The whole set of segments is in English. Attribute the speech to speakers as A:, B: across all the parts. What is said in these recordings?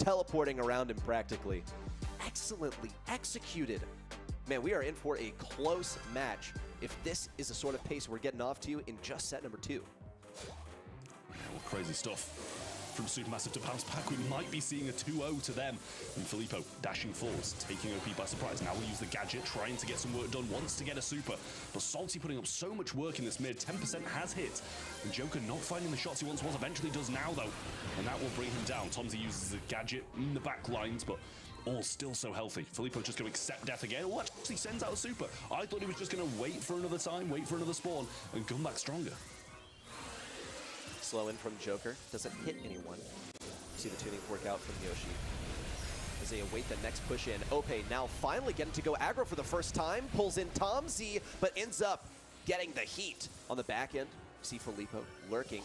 A: teleporting around him practically. Excellently executed. Man, we are in for a close match if this is the sort of pace we're getting off to in just set number 2.
B: Well, crazy stuff. From Supermassive to bounce back, we might be seeing a 2-0 to them. And Filippo dashing forwards, taking OP by surprise. Now we'll use the gadget, trying to get some work done, wants to get a super. But Salty putting up so much work in this mid, 10% has hit. And Joker not finding the shots he once was, eventually does now though. And that will bring him down. Tomsy uses the gadget in the back lines, but all still so healthy. Filippo just going to accept death again. What? He sends out a super. I thought he was just going to wait for another time, wait for another spawn, and come back stronger.
A: Slow in from Joker, doesn't hit anyone. See the tuning work out from Yoshi. As they await the next push in. Ope now finally getting to go aggro for the first time. Pulls in Tomsy, but ends up getting the heat on the back end. See Filippo lurking.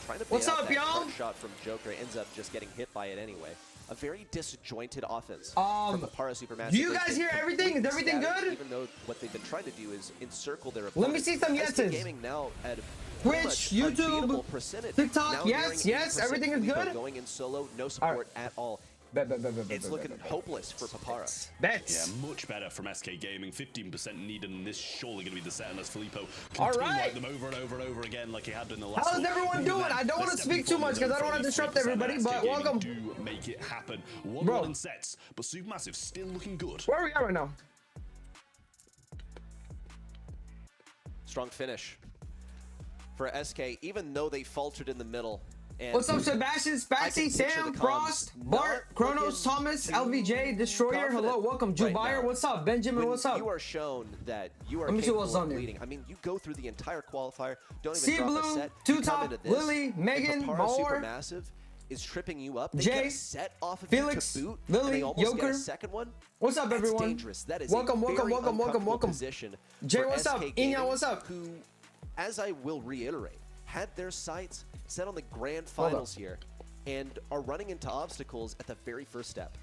A: Trying to
C: What's up, y'all?
A: Shot from Joker, ends up just getting hit by it anyway. A very disjointed offense from Papara Supermassive.
C: Do you guys hear everything? Is everything good?
A: Even though what they've been trying to do is encircle their opponent.
C: Let me see some yeses.
A: Gaming now at
C: Twitch, YouTube, TikTok, yes, everything is good.
A: Going in solo, no support at all. It's looking hopeless for Papara.
C: Bets.
B: Yeah, much better from SK Gaming. 15% needed, and this surely going to be the set unless Filippo
C: All
B: continue
C: right.
B: like them over and over and over again like he had in the last
C: How's everyone doing? I don't want to speak too much because I don't want to disrupt everybody, but welcome.
B: Do make it happen. 1-1 in sets, but Supermassive still looking good.
C: Where are we at right now?
A: Strong finish for SK, even though they faltered in the middle. And
C: What's up, Sebastian, Spaxy, Sam, Frost, Bart, Kronos, Thomas, LVJ, Destroyer, hello, welcome, Jubair, what's up, Benjamin, what's up?
A: You are shown that you are
C: Let me see what's
A: capable
C: on
A: of
C: there.
A: leading. I mean, you go through the entire qualifier, don't even
C: Sea
A: drop a
C: Blue,
A: set.
C: Two
A: you come
C: Top,
A: into this,
C: Lily,
A: and
C: Megan,
A: Papara
C: Moore,
A: Supermassive is tripping you up. They
C: Jay,
A: get a set off of
C: Felix,
A: you to boot,
C: Lily,
A: and they almost get
C: Joker.
A: a second one.
C: What's up,
A: That's
C: everyone?
A: dangerous. That is
C: welcome,
A: a
C: welcome,
A: very
C: welcome, welcome,
A: uncomfortable
C: welcome.
A: position
C: Jay,
A: for
C: what's up?
A: SK Gaming,
C: Inya, what's up?
A: Who, as I will reiterate, had their sights set on the grand finals here and are running into obstacles at the very first step.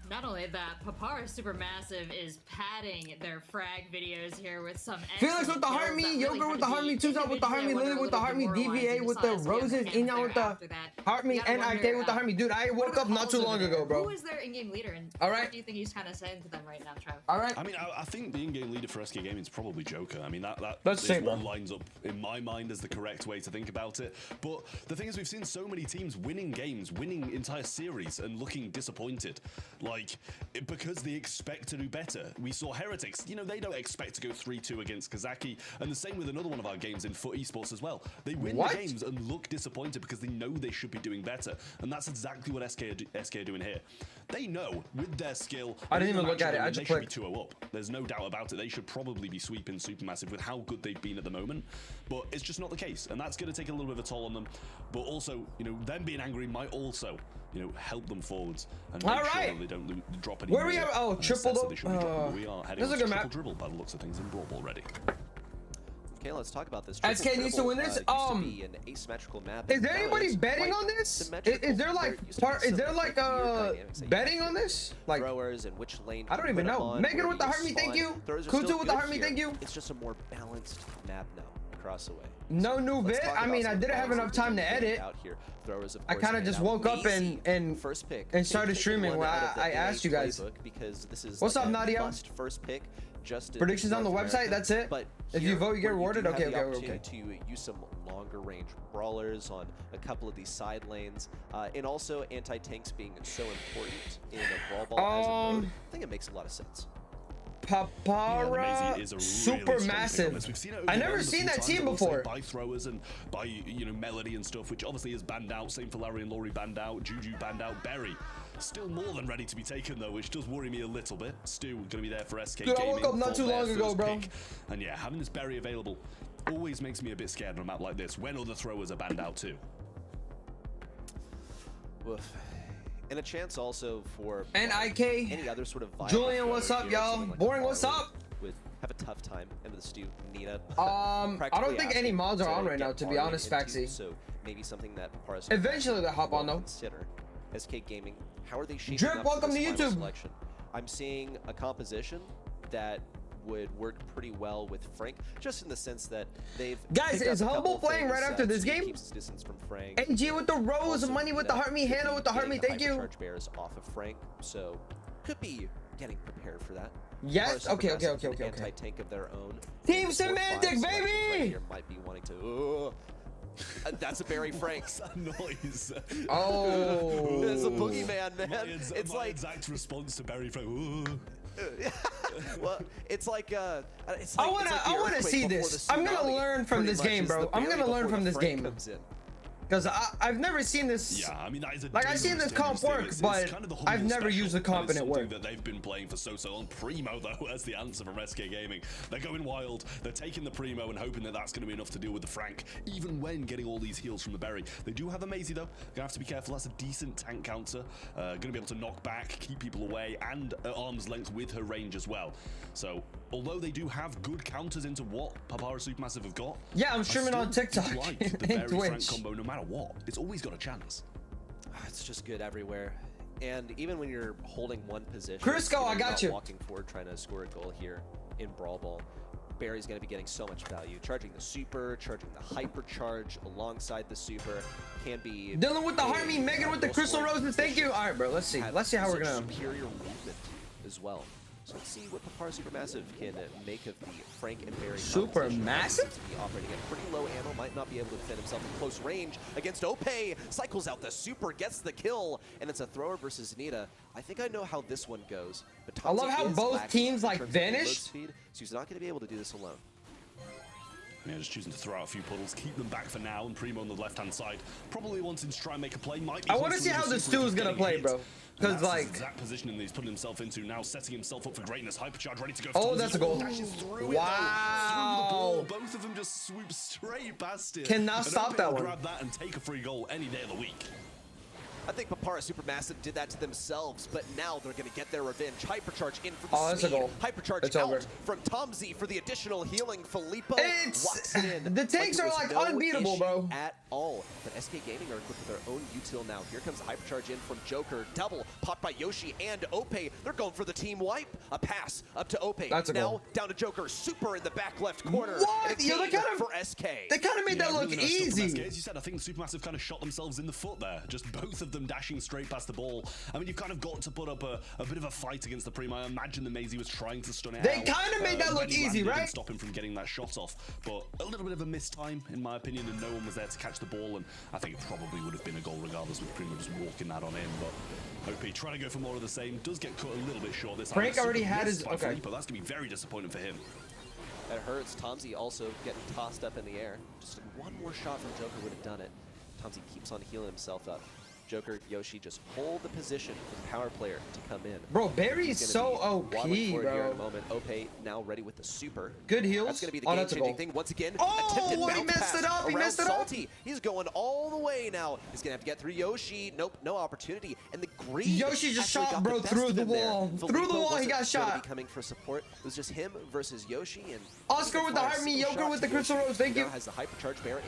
D: Not only that, Papara Supermassive is padding their frag videos here with some
C: Felix with the heart me, Joker with the heart me, Two Top with the heart me, Lily with the heart me, DVA with the roses, Inya with the heart me, and NIK with the heart me. Dude, I woke up not too long ago, bro.
D: Who is their in-game leader, and
C: All right.
D: what do you think he's kind of saying to them right now, Trav?
C: All right.
B: I mean, I think the in-game leader for SK Gaming is probably Joker. I mean,
C: That's
B: this
C: safe,
B: one
C: bro.
B: lines up in my mind as the correct way to think about it. But the thing is, we've seen so many teams winning games, winning entire series, and looking disappointed. Like, because they expect to do better. We saw Heretics, you know, they don't expect to go 3-2 against Kazaki, and the same with another one of our games in Foot Esports as well. They win the games and look disappointed because they know they should be doing better, and that's exactly what SK are doing here. They know with their skill,
C: I didn't even look at it, I
B: they
C: just
B: should be
C: clicked.
B: 2-0 up. There's no doubt about it. They should probably be sweeping Supermassive with how good they've been at the moment, but it's just not the case, and that's going to take a little bit of a toll on them. But also, you know, them being angry might also, you know, help them forwards and make sure that they don't drop any.
C: Where we are? Oh, triple.
B: We are heading
C: this is a good map.
B: dribble by the looks of things in Brawl already.
A: Okay, let's talk about this.
C: SK needs to win this.
A: Used to be an asymmetrical map.
C: Is there anybody betting on this? Is there like betting on this? Like
A: throwers and which lane?
C: I don't even know. Megan with the heart me, thank you. Kutu with the heart me, thank you.
A: It's just a more balanced map now across the way.
C: No new vid. I mean, I didn't have enough time to edit.
A: Out here. Throwers, of
C: I kind of just woke up and
A: first pick
C: and started streaming when I asked you guys.
A: Because this is
C: what's up, Nadia?
A: First pick. Just
C: predictions on the website. That's it.
A: But
C: if you vote, you get rewarded. Okay, okay.
A: To use some longer range brawlers on a couple of these side lanes, and also anti-tanks being so important in a brawl ball as a mode, I think it makes a lot of sense.
C: Papara Supermassive. I never seen that team before.
B: By throwers and by, you know, Melody and stuff, which obviously is banned out. Same for Larry and Laurie banned out. Juju banned out. Berry still more than ready to be taken though, which does worry me a little bit. Stu gonna be there for SK Gaming.
C: Dude, I woke up not too long ago, bro.
B: And yeah, having this Berry available always makes me a bit scared on a map like this when other throwers are banned out too.
A: Woof. And a chance also for
C: NIK,
A: any other sort of
C: Julian, what's up, y'all?
A: Like
C: Boring, what's up?
A: Would have a tough time into the Stu. Nina.
C: I don't think any mods are on right now, to be honest, Faxy.
A: So maybe something that Papara's
C: eventually they'll hop on though.
A: Consider SK Gaming. How are they shaping
C: Drip,
A: up
C: welcome
A: for
C: to
A: this final
C: YouTube.
A: selection? I'm seeing a composition that would work pretty well with Frank, just in the sense that they've
C: Guys,
A: picked
C: is
A: up a couple
C: Humble playing
A: things,
C: right after this
A: Sweep
C: game?
A: keeps his distance from Frank.
C: AG with the rose,
A: Also,
C: money with the
A: Nina
C: heart me,
A: could
C: Hannah
A: be
C: with the heart me.
A: getting
C: Thank you.
A: Hypercharge Bears off of Frank, so could be getting prepared for that.
C: Yes.
A: Papara
C: Okay.
A: Supermassive
C: Okay.
A: with
C: Okay.
A: an
C: Okay. Okay.
A: Anti-tank of their own.
C: Team
A: And the 4-5
C: Semantic,
A: selections right
C: baby!
A: here might be wanting to. That's a Barry Frank.
B: What's that noise?
C: Oh.
A: It's a boogeyman, man. It's
B: my
A: like
B: exact response to Barry Frank. Ooh.
A: well, it's like
C: I wanna
A: it's like the
C: see
A: earthquake before
C: this.
A: the
C: I'm gonna
A: tsunami,
C: learn from
A: pretty
C: this
A: much,
C: game,
A: is
C: bro.
A: the
C: I'm
A: Barry
C: gonna learn
A: before
C: from
A: the
C: this
A: Frank
C: game.
A: comes in.
C: Because I've never seen this.
B: Yeah, I mean that is a
C: Like, I've seen this comp work, but
B: kind of the
C: I've
B: humble
C: never
B: special,
C: used the comp
B: and it's
C: and it
B: something
C: worked.
B: that they've been playing for so long. Primo though, as the answer from SK Gaming, they're going wild. They're taking the Primo and hoping that that's going to be enough to deal with the Frank, even when getting all these heals from the Berry. They do have a Maisie though. Gonna have to be careful. That's a decent tank counter. Gonna be able to knock back, keep people away, and at arm's length with her range as well. So although they do have good counters into what Papara Supermassive have got,
C: Yeah, I'm
B: I
C: streaming
B: still
C: on TikTok
B: like the
C: and
B: Berry Frank
C: Twitch.
B: combo. No matter what, it's always got a chance.
A: It's just good everywhere. And even when you're holding one position,
C: Crisco, I
A: you're
C: got
A: not
C: you.
A: walking forward trying to score a goal here in Brawl Ball. Barry's going to be getting so much value. Charging the super, charging the hypercharge alongside the super can be.
C: Dylan with the heart me, Megan with the crystal roses. Thank you. All right, bro. Let's see. Let's see how we're gonna.
A: Superior movement as well. So let's see what Papara Supermassive can make of the Frank and Barry.
C: Supermassive?
A: Seems to be operating at pretty low ammo, might not be able to defend himself in close range against Ope. Cycles out the super, gets the kill, and it's a thrower versus Nita. I think I know how this one goes. But
C: I love
A: Tomsy
C: how
A: is
C: both
A: lacking
C: teams,
A: in
C: like,
A: terms of load
C: vanished.
A: speed, so he's not going to be able to do this alone.
B: Yeah, just choosing to throw out a few puddles, keep them back for now, and Primo on the left-hand side, probably wanting to try and make a play. Might be
C: I want to see how the Stu is gonna play, bro. Because like,
B: exact positioning that he's putting himself into now, setting himself up for greatness. Hypercharge ready to go. For
C: oh,
B: Tomsy.
C: that's a goal.
B: Dashes through it,
C: Wow.
B: though, through the ball. Both of them just swoop straight past it.
C: Cannot
B: And
C: stop
B: Ope
C: that
B: will
C: one.
B: Grab that and take a free goal any day of the week.
A: I think Papara Supermassive did that to themselves, but now they're going to get their revenge. Hypercharge in for the
C: Oh, that's a
A: speed.
C: goal.
A: Hypercharge
C: It's
A: out
C: over.
A: from Tomsy for the additional healing. Filippo
C: It's-
A: walks it in.
C: the tanks
A: it
C: are,
A: was
C: like,
A: no
C: unbeatable,
A: issue
C: bro.
A: At all. But SK Gaming are equipped with their own util now. Here comes the Hypercharge in from Joker. Double popped by Yoshi and Ope. They're going for the team wipe. A pass up to Ope.
C: That's a
A: now
C: goal.
A: down to Joker. Super in the back left corner.
C: What?
A: And a
C: Yo, they
A: game
C: kind of-
A: for SK.
C: they kind of made that
B: Yeah,
C: look
B: really nice stuff from SK.
C: easy.
B: As you said, I think Supermassive kind of shot themselves in the foot there. Just both of them dashing straight past the ball. I mean, you've kind of got to put up a bit of a fight against the Primo. I imagine the Maisie was trying to stun it
C: They
B: out.
C: kind of made that look
B: when he
C: easy,
B: landed and
C: right?
B: stop him from getting that shot off. But a little bit of a missed time, in my opinion, and no one was there to catch the ball. And I think it probably would have been a goal regardless with Primo just walking that on in. But OP trying to go for more of the same. Does get cut a little bit short this time.
C: Frank already had his-
B: Missed by
C: okay.
B: Filippo. That's going to be very disappointing for him.
A: That hurts. Tomsy also getting tossed up in the air. Just one more shot from Joker would have done it. Tomsy keeps on healing himself up. Joker, Yoshi just hold the position for the power player to come in.
C: Bro, Barry is
A: He's
C: so
A: gonna be
C: OP,
A: waddling forward here in a
C: bro.
A: moment. Ope now ready with the super.
C: Good heals.
A: That's going to be the
C: Oh, that's a
A: game-changing
C: goal.
A: thing. Once again,
C: Oh,
A: attempted
C: he
A: bounce
C: messed
A: pass
C: it up. He
A: around
C: messed it up.
A: Salty. He's going all the way now. He's going to have to get through Yoshi. Nope, no opportunity. And the greed
C: Yoshi just
A: actually
C: shot,
A: got
C: bro,
A: the best
C: through
A: of
C: the
A: him there.
C: wall. Through the
A: Filippo
C: wall, he
A: wasn't
C: got
A: gonna
C: shot.
A: be coming for support. It was just him versus Yoshi. And
C: Oscar with the
A: fire a
C: heart me,
A: single
C: Joker
A: shot
C: with
A: to
C: the crystal
A: Yoshi.
C: rose. Thank
A: Now
C: you.
A: has the hypercharge bear in.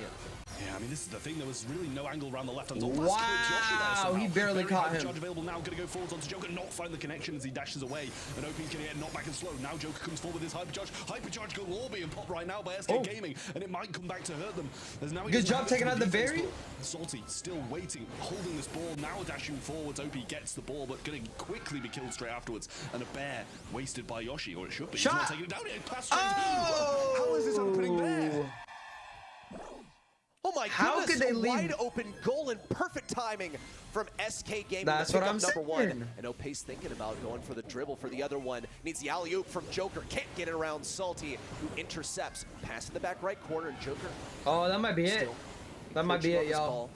B: Yeah, I mean, this is the thing. There was really no angle around the left-hand side.
C: Wow, he barely caught him.
B: Charge available now. Going to go forwards onto Joker. Not find the connection as he dashes away. And OP's going to get knocked back and slow. Now Joker comes forward with his hypercharge. Hypercharge galore being popped right now by SK
C: Oh.
B: Gaming. And it might come back to hurt them. As now he
C: Good
B: doesn't
C: job
B: have it
C: taking
B: for
C: out the
B: defense,
C: Barry.
B: but Salty still waiting, holding this ball. Now dashing forwards. OP gets the ball, but going to quickly be killed straight afterwards. And a bear wasted by Yoshi, or it should be.
C: Shot.
B: He's not taking it down. It passed straight.
C: Oh!
B: How is this opening there?
A: Oh my
C: How
A: goodness,
C: could they
A: a
C: leave-
A: wide open goal and perfect timing from SK Gaming.
C: That's
A: to
C: what
A: pick
C: I'm
A: up number one.
C: saying.
A: And Ope's thinking about going for the dribble for the other one. Needs the alley-oop from Joker. Can't get it around Salty, who intercepts. Pass in the back right corner, and Joker
C: Oh, that might be it.
A: still
C: That might be
A: coaching on
C: it,
A: this
C: y'all.
A: ball.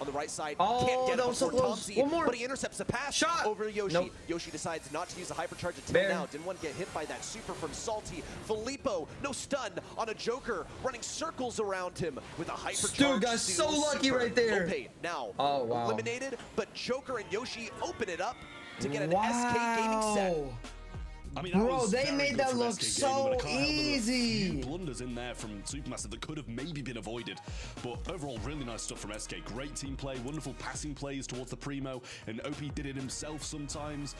A: On the right side,
C: Oh,
A: can't get
C: that
A: it
C: was so
A: before
C: close.
A: Tomsy,
C: One more.
A: but he intercepts the pass
C: Shot.
A: over to Yoshi.
C: Nope.
A: Yoshi decides not to use the hypercharge until
C: Bear.
A: now. Didn't want to get hit by that super from Salty. Filippo, no stun on a Joker, running circles around him with a hypercharge.
C: Stu got so lucky right there.
A: Ope now
C: Oh, wow.
A: eliminated, but Joker and Yoshi open it up to get an SK Gaming set.
B: I mean, that
C: Bro,
B: was
C: they
B: very
C: made
B: good
C: that
B: from
C: look
B: SK Gaming,
C: so
B: but I can't help there were a few
C: easy.
B: blunders in there from Supermassive that could have maybe been avoided. But overall, really nice stuff from SK. Great team play, wonderful passing plays towards the Primo, and OP did it himself sometimes.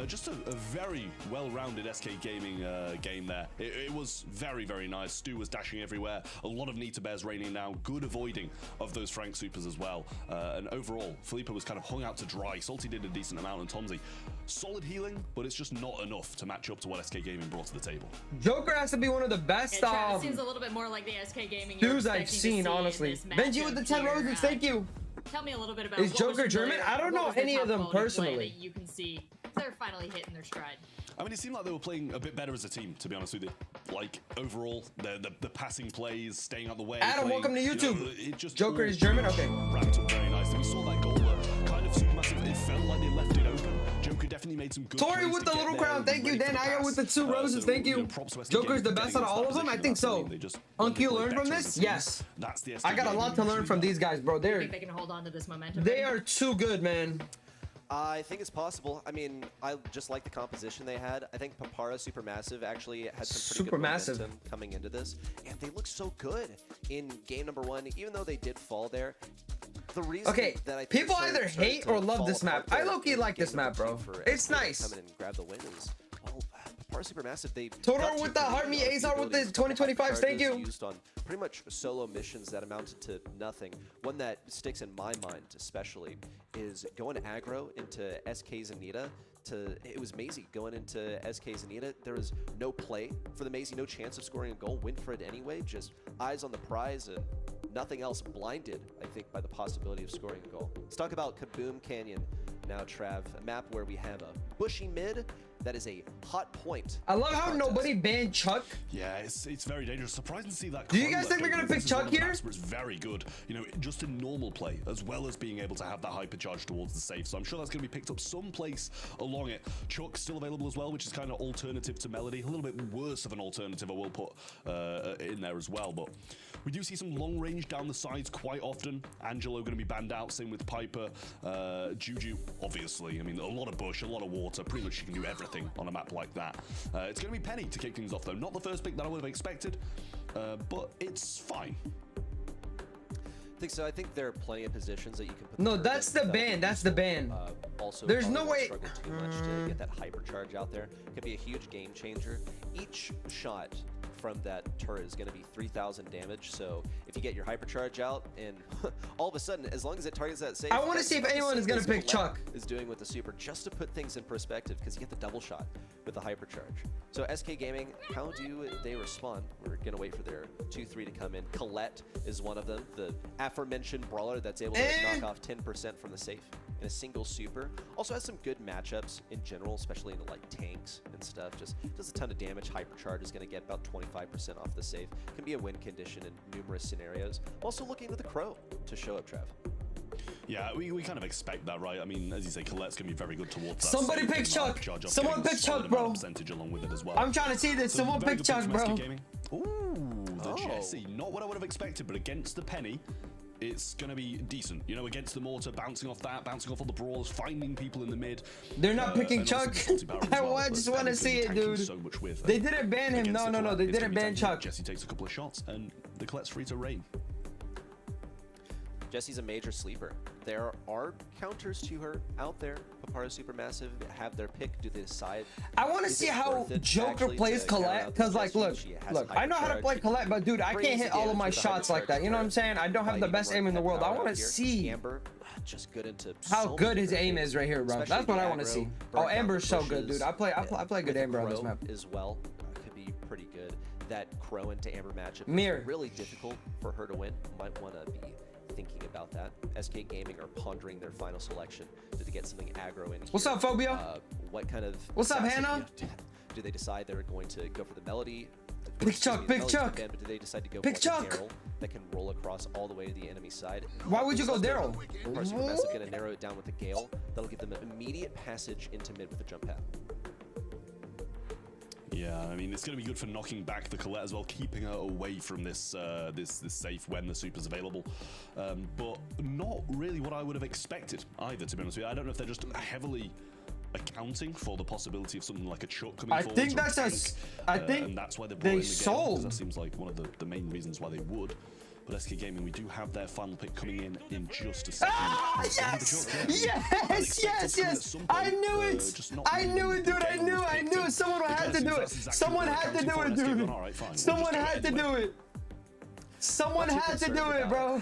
B: Just a very well-rounded SK Gaming game there. It was very, very nice. Stu was dashing everywhere. A lot of Nita Bears raining down. Good avoiding of those Frank Supers as well. And overall, Filippo was kind of hung out to dry. Salty did a decent amount, and Tomsy, solid healing, but it's just not enough to match up to what SK Gaming brought to the table.
C: Joker has to be one of the best
D: Yeah, Travis seems a little bit more like the SK Gaming you're
C: dudes I've
D: expecting to
C: seen,
D: see in
C: honestly.
D: this
C: Benji with the
D: matchup
C: 10
D: here.
C: roses, thank you.
D: Tell me a little bit about
C: Is
D: what
C: Joker
D: was
C: German?
D: familiar-
C: I don't
D: what
C: know
D: was the
C: any
D: top
C: of them
D: quality play
C: personally.
D: that you can see they're finally hitting their stride.
B: I mean, it seemed like they were playing a bit better as a team, to be honest with you. Like, overall, the passing plays, staying out the way.
C: Adam,
B: playing,
C: welcome to
B: you know,
C: YouTube.
B: it just
C: Joker
B: all
C: is German? Okay.
B: Wrapped up very nicely. We saw that goal kind of Supermassive. It felt like they left it open. Joker definitely made some good
C: Tori
B: plays
C: with
B: to
C: the
B: get
C: little
B: there
C: crown,
B: and
C: thank you.
B: ready for
C: Dan
B: the
C: Iyer
B: pass.
C: with the 2 roses,
B: So,
C: thank
B: you know,
C: you.
B: props to SK
C: Joker's
B: Gaming
C: the
B: for
C: best
B: getting
C: out of
B: into
C: all
B: that
C: of them? I
B: position
C: think
B: without
C: so.
B: feeling they just, when
C: Unc,
B: they
C: you
B: play
C: learned from
B: better as a
C: this?
B: team,
C: Yes.
B: That's the SK
C: I got a
B: Gaming
C: lot to learn
B: usually
C: from
B: do.
C: these guys, bro.
D: I think they can hold on to this momentum.
C: They are too good, man.
A: I think it's possible. I mean, I just like the composition they had. I think Papara Supermassive actually had some pretty good
C: Supermassive.
A: momentum coming into this, and they look so good in game number 1, even though they did fall there. The reason
C: Okay,
A: that I think
C: people
A: started-
C: either
A: started
C: hate
A: to
C: or love
A: fall
C: this map.
A: apart
C: I
A: there
C: low-key
A: in
C: like
A: game
C: this map,
A: number
C: bro.
A: 2 for
C: It's
A: SK to
C: nice.
A: Come in and grab the win is, well, Papara Supermassive, they
C: Totoro
A: got
C: with
A: to
C: the
A: create,
C: Heart Me
A: you know,
C: Azar with the
A: abilities, couple
C: 2025s, thank
A: charges
C: you.
A: used on pretty much solo missions that amounted to nothing. One that sticks in my mind especially is going aggro into SK Zanita. It was Maisie going into SK Zanita. There was no play for the Maisie, no chance of scoring a goal. Went for it anyway, just eyes on the prize and nothing else. Blinded, I think, by the possibility of scoring a goal. Let's talk about Kaboom Canyon now, Trav. A map where we have a bushy mid that is a hot point.
C: I love how
A: contest.
C: nobody banned Chuck.
B: Yeah, it's very dangerous. Surprising to see that.
C: Do you
B: Crow
C: guys think
B: left
C: we're gonna
B: over.
C: pick
B: This is one
C: Chuck
B: of the
C: here?
B: maps where it's very good. You know, just in normal play, as well as being able to have that hypercharge towards the safe. So I'm sure that's going to be picked up someplace along it. Chuck still available as well, which is kind of alternative to Melody. A little bit worse of an alternative, I will put in there as well. But we do see some long range down the sides quite often. Angelo going to be banned out. Same with Piper. Juju, obviously. I mean, a lot of bush, a lot of water. Pretty much you can do everything on a map like that. It's going to be Penny to kick things off, though. Not the first pick that I would have expected, but it's fine.
A: I think so. I think there are plenty of positions that you can put.
C: No,
A: the
C: that's the
A: Turban.
C: ban. That's the ban.
A: Also,
C: There's
A: probably
C: no
A: won't
C: way-
A: struggle too much to get that hypercharge out there. Could be a huge game changer. Each shot from that turret is going to be 3,000 damage. So if you get your hypercharge out, and all of a sudden, as long as it targets that safe,
C: I wanna
A: that's
C: see if
A: the
C: anyone
A: same
C: is gonna
A: as
C: pick
A: Colette
C: Chuck.
A: is doing with the super, just to put things in perspective, because you get the double shot with the hypercharge. So SK Gaming, how do they respond? We're going to wait for their 2-3 to come in. Colette is one of them, the aforementioned brawler that's able to knock off 10% from the safe in a single super. Also has some good matchups in general, especially in like tanks and stuff. Just does a ton of damage. Hypercharge is going to get about 25% off the safe. Can be a win condition in numerous scenarios. I'm also looking to the Crow to show up, Trav.
B: Yeah, we kind of expect that, right? I mean, as you say, Colette's going to be very good towards that.
C: Somebody
B: safe
C: pick
B: and
C: Chuck.
B: hypercharge off,
C: Someone
B: getting a
C: pick
B: solid
C: Chuck,
B: amount of
C: bro.
B: percentage along with it as well.
C: I'm trying to see this.
B: So
C: Someone
B: very
C: pick
B: good pick
C: Chuck,
B: from SK
C: bro.
B: Gaming. Ooh, the
A: Oh.
B: Jesse. Not what I would have expected, but against the Penny, it's going to be decent. You know, against the mortar, bouncing off that, bouncing off all the brawlers, finding people in the mid.
C: They're not picking
B: and also
C: Chuck.
B: the salty power as
C: I
B: well,
C: just
B: but
C: want to
B: Penny's
C: see
B: gonna be
C: it,
B: tanking
C: dude.
B: So much with,
C: They didn't ban him.
B: against
C: No,
B: the
C: no, no.
B: Colette,
C: They
B: it's gonna
C: didn't
B: be
C: ban
B: tanking.
C: Chuck.
B: Jesse takes a couple of shots, and the Colette's free to rain.
A: Jesse's a major sleeper. There are counters to her out there. Papara Supermassive have their pick. Do they decide?
C: I want to
A: is
C: see
A: it
C: how
A: worth it
C: Joker
A: actually
C: plays
A: to count
C: Colette,
A: out
C: because like,
A: Jessie?
C: look,
A: She has
C: look, I know how to
A: hypercharge.
C: play
A: She
C: Colette, but dude, I
A: brings
C: can't
A: the
C: hit all of
A: damage
C: my
A: with the
C: shots like that. You know what I'm
A: hypercharge
C: saying? I don't have the
A: Might
C: best
A: even
C: aim in the
A: run
C: world. I
A: power
C: want
A: out
C: to
A: here.
C: see
A: Amber, just good into
C: how
A: so many
C: good his
A: different
C: aim
A: things,
C: is right here, bro.
A: especially
C: That's what
A: the
C: I want to
A: aggro,
C: see.
A: burn
C: Oh,
A: down
C: Amber's
A: the
C: so good,
A: bushes,
C: dude. I play
A: with
C: good
A: the
C: Amber on this
A: Crow
C: map.
A: as well. Could be pretty good. That Crow into Amber matchup
C: Mirror.
A: is really difficult for her to win. Might want to be thinking about that. SK Gaming are pondering their final selection. Do they get something aggro in here?
C: What's up, Phobia?
A: What kind of
C: What's up,
A: assassin-
C: Hannah?
A: Do they decide they're going to go for the Melody?
C: Pick
A: Excuse
C: Chuck,
A: me,
C: pick
A: Melody's
C: Chuck.
A: been banned, but do they decide to go
C: Pick
A: for like
C: Chuck.
A: a Daryl that can roll across all the way to the enemy side?
C: Why would you go Daryl?
A: Papara Supermassive going to narrow it down with the Gale. That'll give them an immediate passage into mid with a jump pad.
B: Yeah, I mean, it's going to be good for knocking back the Colette as well, keeping her away from this this safe when the super's available. But not really what I would have expected either, to be honest with you. I don't know if they're just heavily accounting for the possibility of something like a Chuck coming
C: I
B: forward.
C: think
B: or
C: that's a
B: tank,
C: s- I think
B: and that's why they brought
C: they
B: in the Gale, 'cause
C: sold.
B: that seems like one of the main reasons why they would. But SK Gaming, we do have their final pick coming in just a second.
C: Ah,
B: The
C: yes!
B: Chuck, yeah. I'd
C: Yes,
B: expect
C: yes,
B: it to come at
C: yes!
B: some
C: I
B: point,
C: knew it!
B: just not
C: I knew
B: when
C: it, dude!
B: the
C: I
B: game
C: knew
B: was
C: it! I
B: picked.
C: knew it! Someone
B: Again,
C: had to do it!
B: that's exactly
C: Someone
B: what
C: had to
B: accounting
C: do
B: for,
C: it,
B: and SK
C: dude!
B: going, "All right, fine, we'll
C: Someone
B: just do it
C: had to
B: anyway."
C: do it! Someone
A: Not too
C: had to do
A: concerned
C: it,
A: about
C: bro!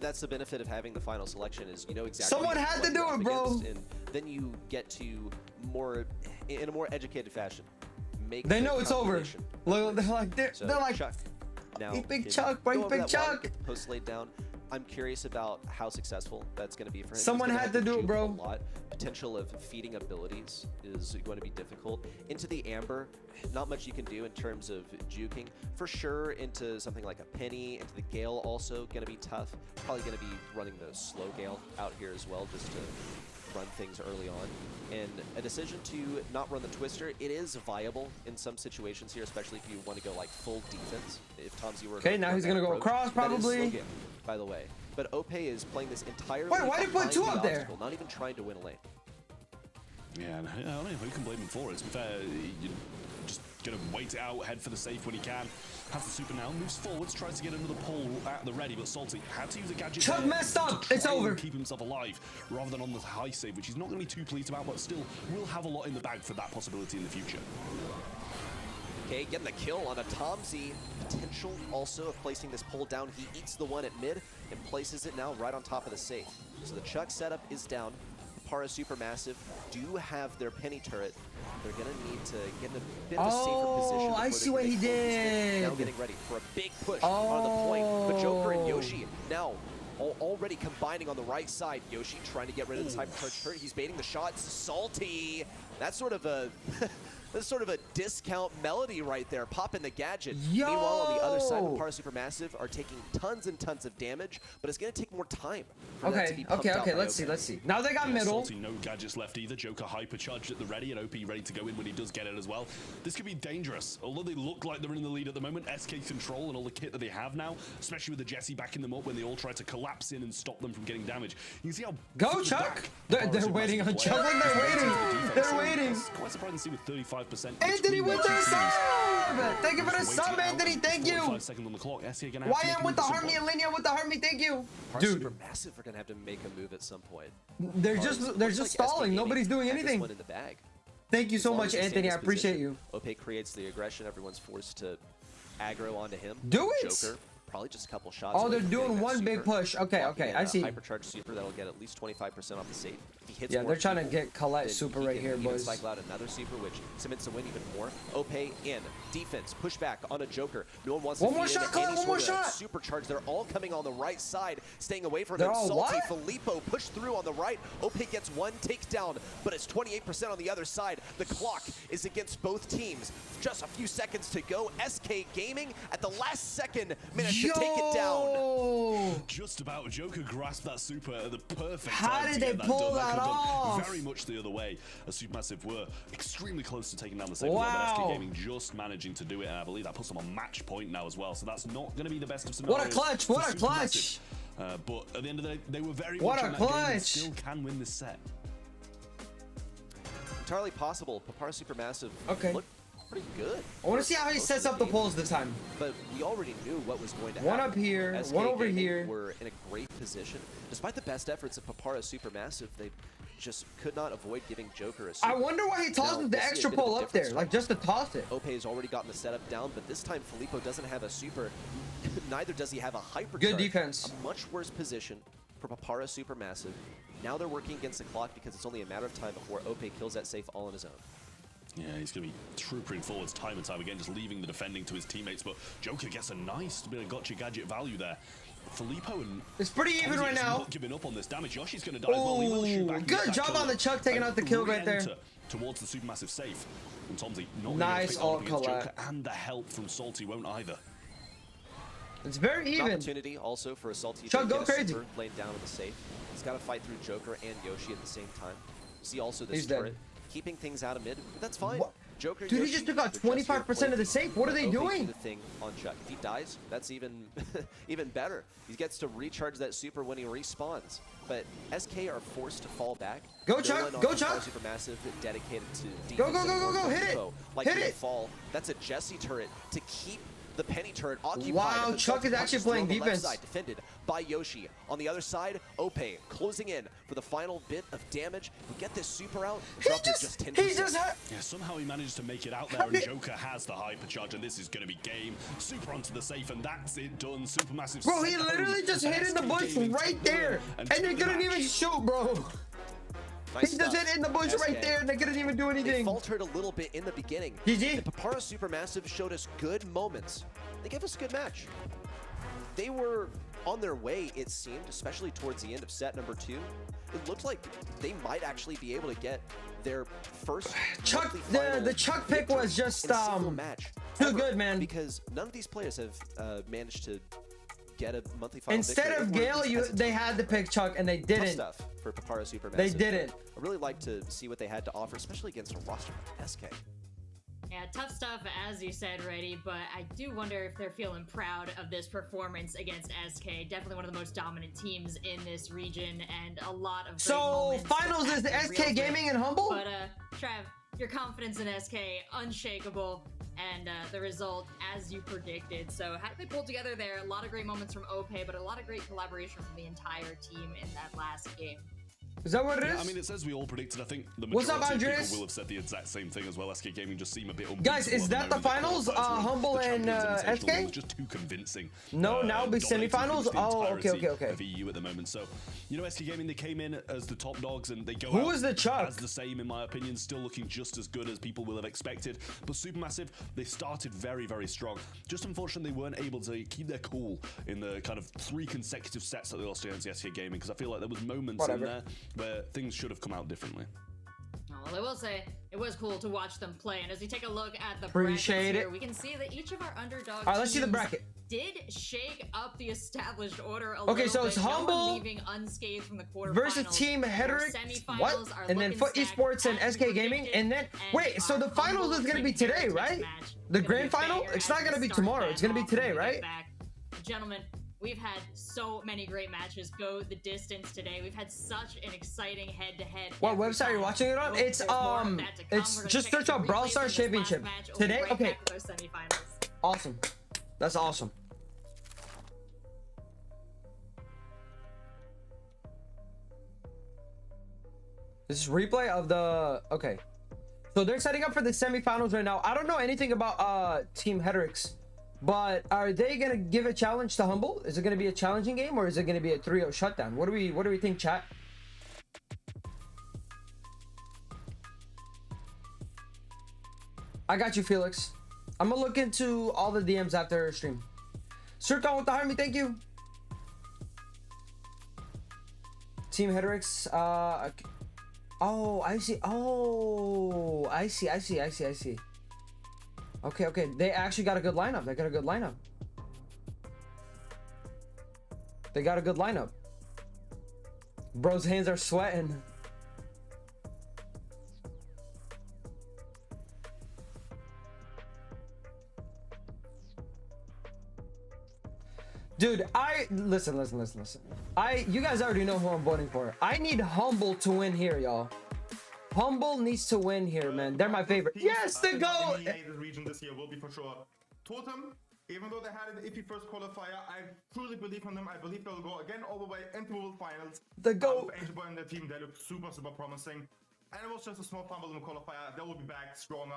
A: That's the benefit of having the final selection is you know exactly
C: Someone
A: what
C: had to
A: you're
C: do
A: up
C: it, bro.
A: against, and then you get to in a more educated fashion make
C: They
A: the
C: know it's over.
A: calculation.
C: Look, they're
A: So,
C: like,
A: Chuck. Now,
C: He's big
A: can
C: Chuck, bro,
A: go
C: he's
A: over
C: big
A: that water,
C: Chuck.
A: get the post laid down. I'm curious about how successful that's going to be for him. He's
C: Someone
A: gonna
C: had
A: have
C: to do it,
A: juke
C: bro.
A: A lot. Potential of feeding abilities is going to be difficult. Into the Amber, not much you can do in terms of juking. For sure, into something like a Penny, into the Gale also going to be tough. Probably going to be running the slow Gale out here as well, just to run things early on. And a decision to not run the Twister, it is viable in some situations here, especially if you want to go like full defense. If Tom's you were
C: Okay, now he's gonna go across, probably.
A: That is slow game, by the way. But Ope is playing this entirely.
C: Wait, why did he put
A: behind
C: two
A: the
C: up there?
A: obstacle, not even trying to win a lane.
B: Yeah, and I don't know who can blame him for it. To be fair, you're just gonna wait it out, head for the safe when he can. Has the super now, moves forwards, tries to get another pull at the ready, but Salty had to use a gadget.
C: Chuck
B: there
C: messed up.
B: to try
C: It's
B: and
C: over.
B: Keep himself alive rather than on the high save, which he's not gonna be too pleased about, but still will have a lot in the bag for that possibility in the future.
A: Okay, getting the kill on a Tomzy. Potential also of placing this pull down. He eats the one at mid and places it now right on top of the safe. So the Chuck setup is down. Para Supermassive do have their Penny turret. They're gonna need to get in a bit of a safer position.
C: Oh, I see what he did.
A: Now getting ready for a big push on the point. But Joker and Yoshi now already combining on the right side. Yoshi trying to get rid of this hypercharged turret. He's baiting the shots. Salty. That's sort of a that's sort of a discount melody right there. Popping the gadget.
C: Yo!
A: Meanwhile, on the other side, the Para Supermassive are taking tons and tons of damage, but it's gonna take more time. For that to be pumped out by
C: Let's see,
A: Ope.
C: let's see. Now they got middle.
B: Salty, no gadgets left either. Joker hypercharged at the ready, and OP ready to go in when he does get it as well. This could be dangerous. Although they look like they're in the lead at the moment, SK control and all the kit that they have now, especially with the Jesse backing them up when they all try to collapse in and stop them from getting damage. You can see how
C: Go,
B: further
C: Chuck!
B: back
C: They're
B: Para
C: waiting
B: Supermassive
C: on
B: play.
C: Chuck. Look, they're
B: Just
C: waiting.
B: to the defense.
C: They're
B: So
C: waiting.
B: it's quite surprising to see with 35%.
C: Anthony
B: between
C: with
B: the
C: the
B: two teams.
C: sub! Thank you for the
B: Just
C: sub,
B: waiting out
C: Anthony.
B: with
C: Thank you.
B: 45 seconds on the clock. SK gonna have to make
C: YM
B: a
C: with the
B: move at some
C: Harmony and
B: point.
C: Linear with the Harmony. Thank you.
A: Para
C: Dude,
A: Supermassive are gonna have to make a move at some point.
C: they're just
A: Looks
C: they're just
A: like SK
C: stalling.
A: Gaming
C: Nobody's doing
A: had this
C: anything.
A: one in the bag.
C: Thank you
A: As
C: so
A: long
C: much,
A: as he stays
C: Anthony.
A: in
C: I
A: this
C: appreciate
A: position,
C: you.
A: Ope creates the aggression. Everyone's forced to aggro onto him.
C: Do it!
A: Joker, probably just a couple shots.
C: Oh,
A: away
C: they're
A: from
C: doing
A: getting that
C: one big
A: super.
C: push. Okay,
A: Locking
C: okay,
A: in
C: I
A: a
C: see.
A: Hypercharged super that'll get at least 25% off the safe. If he hits
C: Yeah,
A: more
C: they're trying to
A: people,
C: get Colette
A: then
C: super
A: he
C: right
A: can
C: here,
A: even
C: boys.
A: cycle out another super, which cements the win even more. Ope in defense, push back on a Joker. No one wants
C: One
A: to
C: more
A: feed
C: shot,
A: in
C: Colette,
A: any
C: one more
A: sort of
C: shot.
A: supercharge. They're all coming on the right side, staying away from
C: They're
A: him.
C: all
A: Salty
C: what?
A: Filippo pushed through on the right. Ope gets one takedown, but it's 28% on the other side. The clock is against both teams. Just a few seconds to go. SK Gaming at the last second managed to take it down.
B: Just about. Joker grasped that super at the perfect
C: How
B: time
C: did
B: to
C: they
B: get that
C: pull
B: done.
C: that
B: could have gone
C: off?
B: very much the other way. As Supermassive were extremely close to taking down the safe.
C: Wow.
B: But SK Gaming just managing to do it, and I believe that puts them on match point now as well. So that's not going to be the best of
C: What
B: scenarios.
C: a clutch,
B: for
C: what a clutch.
B: Supermassive. But at the end of the day, they were very
C: What
B: much
C: a
B: in that game and
C: clutch.
B: still can win this set.
A: Entirely possible. Papara Supermassive
C: Okay.
A: looked pretty good.
C: I want to see how he
A: Most of
C: sets
A: the
C: up the
A: game.
C: polls this time.
A: But we already knew what was going to
C: One
A: happen.
C: up here,
A: SK
C: one over
A: Gaming
C: here.
A: were in a great position. Despite the best efforts of Papara Supermassive, they just could not avoid giving Joker a super.
C: I wonder why he tossed
A: Now,
C: the
A: we'll see a
C: extra
A: bit of a
C: pole up there,
A: difference.
C: like just to toss it.
A: Ope has already gotten the setup down, but this time Filippo doesn't have a super. Neither does he have a hyper.
C: Good defense.
A: A much worse position for Papara Supermassive. Now they're working against the clock because it's only a matter of time before Ope kills that safe all on his own.
B: Yeah, he's going to be troopering forwards time and time again, just leaving the defending to his teammates. But Joker gets a nice bit of gotcha gadget value there. Filippo and
C: It's pretty even
B: Tomzy
C: right
B: is
C: now.
B: not giving up on this damage. Yoshi's going to die as well. He will shoot back and
C: Good
B: get that
C: job
B: kill
C: on the Chuck taking
B: and
C: out the kill right there.
B: re-enter towards the Supermassive safe. And Tomzy not
C: Nice
B: going to
C: ult,
B: pick that up against
C: Colette.
B: Joker, and the help from Salty won't either.
C: It's very
A: An
C: even.
A: opportunity also for a Salty
C: Chuck,
A: to
C: go
A: get a
C: crazy.
A: super laid down in the safe. He's got to fight through Joker and Yoshi at the same time. See also this
C: He's dead.
A: turret keeping things out of mid. But that's fine.
C: What?
A: Joker
C: Dude, he
A: Yoshi,
C: just took out
A: they're just here
C: 25% of the
A: playing.
C: safe. What are they
A: Ope do
C: doing?
A: the thing on Chuck. If he dies, that's even even better. He gets to recharge that super when he respawns. But SK are forced to fall back.
C: Go,
A: No
C: Chuck.
A: one on
C: Go,
A: Papara
C: Chuck.
A: Supermassive dedicated to
C: Go,
A: defense
C: go, go,
A: anymore.
C: go, go. Hit it.
A: Info, like
C: Hit
A: the
C: it.
A: fall. That's a Jesse turret to keep the penny turret occupied.
C: Wow,
A: And the
C: Chuck is
A: Chuck
C: actually
A: punches
C: playing
A: through on the left
C: defense.
A: side, defended by Yoshi. On the other side, Ope closing in for the final bit of damage. We get this super out. Drop to just 10%.
C: He just had.
B: Yeah, somehow he manages to make it out there, and Joker has the hypercharge, and this is going to be game. Super onto the safe, and that's it done. Supermassive.
C: Bro, he
B: sent
C: literally
B: home,
C: just
B: and
C: hit in the
B: SK
C: bush
B: Gaming
C: right
B: took the win
C: there. And they
B: took the
C: couldn't even
B: match.
C: shoot, bro.
A: Nice
C: He just
A: stuff.
C: hit in the bush
A: SK.
C: right there and they couldn't even do
A: They
C: anything.
A: faltered a little bit in the beginning.
C: GG.
A: The Papara Supermassive showed us good moments. They gave us a good match. They were on their way, it seemed, especially towards the end of set number 2. It looked like they might actually be able to get their first
C: Chuck,
A: monthly final
C: the Chuck pick
A: victory
C: was just
A: in a single match
C: too
A: ever,
C: good, man.
A: Because none of these players have managed to get a monthly final
C: Instead
A: victory.
C: of
A: Or at
C: Gale,
A: least as a
C: they
A: team.
C: had to pick Chuck and they
A: Tough
C: didn't.
A: stuff for Papara Supermassive.
C: They didn't.
A: I really like to see what they had to offer, especially against a roster like SK.
D: Yeah, tough stuff, as you said, Reddy, but I do wonder if they're feeling proud of this performance against SK. Definitely one of the most dominant teams in this region, and a lot of great
C: So,
D: moments to
C: finals
D: pack
C: is the
D: their
C: SK
D: reels with.
C: Gaming and Humble?
D: But, Trav, your confidence in SK, unshakable, and the result, as you predicted. So, how did they pull together there? A lot of great moments from Ope, but a lot of great collaboration from the entire team in that last game.
C: Is that what it is?
B: Yeah, I mean, it says we all predicted. I think the
C: What's up,
B: majority of
C: Andres?
B: people will have said the exact same thing as well. SK Gaming just seem a bit unbeatable.
C: Guys, is
B: at
C: that the
B: moment.
C: finals?
B: qualifiers were
C: Humble
B: the
C: and,
B: Champions Invitational
C: SK?
B: was just too convincing.
C: No, now it'll be
B: dominating
C: semifinals?
B: the
C: Oh, okay,
B: entirety
C: okay, okay.
B: Of EU at the moment. So, you know, SK Gaming, they came in as the top dogs, and they go
C: Who
B: out
C: is the Chuck?
B: as the same, in my opinion, still looking just as good as people will have expected. But Supermassive, they started very, very strong. Just unfortunately, they weren't able to keep their cool in the kind of 3 consecutive sets that they lost against SK Gaming, because I feel like there was moments
C: Whatever.
B: in there where things should have come out differently.
D: Well, I will say it was cool to watch them play, and as we take a look at the
C: Appreciate
D: brackets here,
C: it.
D: we can see that each of our underdog
C: All right, let's see the
D: teams
C: bracket.
D: did shake up the established order a
C: Okay,
D: little
C: so
D: bit.
C: it's
D: No one
C: Humble
D: leaving unscathed from the quarterfinals.
C: versus Team
D: Our
C: Hedrick.
D: semifinals
C: What?
D: are
C: And then
D: looking
C: Foot
D: stacked
C: Esports and
D: as
C: SK
D: we
C: Gaming.
D: predicted,
C: And then, wait, so
D: our
C: the finals
D: Humble
C: is going to be
D: Team
C: today,
D: Heritage
C: right?
D: match
C: The
D: gonna be
C: grand
D: a
C: final?
D: banger
C: It's
D: as
C: not
D: we
C: going to be
D: start
C: tomorrow.
D: that
C: It's going to be
D: off when
C: today,
D: we get
C: right?
D: back. Gentlemen, we've had so many great matches go the distance today. We've had such an exciting head-to-head.
C: What
D: every
C: website are you
D: time.
C: watching it on?
D: Oh,
C: It's,
D: there's more of that to come.
C: it's
D: We're gonna
C: just
D: check out
C: search
D: the
C: out Brawl
D: replays
C: Stars
D: from this last
C: Championship.
D: match. We'll be
C: Today?
D: right
C: Okay.
D: back with our semifinals.
C: Awesome. That's awesome. This is replay of the... Okay. So they're setting up for the semifinals right now. I don't know anything about Team Hedricks, but are they going to give a challenge to Humble? Is it going to be a challenging game, or is it going to be a 3-0 shutdown? What do we think, chat? I got you, Felix. I'm gonna look into all the DMs after stream. Sircon with the Harmy, thank you. Team Hedricks, oh, I see. Oh, I see. Okay. They actually got a good lineup. They got a good lineup. Bro's hands are sweating. Dude, listen. You guys already know who I'm voting for. I need Humble to win here, y'all. Humble needs to win here, man. They're my favorite. Yes, the goal.
E: The region this year will be for sure Totem. Even though they had an iffy first qualifier, I truly believe in them. I believe they'll go again all the way into World Finals.
C: The goal.
E: Angel Boy and their team, they look super promising. And it was just a small fumble in the qualifier. They will be back stronger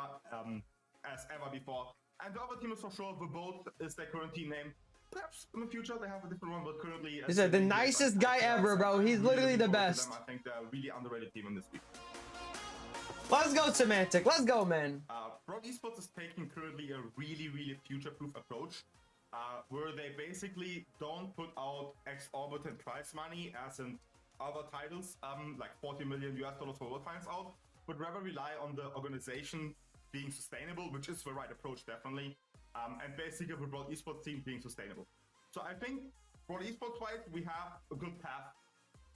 E: as ever before. And the other team is for sure, the Boat is their current team name. Perhaps in the future they have a different one, but currently...
C: He's the nicest guy ever, bro. He's literally the best.
E: I think they're a really underrated team in this week.
C: Let's go, Semantic. Let's go, man.
E: Broad Esports is taking currently a really future-proof approach, where they basically don't put out exorbitant prize money as in other titles, like $40 million for World Finals out, but rather rely on the organization being sustainable, which is the right approach, definitely, and basically the Broad Esports team being sustainable. So I think Broad Esports-wise, we have a good path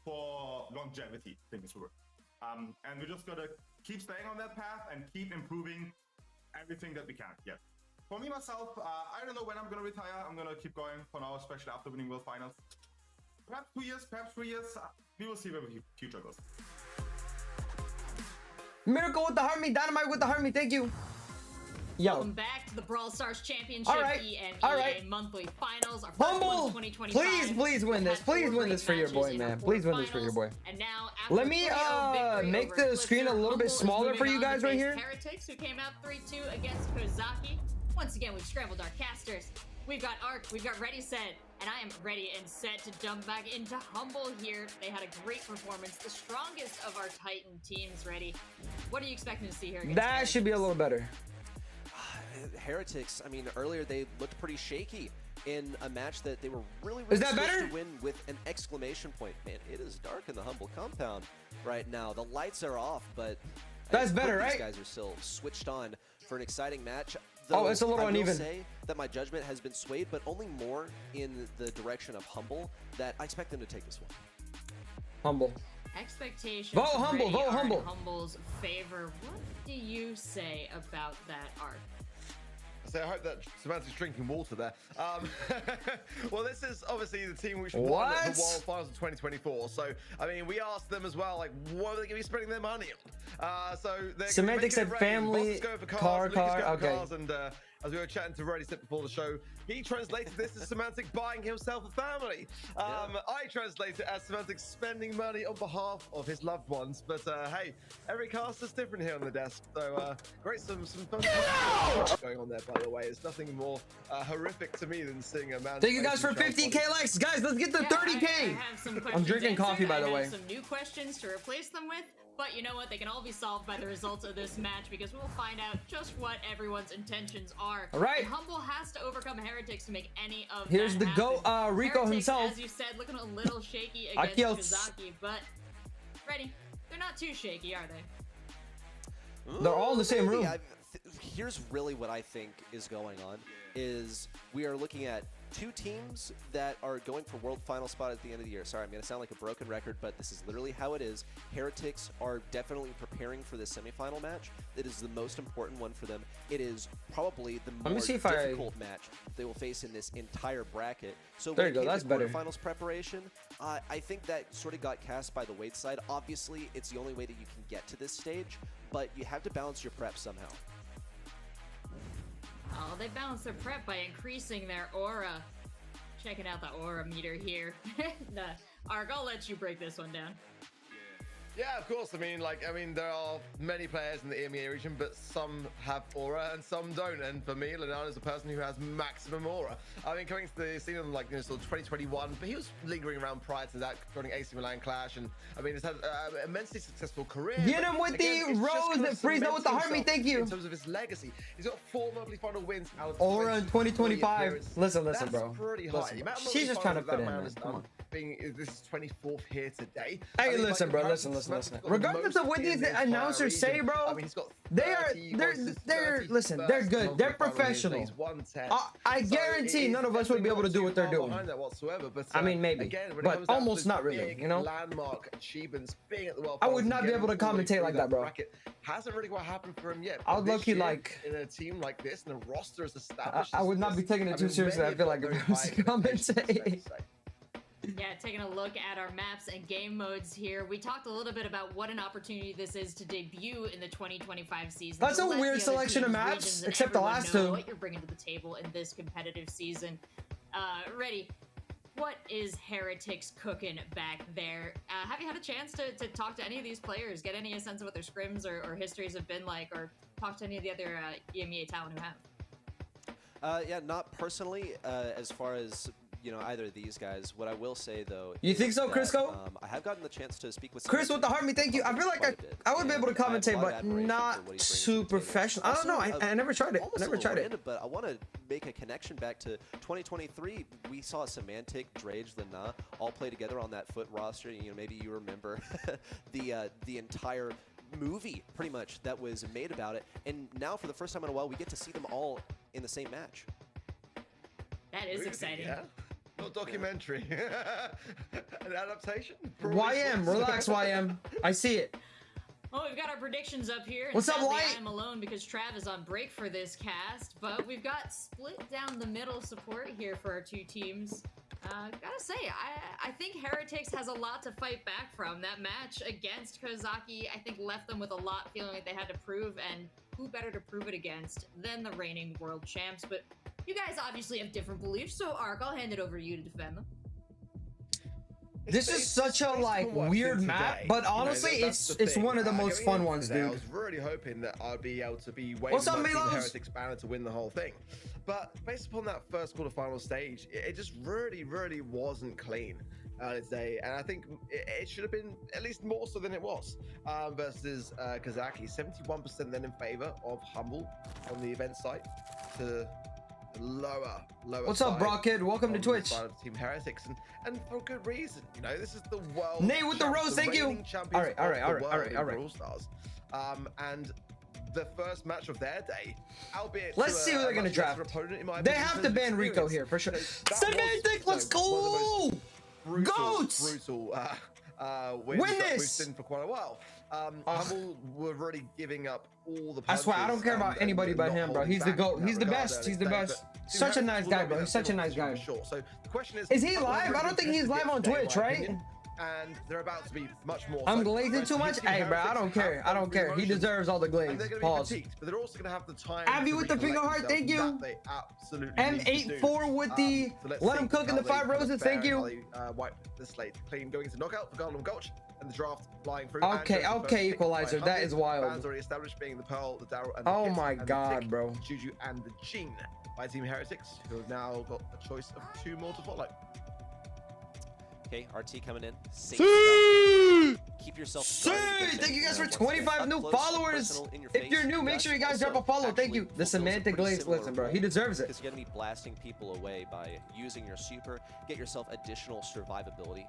E: for longevity, I think is the word. And we just gotta keep staying on that path and keep improving everything that we can. Yeah. For me, myself, I don't know when I'm going to retire. I'm going to keep going for now, especially after winning World Finals. Perhaps 2 years, perhaps 3 years. We will see where the future goes.
C: Miracle with the Harmony, Dynamite with the Harmony. Thank you. Yo.
D: Welcome back to the Brawl Stars Championship
C: All right.
D: EMEA Monthly Finals. Our first
C: Humble,
D: one, 2025.
C: please win this. Please win this for your boy, man. Please win this for your boy.
D: And now, after
C: Let me make the screen a little bit smaller for you guys right here.
D: Heretics, who came out 3-2 against Kozaki. Once again, we've scrambled our casters. We've got Arc, we've got Ready Set, and I am ready and set to jump back into Humble here. They had a great performance, the strongest of our Titan teams. Ready? What are you expecting to see here?
C: That should be a little better.
A: Heretics, I mean, earlier they looked pretty shaky in a match that they were really
C: Is that
A: supposed
C: better?
A: to win with an exclamation point. Man, it is dark in the Humble compound right now. The lights are off, but
C: That's
A: I
C: better,
A: hope
C: right?
A: These guys are still switched on for an exciting match.
C: Oh, it's a little
A: I will
C: uneven.
A: say that my judgment has been swayed, but only more in the direction of Humble, that I expect them to take this one.
C: Humble.
D: Expectations.
C: Vote Humble,
D: Ready
C: vote
D: are in
C: Humble.
D: Humble's favor. What do you say about that, Arc?
F: So I hope that Samantha's drinking water there. Well, this is obviously the team which won
C: What?
F: the World Finals of 2024. So, I mean, we asked them as well, like, what are they going to be spending their money on? So they're
C: Semantic said family,
F: Boss is going for
C: car,
F: Lucas going for
C: okay.
F: cars, and as we were chatting to Ready Set before the show, he translated this as Semantic buying himself a family. I translate it as Semantic spending money on behalf of his loved ones. But hey, every caster's different here on the desk. So great, some fun going on there, by the way. It's nothing more horrific to me than seeing a man.
C: Thank you guys for 50K likes. Guys, let's get to
D: Yeah,
C: 30K.
D: I have some questions
C: I'm drinking
D: answered.
C: coffee, by the
D: I
C: way.
D: have some new questions to replace them with, but you know what? They can all be solved by the results of this match because we'll find out just what everyone's intentions are.
C: All right.
D: And Humble has to overcome Heretics to make any of
C: Here's
D: that
C: the
D: happen.
C: GOAT, Rico
D: Heretics,
C: himself.
D: as you said, looking a little shaky against
C: Akios.
D: Kazaki, but Ready, they're not too shaky, are they?
C: They're all in the same room.
A: Here's really what I think is going on, is we are looking at two teams that are going for World Final spot at the end of the year. Sorry, I'm going to sound like a broken record, but this is literally how it is. Heretics are definitely preparing for this semifinal match. It is the most important one for them. It is probably the
C: me
A: more
C: see if I-
A: difficult match they will face in this entire bracket. So
C: There
A: when
C: you
A: it
C: go,
A: came
C: that's
A: to
C: better.
A: quarterfinals preparation, I think that sort of got cast by the wayside. Obviously, it's the only way that you can get to this stage, but you have to balance your prep somehow.
D: Oh, they balance their prep by increasing their aura. Checking out the aura meter here. Ark, I'll let you break this one down.
F: Yeah, of course. I mean, there are many players in the EMEA region, but some have aura and some don't. And for me, Lenana is a person who has maximum aura. I mean, coming to the scene in sort of 2021, but he was lingering around prior to that, joining AC Milan Clash, and I mean, he's had an immensely successful career.
C: Get
F: but
C: him with
F: again,
C: the
F: it's just
C: rose
F: kind
C: that
F: of
C: Frieza with the
F: cementing
C: Harmony,
F: himself
C: thank you.
F: In terms of his legacy, he's got 4 monthly final wins out of
C: Aura in 2025.
F: appearances.
C: Listen,
F: That's
C: bro.
F: pretty high.
C: Listen,
F: The amount of
C: she's just trying to
F: monthly
C: fit in,
F: finals
C: man.
F: that
C: Come
F: man
C: on.
F: has done, this is 24th here today.
C: Hey,
F: I mean,
C: listen,
F: by
C: bro.
F: comparison,
C: Listen.
F: Samantha's got the
C: Regardless
F: most
C: of what
F: in
C: these
F: the entire
C: announcers say,
F: region.
C: bro,
F: I mean, he's got
C: they're
F: 30
C: listen, they're
F: first
C: good. They're
F: monthly final wins,
C: professional.
F: he's 110.
C: I
F: So
C: guarantee
F: it is
C: none of us would be able to do what they're
F: definitely not
C: doing.
F: too far behind that whatsoever, but,
C: I mean, maybe,
F: again, when it
C: but
F: comes down to
C: almost
F: the
C: not really,
F: big
C: you know?
F: landmark achievements, being at the World
C: I would
F: Finals
C: not
F: and
C: be
F: getting
C: able to
F: all the way
C: commentate
F: through
C: like that, bro.
F: bracket hasn't really quite happened for him yet.
C: I would
F: But this
C: low-key,
F: year,
C: like-
F: in a team like this, and a roster as established.
C: I would
F: as
C: not be
F: this,
C: taking it too
F: mean,
C: seriously.
F: many
C: I feel
F: have
C: like
F: got
C: if
F: very
C: I was
F: high
C: to
F: expectations, it's fair to
C: commentate.
F: say.
D: Yeah, taking a look at our maps and game modes here. We talked a little bit about what an opportunity this is to debut in the 2025 season.
C: That's
D: to
C: a
D: let
C: weird
D: the other
C: selection of
D: teams,
C: maps,
D: regions, and
C: except the
D: everyone
C: last
D: know
C: two.
D: What you're bringing to the table in this competitive season. Ready? What is Heretics cooking back there? Have you had a chance to talk to any of these players, get any sense of what their scrims or histories have been like, or talk to any of the other EMEA talent who have?
A: Yeah, not personally, as far as either of these guys. What I will say though,
C: You think
A: is
C: so,
A: that,
C: Crisco?
A: I have gotten the chance to speak with
C: Chris
A: some
C: with the Harmony, thank you. I feel like
A: quite a bit,
C: I would be able to
A: and I have a
C: commentate,
A: lot of
C: but
A: admiration
C: not
A: for what he's bringing to
C: too
A: the table.
C: professional. I don't know.
A: Also,
C: I never tried it.
A: almost
C: I
A: a
C: never
A: little
C: tried it.
A: random, but I want to make a connection back to 2023. We saw Semantic, Drage, Lena all play together on that Foot roster. Maybe you remember the entire movie, pretty much, that was made about it. And now, for the first time in a while, we get to see them all in the same match.
D: That is
F: Really?
D: exciting.
F: Yeah. Not documentary. An adaptation?
C: YM, relax, YM. I see it.
D: Well, we've got our predictions up here. And
C: What's up,
D: sadly,
C: Light?
D: I'm alone because Trav is on break for this cast, but we've got split down the middle support here for our two teams. Gotta say, I think Heretics has a lot to fight back from. That match against Kozaki, I think, left them with a lot, feeling like they had to prove, and who better to prove it against than the reigning world champs? But you guys obviously have different beliefs, so Ark, I'll hand it over to you to defend them.
C: This is such a like weird map, but honestly, it's one of the most fun ones,
F: I
C: dude.
F: was really hoping that I'd be able to be waving
C: What's up,
F: my Team
C: Milos?
F: Heretics banner to win the whole thing. But based upon that first quarterfinal stage, it just really wasn't clean on its day, and I think it should have been at least more so than it was versus Kozaki. 71% then in favor of Humble on the event site to lower.
C: What's up,
F: side
C: Brockhead? Welcome to
F: on the
C: Twitch.
F: side of Team Heretics, and for good reason. You know, this is the world.
C: Nate with the
F: champs,
C: rose, thank you.
F: reigning champions
C: All right,
F: of the world in
C: all right.
F: Brawl Stars. And the first match of their day, albeit
C: Let's
F: to
C: see who
F: a
C: they're gonna
F: much lesser
C: draft.
F: opponent, in my
C: They
F: opinion,
C: have
F: in
C: to
F: terms of
C: ban Rico
F: experience.
C: here for sure.
F: You know, that was,
C: Semantic, let's
F: you know, one of the
C: go!
F: most
C: Goats!
F: brutal
C: Win
F: wins that we've
C: this!
F: seen for quite a while. Humble were really giving up all the
C: I swear, I don't
F: punches
C: care about
F: and
C: anybody but
F: not
C: him, bro.
F: holding
C: He's the
F: back
C: GOAT.
F: in that
C: He's the
F: regard
C: best.
F: early
C: He's the
F: stage,
C: best.
F: but
C: Such a
F: Team
C: nice
F: Heretics
C: guy,
F: will
C: bro.
F: not
C: He's
F: be
C: such a
F: that
C: nice guy.
F: for sure. So the question
C: Is he
F: I'm
C: live?
F: really
C: I don't think he's
F: invested
C: live on
F: in this
C: Twitch,
F: day, in my
C: right?
F: opinion, and they're about to be much more.
C: I'm
F: so.
C: glazing too
F: Team
C: much? Hey, bro, I
F: Heretics
C: don't care.
F: have
C: I don't care. He
F: emotions,
C: deserves all the
F: and
C: glaze.
F: they're going to be
C: Pause.
F: critiqued, but they're also going to have the time.
C: Abby
F: to
C: with the finger
F: recollect
C: heart, thank
F: themselves,
C: you.
F: and that they absolutely need to do.
C: M84 with the
F: So let's
C: let
F: see
C: him cook in
F: how
C: the
F: they
C: 5
F: kind of
C: roses,
F: fare
C: thank
F: and
C: you.
F: how they wipe the slate clean going into knockout for Garland Gulch, and the draft flying through.
C: Okay,
F: and
C: okay,
F: picked
C: Equalizer,
F: by
C: that
F: Humble.
C: is wild.
F: Fans already established being the Pearl, the Daryl, and the
C: Oh
F: Kit,
C: my
F: and the
C: God,
F: Tick,
C: bro.
F: the Juju, and the Jean by Team Heretics, who have now got a choice of 2 more to follow.
A: Okay, RT coming in. Safe stuff. Keep yourself started against
C: Thank you guys for
A: anything that wants to
C: 25
A: get
C: new
A: up close and
C: followers.
A: personal in your
C: If
A: face.
C: you're new, make sure you guys
A: Gus
C: drop a follow. Thank
A: actually
C: you. The
A: fulfills a
C: semantic
A: pretty
C: glaze.
A: similar
C: Listen, bro,
A: role,
C: he deserves it.
A: because you're going to be blasting people away by using your super. Get yourself additional survivability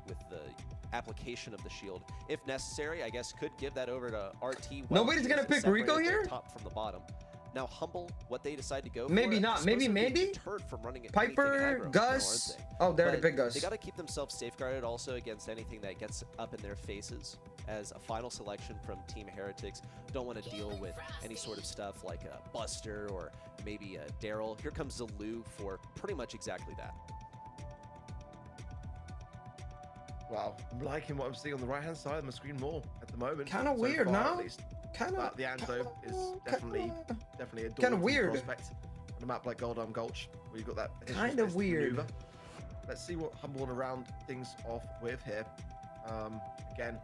A: with the application of the shield. If necessary, I guess could give that over to RT. while
C: Nobody's
A: he
C: gonna
A: is
C: pick Rico
A: separated
C: here?
A: the top from the bottom. Now Humble, what they decide to go for.
C: Maybe
A: I
C: not.
A: suppose
C: Maybe
A: they're being
C: Mandy?
A: deterred from running anything
C: Piper,
A: aggro,
C: Gus.
A: aren't they?
C: Oh, they already
A: But
C: picked Gus.
A: They got to keep themselves safeguarded also against anything that gets up in their faces. As a final selection from Team Heretics, don't want to deal with any sort of stuff like a Buster or maybe a Daryl. Here comes Zulu for pretty much exactly that.
F: Wow, I'm liking what I'm seeing on the right hand side of my screen more at the moment.
C: Kinda
F: so
C: weird,
F: far,
C: no?
F: At least.
C: Kind
F: But
C: of.
F: the Anzo is definitely a
C: Kinda
F: daunting
C: weird.
F: prospect on a map like Goldarm Gulch, where you've got that additional
C: Kinda
F: space to
C: weird.
F: maneuver. Let's see what Humble and Around things off with here. Again,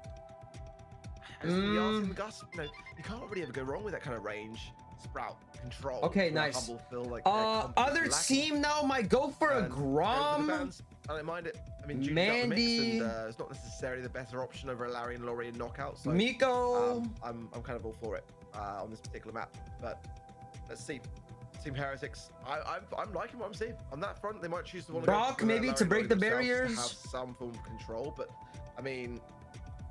F: as we are seeing the Gus, you know, you can't really ever go wrong with that kind of range, sprout, control.
C: Okay,
F: where
C: nice.
F: Humble feel like their confidence
C: Other
F: lacking.
C: team now might go for a
F: And over the
C: Grom.
F: bands, I don't mind it. I mean, Judy's out the mix,
C: Mandy.
F: and it's not necessarily the better option over a Larry and Laurie in knockout. So
C: Miko.
F: I'm kind of all for it on this particular map. But let's see. Team Heretics, I'm liking what I'm seeing on that front. They might choose to want to
C: Brock, maybe to break the barriers.
F: to have some form of control. But I mean,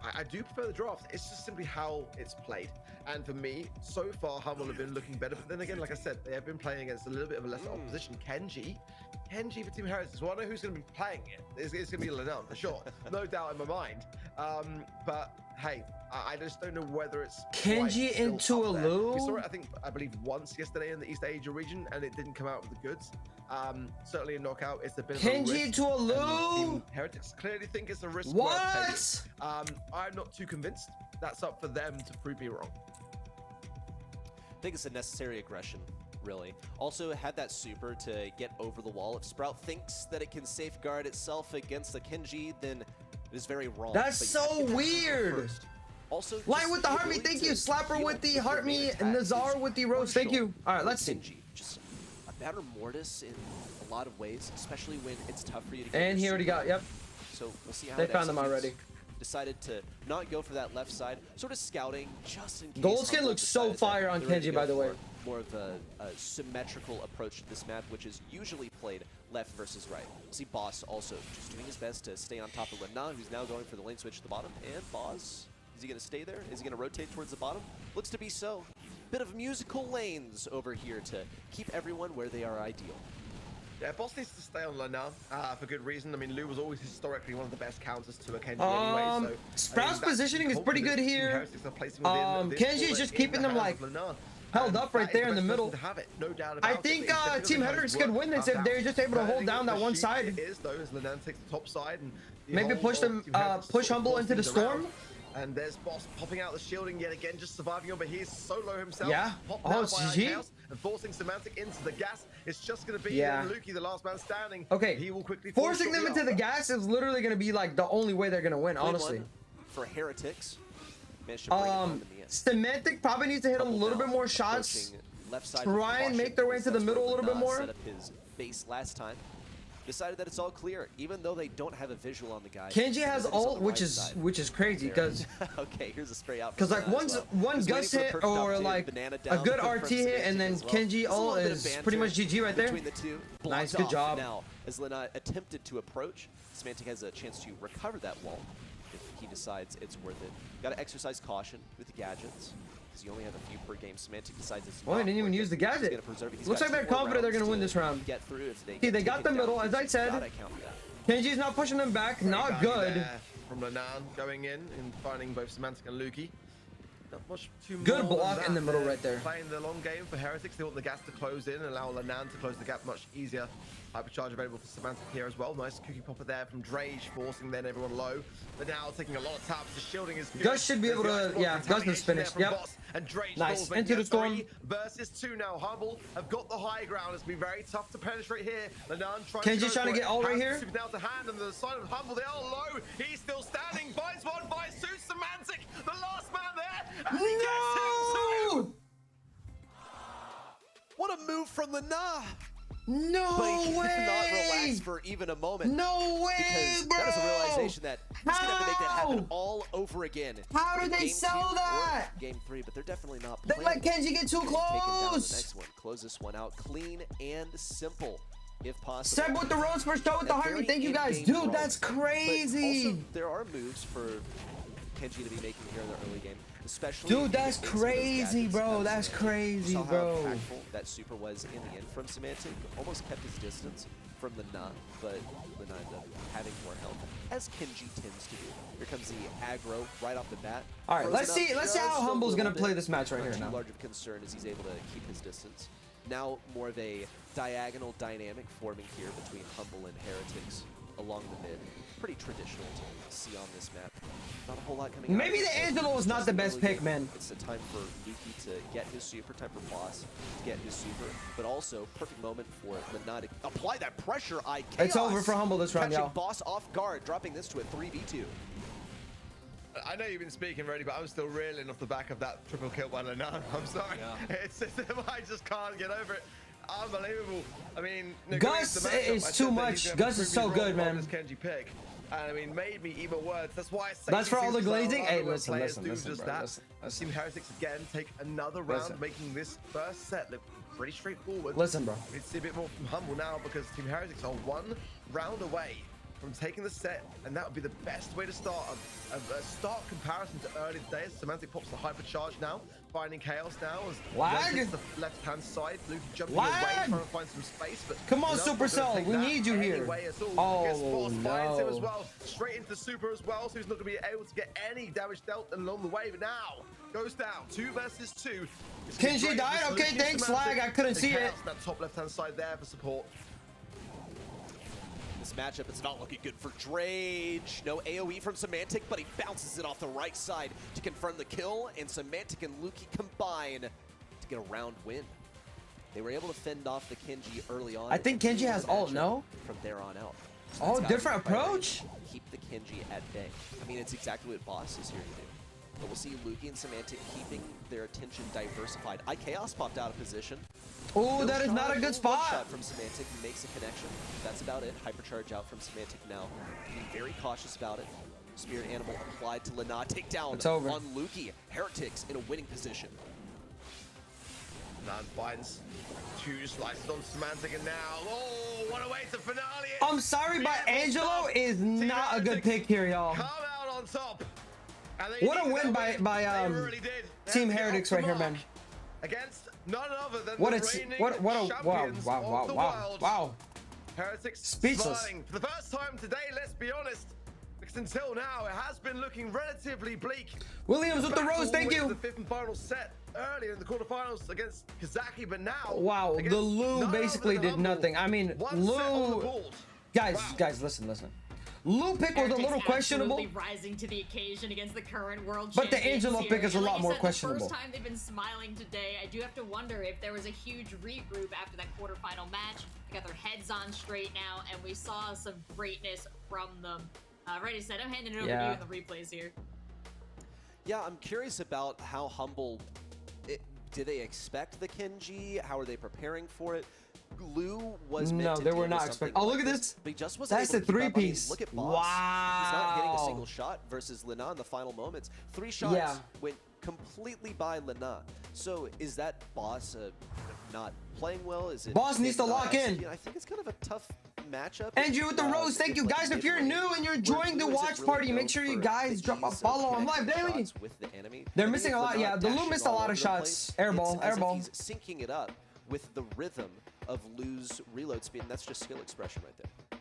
F: I do prefer the draft. It's just simply how it's played. And for me, so far, Humble have been looking better. But then again, like I said, they have been playing against a little bit of a lesser opposition. Kenji for Team Heretics. Well, I know who's going to be playing it. It's going to be Lennon, for sure. No doubt in my mind. But hey, I just don't know whether it's quite
C: Kenji
F: still
C: into
F: up there.
C: Alu?
F: We saw it, I believe, once yesterday in the East Asia region, and it didn't come out with the goods. Certainly in knockout, it's a bit of a
C: Kenji
F: risk.
C: into
F: and
C: Alu?
F: Team Heretics clearly think it's a risk worth taking.
C: What?
F: I'm not too convinced. That's up for them to prove me wrong.
A: I think it's a necessary aggression, really. Also, had that super to get over the wall. If Sprout thinks that it can safeguard itself against the Kenji, then it is very wrong.
C: That's
A: But you have to
C: so
A: get that super
C: weird.
A: first. Also,
C: Light
A: just
C: with the heart me,
A: ability
C: thank
A: to
C: you. Slapper
A: deal
C: with the
A: your
C: heart
A: main
C: me,
A: attack
C: Nazar
A: is
C: with the rose, thank
A: crucial
C: you. All right,
A: for
C: let's see.
A: Kenji. Just a better Mortis in a lot of ways, especially when it's tough for you to get
C: And
A: your
C: he already
A: super.
C: got, yep.
A: So we'll see how
C: They
A: it
C: found them
A: executes.
C: already.
A: Decided to not go for that left side, sort of scouting just in case.
C: Goldskin
A: Humble
C: looks so
A: decided that
C: fire on
A: they're ready to
C: Kenji,
A: go
C: by the way.
A: for More of a symmetrical approach to this map, which is usually played left versus right. See Boss also just doing his best to stay on top of Lena, who's now going for the lane switch to the bottom. And Boss, is he going to stay there? Is he going to rotate towards the bottom? Looks to be so. Bit of musical lanes over here to keep everyone where they are ideal.
F: Yeah, Boss needs to stay on Lana for good reason. I mean, Lou was always historically one of the best counters to a Kenji anyway. So
C: Sprout's positioning is pretty good here. Kenji is just keeping them like held up right there in the middle. I think Team Hendrix could win this if they're just able to hold down that one side.
F: It is though, as Lana takes the top side and
C: Maybe push them, push Humble into the storm.
F: And there's Boss popping out the shielding yet again, just surviving on, but he's solo himself.
C: Yeah. Oh, it's GG.
F: And forcing Semantic into the gas. It's just going to be
C: Yeah.
F: Lukey, the last man standing.
C: Okay.
F: He will quickly
C: Forcing them into the gas is literally going to be like the only way they're going to win, honestly.
A: For Heretics. Managed to bring it home in the end.
C: Semantic probably needs to hit a little bit more shots.
A: Left side
C: Try and make their way into the middle a little bit more.
A: Set up his base last time. Decided that it's all clear, even though they don't have a visual on the guy.
C: Kenji has ult, which is crazy because
A: okay, here's a spray out.
C: Because like one Gus hit or like a good RT hit, and then Kenji ult is pretty much GG right there.
A: Between the two,
C: Nice, good job.
A: Now, as Lina attempted to approach, Semantic has a chance to recover that wall if he decides it's worth it. Got to exercise caution with the gadgets. You only have a few per game. Semantic decides it's
C: well, they didn't even use the gadget. Looks like they're confident they're gonna win this round.
A: Get through if they
C: See, they got the middle, as I said. Kenji's not pushing them back. Not good.
F: From Lanan going in and finding both Semantic and Lukey. Not much too
C: good
F: more
C: block
F: than
C: in the
F: that.
C: middle
F: They're
C: right there.
F: Playing the long game for Heretics. They want the gas to close in and allow Lanan to close the gap much easier. Hypercharge available for Semantic here as well. Nice cookie popper there from Drage, forcing then everyone low. But now taking a lot of taps. The shielding is good.
C: Gus should be able to, yeah, Gus is finished. Yep.
F: And Drage
C: nice.
F: falls,
C: Into the storm.
F: 3 versus 2 now. Humble have got the high ground. It's been very tough to penetrate here. Lanan
C: Kenji's trying to get all right here.
F: Now to hand on the side of Humble. They are low. He's still standing. Buys one, buys two. Semantic, the last man there. And he gets him too.
A: What a move from Lina!
C: No
A: but he
C: way!
A: cannot relax for even a moment.
C: No way,
A: because
C: bro!
A: That is a realization that he's gonna have to make that happen
C: How?
A: all over again.
C: How did they
A: Game
C: sell
A: 2
C: that?
A: or Game 3, but they're definitely not
C: They
A: playing.
C: let Kenji get too
A: Taking down the
C: close.
A: next one. Close this one out clean and simple, if possible.
C: Seb with the rose for show with the
A: That
C: Harvey.
A: very
C: Thank you guys,
A: in-game
C: dude.
A: brawl.
C: That's
A: But
C: crazy.
A: also, there are moves for Kenji to be making here in the early game, especially.
C: Dude,
A: if
C: that's
A: he gets those
C: crazy,
A: gadgets
C: bro.
A: out of
C: That's
A: Semantic.
C: crazy,
A: You saw
C: bro.
A: How impactful that super was in the end from Semantic. Almost kept his distance from Lina, but Lina ended up having more health, as Kenji tends to do. Here comes the aggro right off the bat.
C: All right,
A: Frozen
C: let's see.
A: up
C: Let's see
A: just
C: how
A: a
C: Humble's gonna
A: little
C: play
A: bit.
C: this match right
A: Not
C: here
A: too
C: now.
A: large of a concern as he's able to keep his distance. Now more of a diagonal dynamic forming here between Humble and Heretics along the mid. Pretty traditional to see on this map. Not a whole lot coming out.
C: Maybe the Angelo is not the best pick, man.
A: It's the time for Lukey to get his super, time for Boss to get his super, but also perfect moment for Lina to apply that pressure.
C: It's over for Humble this round,
A: Catching
C: y'all.
A: Boss off guard, dropping this to a 3v2.
F: I know you've been speaking already, but I'm still reeling off the back of that triple kill by Lanan. I'm sorry.
A: Yeah.
F: It's I just can't get over it. Unbelievable. I mean,
C: Gus
F: the matchup,
C: is
F: I
C: too
F: said that
C: much.
F: he's gonna
C: Gus
F: prove
C: is so
F: me
C: good,
F: wrong on
C: man.
F: this Kenji pick. And I mean, made me even worse. That's why I say
C: That's for all the
F: these teams
C: glazing?
F: are
C: Hey,
F: where
C: listen,
F: players
C: listen,
F: do
C: listen,
F: just
C: bro,
F: that.
C: listen,
F: I've seen Heretics again take another round,
C: Listen.
F: making this first set look pretty straightforward.
C: Listen, bro.
F: We need to see a bit more from Humble now because Team Heretics are 1 round away from taking the set, and that would be the best way to start a stark comparison to early days. Semantic pops the hypercharge now, finding chaos now as
C: Lag.
F: hits the left-hand side. Luke jumping
C: Lag.
F: away, trying to find some space, but
C: Come on,
F: Luna's not
C: Supercell,
F: gonna take
C: we
F: that
C: need you here.
F: anyway at all. Gets
C: Oh,
F: forced, finds him
C: no.
F: as well, straight into super as well, so he's not going to be able to get any damage dealt along the way. But now goes down 2 versus 2. It's
C: Kenji
F: Drake
C: died?
F: versus
C: Okay,
F: Luke
C: thanks,
F: Semantic.
C: Lag. I couldn't
F: The
C: see it.
F: chaos, that top left-hand side there for support.
A: This matchup is not looking good for Drage. No AoE from Semantic, but he bounces it off the right side to confirm the kill, and Semantic and Lukey combine to get a round win. They were able to fend off the Kenji early on.
C: I think
A: and
C: Kenji has ult,
A: matchup
C: no?
A: From there on out. So
C: Oh,
A: that's gotta
C: different
A: be the priority.
C: approach?
A: Keep the Kenji at bay. I mean, it's exactly what Boss is here to do. But we'll see Lukey and Semantic keeping their attention diversified. iChaos popped out of position.
C: Oh,
A: No
C: that is
A: shot,
C: not a good
A: one
C: spot.
A: shot from Semantic, makes a connection. That's about it. Hypercharge out from Semantic now. Being very cautious about it. Spirit Animal applied to Lina. Takedown
C: It's over.
A: on Lukey. Heretics in a winning position.
F: Nan finds 2 slices on Semantic, and now, oh, what a way to finale it.
C: I'm sorry, but
F: Beautiful
C: Angelo
F: stuff.
C: is
F: Team
C: not a good
F: Heretics
C: pick here, y'all.
F: Come out on top. And they
C: What a
F: needed
C: win
F: that
C: by
F: They really did. They
C: Team
F: had to get
C: Heretics
F: off
C: right
F: the
C: here, man.
F: mark Against none other than
C: What
F: the
C: a
F: reigning
C: what a wow
F: champions
C: wow
F: of
C: wow
F: the
C: wow
F: world.
C: wow.
F: Heretics
C: Speechless.
F: smiling for the first time today, let's be honest. Because until now, it has been looking relatively bleak.
C: Williams with the rose, thank
F: Battle
C: you.
F: with The fifth and final set earlier in the quarterfinals against Kazaki, but now
C: Wow,
F: against
C: the Lou
F: none
C: basically
F: other than
C: did
F: Humble.
C: nothing. I mean,
F: One set on the
C: Lou,
F: board.
C: guys,
F: Wow.
C: guys, listen. Lou pick was a little questionable.
D: Absolutely rising to the occasion against the current world
C: But the
D: champions
C: Angelo
D: here.
C: pick is a
D: And
C: lot
D: like you
C: more
D: said,
C: questionable.
D: The first time they've been smiling today, I do have to wonder if there was a huge regroup after that quarterfinal match. They got their heads on straight now, and we saw some greatness from them. Ready, set. I'm handing it over to you in the replays here.
A: Yeah, I'm curious about how Humble. Did they expect the Kenji? How are they preparing for it? Lou was meant
C: No,
A: to
C: they
A: deal
C: were
A: with
C: not
A: something
C: expecting. Oh,
A: like
C: look at this.
A: But he just wasn't
C: That's
A: able
C: a
A: to keep up. I mean,
C: three-piece.
A: look at Boss. He's not hitting a
C: Wow.
A: single shot versus Lina in the final moments. 3 shots
C: Yeah.
A: went completely by Lina. So is that Boss not playing well? Is it
C: Boss needs
A: him
C: to
A: not
C: lock in.
A: executing? I think it's kind of a tough matchup.
C: Andrew with the rose, thank
A: It's
C: you
A: like
C: guys. If you're
A: mid-lane,
C: new and you're
A: where
C: enjoying the
A: Lou isn't
C: watch
A: really
C: party,
A: known
C: make sure you
A: for
C: guys
A: the
C: drop a
A: ease of
C: follow on live
A: connecting
C: daily.
A: shots with the enemy.
C: They're
A: I think
C: missing
A: if
C: a lot.
A: Lina
C: Yeah, the Lou
A: dashing
C: missed a
A: all
C: lot
A: over
C: of
A: the
C: shots.
A: place,
C: Airball,
A: it's as if
C: airball.
A: he's syncing it up with the rhythm of Lou's reload speed, and that's just skill expression right there.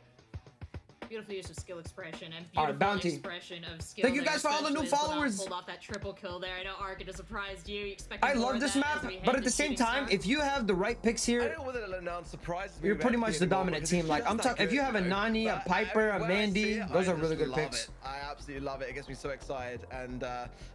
D: Beautiful use of skill expression and
C: All
D: beautiful
C: right, Bounty.
D: expression of skill.
C: Thank you
D: there,
C: guys for all the new
D: especially as Lina
C: followers.
D: Pulled off that triple kill there. I know Ark, it has surprised you. You expected
C: I
D: more
C: love
D: of
C: this
D: that
C: map,
D: as we head
C: but at
D: to
C: the same
D: Shooting
C: time,
D: Star.
C: if you have the right picks
F: I
C: here,
F: don't know whether Lenan surprises me.
C: you're
F: with
C: pretty
F: FP
C: much the
F: anymore
C: dominant
F: because
C: team.
F: he's
C: Like
F: just
C: I'm
F: that
C: talking, if you
F: good,
C: have a
F: you know?
C: Nani, a
F: But
C: Piper, a
F: when I
C: Mandy,
F: see it,
C: those
F: I
C: are really
F: just
C: good
F: love
C: picks.
F: it. I absolutely love it. It gets me so excited, and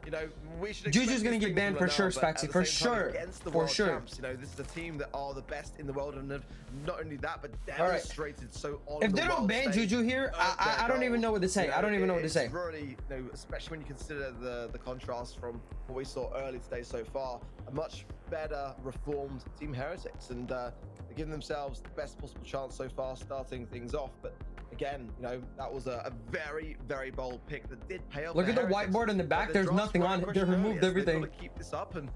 F: you know, we should.
C: Juju's
F: expect
C: gonna
F: these
C: get
F: things
C: banned
F: from
C: for sure,
F: Lenan, but at
C: Spaxy,
F: the
C: for
F: same time,
C: sure,
F: against the
C: for
F: world
C: sure.
F: champs, you know, this is a team that are the best in the world, and have not only that, but
C: right.
F: demonstrated so on
C: If
F: the
C: they don't
F: world
C: ban
F: stage.
C: Juju here, I don't even know what to say.
F: You
C: I don't even know what to
F: it's
C: say.
F: Really, you know, especially when you consider the contrast from what we saw early today so far, a much better reformed Team Heretics, and they're giving themselves the best possible chance so far, starting things off. But again, you know, that was a very, very bold pick that did pay off.
C: Look
F: for
C: at the
F: Heretics.
C: whiteboard in the back.
F: But
C: There's
F: draft
C: nothing
F: squad
C: on it. They
F: question
C: removed
F: earlier, so
C: everything.
F: They've got to keep this up and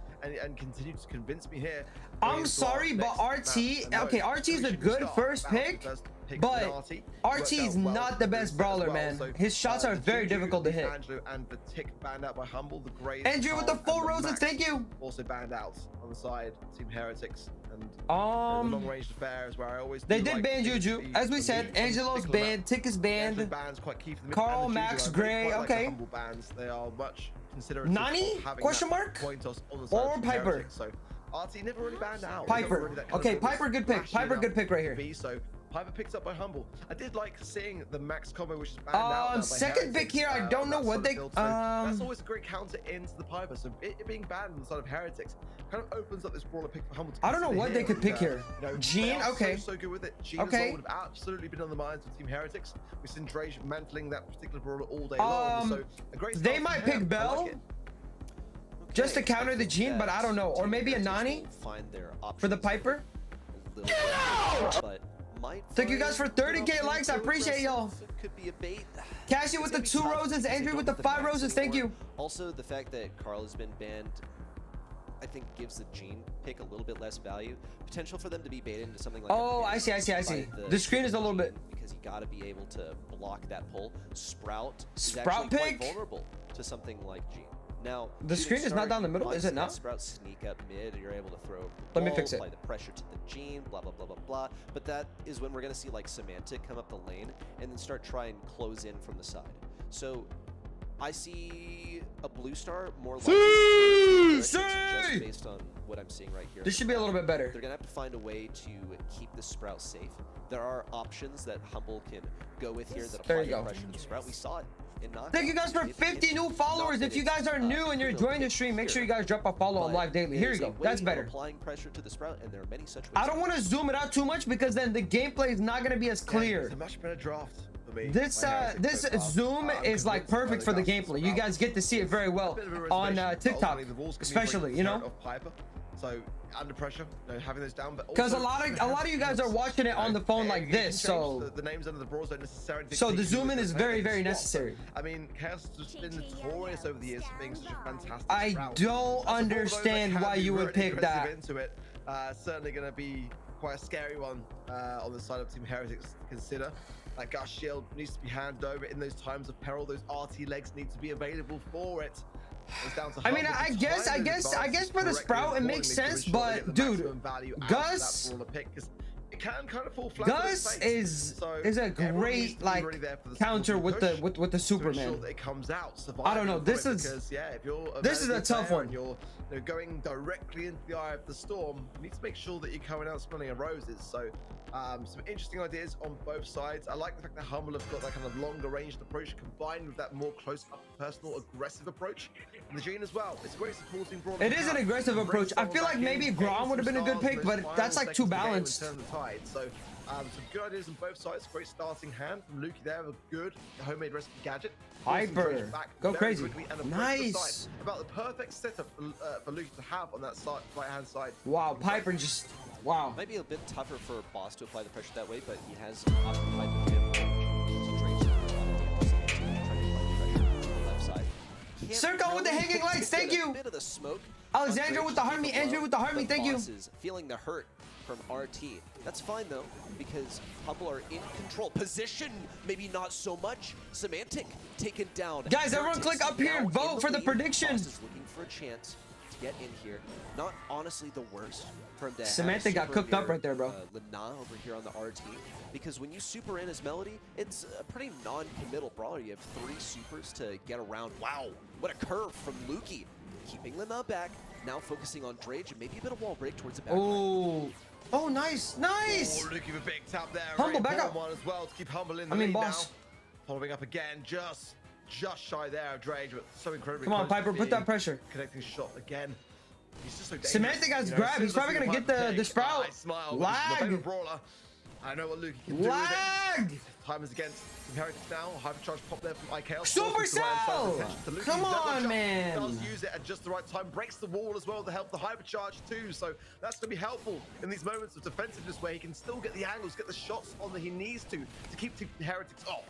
F: continue to convince me here.
C: I'm
F: going into
C: sorry,
F: our
C: but
F: next
C: RT,
F: match. And
C: okay,
F: no,
C: RT is a
F: appreciate
C: good
F: the start.
C: first
F: Bounty
C: pick,
F: first pick
C: but
F: with RT.
C: RT
F: Worked
C: is
F: out well
C: not the
F: for
C: best
F: Reset as
C: brawler,
F: well.
C: man.
F: So,
C: His shots are
F: the
C: very
F: Juju,
C: difficult to
F: the
C: hit.
F: Angelo, and the tick banned out by Humble. The Graves,
C: Andrew with the
F: Carl,
C: full
F: and the
C: roses,
F: Max
C: thank you.
F: also banned out on the side. Team Heretics and the long range affairs where I always
C: They
F: do
C: did
F: like
C: ban
F: things
C: Juju.
F: to be
C: As we
F: elite
C: said,
F: on
C: Angelo's
F: particular
C: banned,
F: maps.
C: Tick is
F: The Angelo
C: banned.
F: bans quite key for them.
C: Carl,
F: And the
C: Max,
F: Juju, I
C: Gray,
F: quite like the
C: okay.
F: Humble bans. They are much considerate
C: Nani?
F: of having
C: Question
F: that
C: mark?
F: point toss on the side
C: Or
F: of Team
C: Piper?
F: Heretics. So RT never really banned out.
C: Piper.
F: He's not really that kind of
C: Okay,
F: sort of
C: Piper, good pick.
F: flashy
C: Piper,
F: enough
C: good pick right
F: to
C: here.
F: be, so Piper picks up by Humble. I did like seeing the Max combo, which is banned out. now by
C: Second pick
F: Heretics,
C: here, I don't
F: on
C: know
F: that
C: what
F: side of
C: they-
F: build. So that's always a great counter into the Piper. So it being banned on the side of Heretics kind of opens up this brawler pick for Humble to
C: I don't know
F: consider
C: what they could
F: and,
C: pick here.
F: You know,
C: Jean,
F: they are
C: okay.
F: so good with it. Jean
C: Okay.
F: as well would have absolutely been on the minds of Team Heretics. We've seen Drage mantling that particular brawler all day long. So a great
C: they
F: start
C: might
F: from
C: pick
F: him. I
C: Bell.
F: like it.
C: Just to
A: Okay,
C: counter
A: I
C: the
A: think
C: Jean, but I don't know. Or
A: Team
C: maybe a
A: Heretics
C: Nani
A: will find their
C: for the
A: options
C: Piper.
A: a little bit, but might
C: Thank you guys
A: find
C: for 30K
A: options
C: likes. I
A: too
C: appreciate y'all.
A: aggressive. It could be a bait.
C: Cassie with the
A: It's
C: 2
A: gonna be tough
C: roses,
A: because they
C: Andrew
A: don't
C: with the
A: have
C: 5
A: max
C: roses. Thank
A: anymore.
C: you.
A: Also, the fact that Carl has been banned, I think, gives the Jean pick a little bit less value. Potential for them to be baited into something like
C: Oh,
A: a
C: I see, I see, I see.
A: by
C: The screen is a little bit-
A: Jean, because you got to be able to block that pull. Sprout is
C: Sprout
A: actually
C: pick?
A: quite vulnerable to something like Jean. Now,
C: The
A: Shooting
C: screen is not
A: Star,
C: down the
A: you
C: middle,
A: might
C: is it
A: see
C: not?
A: that Sprout sneak up mid, you're able to throw.
C: Let me
A: wall,
C: fix it.
A: Apply the pressure to the Jean, blah blah blah blah blah. But that is when we're gonna see like Semantic come up the lane and then start trying to close in from the side. So I see a blue star more likely just based on what I'm seeing right here.
C: This should be a little bit better.
A: They're gonna have to find a way to keep the Sprout safe. There are options that Humble can go with here that
C: There
A: apply
C: you
A: the
C: go.
A: pressure to the Sprout. We saw it in Knockout.
C: Thank you guys for
A: It
C: 50 new followers. If you guys are new and you're enjoying the stream, make sure you guys drop a follow on live daily. Here you go. That's better.
A: Applying pressure to the Sprout, and there are many such ways.
C: I don't want to zoom it out too much because then the gameplay is not going to be as
F: Yeah,
C: clear.
F: it's a much better draft for me.
C: This
F: by Heretics so far.
C: zoom
F: I'm
C: is like
F: convinced by
C: perfect for the
F: cast of
C: gameplay. You
F: Sprout.
C: guys get to see it very well
F: A bit of a
C: on
F: reservation, but
C: TikTok,
F: ultimately the walls can be
C: especially,
F: very
C: you know.
F: of Piper. So under pressure, you know, having those down, but
C: Because a
F: also
C: lot
F: even
C: of you guys are
F: hands,
C: watching it
F: you know,
C: on the phone like
F: you can
C: this,
F: change
C: so
F: the names under the brawls don't necessarily.
C: So the
F: dictate
C: zoom
F: who
C: in
F: the
C: is
F: player
C: very,
F: can
C: very
F: swap.
C: necessary.
F: I mean, Chaos has just been notorious over the years for being such a fantastic.
C: I
F: Sprout.
C: don't
F: That's a brawler that
C: understand
F: can
C: why
F: be
C: you would
F: really
C: pick
F: aggressive
C: that.
F: Into it. Certainly going to be quite a scary one on the side of Team Heretics to consider. That Gus Shield needs to be handed over in those times of peril. Those RT legs need to be available for it. It's down to
C: I mean,
F: Humble to
C: I
F: time
C: guess
F: those advances
C: for the
F: correctly
C: Sprout it
F: and
C: makes
F: accordingly to
C: sense,
F: ensure they
C: but
F: get the
C: dude,
F: maximum value out of
C: Gus,
F: that brawler pick, 'cause it can kind of fall flat. on its
C: Gus
F: face.
C: is a
F: everyone needs to
C: great
F: be
C: like
F: really there for the
C: counter
F: support
C: with the
F: push
C: with the
F: to
C: Superman.
F: ensure that it comes out.
C: I don't know,
F: surviving
C: this
F: for it,
C: is-
F: because, yeah, if you're
C: this is a
F: Melody
C: tough
F: player
C: one.
F: and you're going directly into the eye of the storm. You need to make sure that you're coming out smelling of roses. So some interesting ideas on both sides. I like the fact that Humble have got that kind of longer ranged approach combined with that more close up personal aggressive approach. And the Gene as well. It's a great supporting brawl.
C: It is an aggressive approach. I feel like maybe Grom would have been a good pick, but that's like too balanced.
F: Turn the tide. So some good ideas on both sides. Great starting hand from Lukey there with a good homemade recipe gadget. Forcing
C: Hyper.
F: Dredge back
C: Go
F: very
C: crazy.
F: quickly and approach the
C: Nice.
F: side. About the perfect setup for Lukey to have on that side, right hand side.
C: Wow, Piper just wow.
A: Might be a bit tougher for Boss to apply the pressure that way, but he has occupied the mid left side. Can't
C: Circle with the hanging
A: really
C: lights, thank
A: get a
C: you.
A: bit of the smoke.
C: Alexandra with the Harmony, Andrew with the Harmony, thank you.
A: Boss is feeling the hurt from RT. That's fine though, because Humble are in control. Position, maybe not so much. Semantic taken down.
C: Guys, everyone
A: Heretics
C: click up here and
A: now in
C: vote for the
A: lead.
C: prediction.
A: Boss is looking for a chance to get in here. Not honestly the worst for him to have
C: Semantic got
A: super
C: cooked up
A: near,
C: right there, bro.
A: Lana over here on the RT, because when you super in as Melody, it's a pretty non-committal brawler. You have 3 supers to get around. Wow, what a curve from Lukey. Keeping Lana back, now focusing on Drage and maybe a bit of wall break towards the back.
C: Oh, oh, nice, nice.
F: Oh, Lukey with a big tap there.
C: Humble,
F: Very
C: back up.
F: important one as well to keep Humble in the
C: I mean,
F: lead
C: Boss.
F: now. Following up again, just shy there of Drage, but so incredibly
C: Come on,
F: close to
C: Piper, put that
F: being
C: pressure.
F: Connecting shot again. He's just so dangerous.
C: Semantic has
F: you know,
C: grab.
F: as
C: He's
F: soon as
C: probably
F: I see
C: gonna
F: him
C: get the
F: take,
C: sprout.
F: I smile. Lag. My favorite
C: Lag.
F: brawler. I know what Lukey can do with it.
C: Lag.
F: Time is against Heretics now. Hypercharge pop there from IKL.
C: Supercell! Come on, man.
F: Does use it at just the right time. Breaks the wall as well to help the Hypercharge too. So that's going to be helpful in these moments of defensiveness where he can still get the angles, get the shots on that he needs to keep Heretics off.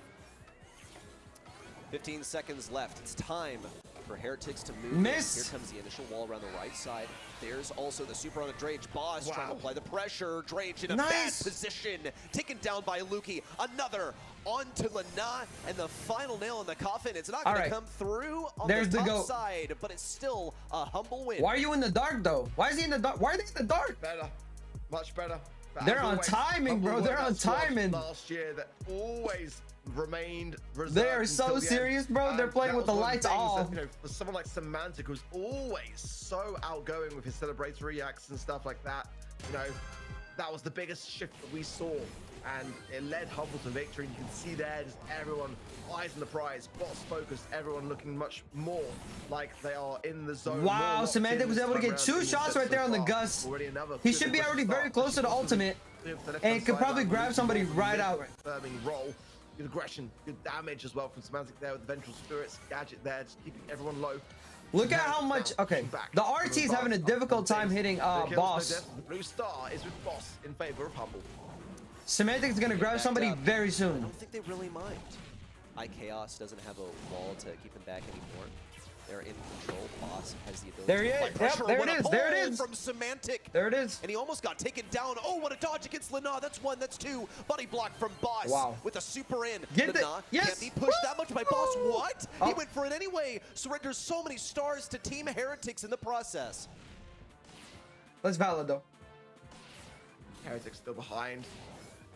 A: 15 seconds left. It's time for Heretics to move.
C: Missed.
A: Here comes the initial wall around the right side. There's also the super on the Drage. Boss trying to
F: Wow.
A: apply the pressure. Drage in a
C: Nice.
A: bad position. Taken down by Lukey. Another onto Lana. And the final nail in the coffin. It's not going
C: All
A: to
C: right.
A: come through on
C: There's
A: the
C: the
A: top
C: goat.
A: side, but it's still a humble win.
C: Why are you in the dark though? Why is he in the dark? Why are they in the dark?
F: Better. Much better. But
C: They're
F: as
C: on
F: always,
C: timing,
F: Humble
C: bro.
F: were
C: They're
F: that
C: on
F: squad
C: timing.
F: Last year that always remained reserved.
C: They are so
F: until the end.
C: serious, bro. They're
F: And
C: playing
F: that
C: with
F: was
C: the
F: one of
C: lights
F: things
C: off.
F: that, you know, for someone like Semantic, who's always so outgoing with his celebratory acts and stuff like that, you know, that was the biggest shift that we saw. And it led Humble to victory. You can see there, just everyone eyes on the prize, boss focused, everyone looking much more like they are in the zone.
C: Wow,
F: more locked
C: Semantic
F: in
C: was
F: this
C: able to
F: time
C: get
F: round
C: 2
F: than he's
C: shots
F: set
C: right there
F: so
C: on the
F: far.
C: Gus.
F: Already another
C: He
F: good
C: should be
F: aggressive
C: already very
F: start.
C: close to the
F: Actually,
C: ultimate.
F: the left-hand
C: And could
F: side
C: probably
F: line,
C: grab
F: Luke's
C: somebody
F: more
C: right out.
F: mid-firming roll. Good aggression, good damage as well from Semantic there with the Vengeful Spirits gadget there, just keeping everyone low.
C: Look at how much. Okay, the RT is having a difficult time hitting Boss.
F: The blue star is with Boss in favor of Humble.
C: Semantic's gonna grab somebody very
A: I
C: soon.
A: don't think they really mind. iChaos doesn't have a wall to keep them back anymore. They're in control. Boss has the ability
C: There he
A: to apply
C: is. Yep,
A: pressure.
C: there
A: What
C: it
A: a
C: is. There it
A: pull
C: is.
A: From Semantic.
C: There it is.
A: And he almost got taken down. Oh, what a dodge against Lana. That's 1, that's 2. Body block from Boss.
C: Wow.
A: With a super in.
C: Get the-
A: Lana
C: yes.
A: can't be pushed that much by Boss. What? He
C: Oh.
A: went for it anyway. Surrenders so many stars to Team Heretics in the process.
C: That's valid though.
F: Heretics still behind.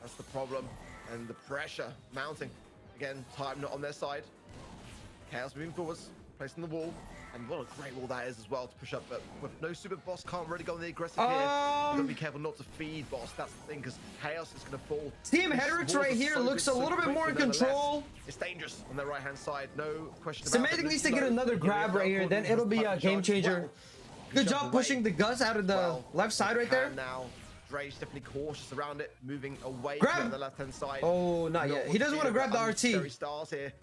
F: That's the problem. And the pressure mounting. Again, time not on their side. Chaos moving forwards, placing the wall. And what a great wall that is as well to push up. But with no super, Boss can't really go on the aggressive here. You've got to be careful not to feed Boss. That's the thing, because Chaos is going to fall.
C: Team
F: These
C: Heretics
F: walls
C: right
F: are
C: here
F: so
C: looks
F: big,
C: a
F: so
C: little bit
F: quick,
C: more in
F: but nonetheless,
C: control.
F: It's dangerous on their right-hand side. No question about
C: Semantic
F: it.
C: needs to get
F: No,
C: another
F: you
C: grab
F: know,
C: right here, then
F: Gordon
C: it'll be a
F: has
C: game
F: charged
C: changer.
F: well.
C: Good
F: Jump
C: job
F: away.
C: pushing the Gus out of the
F: Well,
C: left side right there.
F: Now, Dre's definitely cautious around it, moving away
C: Grab!
F: from the left-hand side.
C: Oh, not yet. He doesn't want to grab the RT.
F: Unnecessary stars here,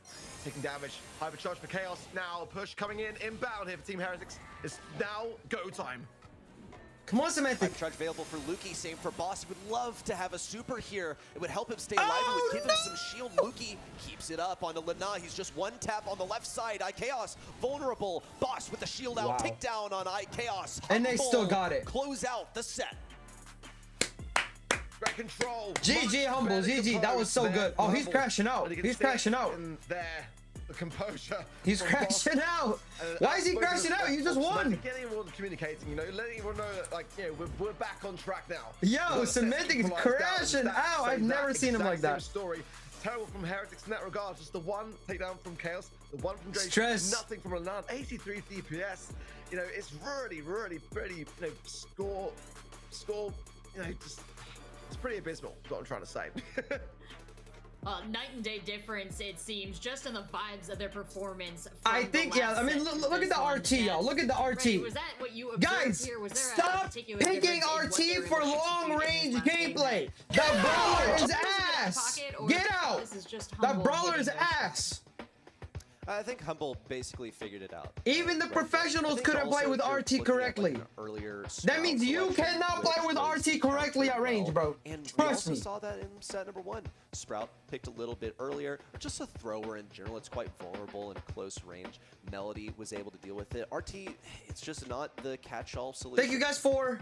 F: taking damage. Hypercharge for Chaos. Now, push coming in, inbound here for Team Heretics. It's now go time.
C: Come on, Semantic.
A: Hypercharge available for Lukey, same for Boss. He would love to have a super here. It would help him stay alive. It would give him some shield. Lukey keeps it up onto Lana. He's just 1 tap on the left side. iChaos vulnerable. Boss with the shield out.
C: Wow.
A: Takedown on iChaos.
C: And they still
A: Humble
C: got it.
A: Close out the set.
F: Great control.
C: GG
F: Much
C: Humble,
F: better
C: GG. That was
F: composed
C: so
F: there
C: good.
F: for
C: Oh, he's
F: Humble.
C: crashing out.
F: And you can
C: He's
F: see
C: crashing out.
F: in there, the the composure.
C: He's
F: from
C: crashing
F: Boss.
C: out.
F: And
C: Why is he
F: outspoken
C: crashing out?
F: respect
C: You just
F: of
C: won.
F: Symantec, getting everyone communicating, you know, letting everyone know that, like, you know, we're back on track now.
C: Yo,
F: Well,
C: Symantec is
F: equalised out,
C: crashing
F: and stats
C: out.
F: say
C: I've never
F: that
C: seen him
F: exact
C: like that.
F: same story. Terrible from Heretics in that regard. Just the one takedown from Chaos, the one from Jace,
C: Stress.
F: nothing from Alan. 83 DPS. You know, it's really, really pretty. You know, score. You know, just it's pretty abysmal. Is what I'm trying to say.
D: Night and day difference, it seems, just in the vibes of their performance.
C: I
D: from the
C: think, yeah.
D: last
C: I mean,
D: set to
C: look at
D: this
C: the
D: one.
C: RT, y'all. Look at the
D: Ray,
C: RT.
D: was that what you observed
C: Guys,
D: here? Was there a
C: stop
D: particular
C: picking
D: difference in what they
C: RT
D: were
C: for
D: able to execute in
C: long
D: this
C: range
D: last game?
C: gameplay. The brawler is
D: Was it a
C: ass.
D: pocket, or
C: Get out.
D: This is just
C: The
D: Humble
C: brawler is
D: hitting those
C: ass.
A: I think Humble basically figured it out.
C: Even the
A: Right.
C: professionals
A: I think
C: couldn't play
A: also
C: with
A: if you're
C: RT
A: looking at, like,
C: correctly.
A: an earlier
C: That means
A: Sprout
C: you
A: selection,
C: cannot
A: which
C: play with
A: was
C: RT correctly at
A: countered
C: range,
A: well.
C: bro.
A: And we
C: Trust
A: also
C: me.
A: saw that in set number 1. Sprout picked a little bit earlier, or just a thrower in general. It's quite vulnerable in close range. Melody was able to deal with it. RT, it's just not the catch-all solution.
C: Thank you guys for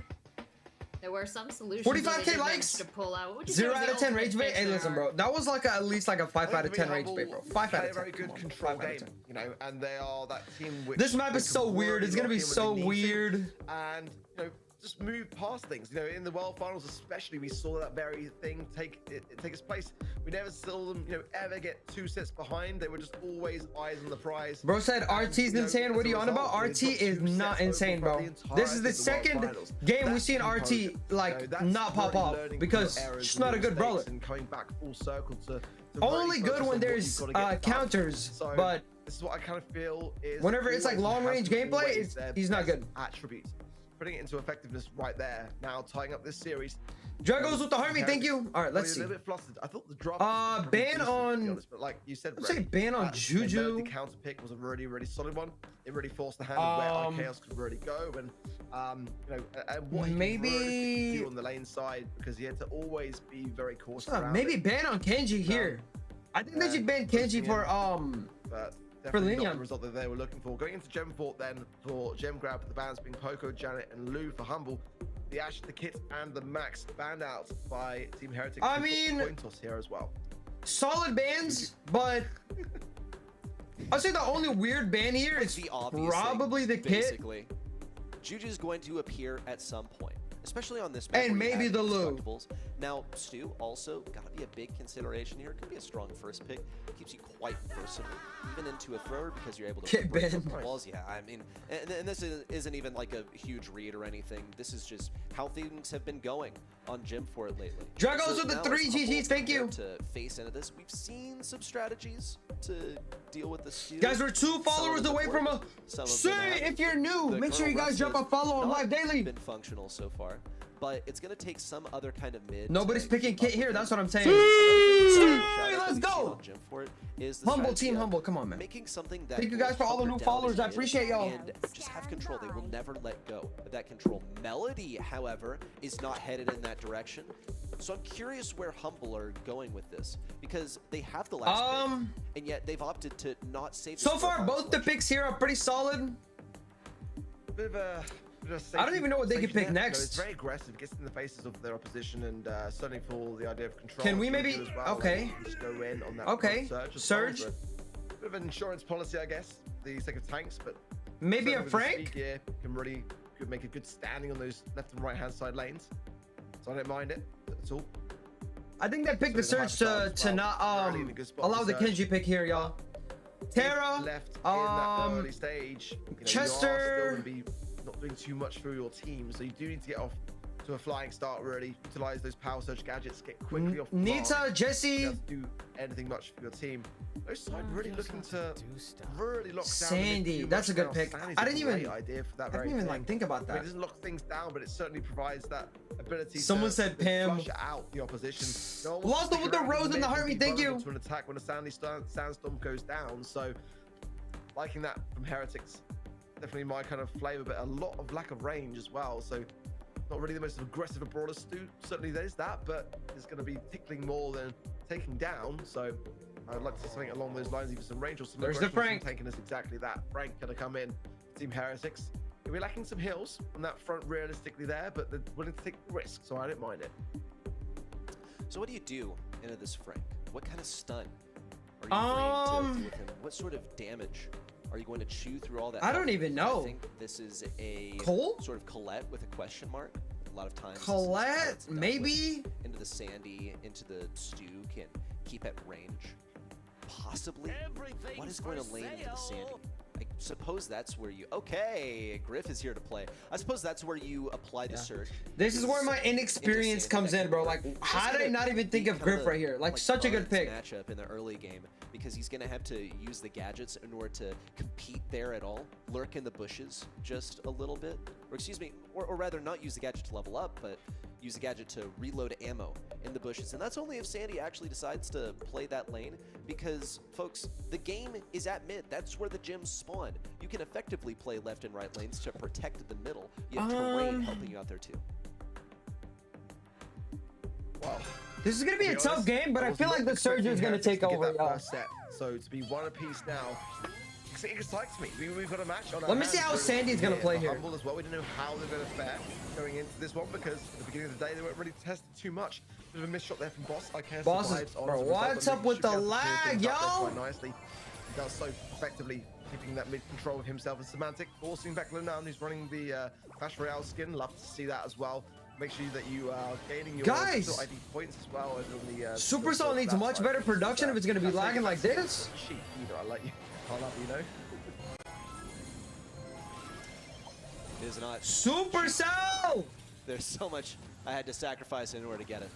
D: There were some solutions.
C: 45K
D: that they did
C: likes?
D: manage to pull out. What would you say
C: 0
D: was
C: out
D: the
C: of 10
D: ultimate
C: rage bait.
D: fix
C: Hey, listen,
D: there?
C: bro. That was like at least like a 5 out of 10 rage
F: Humble
C: bait, bro. 5 out
F: play
C: of
F: a very
C: 10.
F: good
C: Come on,
F: control
C: 5 out of
F: game,
C: 10.
F: you know, and they are that team which
C: This map
F: they
C: is so
F: can
C: weird.
F: really
C: It's gonna
F: lock
C: be
F: in when
C: so
F: they need to,
C: weird.
F: and you know, just move past things. You know, in the World Finals especially, we saw that very thing take its place. We never saw them, you know, ever get 2 sets behind. They were just always eyes on the prize.
C: Bro said RT's
F: And, you know,
C: insane. What
F: as
C: are
F: a
C: you on
F: result,
C: about?
F: they've
C: RT
F: got
C: is
F: 2
C: not
F: sets
C: insane,
F: over
C: bro.
F: the entirety
C: This is the
F: of World
C: second
F: Finals.
C: game we've
F: That's
C: seen
F: composure.
C: RT like
F: You know, that's
C: not pop
F: really
C: off
F: learning from
C: because
F: your errors
C: she's
F: and
C: not a
F: your
C: good brawler.
F: mistakes and coming back full circle to
C: Only
F: really
C: good
F: focus
C: when
F: on what
C: there's
F: you've gotta get done.
C: counters,
F: So,
C: but
F: this is what I kind of feel is
C: whenever it's like
F: always
C: long
F: has
C: range
F: been
C: gameplay,
F: always
C: it's-
F: their
C: he's not
F: best
C: good.
F: Attributes. Putting it into effectiveness right there. Now tying up this series.
C: Dragos with the Harmony, thank you. All right, let's
F: A
C: see.
F: little bit flustered. I thought the drop.
C: Ban
F: was pretty decent, to
C: on-
F: be honest, but like you said,
C: Let's say
F: Ray,
C: ban on
F: that
C: Juju.
F: Melody counter pick was a really, really solid one. It really forced the hand of where Chaos could really go, and you know, and what he
C: Maybe-
F: could really do on the lane side, because he had to always be very cautious. around
C: Maybe
F: it.
C: ban on Kenji here. I think they should ban Kenji for
F: But definitely not
C: Linian.
F: the result that they were looking for. Going into Gem Fort then for Gem Grab, the bans being Poco, Janet, and Lou for Humble. The Ash, the Kit, and the Max banned out by Team Heretic.
C: I
F: who got
C: mean-
F: coin toss here as well.
C: solid bans, but I'd say the only weird ban here
A: It's
C: is
A: the obvious
C: probably the
A: thing,
C: Kit.
A: basically. Juju's going to appear at some point, especially on this map.
C: And
A: where you
C: maybe
A: have
C: the Lou.
A: Indestructibles. Now, Stu also got to be a big consideration here. Could be a strong first pick. Keeps you quite versatile, even into a thrower, because you're able to
C: Kit
A: break
C: ban.
A: up the walls. Yeah, I mean, and this isn't even like a huge read or anything. This is just how things have been going on Gym for it lately.
C: Dragos with the
A: now
C: 3
A: as Humble
C: GGs, thank you.
A: prepare To face into this, we've seen some strategies to deal with the Stu.
C: Guys, we're 2
A: Some of
C: followers
A: them
C: away
A: have
C: from a
A: worked, some of them
C: say
A: haven't.
C: if you're new,
A: The
C: make sure you
A: Colonel
C: guys drop a
A: Russ
C: follow on
A: has
C: live
A: not
C: daily.
A: been functional so far, but it's gonna take some other kind of mid.
C: Nobody's
A: to
C: picking
A: keep up
C: Kit here,
A: with
C: that's
A: him.
C: what I'm saying.
A: Shout out
C: Let's
A: to
C: go.
A: Gym for it is the
C: Humble
A: strategy
C: team,
A: of
C: humble, come on, man.
A: Making something that
C: Thank you
A: will
C: guys for all the
A: hunker
C: new
A: down
C: followers, I
A: his mid
C: appreciate y'all.
A: And just have control. They will never let go of that control. Melody, however, is not headed in that direction. So I'm curious where Humble are going with this, because they have the last pick, and yet they've opted to not save.
C: So
A: this
C: far,
A: profile
C: both the
A: selection.
C: picks here are pretty solid.
F: Bit of a
C: I don't even know what they could
F: safety
C: pick
F: net.
C: next.
F: So it's very aggressive, gets in the faces of their opposition, and certainly for the idea of control.
C: Can we
F: it's really
C: maybe-
F: good as well.
C: okay.
F: Just go in on that
C: Okay.
F: front
C: Surge.
F: as well. So, bit of an insurance policy, I guess, for the sake of tanks, but
C: Maybe
F: certainly
C: a
F: with the
C: Frank?
F: speed gear can really could make a good standing on those left and right hand side lanes. So I don't mind it at all.
C: I think they picked the
F: So the
C: Surge
F: hyper
C: to
F: charge
C: not
F: as well. Really in a good spot
C: allow
F: for
C: the
F: Surge.
C: Kenji pick here, y'all. Terra,
F: If left in that early stage, you know,
C: Chester.
F: you are still going to be not doing too much for your team, so you do need to get off to a flying start. Really utilize those power surge gadgets, get quickly off the mark.
C: Nita, Jesse,
F: Doesn't do anything much for your team. Those side really looking to really lock down.
C: Sandy, that's a good pick.
F: Sandy's
C: I didn't
F: a great
C: even-
F: idea for that
C: I
F: very
C: didn't even
F: thing.
C: like think about
F: I mean,
C: that.
F: it doesn't lock things down, but it certainly provides that ability.
C: Someone
F: to
C: said Pam.
F: flush out the opposition. No one wants
C: Lost
F: to
C: it with
F: stick
C: the
F: around
C: Rose
F: in
C: and the
F: mid
C: Harvey,
F: be
C: thank you.
F: vulnerable to an attack when a sandstorm goes down. So liking that from Heretics. Definitely my kind of flavor, but a lot of lack of range as well. So not really the most aggressive of brawlers. Stu, certainly there's that, but it's going to be tickling more than taking down. So I'd like to see something along those lines, either some range or some
C: There's the
F: aggression.
C: Frank.
F: Taking us exactly that. Frank going to come in. Team Heretics. We're lacking some heals on that front realistically there, but they're willing to take the risk, so I don't mind it.
A: So what do you do into this Frank? What kind of stun are you going to do with him? What sort of damage are you going to chew through all that?
C: I don't even know.
A: I think this is a
C: Cole?
A: sort of Colette with a question mark. A lot of times, this is
C: Colette,
A: cards dealt with
C: maybe?
A: into the Sandy, into the Stu, can keep at range. Possibly. What is going to land into the Sandy? I suppose that's where you. Okay, Griff is here to play. I suppose that's where you apply the surge.
C: This is where my inexperience comes in, bro. Like, how did I not even think of Griff right here? Like, such a good pick.
A: Matchup in the early game because he's gonna have to use the gadgets in order to compete there at all. Lurk in the bushes just a little bit, or excuse me, or rather not use the gadget to level up, but use the gadget to reload ammo in the bushes. And that's only if Sandy actually decides to play that lane, because folks, the game is at mid. That's where the gems spawn. You can effectively play left and right lanes to protect the middle. You have terrain helping you out there too.
F: Wow.
C: This is gonna be a
F: To be
C: tough
F: honest,
C: game, but I
F: was
C: feel
F: not
C: like the
F: expecting
C: Surge is gonna
F: Heretics
C: take
F: to get
C: over.
F: that first set. So to be one apiece now, it excites me. We've got a match on our
C: Let me see
F: hands
C: how
F: really
C: Sandy's gonna play
F: for
C: here.
F: Humble as well. We didn't know how they're going to fare going into this one because at the beginning of the day they weren't really tested too much. Bit of a missed shot there from Boss. IKEA
C: Boss is-
F: survives on
C: bro,
F: as a result,
C: what's
F: but
C: up
F: Luke
C: with
F: should
C: the
F: be able to clear
C: lag,
F: things up there
C: yo?
F: quite nicely. He does so effectively, keeping that mid control of himself and Semantic, forcing back Linan, who's running the Clash Royale skin. Love to see that as well. Make sure that you are gaining your
C: Guys!
F: ID points as well over on the
C: Supercell needs
F: that
C: much
F: side.
C: better production if it's gonna be
F: That's
C: lagging like
F: that's
C: this.
F: Cheap either. I like you. I love you know.
A: It is not.
C: Supercell!
A: There's so much I had to sacrifice in order to get it.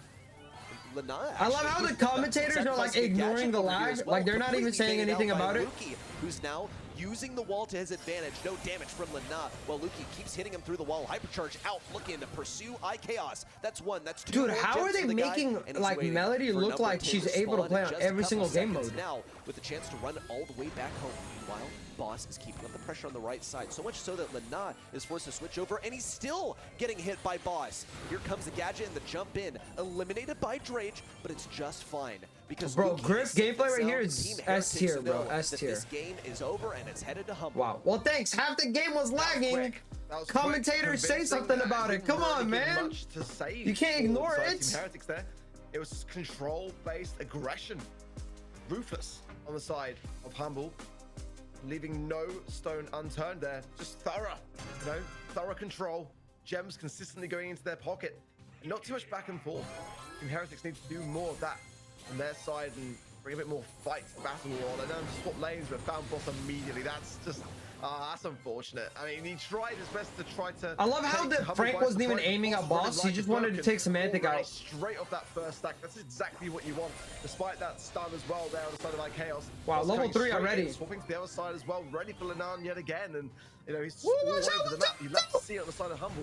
A: Lana,
C: I love how the commentators are like ignoring the lag. Like they're not even saying anything about it.
A: Luki, who's now using the wall to his advantage. No damage from Lana, while Luki keeps hitting him through the wall. Hypercharge out, looking to pursue iChaos. That's one, that's two.
C: Dude,
A: more
C: how
A: gems
C: are they
A: for the guy,
C: making,
A: and he's
C: like,
A: waiting
C: Melody
A: for
C: look
A: number
C: like
A: 10
C: she's able to
A: spawn
C: play
A: in
C: on
A: just
C: every
A: a couple
C: single game
A: seconds
C: mode?
A: now, with the chance to run all the way back home. Meanwhile, Boss is keeping up the pressure on the right side, so much so that Lana is forced to switch over, and he's still getting hit by Boss. Here comes the gadget and the jump in, eliminated by Drage, but it's just fine. Because
C: Bro,
A: Luki
C: Griff
A: is safe
C: gameplay
A: and
C: right here
A: sound.
C: is
A: Team
C: S
A: Heretics
C: tier, bro,
A: know
C: S
A: that
C: tier.
A: This game is over and it's headed to Humble.
C: Wow. Well, thanks. Half the game was lagging.
F: Quick. That was
C: Commentators
F: quick,
C: say
F: convincing,
C: something
F: and
C: about it.
F: didn't
C: Come
F: really
C: on,
F: give
C: man.
F: much to say
C: You can't
F: for
C: ignore
F: the
C: it.
F: Team Heretics there. It was just control-based aggression, ruthless on the side of Humble, leaving no stone unturned there. Just thorough, you know, thorough control. Gems consistently going into their pocket, and not too much back and forth. Team Heretics need to do more of that on their side and bring a bit more fight to battle on. And then swap lanes, but found Boss immediately. That's just. That's unfortunate. I mean, he tried his best to try to.
C: I love how
F: take
C: the
F: Humble
C: Frank
F: by
C: wasn't even
F: surprise.
C: aiming at
F: Boss
C: Boss.
F: really
C: He just
F: liked
C: wanted to
F: broken
C: take Semantic
F: already
C: out.
F: straight off that first stack. That's exactly what you want. Despite that stun as well there on the side of IKEA.
C: Wow,
F: Boss
C: level
F: coming
C: 3
F: straight
C: already.
F: in, swapping to the other side as well, ready for Linan yet again. And you know, he's
C: Woo,
F: all
C: watch out,
F: over the
C: watch
F: map. You love to see it on the side of Humble.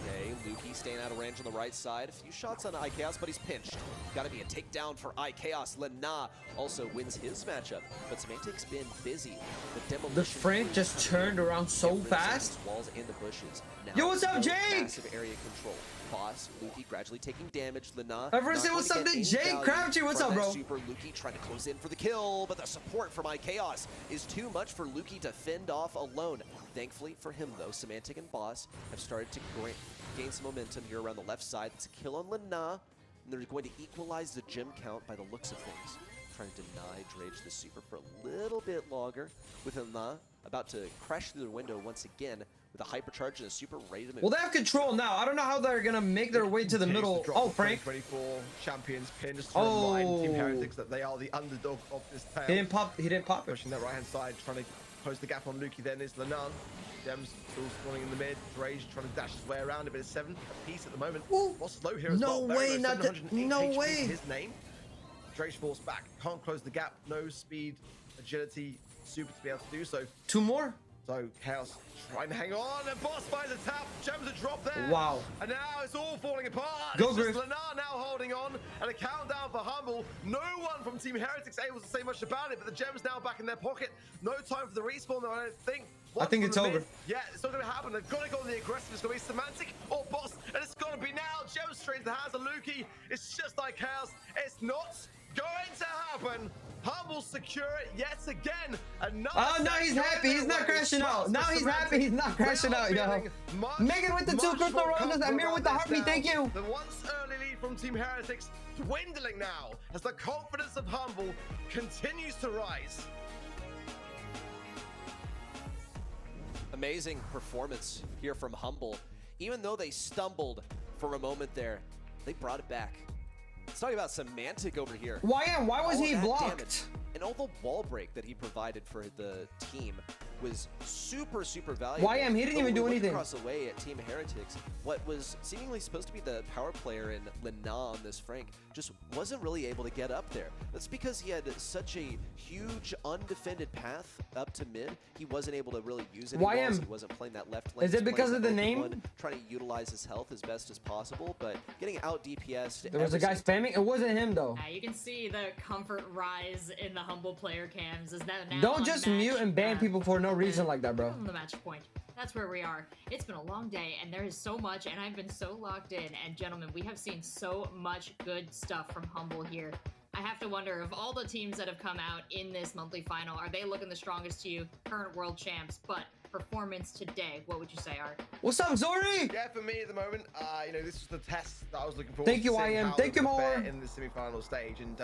A: Okay, Luki staying out of range on the right side. A few shots on iChaos, but he's pinched. Gotta be a takedown for iChaos. Lana also wins his matchup, but Semantic's been busy. The demolition.
C: The Frank just turned around so
A: Get rid of some of
C: fast.
A: these walls in the bushes. Now,
C: Yo, what's up,
A: no
C: Jake?
A: Massive area control. Boss, Luki gradually taking damage. Lana.
C: Everyone
A: not
C: say
A: going
C: what's
A: to
C: up
A: get
C: to
A: any
C: Jake
A: value
C: Crabtree. What's
A: from
C: up,
A: that
C: bro?
A: Super Luki trying to close in for the kill, but the support from iChaos is too much for Luki to fend off alone. Thankfully for him, though, Semantic and Boss have started to gain some momentum here around the left side. It's a kill on Lana, and they're going to equalize the gem count by the looks of things. Trying to deny Drage the super for a little bit longer, with Lana about to crash through the window once again with a hypercharge and a super ready to move.
C: Well, they have control now. I don't know how they're gonna make their way to the
F: Continues
C: middle.
F: drop
C: Oh,
F: the
C: Frank.
F: 2024 champions pin, just to remind Team
C: Oh.
F: Heretics that they are the underdog of this tale.
C: He didn't pop. He didn't pop it.
F: Pushing that right hand side, trying to close the gap on Luki. Then is Linan. Gems still spawning in the mid. Drage trying to dash his way around a bit of 7 apiece at the moment.
C: Ooh.
F: Boss is low here as
C: No
F: well. Very
C: way,
F: low,
C: not the-
F: 708
C: no
F: HP
C: way.
F: to his name. Drage falls back. Can't close the gap. No speed, agility, super to be able to do so.
C: 2 more.
F: So Chaos trying to hang on, and Boss finds a tap. Gems a drop there.
C: Wow.
F: And now it's all falling apart.
C: Go,
F: It's
C: Griff.
F: just Linan now holding on, and a countdown for Humble. No one from Team Heretics able to say much about it, but the Gems now back in their pocket. No time for the respawn, though, I don't think.
C: I think
F: One
C: it's
F: from the
C: over.
F: mid. Yeah, it's not going to happen. They've got to go on the aggressive. It's going to be Semantic or Boss, and it's going to be now. Gems straight into the hands of Luki. It's just like Chaos. It's not going to happen. Humble secure it yet again. Another
C: Oh, no,
F: set
C: he's
F: going
C: happy. He's
F: their
C: not
F: way.
C: crashing out.
F: Trust
C: Now
F: the
C: he's happy.
F: Semantic.
C: He's not crashing
F: We are
C: out, yo.
F: feeling much,
C: Megan with the 2
F: much
C: crystal
F: more
C: roses.
F: comfortable
C: Amir with the
F: about this
C: heartbeat. Thank
F: now.
C: you.
F: The once early lead from Team Heretics dwindling now as the confidence of Humble continues to rise.
A: Amazing performance here from Humble. Even though they stumbled for a moment there, they brought it back. Let's talk about Semantic over here.
C: YM, why was
A: All
C: he
A: that
C: blocked?
A: damage, and all the wall break that he provided for the team was super, super valuable.
C: YM, he didn't
A: But
C: even
A: when
C: do
A: we look
C: anything.
A: across the way at Team Heretics, what was seemingly supposed to be the power player in Lina on this Frank just wasn't really able to get up there. That's because he had such a huge undefended path up to mid. He wasn't able to really use any
C: YM,
A: walls. He wasn't playing that left lane.
C: is it
A: He was
C: because
A: playing
C: of the
A: open
C: name?
A: one, trying to utilize his health as best as possible, but getting out DPS.
C: There was a guy spamming. It wasn't him though.
D: You can see the comfort rise in the Humble player cams. Is that now
C: Don't just
D: unmatched?
C: mute and ban people for no reason like that, bro.
D: On the match point. That's where we are. It's been a long day, and there is so much, and I've been so locked in. And gentlemen, we have seen so much good stuff from Humble here. I have to wonder, of all the teams that have come out in this monthly final, are they looking the strongest to you? Current world champs, but performance today, what would you say, Art?
C: What's up, Zori?
F: Yeah, for me at the moment, you know, this was the test that I was looking for.
C: Thank you,
F: to see
C: YM.
F: how
C: Thank
F: they
C: you,
F: would fare
C: more.
F: in the semi-final stage, and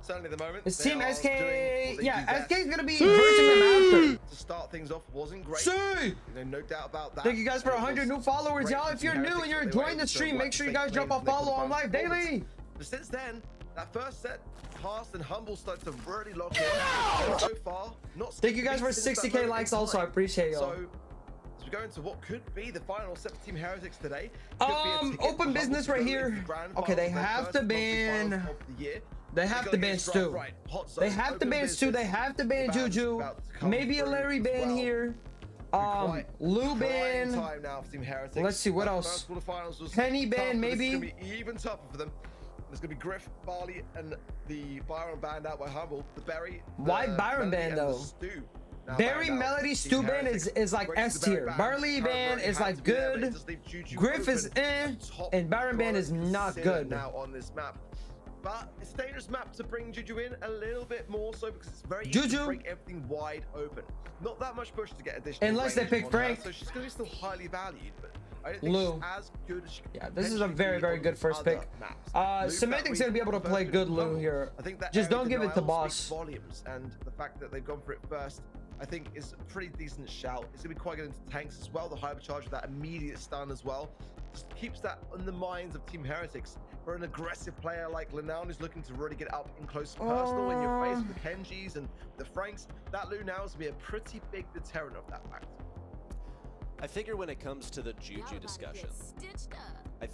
F: certainly at the moment,
C: It's
F: they
C: Team
F: are
C: SK.
F: doing what they do
C: Yeah,
F: best.
C: SK is gonna be versing them
F: To start things off wasn't great.
C: after.
F: You know, no doubt about that.
C: Thank you guys for
F: And it
C: 100
F: was
C: new followers,
F: great
C: y'all.
F: for
C: If you're
F: Team
C: new and
F: Heretics
C: you're
F: that they were
C: enjoying
F: able
C: the
F: to
C: stream, make sure you
F: stay
C: guys drop
F: clean
C: a
F: from their
C: follow on live
F: performance.
C: daily.
F: But since then, that first set passed and Humble started to really lock in. And so far, not
C: Thank you guys for
F: since that
C: 60K
F: moment in
C: likes also. I
F: time.
C: appreciate y'all.
F: So, as we go into what could be the final set for Team Heretics today, could be a ticket
C: open
F: for Humble
C: business
F: to
C: right
F: go
C: here.
F: into the grand
C: Okay, they
F: finals, their
C: have
F: first
C: to
F: monthly
C: ban-
F: finals of the year.
C: They have to ban Stu.
F: Right, hot
C: They
F: zone,
C: have to
F: open
C: ban Stu. They
F: business.
C: have to ban
F: The ban's
C: Juju.
F: about to come
C: Maybe a
F: through
C: Larry
F: as
C: ban
F: well.
C: here.
F: Quite
C: Lou
F: trying
C: ban.
F: time now for Team Heretics.
C: Let's see, what
F: That
C: else?
F: First quarterfinals was
C: Penny
F: tough,
C: ban,
F: but this is
C: maybe.
F: gonna be even tougher for them. There's gonna be Griff, Barley, and the Byron banned out by Humble. The Berry.
C: Why
F: the
C: Byron
F: Melody,
C: ban,
F: and the
C: though?
F: Stu now
C: Barry,
F: banned out.
C: Melody,
F: Team
C: Stu ban
F: Heretics
C: is like
F: breaks
C: S
F: the Berry
C: tier.
F: ban.
C: Barley
F: Current
C: ban
F: Berry
C: is
F: had
C: like
F: to be there, but it
C: good.
F: does leave Juju
C: Griff is
F: open.
C: eh.
F: Top
C: And Byron ban
F: scorer
C: is not
F: considered
C: good.
F: now on this map. But it's a dangerous map to bring Juju in a little bit more so because it's very easy
C: Juju.
F: to break everything wide open. Not that much push to get additional
C: Unless they
F: range
C: pick
F: on her,
C: Frank.
F: so she's going to be still highly valued, but I don't think
C: Lou.
F: she's as good as she
C: Yeah, this is a
F: potentially
C: very,
F: be
C: very
F: on
C: good first
F: other
C: pick.
F: maps. Lou,
C: Semantic's
F: that
C: gonna be able to
F: first
C: play
F: pick
C: good
F: from
C: Lou
F: Humble.
C: here.
F: I think that
C: Just don't
F: area
C: give it to
F: denial
C: Boss.
F: speaks volumes, and the fact that they've gone for it first, I think, is a pretty decent shout. It's going to be quite good into tanks as well. The hypercharge with that immediate stun as well just keeps that in the minds of Team Heretics. For an aggressive player like Linown who's looking to really get up in close and personal in your face with the Kenjis and the Franks, that Lou now is going to be a pretty big deterrent of that fact.
A: I figure when it comes to the Juju discussion, I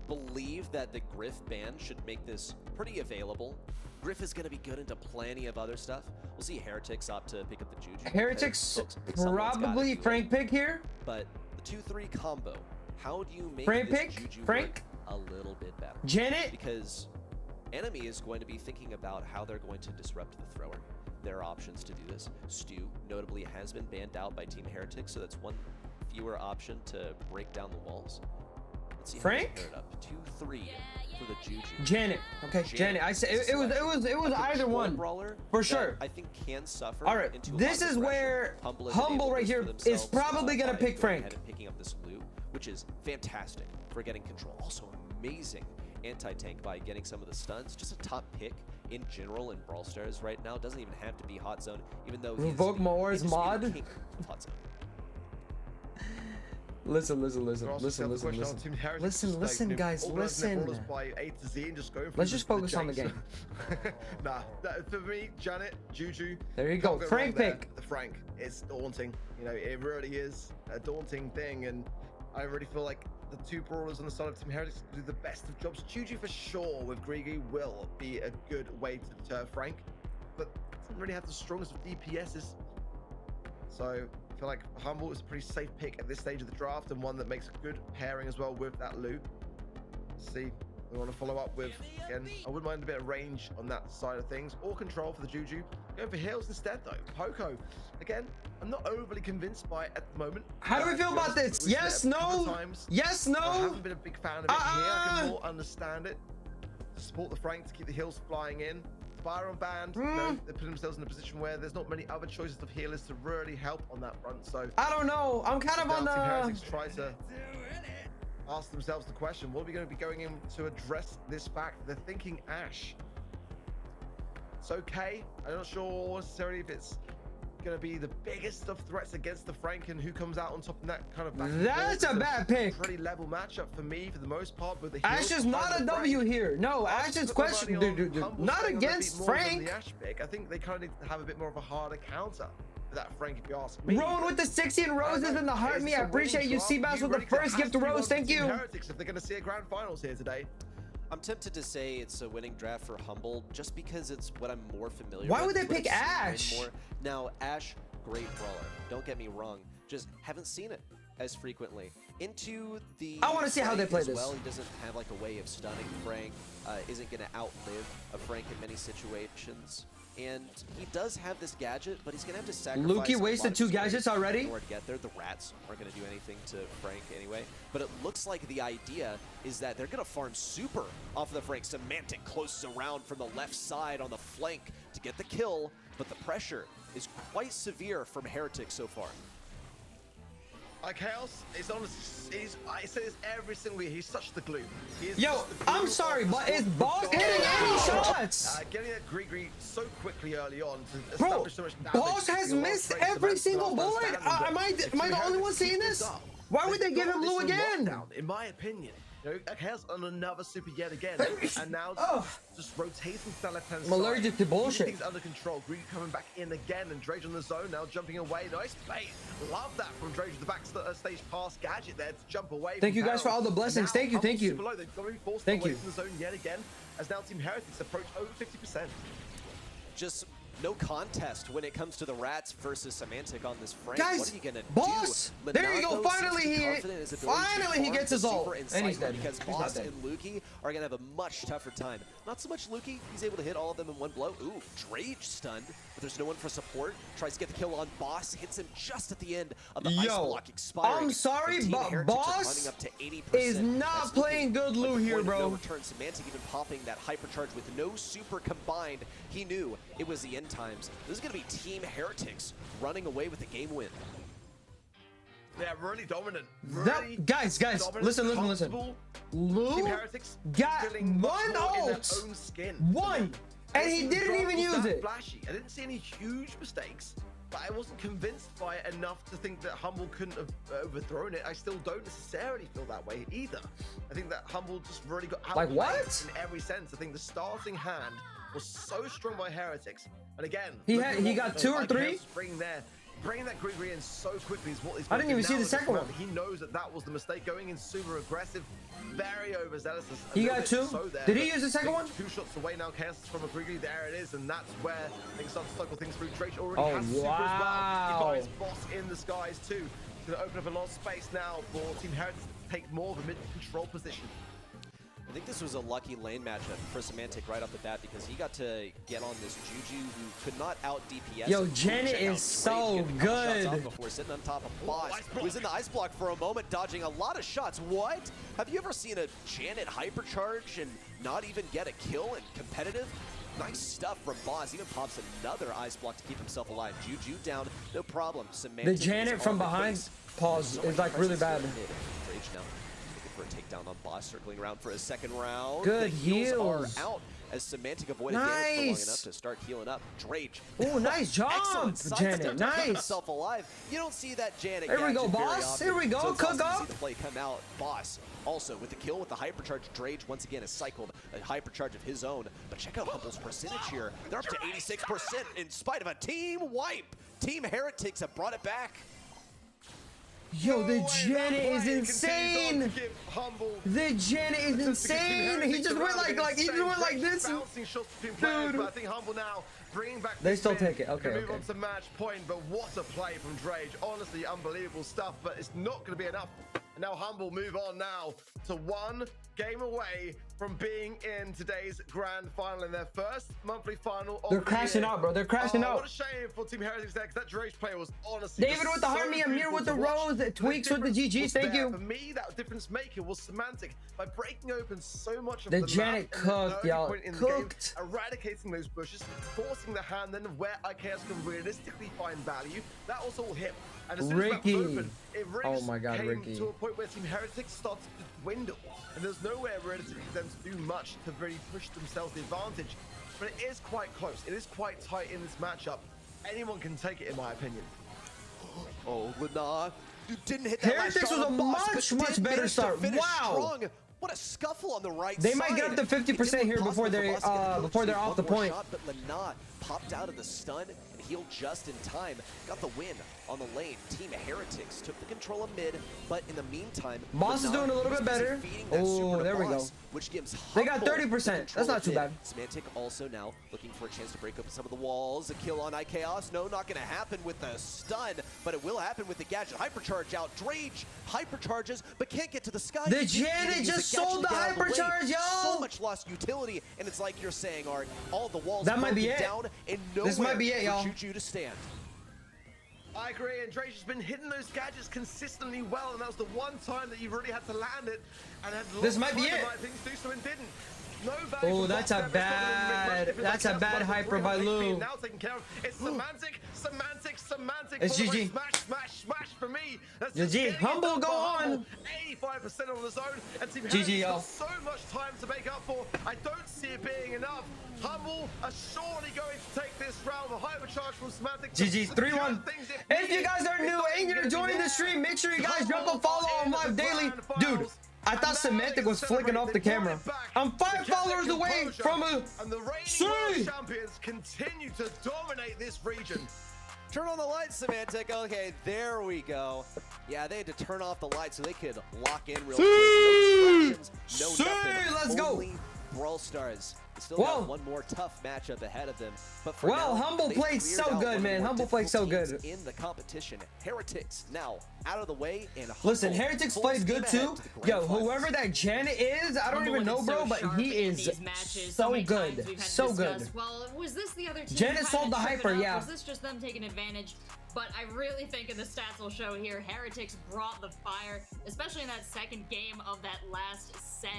A: believe that the Griff ban should make this pretty available. Griff is going to be good into plenty of other stuff. We'll see Heretics opt to pick up the Juju.
C: Heretics
A: because someone's gotta
C: probably
A: do it.
C: Frank pick here.
A: But the 2-3 combo, how do you make
C: Frank
A: this
C: pick?
A: Juju
C: Frank?
A: work a little bit better?
C: Janet.
A: Because enemy is going to be thinking about how they're going to disrupt the thrower. There are options to do this. Stu notably has been banned out by Team Heretics, so that's one fewer option to break down the walls. Let's see how
C: Frank?
A: they pair it up. 2-3 for the Juju.
C: Janet. Okay, Janet. I said it was
A: A
C: either
A: control
C: one.
A: brawler
C: For
A: that
C: sure.
A: I think can suffer.
C: All right,
A: into a
C: this
A: lot of
C: is
A: aggression.
C: where
A: has been
C: Humble
A: able
C: right
A: to
C: here
A: for
C: is
A: themselves,
C: probably gonna
A: by
C: pick
A: going
C: Frank.
A: ahead and picking up this loot, which is fantastic for getting control. Also amazing anti-tank by getting some of the stuns. Just a top pick in general in Brawl Stars right now. Doesn't even have to be Hot Zone, even though he's
C: Revoke
A: the
C: Moore's
A: undisputed
C: mod?
A: king of Hot Zone.
C: Listen,
F: There are also several questions on Team Heretics, like, you know,
C: guys,
F: organising their
C: listen.
F: brawlers by A to Z and just going for
C: Let's just focus on the
F: chase.
C: game.
F: Nah, for me, Janet, Juju.
C: There you
F: can't
C: go.
F: wrong
C: Frank
F: there.
C: pick.
F: The Frank, it's daunting. You know, it really is a daunting thing, and I really feel like the two brawlers on the side of Team Heretics do the best of jobs. Juju for sure with Grigi will be a good way to deter Frank, but doesn't really have the strongest of DPSs. So I feel like Humble is a pretty safe pick at this stage of the draft, and one that makes a good pairing as well with that loot. Let's see, we want to follow up with, again, I wouldn't mind a bit of range on that side of things, or control for the Juju. Going for heals instead though. Poco, again, I'm not overly convinced by it at the moment.
C: How do we feel
F: To be
C: about
F: honest,
C: this?
F: we've seen
C: Yes,
F: it a couple of
C: no?
F: times.
C: Yes,
F: I
C: no.
F: haven't been a big fan of it here. I can more understand it. Support the Frank to keep the heals flying in. Byron banned. You know, they put themselves in a position where there's not many other choices of healers to really help on that front. So
C: I don't know. I'm kind of on
F: Team
C: the.
F: Heretics try to ask themselves the question: what are we going to be going in to address this fact? They're thinking Ashe. It's okay. I'm not sure necessarily if it's going to be the biggest of threats against the Frank and who comes out on top in that kind of back and
C: That's
F: forth.
C: a bad pick.
F: Pretty level matchup for me for the most part. With the
C: Ashe
F: heals
C: is not
F: behind
C: a
F: the
C: W
F: Frank.
C: here. No,
F: I'll
C: Ashe is
F: put my
C: question.
F: money on
C: Dude,
F: Humble
C: not
F: staying on the
C: against
F: beat more than
C: Frank.
F: the Ashe pick. I think they kind of need to have a bit more of a harder counter for that Frank, if you ask me.
C: Rowan with the 16 roses and the heart me. I appreciate you, Seabass, with the first gift rose. Thank you.
F: Heretics if they're going to see a grand finals here today.
A: I'm tempted to say it's a winning draft for Humble just because it's what I'm more familiar
C: Why
A: with.
C: would they
A: It's what
C: pick
A: I've seen
C: Ashe?
A: more. Now, Ashe, great brawler. Don't get me wrong. Just haven't seen it as frequently. Into the
C: I wanna see how they
A: Frank
C: play
A: as
C: this.
A: well. He doesn't have like a way of stunning Frank. Isn't going to outlive a Frank in many situations. And he does have this gadget, but he's going to have to sacrifice
C: Lukey
A: a lot
C: wasted
A: of
C: 2
A: his
C: gadgets
A: range
C: already?
A: in order to get there. The rats aren't going to do anything to Frank anyway. But it looks like the idea is that they're going to farm super off of the Frank. Semantic closes around from the left side on the flank to get the kill, but the pressure is quite severe from Heretic so far.
F: Chaos is honestly, I say this every single year, he's such the glue. He is
C: Yo,
F: such the glue
C: I'm sorry,
F: of the
C: but is
F: squad.
C: Boss hitting any shots?
F: Getting that Gree so quickly early on to
C: Bro,
F: establish so much damage.
C: Boss has
F: taking a lot of
C: missed
F: trades,
C: every
F: Samantha's
C: single
F: last man
C: bullet.
F: standing, but
C: Am I
F: if
C: the
F: Team
C: only one
F: Heretics
C: seeing
F: keep
C: this?
F: up,
C: Why would they
F: they've
C: give
F: got
C: him
F: this
C: blue
F: on
C: again?
F: lockdown, in my opinion. You know, Chaos on another super yet again, and now
C: Oh.
F: just rotating to the left-hand
C: I'm allergic
F: side,
C: to bullshit.
F: keeping things under control. Green coming back in again, and Drage on the zone now, jumping away. Nice bait. Love that from Drage with the back stage pass gadget there to jump away.
C: Thank
F: from
C: you guys for
F: Peril.
C: all the blessings.
F: Now,
C: Thank you,
F: Humble
C: thank you.
F: super low. They've got to be forced
C: Thank
F: away
C: you.
F: from the zone yet again, as now Team Heretics approach over 50%.
A: Just no contest when it comes to the rats versus Semantic on this Frank.
C: Guys,
A: what are you gonna
C: Boss!
A: do?
C: There you go,
A: Leonardo
C: finally
A: seems to be
C: he-
A: confident in his ability to
C: finally he
A: farm
C: gets
A: the
C: his ult.
A: super
C: And he's
A: Insight
C: dead.
A: because
C: He's not
A: Boss
C: dead.
A: and Lukey are gonna have a much tougher time. Not so much Lukey, he's able to hit all of them in one blow. Ooh, Drage stunned, but there's no one for support. Tries to get the kill on Boss, hits him just at the end of the ice
C: Yo,
A: block expiring.
C: I'm sorry,
A: And Team
C: but
A: Heretics are
C: Boss
A: running up to 80%.
C: is not
A: That's
C: playing
A: looking
C: good
A: like
C: Lou
A: the
C: here,
A: point of
C: bro.
A: no return. Semantic even popping that hypercharge with no super combined. He knew it was the end times. This is going to be Team Heretics running away with the game win.
F: Yeah, really dominant.
C: That-
F: Really
C: guys,
F: dominant,
C: listen.
F: comfortable. Team
C: Lou
F: Heretics
C: got
F: feeling much
C: one
F: more in their
C: ult.
F: own skin.
C: One. And he didn't even use it.
F: Flashy. I didn't see any huge mistakes, but I wasn't convinced by it enough to think that Humble couldn't have overthrown it. I still don't necessarily feel that way either. I think that Humble just really got
C: Like
F: outplayed
C: what?
F: in every sense. I think the starting hand was so strong by Heretics, and again,
C: He
F: look
C: had-
F: at
C: he
F: what
C: got
F: the
C: 2 or
F: IKEA
C: 3?
F: Bring there. Bringing that Grigri in so quickly is what he's
C: I didn't even see the second one.
F: He knows that that was the mistake, going in super aggressive, very overzealous. a
C: He
F: little
C: got
F: bit
C: 2?
F: so there,
C: Did he
F: but
C: use the second
F: I
C: one?
F: think 2 shots away now, Chaos is from a Grigri, there it is, and that's where things start to cycle things through. Drake already
C: Oh,
F: has super as well.
C: wow.
F: He finds Boss in the skies too. It's going to open up a lot of space now for Team Heretics to take more of a mid-control position.
A: I think this was a lucky lane matchup for Semantic right off the bat because he got to get on this Juju who could not out DPS.
C: Yo,
A: him.
C: Janet
A: Check out
C: is so
A: Drake getting a couple shots
C: good.
A: off before sitting on top of Boss,
F: ice
A: who was in the ice block for a moment, dodging a lot of shots. What? Have you ever seen a Janet hypercharge and not even get a kill in competitive? Nice stuff from Boss. Even pops another ice block to keep himself alive. Juju down, no problem. Semantic
C: The
A: is
C: Janet from
A: on the
C: behind
A: case.
C: pause
A: So
C: is
A: much
C: like really
A: presence
C: bad.
A: here. Rage now looking for a takedown on Boss, circling around for a second round.
C: Good
A: The heals
C: heals.
A: are out as Semantic avoided damage for long
C: Nice.
A: enough to start healing up. Drage.
C: Oh, nice jump,
A: Excellent sidestep
C: Janet.
A: to keep
C: Nice.
A: himself alive. You don't see that Janet.
C: Here we go,
A: gadget very
C: Boss.
A: often,
C: Here we go.
A: so it's
C: Cook
A: awesome to
C: up.
A: see the play come out. Boss also with the kill with the hypercharge. Drage once again has cycled a hypercharge of his own. But check out Humble's percentage here. They're up to 86% in spite of a team wipe. Team Heretics have brought it back.
C: Yo, the
F: No way,
C: Janet
F: that
C: is
F: play continues on to
C: insane.
F: give Humble
C: The Janet is insane. He just went like
F: he
C: this.
F: Bouncing shots between players,
C: Dude.
F: but I think Humble now bringing back.
C: They
F: the
C: still
F: spin,
C: take it. Okay,
F: can move
C: okay.
F: on to match point, but what a play from Drage. Honestly, unbelievable stuff, but it's not going to be enough And now Humble move on now to one game away from being in today's grand final in their first monthly final.
C: They're crashing out, bro. They're crashing out.
F: What a shame for Team Heretics there, because that Drake player was honestly
C: David with the
F: so
C: Harmony, Amir
F: beautiful
C: with the
F: to watch.
C: Rose, Tweaks with the
F: difference
C: GG.
F: was
C: Thank
F: there.
C: you.
F: For me, that difference maker was Semantic by breaking open so much of
C: The
F: the
C: Janet
F: map in the
C: cooked,
F: early
C: y'all.
F: point in the
C: Cooked.
F: game, eradicating those bushes, forcing the hand then where IKS can realistically find value. That was all him. And as soon as that was
C: Ricky.
F: open, it really
C: Oh
F: just
C: my God,
F: came
C: Ricky.
F: to a point where Team Heretics started to dwindle. And there's nowhere realistically for them to do much to really push themselves the advantage. But it is quite close. It is quite tight in this matchup. Anyone can take it, in my opinion.
A: Oh, Lana, you didn't hit that last
C: Heretics
A: shot
C: was
A: on
C: a
A: boss,
C: much,
A: but
C: much
A: did
C: better
A: manage to
C: start.
A: finish
C: Wow.
A: strong. What a scuffle on the right
C: They
A: side.
C: might get up to 50%
A: It didn't
C: here
A: look
C: before
A: possible
C: they're,
A: for Boss to get
C: before they're
A: one
C: off the
A: more
C: point.
A: Shot, but Lana popped out of the stun and healed just in time. Got the win on the lane. Team Heretics took the control of mid, but in the meantime,
C: Boss is
A: Lana
C: doing a little
A: was
C: bit
A: busy
C: better.
A: feeding that
C: Oh,
A: super to
C: there we go.
A: Boss, which gives
C: They got
A: Humble
C: 30%.
A: the
C: That's not too
A: control of
C: bad.
A: mid. Semantic also now looking for a chance to break open some of the walls. A kill on IKAOS. No, not going to happen with the stun, but it will happen with the gadget. Hypercharge out. Drage hypercharges, but can't get to the sky.
C: The
A: He didn't
C: Janet
A: even use
C: just
A: gadget
C: sold
A: to
C: the
A: get out of way.
C: hypercharge, yo!
A: So much lost utility, and it's like you're saying, Art, all the walls
C: That might be
A: broken
C: it.
A: down, and
C: This
A: nowhere
C: might be it,
A: for
C: y'all.
A: Juju to stand.
F: I agree, and Drake has been hitting those gadgets consistently well, and that was the one time that you really had to land it, and had
C: This
F: lots
C: might
F: of
C: be
F: time
C: it.
F: to light things do so and didn't. No value
C: Oh,
F: for
C: that's
F: Boss
C: a
F: there, but it's not gonna make much
C: bad-
F: difference.
C: that's a
F: Like,
C: bad
F: Cast
C: hyper by
F: 300 HP
C: Lou.
F: now taken care of. It's Semantic, Semantic, Semantic.
C: It's
F: for the
C: GG.
F: win. Smash, smash, smash for me. That's
C: GG.
F: just getting it
C: Humble,
F: done
C: go
F: for
C: on.
F: Humble. 85% on the zone, and Team
C: GG,
F: Heretics
C: y'all.
F: got so much time to make up for. I don't see it being enough. Humble are surely going to take this round. The hypercharge from Semantic. to
C: GG, 3-1.
F: secure things
C: If you
F: needed.
C: guys are
F: It's
C: new
F: not
C: and
F: even
C: you're
F: gonna be
C: joining the
F: there.
C: stream, make sure you guys drop a
F: Humble
C: follow
F: are
C: on
F: in
C: Live
F: the
C: Daily.
F: grand
C: Dude,
F: finals.
C: I
F: And
C: thought
F: now
C: Semantic
F: they
C: was flicking off the
F: celebrate. They
C: camera.
F: brought it back.
C: I'm 5
F: They kept
C: followers
F: their
C: away
F: composure.
C: from a
F: And the reigning
C: C.
F: world champions continue to dominate this region.
A: Turn on the lights, Semantic. Okay, there we go. Yeah, they had to turn off the lights so they could lock in real quick. No distractions, no
C: See,
A: nothing.
C: let's go.
A: Only Brawl Stars. They still
C: Whoa.
A: got one more tough matchup ahead of them. But for
C: Well,
A: now,
C: Humble
A: they've
C: played
A: cleared
C: so
A: out
C: good,
A: one of the
C: man.
A: more
C: Humble played so
A: difficult
C: good.
A: teams in the competition. Heretics now out of the way, and
C: Listen,
A: Humble
C: Heretics
A: full
C: played
A: steam
C: good
A: ahead
C: too.
A: to the grand
C: Yo,
A: finals.
C: whoever that Janet is, I don't
D: Humble
C: even know,
D: looking
C: bro,
D: so
C: but
D: sharp
C: he
D: in
C: is
D: these matches.
C: so
D: many times
C: good.
D: we've had to
C: So good.
D: discuss, well, was this the other team
C: Janet
D: kinda
C: sold the
D: tripping
C: hyper,
D: up?
C: yeah.
D: Was this just them taking advantage? But I really think, and the stats will show here, Heretics brought the fire, especially in that second game of that last set.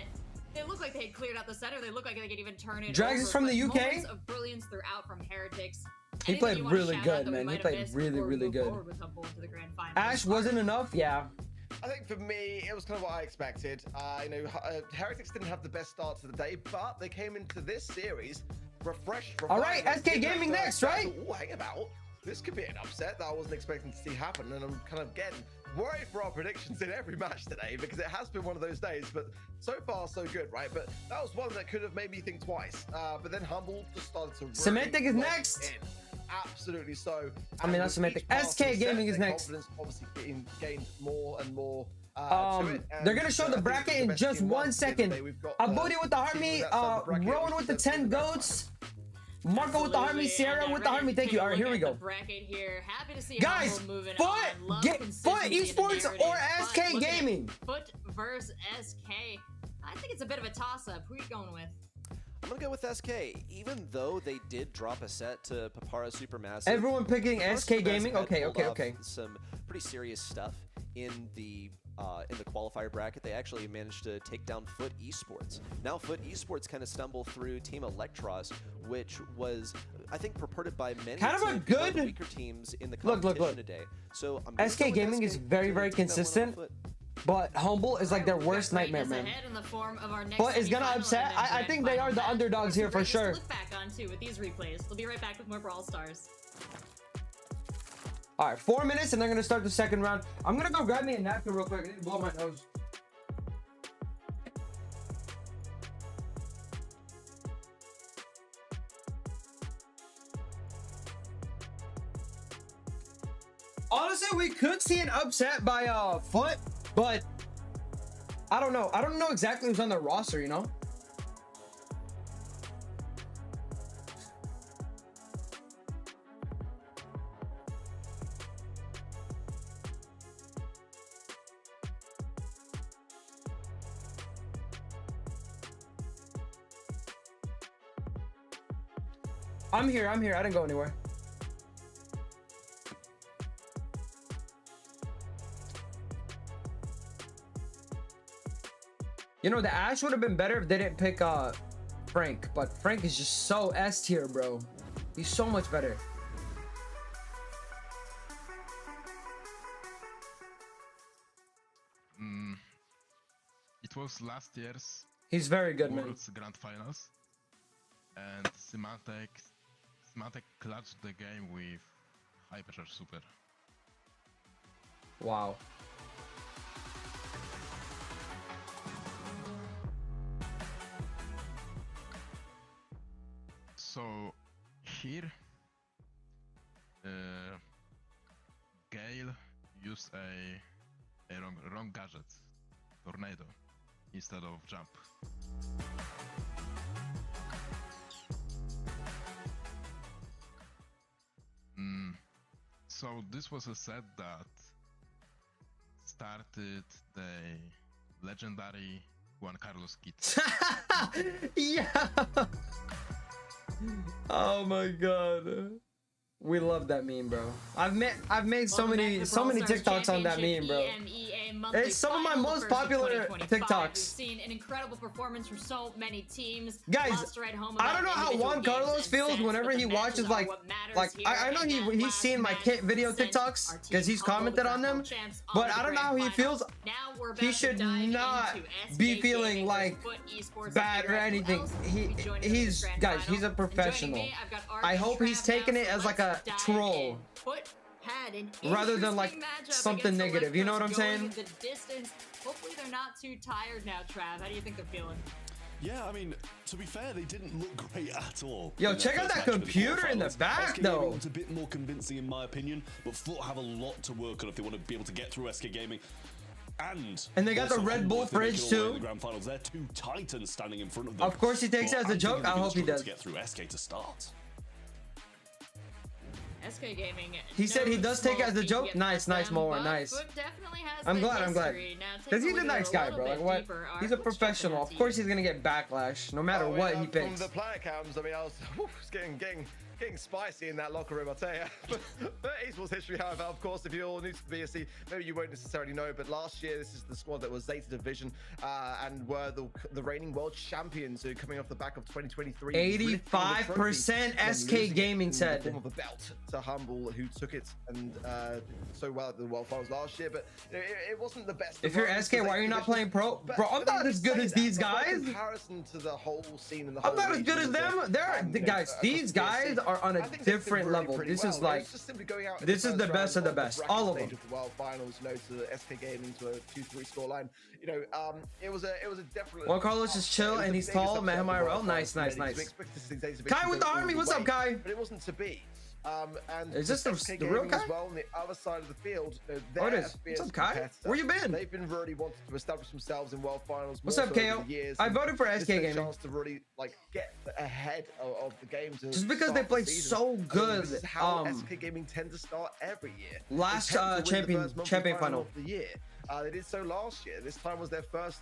D: They look like they had cleared out the center. They look like they could even turn it
C: Drags
D: over,
C: is from
D: but
C: the UK?
D: moments of brilliance throughout from Heretics.
C: He
D: Anything
C: played
D: you wanna
C: really
D: shout out
C: good,
D: that we
C: man. He
D: might have
C: played
D: missed
C: really,
D: before we
C: really
D: move
C: good.
D: forward with Humble into the grand finals?
C: Ash wasn't enough, yeah.
F: I think for me, it was kind of what I expected. Heretics didn't have the best start to the day, but they came into this series refreshed.
C: All right,
F: revived,
C: SK
F: in that
C: Gaming
F: third
C: next,
F: set.
C: right?
F: Oh, hang about. This could be an upset that I wasn't expecting to see happen, and I'm kind of getting worried for our predictions in every match today because it has been one of those days. But so far, so good, right? But that was one that could have made me think twice. But then Humble just started to. Really
C: Semantic is
F: lock
C: next.
F: in. Absolutely so.
C: I mean,
F: And
C: that's
F: with
C: Semantic.
F: each passing
C: SK Gaming
F: set,
C: is
F: their
C: next.
F: confidence obviously gained more and more. To it, and,
C: They're gonna show
F: I
C: the
F: think
C: bracket
F: the
C: in
F: best
C: just
F: team won.
C: 1 second.
F: Today we've got,
C: Abudi with the
F: team
C: Harmony,
F: that's on the bracket,
C: Rowan
F: which
C: with the
F: is
C: 10
F: the best
C: goats, Marco with the Harmony,
D: Absolutely,
C: Sierra
D: and
C: with the
D: ready
C: Harmony.
D: to
C: Thank you.
D: take a
C: All right,
D: look
C: here we
D: at
C: go.
D: the bracket here. Happy to see
C: Guys,
D: Humble moving
C: Foot,
D: on. Love
C: Foot
D: consistency in the
C: Esports
D: narrative,
C: or
D: but
C: SK
D: looking at
C: Gaming?
D: Foot versus SK. I think it's a bit of a toss-up. Who are you going with?
A: I'm gonna go with SK, even though they did drop a set to Papara Supermassive.
C: Everyone picking
A: Papara
C: SK
A: Supermassive
C: Gaming?
A: had
C: Okay,
A: pulled
C: okay,
A: off
C: okay.
A: Some pretty serious stuff in the qualifier bracket. They actually managed to take down Foot Esports. Now Foot Esports kind of stumbled through Team Electros, which was, I think, purported by many
C: Kind of a
A: to be one of the
C: good-
A: weaker teams in the
C: Look,
A: competition
C: look.
A: today. So I'm gonna
C: SK
A: go with
C: Gaming is very,
A: to
C: very
A: take that one on
C: consistent.
A: Foot.
C: But Humble is like their
D: We've got
C: worst nightmare,
D: greatness
C: man.
D: ahead in the form of our next
C: But it's gonna
D: semifinal
C: upset.
D: and then
C: I
D: grand
C: think they are
D: final
C: the
D: match.
C: underdogs here for
D: Greatness to
C: sure.
D: Look back on too with these replays. We'll be right back with more Brawl Stars.
C: All right, 4 minutes and they're gonna start the second round. I'm gonna go grab me a napkin real quick. I need to blow my nose. Honestly, we could see an upset by Foot, but I don't know. I don't know exactly who's on the roster, you know? I'm here. I didn't go anywhere. You know, the Ashe would have been better if they didn't pick Frank, but Frank is just so S tier, bro. He's so much better.
G: It was last year's
C: He's very good, man.
G: World's Grand Finals, and Symantec clutched the game with high pressure super.
C: Wow.
G: So here, Gale used a wrong gadget, Tornado, instead of jump. So this was a set that started the legendary Juan Carlos kit.
C: Yeah. Oh my god. We love that meme, bro. I've made so many TikToks on that meme, bro. It's some of my most popular TikToks.
D: We've seen an incredible performance from so many teams.
C: Guys, I don't know how Juan Carlos feels whenever he watches like I know he's seen my kit video TikToks because he's commented on them, but I don't know how he feels. He should not be feeling like bad or anything. He's guys, he's a professional. I hope he's taking it as like a troll rather than like something negative. You know what I'm saying?
D: The distance. Hopefully they're not too tired now, Trav. How do you think they're feeling?
B: Yeah, I mean, to be fair, they didn't look great at all.
C: Yo,
B: in
C: check
B: their
C: out
B: first
C: that
B: match of
C: computer in the
B: quarterfinals.
C: back,
B: SK
C: though.
B: Gaming was a bit more convincing in my opinion, but Foot have a lot to work on if they want to be able to get through SK Gaming. And
C: they got the
B: also
C: Red Bull
B: if they make it
C: fridge
B: all the way
C: too.
B: in the grand finals. They're two titans standing in front of them.
C: Of course he takes it as a
B: I'm
C: joke.
B: thinking
C: I
B: they're gonna
C: hope he
B: struggle
C: does.
B: to get through SK to start.
D: SK Gaming.
C: He said he does take it as a joke. Nice, more, nice. I'm glad. Because he's a nice guy, bro. Like what? He's a professional. Of course he's gonna get backlash no matter what he picks.
F: From the player cams, I mean, I was getting spicy in that locker room, I'll tell you. But esports history, however, of course, if you're all new to the BSC, maybe you won't necessarily know, but last year, this is the squad that was Zeta Division and were the reigning world champions, who coming off the back of 2023.
C: 85% SK Gaming said.
F: In the form of a belt to Humble, who took it and so well at the World Finals last year, but it wasn't the best.
C: If you're SK, why are you not playing pro? Bro, I'm not as good as these guys.
F: In comparison to the whole scene in the
C: I'm not as good as them. Guys, these guys are on a different level. This is like, this is the best of the best. All of them.
F: The World Finals, you know, to the SK Gaming to a 2-3 scoreline. You know, it was a definitely.
C: Juan Carlos is chill and he's tall. Maham IRL, nice. Kai with the army, what's up, Kai?
F: But it wasn't to be. And
C: is this
F: SK
C: the real
F: Gaming
C: Kai?
F: as well on the other side of the field.
C: Oh, it is. What's up, Kai? Where you been?
F: They've been really wanting to establish themselves in World Finals.
C: What's up, KO? I voted for SK Gaming.
F: Chance to really like get ahead of the games.
C: Just because they played so good.
F: This is how SK Gaming tend to start every year.
C: Last champion final
F: of the year. They did so last year. This time was their first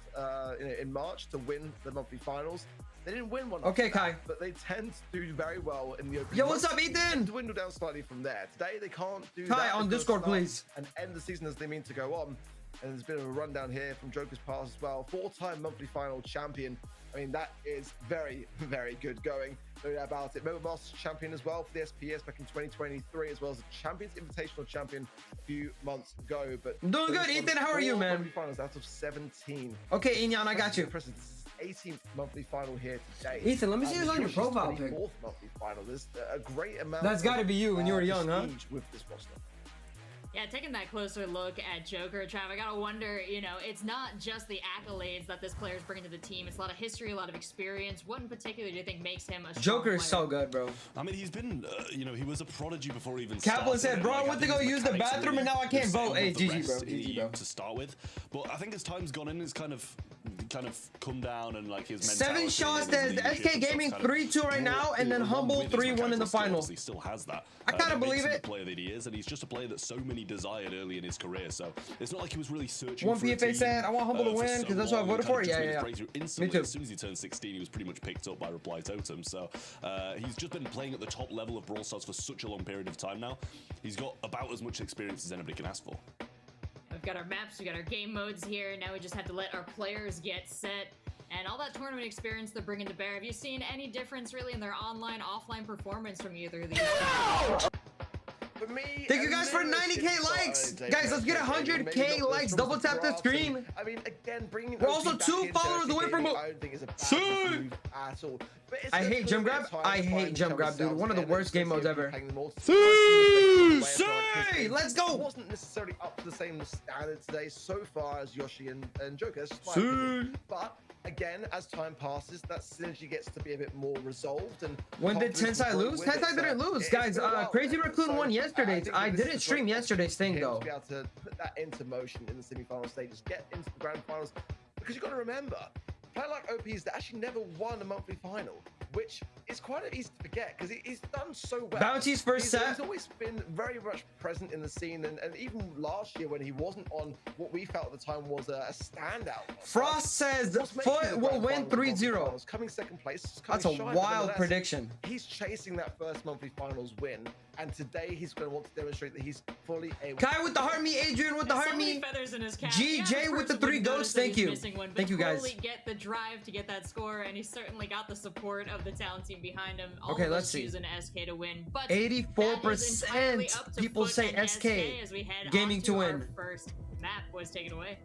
F: in March to win the monthly finals. They didn't win one.
C: Okay, Kai.
F: But they tend to do very well in the open.
C: Yo, what's up, Ethan?
F: Dwindle down slightly from there. Today they can't do
C: Kai,
F: that.
C: on Discord, please.
F: And end the season as they mean to go on. And there's a bit of a rundown here from Joker's Pass as well. 4-time monthly final champion. I mean, that is very, very good going. No doubt about it. Mobile Masters champion as well for the SPS back in 2023, as well as the Champions Invitational champion a few months ago. But
C: I'm doing good, Ethan. How are you, man?
F: Monthly finals out of 17.
C: Okay, Inyan, I got you.
F: This is 18th monthly final here today.
C: Ethan, let me see this on your profile pic.
F: 4th monthly final. There's a great amount.
C: That's got to be you when you were young, huh?
F: With this roster.
D: Yeah, taking that closer look at Joker, Trav, I gotta wonder, you know, it's not just the accolades that this player is bringing to the team. It's a lot of history, a lot of experience. What in particular do you think makes him a strong
C: Joker is
D: player?
C: so good, bro.
B: I mean, he's been, you know, he was a prodigy before he even
C: Kaplan
B: started.
C: said, bro, I
B: Like,
C: went to
B: think
C: go
B: his
C: use the
B: mechanics are
C: bathroom and now I can't
B: the
C: vote.
B: same
C: Hey,
B: with the
C: GG, bro.
B: rest in
C: GG,
B: EU
C: bro.
B: to start with. But I think as time's gone in, it's kind of kind of come down and like his
C: 7
B: mentality
C: shots.
B: and his
C: There's
B: leadership
C: SK
B: and stuff's
C: Gaming
B: kind of
C: 3-2 right now, and then
B: along
C: Humble
B: with his
C: 3-1 in the
B: mechanical
C: final.
B: skills. He still has that.
C: I kinda
B: that makes
C: believe
B: him
C: it.
B: The player that he is, and he's just a player that so many desired early in his career. So it's not like he was really searching.
C: One
B: for a
C: PFA
B: team,
C: said, "I want Humble to
B: for
C: win,"
B: so
C: 'cause that's what I
B: long,
C: voted
B: and
C: for.
B: kind of
C: Yeah,
B: just made
C: yeah,
B: his
C: yeah.
B: breakthrough instantly.
C: too.
B: As soon as he turned 16, he was pretty much picked up by Reply Totem. So he's just been playing at the top level of Brawl Stars for such a long period of time now. He's got about as much experience as anybody can ask for.
D: We've got our maps, we've got our game modes here. Now we just have to let our players get set. And all that tournament experience they're bringing to bear. Have you seen any difference really in their online, offline performance from either of these?
F: For me,
C: Thank you guys for 90K likes. Guys, let's get 100K likes. Double tap the screen.
F: I mean, again, bringing
C: We're
F: OP
C: also
F: back
C: 2
F: into
C: followers away from
F: gaming, I don't think is a bad
C: See?
F: move at all. But it's
C: I
F: gonna
C: hate
F: put
C: Gem
F: a bit
C: Grab.
F: of time
C: I
F: to
C: hate
F: find
C: Gem
F: each
C: Grab,
F: other's
C: dude.
F: selves
C: One of the
F: again,
C: worst game modes
F: especially
C: ever.
F: if you're playing them all
C: See? Let's go.
F: It wasn't necessarily up to the same standard today so far as Yoshi and Joker. That's just my
C: See?
F: opinion. But again, as time passes, that synergy gets to be a bit more resolved. And
C: When did
F: confidence
C: Tensai
F: will grow
C: lose?
F: with it.
C: Tensai didn't
F: So
C: lose,
F: it's
C: guys.
F: been a while
C: Crazy
F: now.
C: Raccoon
F: So
C: won yesterday.
F: think
C: I
F: this
C: didn't
F: is
C: stream
F: great
C: yesterday's thing,
F: for him
C: though.
F: To be able to put that into motion in the semi-final stages, get into the grand finals, because you've got to remember, a player like OP's that actually never won a monthly final, which is quite easy to forget because he's done so well.
C: Bounty's first
F: He's
C: set.
F: always been very much present in the scene, and even last year when he wasn't on what we felt at the time was a standout.
C: Frost says
F: What's making
C: Foot
F: the
C: will
F: grand
C: win
F: finals, monthly
C: 3-0.
F: finals, coming second place. Coming
C: That's a
F: shy, but
C: wild
F: nonetheless,
C: prediction.
F: He's chasing that first monthly finals win, and today he's going to want to demonstrate that he's fully able.
C: Kai with the heart me, Adrian with the
D: So
C: heart
D: many
C: me.
D: feathers in his cap.
C: GJ
D: Yeah, of
C: with the
D: course
C: 3
D: we
C: ghosts.
D: noticed that
C: Thank
D: he's
C: you.
D: missing one, but
C: Thank you, guys.
D: totally get the drive to get that score, and he certainly got the support of the talent team behind him. All
C: Okay,
D: of
C: let's
D: us
C: see.
D: choosing SK to win, but
C: 84%
D: that is entirely up to
C: people
D: Foot
C: say
D: and
C: SK
D: as we head
C: gaming
D: onto
C: to
D: our
C: win.
D: first map was taken away.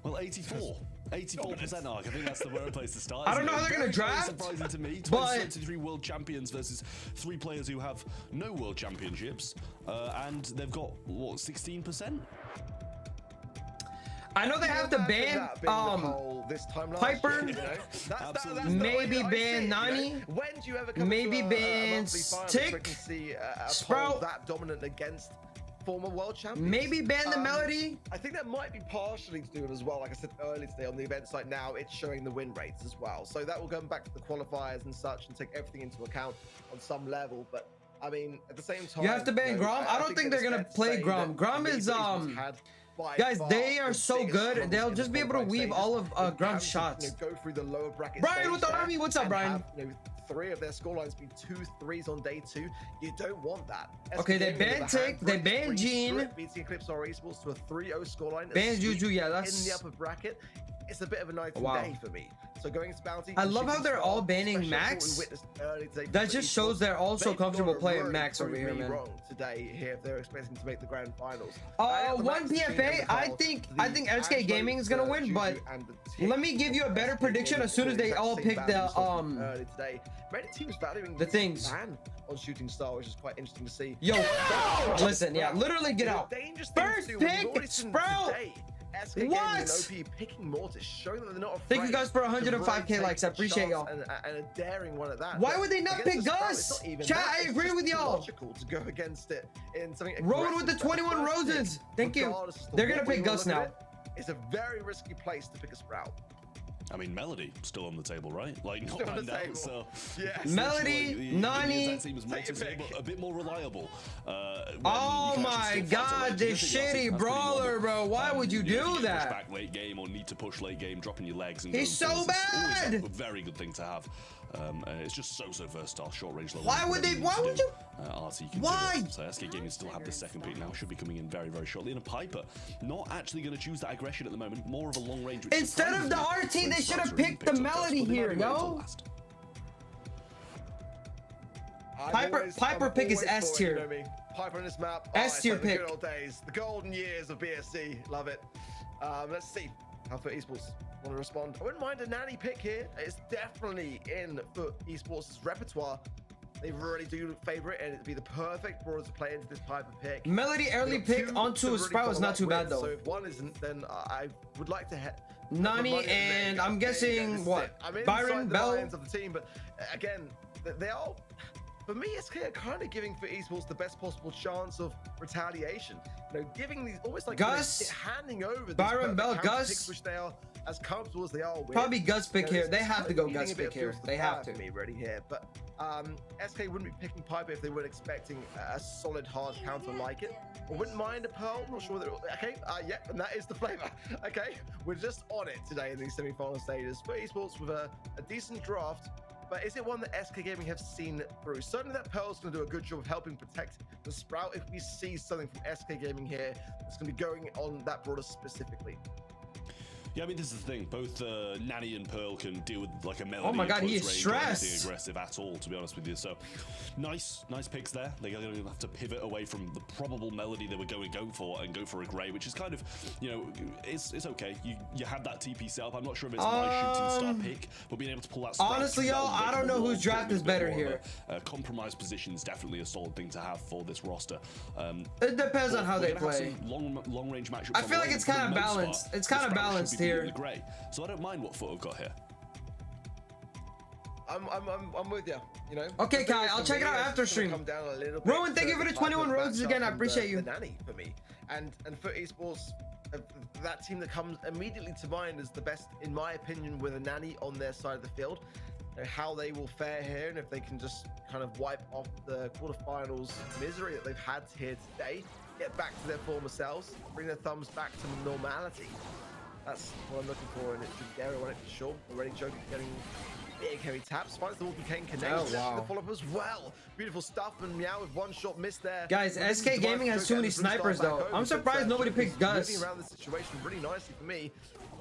B: Well, 84% arc. I think that's the right place to start.
C: I don't
B: isn't
C: know how
B: it?
C: they're gonna
B: Very, very
C: draft,
B: surprising to me.
C: but-
B: 2023 world champions versus 3 players who have no world championships, and they've got what 16%.
C: I know they have to ban
F: this time last
C: Piper,
F: year, you know? That's the
C: maybe
F: way I
C: ban
F: see it, you know?
C: Nani,
F: When do you ever come
C: maybe
F: to a
C: ban
F: monthly final
C: Stick,
F: where you can see a
C: Sprout,
F: poll that dominant against former world champions?
C: maybe ban the Melody.
F: I think that might be partially to do it as well. Like I said earlier today on the event site, now it's showing the win rates as well. So that will go back to the qualifiers and such and take everything into account on some level. But I mean, at the same time,
C: You have to ban Grom? I don't think
F: that
C: they're gonna
F: it's fair to
C: play
F: say
C: Grom.
F: that
C: Grom
F: the
C: is,
F: lead that he's had by
C: guys,
F: far
C: they are
F: the
C: so
F: biggest
C: good.
F: strongest
C: They'll
F: in
C: just
F: the
C: be able to
F: qualifying
C: weave all
F: stages.
C: of
F: And
C: Grom's
F: to,
C: shots.
F: go through the lower bracket.
C: Brian
F: stage
C: with the
F: there
C: army, what's up,
F: and
C: Brian?
F: have, 3 of their scorelines being 2 3s on day 2. You don't want that.
C: Okay, they
F: SK
C: banned
F: with a
C: Tick, they
F: handbrake
C: banned Gene.
F: strip, beating Eclipse or Esports to a 3-0 scoreline.
C: Ban
F: a sweep
C: Juju, yeah,
F: in
C: that's-
F: the upper bracket. It's a bit of a night and
C: Wow.
F: day for me. So going to Bounty.
C: I
F: and
C: love how
F: Shooting
C: they're
F: Star,
C: all banning
F: especially after what
C: Max.
F: we witnessed early today
C: That
F: for
C: just
F: esports,
C: shows they're also
F: they've
C: comfortable
F: gotta
C: playing
F: really
C: Max over
F: prove
C: here,
F: me
C: man.
F: wrong today here if they're expecting to make the grand finals. I have the
C: One
F: Max machine
C: PFA.
F: as
C: I
F: well.
C: think
F: The
C: SK
F: Angelo,
C: Gaming is gonna
F: the
C: win,
F: Juju,
C: but
F: and the Tick
C: let me give you a better
F: SK
C: prediction
F: Gaming
C: as soon as
F: doing
C: they
F: exact
C: all
F: same
C: pick
F: ban
C: the
F: we saw from early today. Many teams valuing
C: the
F: this
C: things.
F: ban on Shooting Star, which is quite interesting to see.
C: Yo, listen, yeah, literally get
F: It's a
C: out.
F: dangerous thing to
C: First
F: do when you've
C: pick,
F: already seen
C: Sprout.
F: today, SK Gaming
C: What?
F: and OP picking Mortis, showing that they're not afraid.
C: Thank you guys for
F: to
C: 105K
F: really
C: likes. I
F: take
C: appreciate
F: shots
C: y'all.
F: And a daring one at that.
C: Why
F: But
C: would they not
F: against
C: pick
F: the Sprout,
C: Gus?
F: it's not even
C: Chat,
F: that,
C: I
F: it's
C: agree
F: just
C: with y'all.
F: logical to go against it in something
C: Rowan with the
F: aggressive. But
C: 21
F: first pick,
C: roses. Thank you.
F: regardless as to
C: They're gonna
F: what way
C: pick
F: you wanna
C: Gus
F: look at
C: now.
F: it, It's a very risky place to pick a Sprout.
B: I mean, Melody still on the table, right? Like not
F: Still on the
B: banned out.
F: table.
B: So
F: Yes.
C: Melody,
B: the
C: Nani.
B: exact same as
F: Take your
B: Mortis,
F: pick.
B: but a bit more reliable. When
C: Oh
B: you can actually
C: my
B: still fight a
C: God,
B: range.
C: this
B: That's pretty
C: shitty
B: normal.
C: brawler, bro. Why would you
B: If
C: do
B: get pushed
C: that?
B: back late game or need to push late game, dropping your legs and
C: He's
B: going
C: so
B: forwards is always
C: bad.
B: a very good thing to have. It's just so versatile, short range level.
C: Why would they- why would you-
B: RT can
C: Why?
B: do it. So SK Gaming still have the second pick now, should be coming in very, very shortly. And a Piper not actually going to choose that aggression at the moment, more of a long range. which
C: Instead of the
B: surprises me
C: RT,
B: when
C: they should have
B: Sprout's already
C: picked the
B: picked up first,
C: Melody
B: but they might
C: here,
B: be waiting till
C: yo.
B: last.
C: Piper pick is S tier.
F: You know me. Piper on this map.
C: S tier
F: it's like
C: pick.
F: The good old days, the golden years of BSC. Love it. Let's see how Foot Esports want to respond. I wouldn't mind a Nani pick here. It's definitely in Foot Esports' repertoire. They really do favor it, and it'd be the perfect brawler to play into this Piper pick.
C: Melody early
F: They've got
C: pick
F: two
C: onto
F: to
C: a
F: really
C: Sprout is
F: follow
C: not
F: up
C: too bad
F: with,
C: though.
F: So if one isn't, then I would like to
C: Nani and I'm guessing what?
F: I'm inside
C: Byron
F: the
C: Bell.
F: lines of the team, but again, they are for me, SK are kind of giving for esports the best possible chance of retaliation. You know, giving these almost like
C: Gus,
F: handing over these
C: Byron Bell,
F: counter
C: Gus.
F: picks, which they are as comfortable as they are with.
C: Probably Gus pick
F: You know,
C: here. They have to go
F: needing
C: Gus
F: a bit
C: pick
F: of
C: here.
F: fuel
C: They
F: the
C: have
F: fire
C: to.
F: for me ready here, but SK wouldn't be picking Piper if they weren't expecting a solid hard counter like it. I wouldn't mind a Pearl. Not sure whether okay. Yeah, and that is the flavor. Okay, we're just on it today in these semi-final stages for esports with a decent draft. But is it one that SK Gaming have seen through? Certainly that Pearl's going to do a good job of helping protect the Sprout if we see something from SK Gaming here that's going to be going on that border specifically.
B: Yeah, I mean, this is the thing. Both Nani and Pearl can deal with like a melody.
C: Oh my God, he is
B: close range or anything
C: stressed.
B: aggressive at all, to be honest with you. So, nice picks there. They're going to have to pivot away from the probable melody they were going to go for and go for a grey, which is kind of, you know, it's okay. You have that TP set up. I'm not sure if it's my shooting star pick, but being able to pull that.
C: Honestly, y'all, I don't know whose draft is better here.
B: Compromise position is definitely a solid thing to have for this roster.
C: It depends on how
B: we're
C: they
B: gonna have
C: play.
B: some long range matchups.
C: I feel like it's kind of balanced. It's kind of balanced here.
B: Grey. So I don't mind what foot I've got here.
F: I'm with you. You know.
C: Okay, Kai, I'll check it out after stream.
F: Come down a little bit
C: Rowan, thank you for the 21 roses again. I appreciate you.
F: The Nani for me, and for esports, that team that comes immediately to mind is the best, in my opinion, with a Nani on their side of the field. You know, how they will fare here, and if they can just kind of wipe off the quarterfinals misery that they've had here today, get back to their former selves, bring their thumbs back to normality. That's what I'm looking for, and it's Gary on it for sure. Already Joker getting big heavy taps. Finds the Walking Cane connect.
C: Oh, wow.
F: The follow-up as well. Beautiful stuff, and Meow with one shot missed there.
C: Guys, SK Gaming has too many snipers though. I'm surprised nobody picked Gus.
F: Moving around the situation really nicely for me.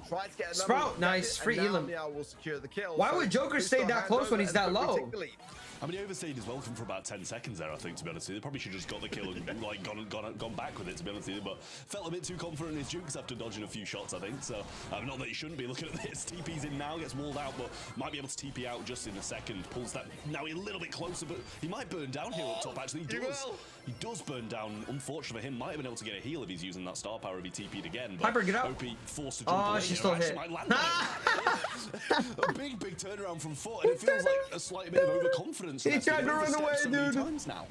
F: Tried to get another
C: Sprout, nice, free Elam.
F: Meow will secure the kill.
C: Why
F: So
C: would Joker stay
F: Booster
C: that
F: hands
C: close when
F: over
C: he's that
F: and Joker
C: low?
F: take the lead.
B: I mean, he overstayed his welcome for about 10 seconds there, I think, to be honest with you. They probably should have just got the kill and like gone back with it, to be honest with you. But felt a bit too confident in his jukes after dodging a few shots, I think. So, not that he shouldn't be looking at this. TP's in now, gets walled out, but might be able to TP out just in a second. Pulls that now a little bit closer, but he might burn down here up top, actually. He does burn down. Unfortunately for him, might have been able to get a heal if he's using that star power if he TP'd again. But
C: Piper, get out.
B: OP forced to jump away.
C: She's still hit.
B: Might land a big turnaround from foot, and it feels like a slight bit of overconfidence.
C: He tried to run away,
B: so many
C: dude.
B: times now.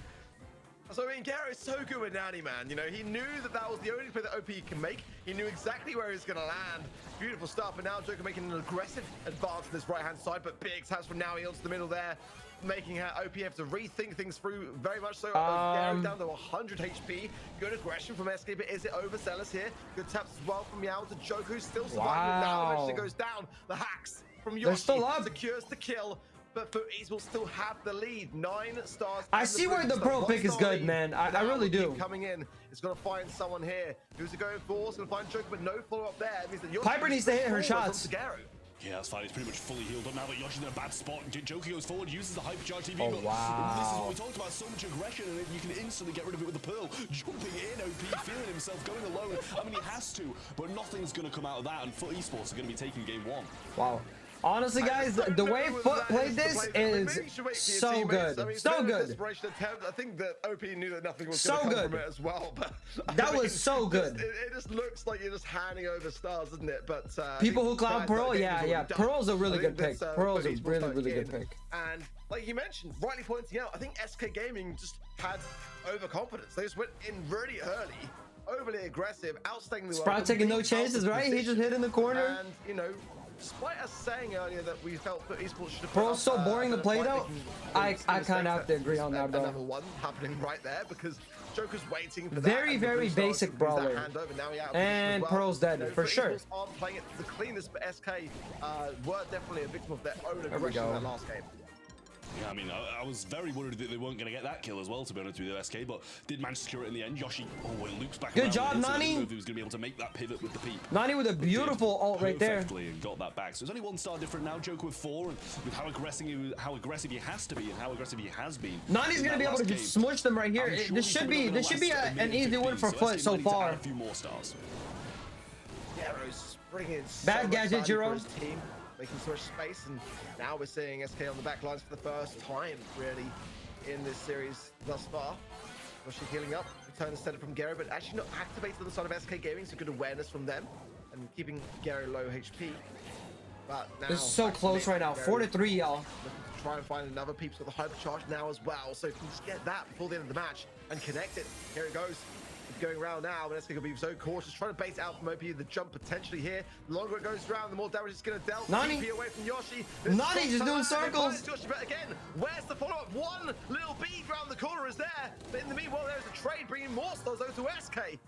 F: So I mean, Garrett's so good with Nani, man. You know, he knew that was the only play that OP can make. He knew exactly where he was going to land. Beautiful stuff. And now Joker making an aggressive advance to this right-hand side, but big taps from Naui onto the middle there, making OP have to rethink things through very much so. Garrett down to 100 HP. Good aggression from SK, but is it overzealous here? Good taps as well from Meow to Joker, who's still surviving. Now eventually goes down. The hacks from Yoshi
C: still up.
F: secures the kill. But FUT will still have the lead. 9 stars.
C: I see where the Pearl pick is good, man. I really do.
F: Coming in, it's going to find someone here. Who's it going for? It's going to find Joker, but no follow-up there. It means that Yoshi
C: Piper needs to hit her shots.
B: Yeah, that's fine. He's pretty much fully healed up now, but Yoshi's in a bad spot. Joker goes forward, uses the hypercharge TV.
C: Oh,
B: but
C: wow.
B: This is what we talked about, so much aggression, and you can instantly get rid of it with the Pearl. Jumping in, OP, feeling himself, going alone. I mean, he has to, but nothing's going to come out of that, and FUT Esports are going to be taking game 1.
C: Wow. Honestly, guys, the way FUT played this is so good. So good.
F: I think that OP knew that nothing was
C: So
F: going to come
C: good.
F: from it as well. But
C: That was so good.
F: It just looks like you're just handing over stars, doesn't it? But
C: People who clown Pearl, yeah. Pearl's a really good pick. Pearl's a really good pick.
F: And like you mentioned, rightly pointing out, I think SK Gaming just had overconfidence. They just went in really early, overly aggressive, outstaying the
C: Sprout taking no chances, right? He just hit in the corner.
F: And you know, despite us saying earlier that we felt that esports should have
C: Pearl's so boring to play though. I kind of have to agree on that, bro.
F: Another one happening right there because Joker's waiting for
C: Very,
F: that.
C: very basic brawler. And Pearl's dead, for sure.
F: Aren't playing it the cleanest, but SK were definitely a victim of their own
C: we
F: aggression
C: go.
F: in that last game.
B: Yeah, I mean, I was very worried that they weren't going to get that kill as well, to be honest with you, SK, but did manage to secure it in the end. Yoshi, it loops back
C: Good
B: around
C: job,
B: with it, so I didn't
C: Nani.
B: know if he was going to be able to make that pivot with the peep.
C: Nani with a beautiful ult right there.
B: Perfectly, and got that back. So it's only 1 star different now. Joker with 4, and with how aggressive he has to be and how aggressive he has been.
C: Nani's gonna be able to just smush them right here. This should be an easy win for FUT so far.
B: A few more stars.
F: Arrows bringing so
C: Bad
F: much
C: gadget,
F: value
C: Jiro.
F: for his team, making so much space, and now we're seeing SK on the back lines for the first time, really, in this series thus far. Yoshi healing up, return instead from Gary, but actually not activated on the side of SK Gaming, so good awareness from them, and keeping Gary low HP. But now,
C: This is so close right now. 4-3, y'all.
F: Looking to try and find another Peeps with a hypercharge now as well. So if you can just get that before the end of the match and connect it. Here it goes. It's going around now, and SK gonna be so cautious, trying to bait it out from OP. The jump potentially here. The longer it goes around, the more damage it's gonna dealt.
C: Nani.
F: TP away from Yoshi.
C: Nani just doing circles.
F: Yoshi, but again, where's the follow-up? One little bead around the corner is there, but in the meanwhile, there's a trade bringing more stars over to SK.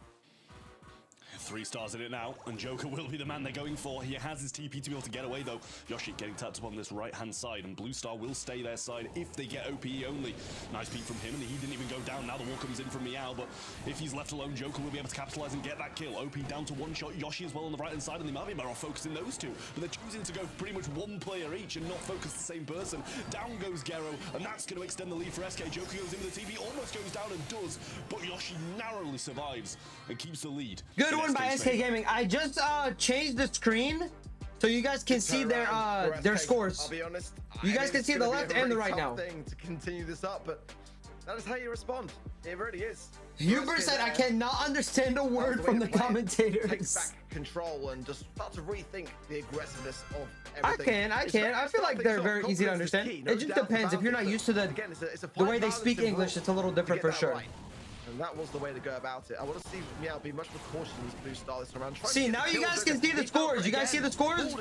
B: 3 stars in it now, and Joker will be the man they're going for. He has his TP to be able to get away, though. Yoshi getting tapped up on this right-hand side, and Blue Star will stay their side if they get OPE only. Nice peek from him, and he didn't even go down. Now the wall comes in from Meow, but if he's left alone, Joker will be able to capitalize and get that kill. OP down to 1 shot. Yoshi as well on the right-hand side, and they might be better off focusing those two, but they're choosing to go pretty much 1 player each and not focus the same person. Down goes Gero, and that's going to extend the lead for SK. Joker goes in with the TP, almost goes down and does, but Yoshi narrowly survives and keeps the lead.
C: Good one by SK Gaming. I just changed the screen so you guys can see their scores.
F: I'll be honest.
C: You guys can see the left and the right now.
F: Thing to continue this up, but that is how you respond. It really is.
C: Huber said, "I cannot understand a word from the commentators."
F: Take back control and just start to rethink the aggressiveness of everything.
C: I can. I feel like they're very easy to understand. It just depends. If you're not used to the way they speak English, it's a little different for sure.
F: And that was the way to go about it. I want to see Meow be much more cautious in this Blue Star this time around.
C: See, now you guys can see the scores. You guys see the scores?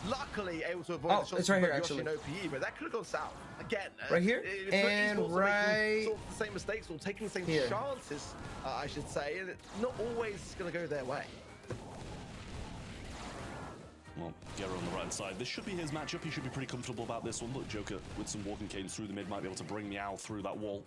F: Luckily, able to avoid the shots
C: it's right here,
F: from
C: actually.
F: Yoshi and OPE, but that could have gone south. Again,
C: right here? And right...
F: sort of the same mistakes or taking the same chances, I should say, and it's not always going to go their way.
B: Well, Gero on the right side. This should be his matchup. He should be pretty comfortable about this one. Look, Joker with some walking canes through the mid might be able to bring Meow through that wall.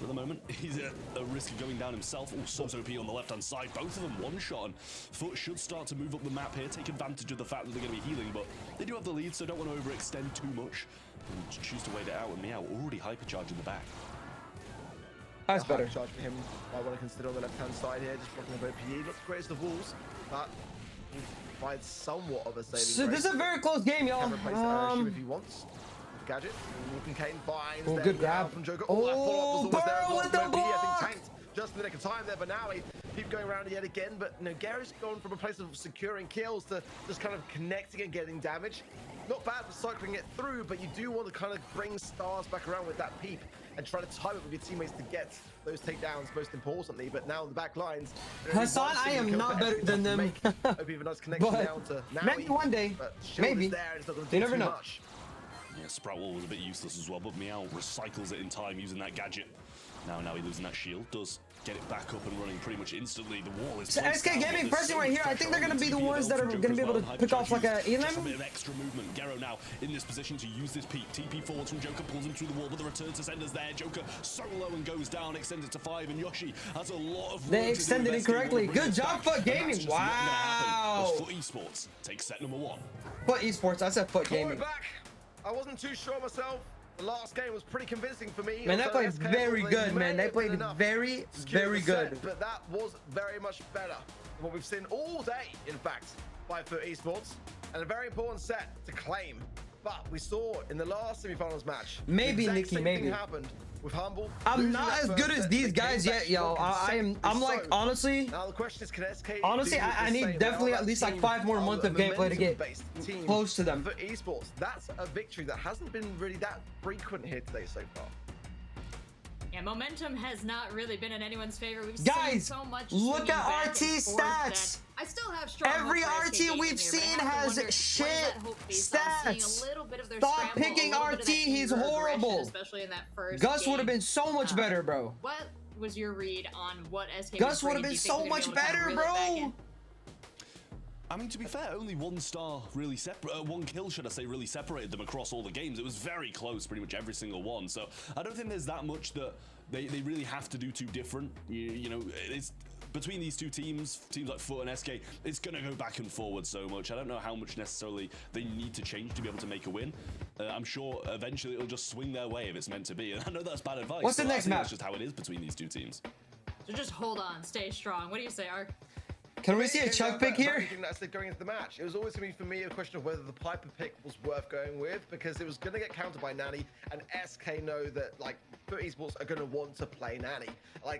B: At the moment, he's at a risk of going down himself. Also, OP on the left-hand side. Both of them one-shot, and Foot should start to move up the map here, take advantage of the fact that they're going to be healing, but they do have the lead, so don't want to overextend too much. And choose to wait it out, and Meow already hypercharge in the back.
C: That's better.
F: Charge for him. I want to consider on the left-hand side here, just blocking the OPE. Not the greatest of walls, but he provides somewhat of a saving
C: So this is a very close game, y'all.
F: If he wants. Gadget, Walking Cane finds
C: oh, good grab
F: from Joker.
C: Oh,
F: that follow-up was almost there as well.
C: with the block!
F: I think tanked just in the nick of time there, but now he keep going around yet again. But you know, Gary's gone from a place of securing kills to just kind of connecting and getting damage. Not bad for cycling it through, but you do want to kind of bring stars back around with that peep and try to time it with your teammates to get those takedowns most importantly. But now in the back lines,
C: Hassan, I am not better than them.
F: Hope even nice connection down to
C: maybe one day, maybe. You never know.
F: Much.
B: Yeah, Sprout Wall was a bit useless as well, but Meow recycles it in time using that gadget. Now he's losing that shield. Does get it back up and running pretty much instantly. The wall is...
C: So SK Gaming pressing right here. I think they're going to be the ones that are going to be able to pick off like a Elam.
B: Just a bit of extra movement. Gero now in this position to use this peek. TP forwards from Joker, pulls him through the wall, but the return to senders there. Joker solo and goes down, extends it to 5, and Yoshi has a lot of...
C: They extended it correctly. Good job, Foot Gaming. Wow.
B: Foot Esports takes set number 1.
C: Foot Esports. I said Foot Gaming.
F: Back. I wasn't too sure myself. The last game was pretty convincing for me.
C: Man, they played very good, man. They played very, very good.
F: But that was very much better than what we've seen all day, in fact, by Foot Esports. And a very important set to claim. But we saw in the last semifinals match,
C: maybe Nikki, maybe
F: happened with Humble.
C: I'm not as good as these guys yet, yo. I'm like, honestly.
F: Now the question is, can SK
C: honestly, I need definitely at least like 5 more months of gameplay to get close to them.
F: For Esports, that's a victory that hasn't been really that frequent here today so far.
D: Yeah, momentum has not really been in anyone's favor. We've
C: guys,
D: seen so much
C: look at RT stats.
D: I still have strong
C: every RT we've seen has shit stats. Stop picking RT, he's horrible.
D: Especially in that first
C: Gus would have been so much better, bro.
D: What was your read on what SK
C: Gus would have been so much better, bro.
B: I mean, to be fair, only 1 star really separate, 1 kill, should I say, really separated them across all the games. It was very close, pretty much every single one. So I don't think there's that much that they really have to do too different. You know, it's between these two teams like Foot and SK, it's going to go back and forward so much. I don't know how much necessarily they need to change to be able to make a win. I'm sure eventually it'll just swing their way if it's meant to be. And I know that's bad advice.
C: What's the next map?
B: That's just how it is between these two teams.
D: So just hold on, stay strong. What do you say, Ark?
C: Can we see a Chuck pick here?
F: That's going into the match. It was always going to be, for me, a question of whether the Piper pick was worth going with, because it was going to get countered by Nani, and SK know that, like, Foot Esports are going to want to play Nani.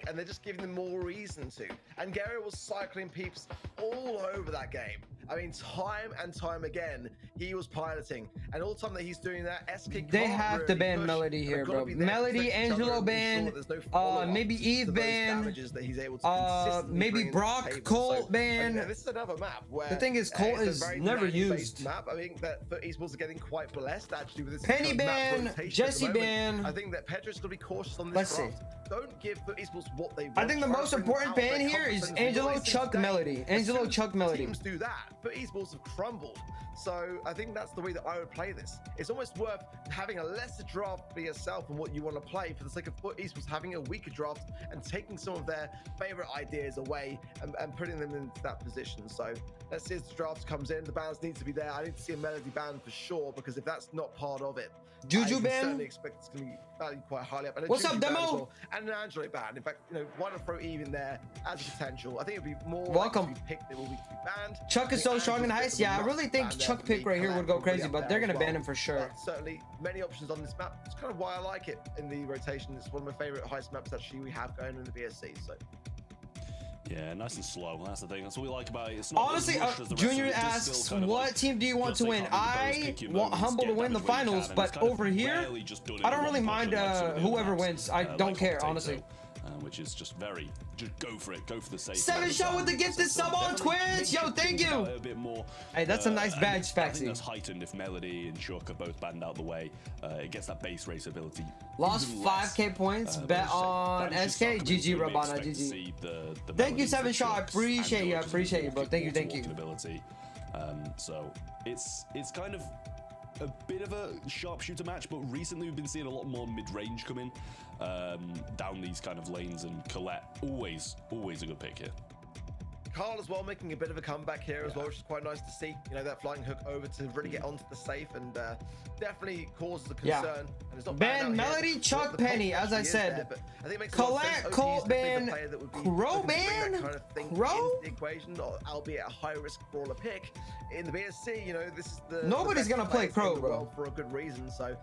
F: And they're just giving them more reason to. And Gary was cycling peeps all over that game. I mean, time and time again, he was piloting, and all the time that he's doing that, SK
C: They
F: can't
C: have
F: really
C: to ban
F: push,
C: Melody
F: and
C: here,
F: they've gotta
C: bro.
F: be there to
C: Melody,
F: protect each other
C: Angelo
F: and ensure
C: ban,
F: that there's no follow-up
C: maybe
F: to
C: Eve
F: those
C: ban,
F: damages that he's able to consistently
C: maybe
F: bring to the
C: Brock,
F: table.
C: Colt
F: So,
C: ban.
F: this is another map where
C: The thing is, Colt
F: it's a
C: is
F: very
C: never
F: nanny-based
C: used.
F: map. I think that FUT Esports are getting quite blessed actually with this
C: Penny
F: kind of map
C: ban,
F: rotation at the
C: Jesse
F: moment.
C: ban.
F: I think that Petra's gonna be cautious on this
C: Let's see.
F: draft. Don't give FUT Esports what they want.
C: I think the
F: Try to
C: most
F: bring them
C: important
F: out of
C: ban
F: their
C: here
F: comfort
C: is
F: zones. We've
C: Angelo
F: always seen
C: Chuck
F: today,
C: Melody.
F: as
C: Angelo
F: soon as
C: Chuck Melody.
F: Teams do that, FUT Esports have crumbled. So I think that's the way that I would play this. It's almost worth having a lesser draft for yourself and what you want to play for the sake of FUT Esports having a weaker draft and taking some of their favorite ideas away and putting them into that position. So let's see as the draft comes in. The bans need to be there. I need to see a Melody ban for sure, because if that's not part of it,
C: Juju
F: I
C: ban?
F: certainly expect it's going to be valued quite highly up. And a
C: What's
F: Juju
C: up,
F: ban as
C: Demo?
F: well, and an Angelo ban. In fact, why not throw Eve in there as a potential? I think it'd be more
C: Welcome.
F: likely to be picked than will be to be banned.
C: Chuck is so strong in heist. Yeah, I really think Chuck pick right here would go crazy, but they're gonna ban him for sure.
F: But certainly, many options on this map. It's kind of why I like it in the rotation. It's one of my favorite heist maps actually we have going in the BSC. So
B: Yeah, nice and slow. That's the thing. That's what we like about it. It's not
C: Honestly,
B: as rushed as the rest
C: Junior
B: of it. It does
C: asks,
B: still kind of,
C: what
B: like,
C: team do you want
B: just
C: to
B: take
C: win?
B: on the bows,
C: I
B: pick your
C: want
B: moments,
C: Humble to
B: get
C: win the
B: damage when you
C: finals,
B: can, and
C: but
B: it's kind of
C: over here,
B: rarely just done in
C: I don't
B: one
C: really
B: push,
C: mind
B: unlike some of the other
C: whoever
B: maps,
C: wins. I don't
B: like
C: care,
B: Potato,
C: honestly.
B: which is just go for it, go for the safe.
C: Seven
B: never
C: Shot
B: side.
C: with the gifted
B: So
C: sub on
B: definitely
C: Twitch.
B: makes
C: Yo,
B: you
C: thank
B: think
C: you.
B: about it a bit more.
C: Hey, that's a nice
B: and
C: badge,
B: I think
C: Spaxy.
B: that's heightened if Melody and Shook are both banned out the way. It gets that base race ability.
C: Lost
B: even less.
C: 5k points.
B: But
C: Bet
B: as I say,
C: on
B: that's just
C: SK.
B: something
C: GG,
B: we may
C: Rabana.
B: expect to
C: GG.
B: see the
C: Thank you,
B: Melodies,
C: Seven
B: the
C: Shot. I
B: Shooks,
C: appreciate
B: Angelo
C: you. I
B: just
C: appreciate you, bro.
B: walking-
C: Thank you. Thank
B: walking
C: you.
B: ability. So it's kind of a bit of a sharpshooter match, but recently we've been seeing a lot more mid-range coming down these kind of lanes, and Colette always a good pick here.
F: Carl as well making a bit of a comeback here as well, which is quite nice to see. That flying hook over to really get onto the safe and definitely causes a
C: Yeah.
F: concern. And it's not
C: Ban
F: banned out here.
C: Melody,
F: The
C: Chuck
F: pulse
C: Penny, as I
F: actually is
C: said.
F: there, but I think it makes a lot of
C: Colette,
F: sense.
C: Colt
F: OG is definitely
C: ban,
F: the player that would be
C: Crow
F: looking to bring
C: ban,
F: that kind of thing
C: Crow?
F: into the equation, albeit a high risk brawler pick. In the BSC, this is the
C: Nobody's
F: the best
C: gonna play
F: players
C: Crow,
F: in the
C: bro.
F: world for a good reason. So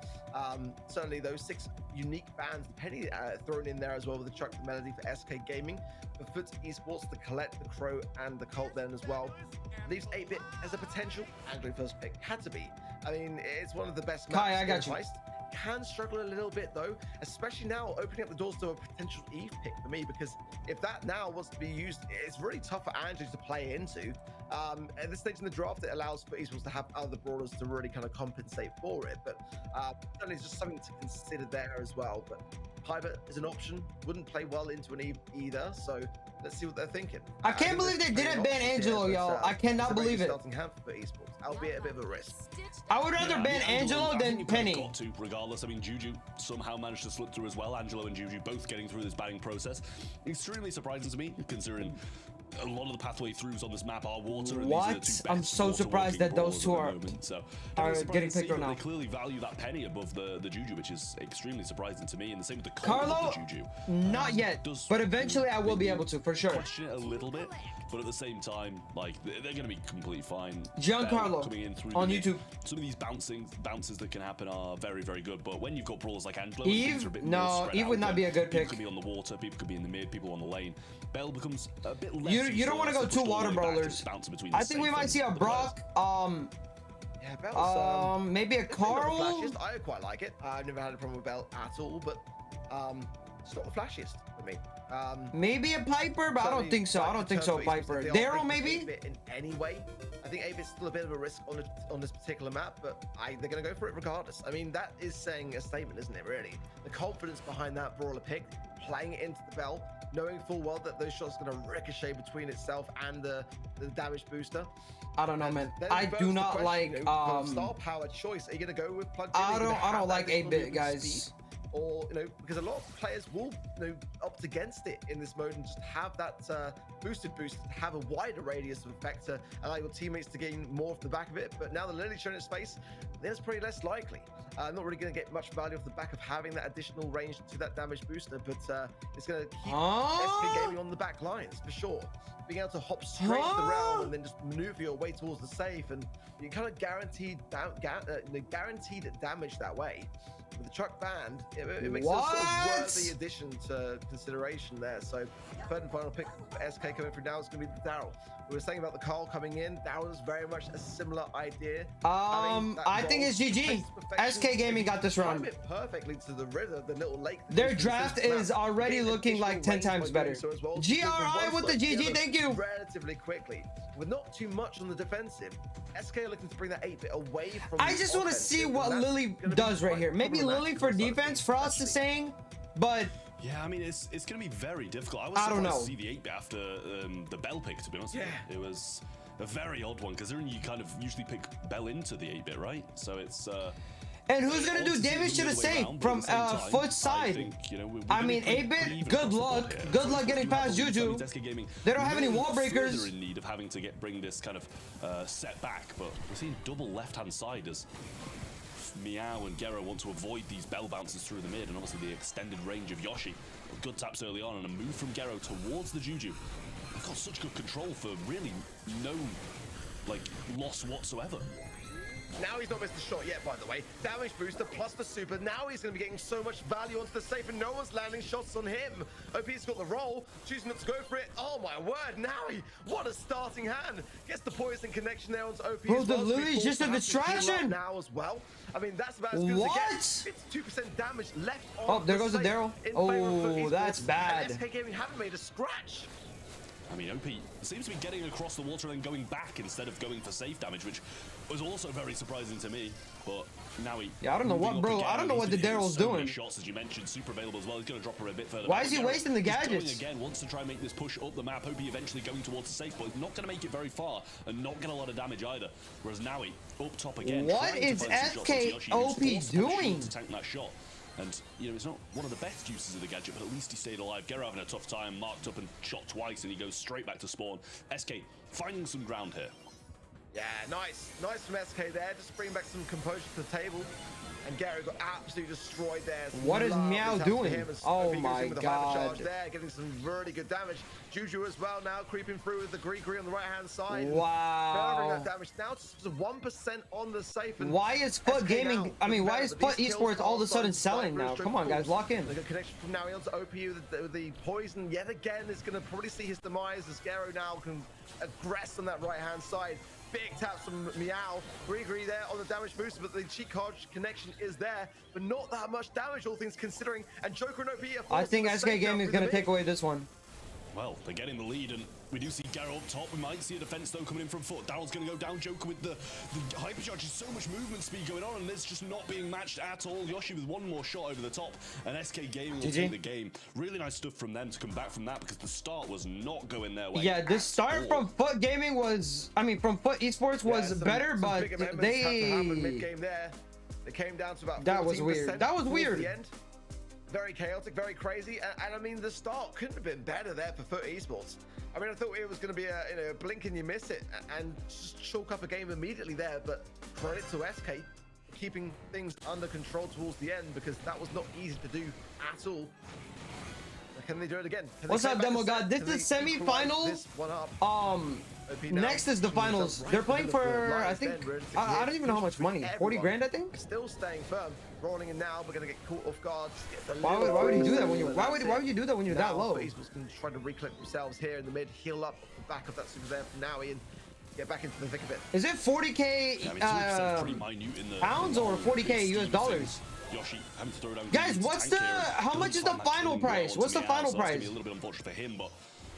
F: certainly those 6 unique bans, the Penny thrown in there as well with the Chuck, the Melody for SK Gaming, for FUT Esports, the Colette, the Crow, and the Colt then as well. Leaves 8-bit as a potential Anglo first pick. Had to be. I mean, it's one of the best maps
C: Kai, I got
F: in
C: you.
F: Heist. Can struggle a little bit though, especially now opening up the doors to a potential Eve pick for me, because if that now was to be used, it's really tough for Andrew to play into. At this stage in the draft, it allows for Esports to have other brawlers to really kind of compensate for it, but certainly it's just something to consider there as well. But Piper is an option, wouldn't play well into an Eve either, so let's see what they're thinking.
C: I can't
F: think
C: believe
F: there's
C: they
F: plenty
C: didn't
F: of
C: ban
F: options
C: Angelo,
F: here,
C: y'all.
F: but,
C: I cannot
F: it's a very
C: believe
F: good
C: it.
F: starting hand for Esports, albeit a bit of a risk.
C: I would rather
B: Yeah,
C: ban
B: I mean,
C: Angelo
B: I think
C: than
B: you've kind of
C: Penny.
B: got to, regardless. I mean, Juju somehow managed to slip through as well. Angelo and Juju both getting through this banning process. Extremely surprising to me, considering a lot of the pathway throughs on this map are water. And
C: What?
B: These are the two
C: I'm
B: best
C: so
B: water
C: surprised
B: walking
C: that those two
B: brawlers
C: are-
B: at the moment. So
C: are
B: definitely surprised
C: getting
B: to see
C: picked right
B: that
C: now.
B: They clearly value that Penny above the Juju, which is extremely surprising to me. And the same with the Colt
C: Carlo,
B: above the Juju.
C: not yet,
B: Does
C: but eventually I will be
B: maybe
C: able to, for sure.
B: question it a little bit, but at the same time, like they're going to be completely fine.
C: Giancarlo
B: Bell coming in through
C: on
B: the mid.
C: YouTube.
B: Some of these bounces that can happen are very, very good. But when you've got brawlers like Angelo,
C: Eve?
B: things are a bit
C: No,
B: more spread
C: Eve would
B: out,
C: not
B: where
C: be a good
B: people
C: pick.
B: could be on the water, people could be in the mid, people on the lane. Bell becomes a bit less.
C: You don't want to go
B: useful,
C: two water
B: pushed all the way back,
C: brawlers.
B: just bouncing between
C: I
B: the
C: think we
B: safe
C: might
B: and
C: see a
B: the players.
C: Brock,
F: Yeah, Bell's
C: maybe a
F: definitely not the
C: Carl.
F: flashiest. I quite like it. I've never had a problem with Bell at all, but it's not the flashiest for me.
C: Maybe a Piper, but I don't think so. I don't think so, Piper. Daryl, maybe?
F: In any way, I think 8-bit's still a bit of a risk on this particular map, but they're going to go for it regardless. I mean, that is saying a statement, isn't it, really? The confidence behind that brawler pick, playing it into the Bell, knowing full well that those shots are going to ricochet between itself and the damage booster.
C: I don't know, man.
F: Then
C: I
F: goes
C: do
F: the
C: not
F: question,
C: like,
F: kind of star power choice. Are you going to go with plugged in? Are
C: I
F: you gonna
C: don't
F: have
C: like
F: that additional
C: 8-bit,
F: movement
C: guys.
F: speed? Or, because a lot of players will, opt against it in this mode and just have that boosted boost, to have a wider radius of effect to allow your teammates to gain more off the back of it. But now that Lily's shown its face, then it's pretty less likely. Not really going to get much value off the back of having that additional range to that damage booster, but it's going to keep SK Gaming on the back lines for sure. Being able to hop straight to the realm and then just maneuver your way towards the safe, and you kind of guaranteed damage that way. With the Chuck banned, it makes it a sort of worthy addition to consideration there. So third and final pick for SK coming through now is going to be the Daryl. We were saying about the Carl coming in. Daryl is very much a similar idea.
C: I think it's GG. SK Gaming got this round.
F: It perfectly to the river, the little lake.
C: Their draft is already looking like 10 times better. GRI with the GG, thank you.
F: Relatively quickly, with not too much on the defensive. SK are looking to bring that 8-bit away from.
C: I just want to see what Lily does right here. Maybe Lily for defense, Frost is saying, but
B: yeah, I mean, it's going to be very difficult. I was
C: I don't
B: surprised
C: know.
B: to see the 8-bit after the Bell pick, to be honest.
F: Yeah.
B: It was a very odd one, considering you kind of usually pick Bell into the 8-bit, right? So it's...
C: and who's gonna do damage to the safe from foot side? I mean, 8-bit, good luck. Good luck getting past Juju. They don't have any wall breakers.
B: In need of having to bring this kind of set back, but we're seeing double left-hand side as Meow and Gero want to avoid these bell bounces through the mid, and obviously the extended range of Yoshi. Good taps early on and a move from Gero towards the Juju. They've got such good control for really no loss whatsoever.
F: Now he's not missed a shot yet, by the way. Damage booster plus the super. Now he's going to be getting so much value onto the safe, and no one's landing shots on him. OP's got the roll, choosing not to go for it. Oh my word, Naui, what a starting hand. Gets the poison connection there onto OP.
C: Bro,
F: as
C: the
F: well, so he
C: Lily's
F: forced
C: just
F: to
C: a
F: have to heal up
C: distraction.
F: now as well. I mean, that's about as good
C: What?
F: as it gets. It's 2% damage left on
C: Oh, there
F: the
C: goes the
F: safe
C: Daryl.
F: in favor of
C: Oh,
F: Esports,
C: that's bad.
F: And SK Gaming haven't made a scratch.
B: I mean, OP seems to be getting across the water and then going back instead of going for safe damage, which was also very surprising to me. But now he...
C: Yeah, I don't know what, bro. I don't know what the Daryl's doing.
B: Shots, as you mentioned, super available as well. He's going to drop her a bit further.
C: Why is he wasting the gadgets?
B: Going again, wants to try and make this push up the map. OP eventually going towards the safe, but he's not going to make it very far and not get a lot of damage either. Whereas now he up top again.
C: What is SK OP doing?
B: To tank that shot. And, you know, it's not one of the best uses of the gadget, but at least he stayed alive. Gero having a tough time, marked up and shot twice, and he goes straight back to spawn. SK finding some ground here.
F: Yeah, nice. Nice from SK there. Just bring back some composure to the table. And Gary got absolutely destroyed there.
C: What is Meow doing? Oh my god.
F: There, getting some really good damage. Juju as well now creeping through with the Gree on the right-hand side.
C: Wow.
F: That damage now just 1% on the safe. And
C: why is FUT Gaming, I mean, why is FUT Esports all of a sudden selling now? Come on, guys, lock in.
F: The good connection from now onto OP with the poison yet again is going to probably see his demise as Garo now can aggress on that right-hand side. Big taps from Meow. Gree there on the damage boost, but the cheat card connection is there, but not that much damage, all things considering. And Joker and OP are
C: I think SK Gaming is going to take away this one.
B: Well, they're getting the lead, and we do see Garo up top. We might see a defense, though, coming in from FUT. Daryl's going to go down. Joker with the hypercharge. So much movement speed going on, and it's just not being matched at all. Yoshi with one more shot over the top, and SK Gaming will take the game. Really nice stuff from them to come back from that, because the start was not going their way.
C: Yeah, the start from FUT Gaming was, I mean, from FUT Esports was better, but they
F: mid-game there. It came down to about 14%.
C: That was weird. That was weird.
F: The end. Very chaotic, very crazy, and I mean the start couldn't have been better there for FUT Esports. I mean, I thought it was going to be a blink and you miss it and just chalk up a game immediately there, but credit to SK keeping things under control towards the end, because that was not easy to do at all. Can they do it again?
C: What's up, Demo God? This is semi-final. Next is the finals. They're playing for, I think, I don't even know how much money. 40 grand, I think.
F: Still staying firm, rolling in now. We're gonna get caught off guard.
C: Why would you do that when you? Why would you do that when you're that low?
F: He's just trying to reclip themselves here in the mid, heal up off the back of that super there from Naui and get back into the thick of it.
C: Is it 40k pounds or 40k US dollars?
B: Yoshi having to throw down.
C: Guys, what's the? How much is the final price? What's the final price?
B: It's gonna be a little bit unfortunate for him, but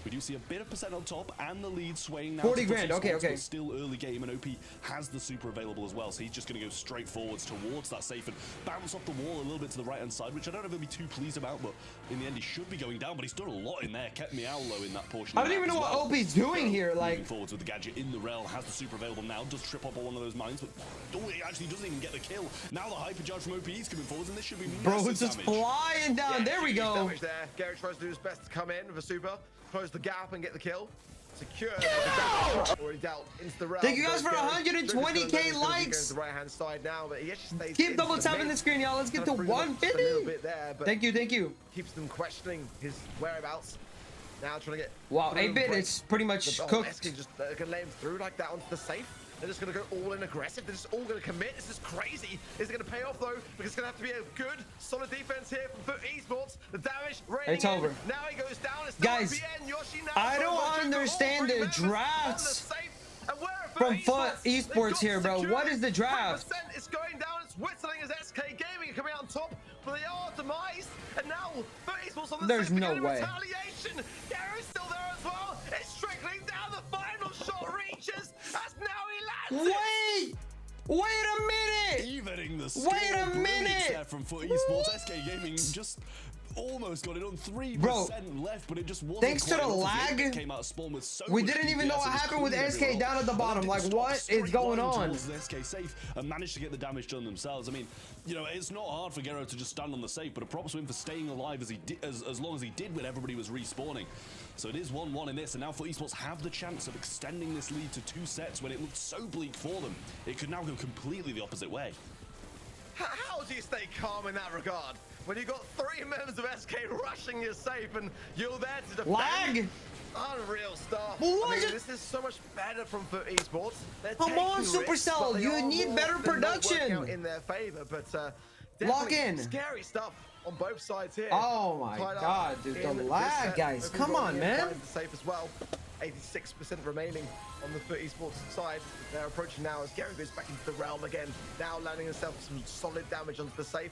B: we do see a bit of percent on top and the lead swaying now.
C: 40 grand. Okay, okay.
B: Still early game, and OP has the super available as well, so he's just going to go straight forwards towards that safe and bounce off the wall a little bit to the right hand side, which I don't know if he'll be too pleased about, but in the end he should be going down. But he's done a lot in there, kept Meow low in that portion.
C: I don't even know what OP's doing here. Like
B: moving forwards with the gadget in the rel, has the super available now, does trip up on one of those mines, but he actually doesn't even get the kill. Now the hypercharge from OP is coming forwards, and this should be
C: bro, it's just flying down.
F: Yeah,
C: there we go.
F: Damage there. Gary tries to do his best to come in with a super, close the gap and get the kill. Secure. Already dealt into the realm.
C: Thank you guys for 120k likes.
F: The right hand side now, but he actually stays.
C: Keep double tapping the screen, y'all. Let's get to 150.
F: A little bit there, but
C: thank you.
F: Keeps them questioning his whereabouts. Now trying to get.
C: Wow, 8-bit is pretty much cooked.
F: Just gonna lay him through like that onto the safe. They're just going to go all in aggressive. They're just all going to commit. This is crazy. Is it going to pay off though? Because it's going to have to be a good, solid defense here from Esports. The damage raining
C: It's over.
F: Now he goes down. It's
C: Guys,
F: OPN. Yoshi now
C: I don't
F: goes on
C: understand
F: all
C: the
F: three members
C: drafts
F: on the safe. And where are
C: from
F: FUT
C: FUT Esports here, bro. What is the draft?
F: 3% is going down. It's whistling as SK Gaming are coming out on top, but they are demised. And now FUT Esports on the
C: There's
F: safe
C: no
F: again in
C: way.
F: retaliation. Gary's still there as well. It's trickling down. The final shot reaches as now he lands.
C: Wait a minute.
B: Evening the score.
C: Wait a
B: Brilliant
C: minute.
B: there from FUT Esports. SK Gaming just almost got it on 3%
C: Bro,
B: left, but it just wasn't
C: thanks to
B: quite
C: the
B: enough. It
C: lag,
B: came out of spawn with so
C: we
B: much
C: didn't even know
B: DPS,
C: what
B: it just
C: happened with
B: cleaned
C: SK
B: everyone
C: down at the
B: up.
C: bottom.
B: But
C: Like,
B: then
C: what
B: they
C: is
B: straight
C: going
B: line
C: on?
B: towards the SK safe and managed to get the damage done themselves. I mean, you know, it's not hard for Gero to just stand on the safe, but a props to him for staying alive as he did, as long as he did when everybody was respawning. So it is 1-1 in this, and now FUT Esports have the chance of extending this lead to 2 sets when it looked so bleak for them. It could now go completely the opposite way.
F: How do you stay calm in that regard? When you've got 3 members of SK rushing your safe and you're there to defend?
C: Lag.
F: Unreal stuff.
C: What
F: I mean,
C: is it?
F: this is so much better from FUT Esports. They're
C: Come on,
F: taking risks,
C: Supercell,
F: but they
C: you
F: are
C: need
F: more
C: better
F: than not
C: production.
F: working out in their favor, but
C: Lock
F: definitely
C: in.
F: scary stuff on both sides here.
C: Oh my
F: Tied up
C: God, dude, the
F: in this
C: lag,
F: set.
C: guys.
F: Open
C: Come on,
F: Goldie
C: man.
F: finds the safe as well. 86% remaining on the FUT Esports side. They're approaching now as Gary goes back into the realm again. Now landing himself some solid damage onto the safe.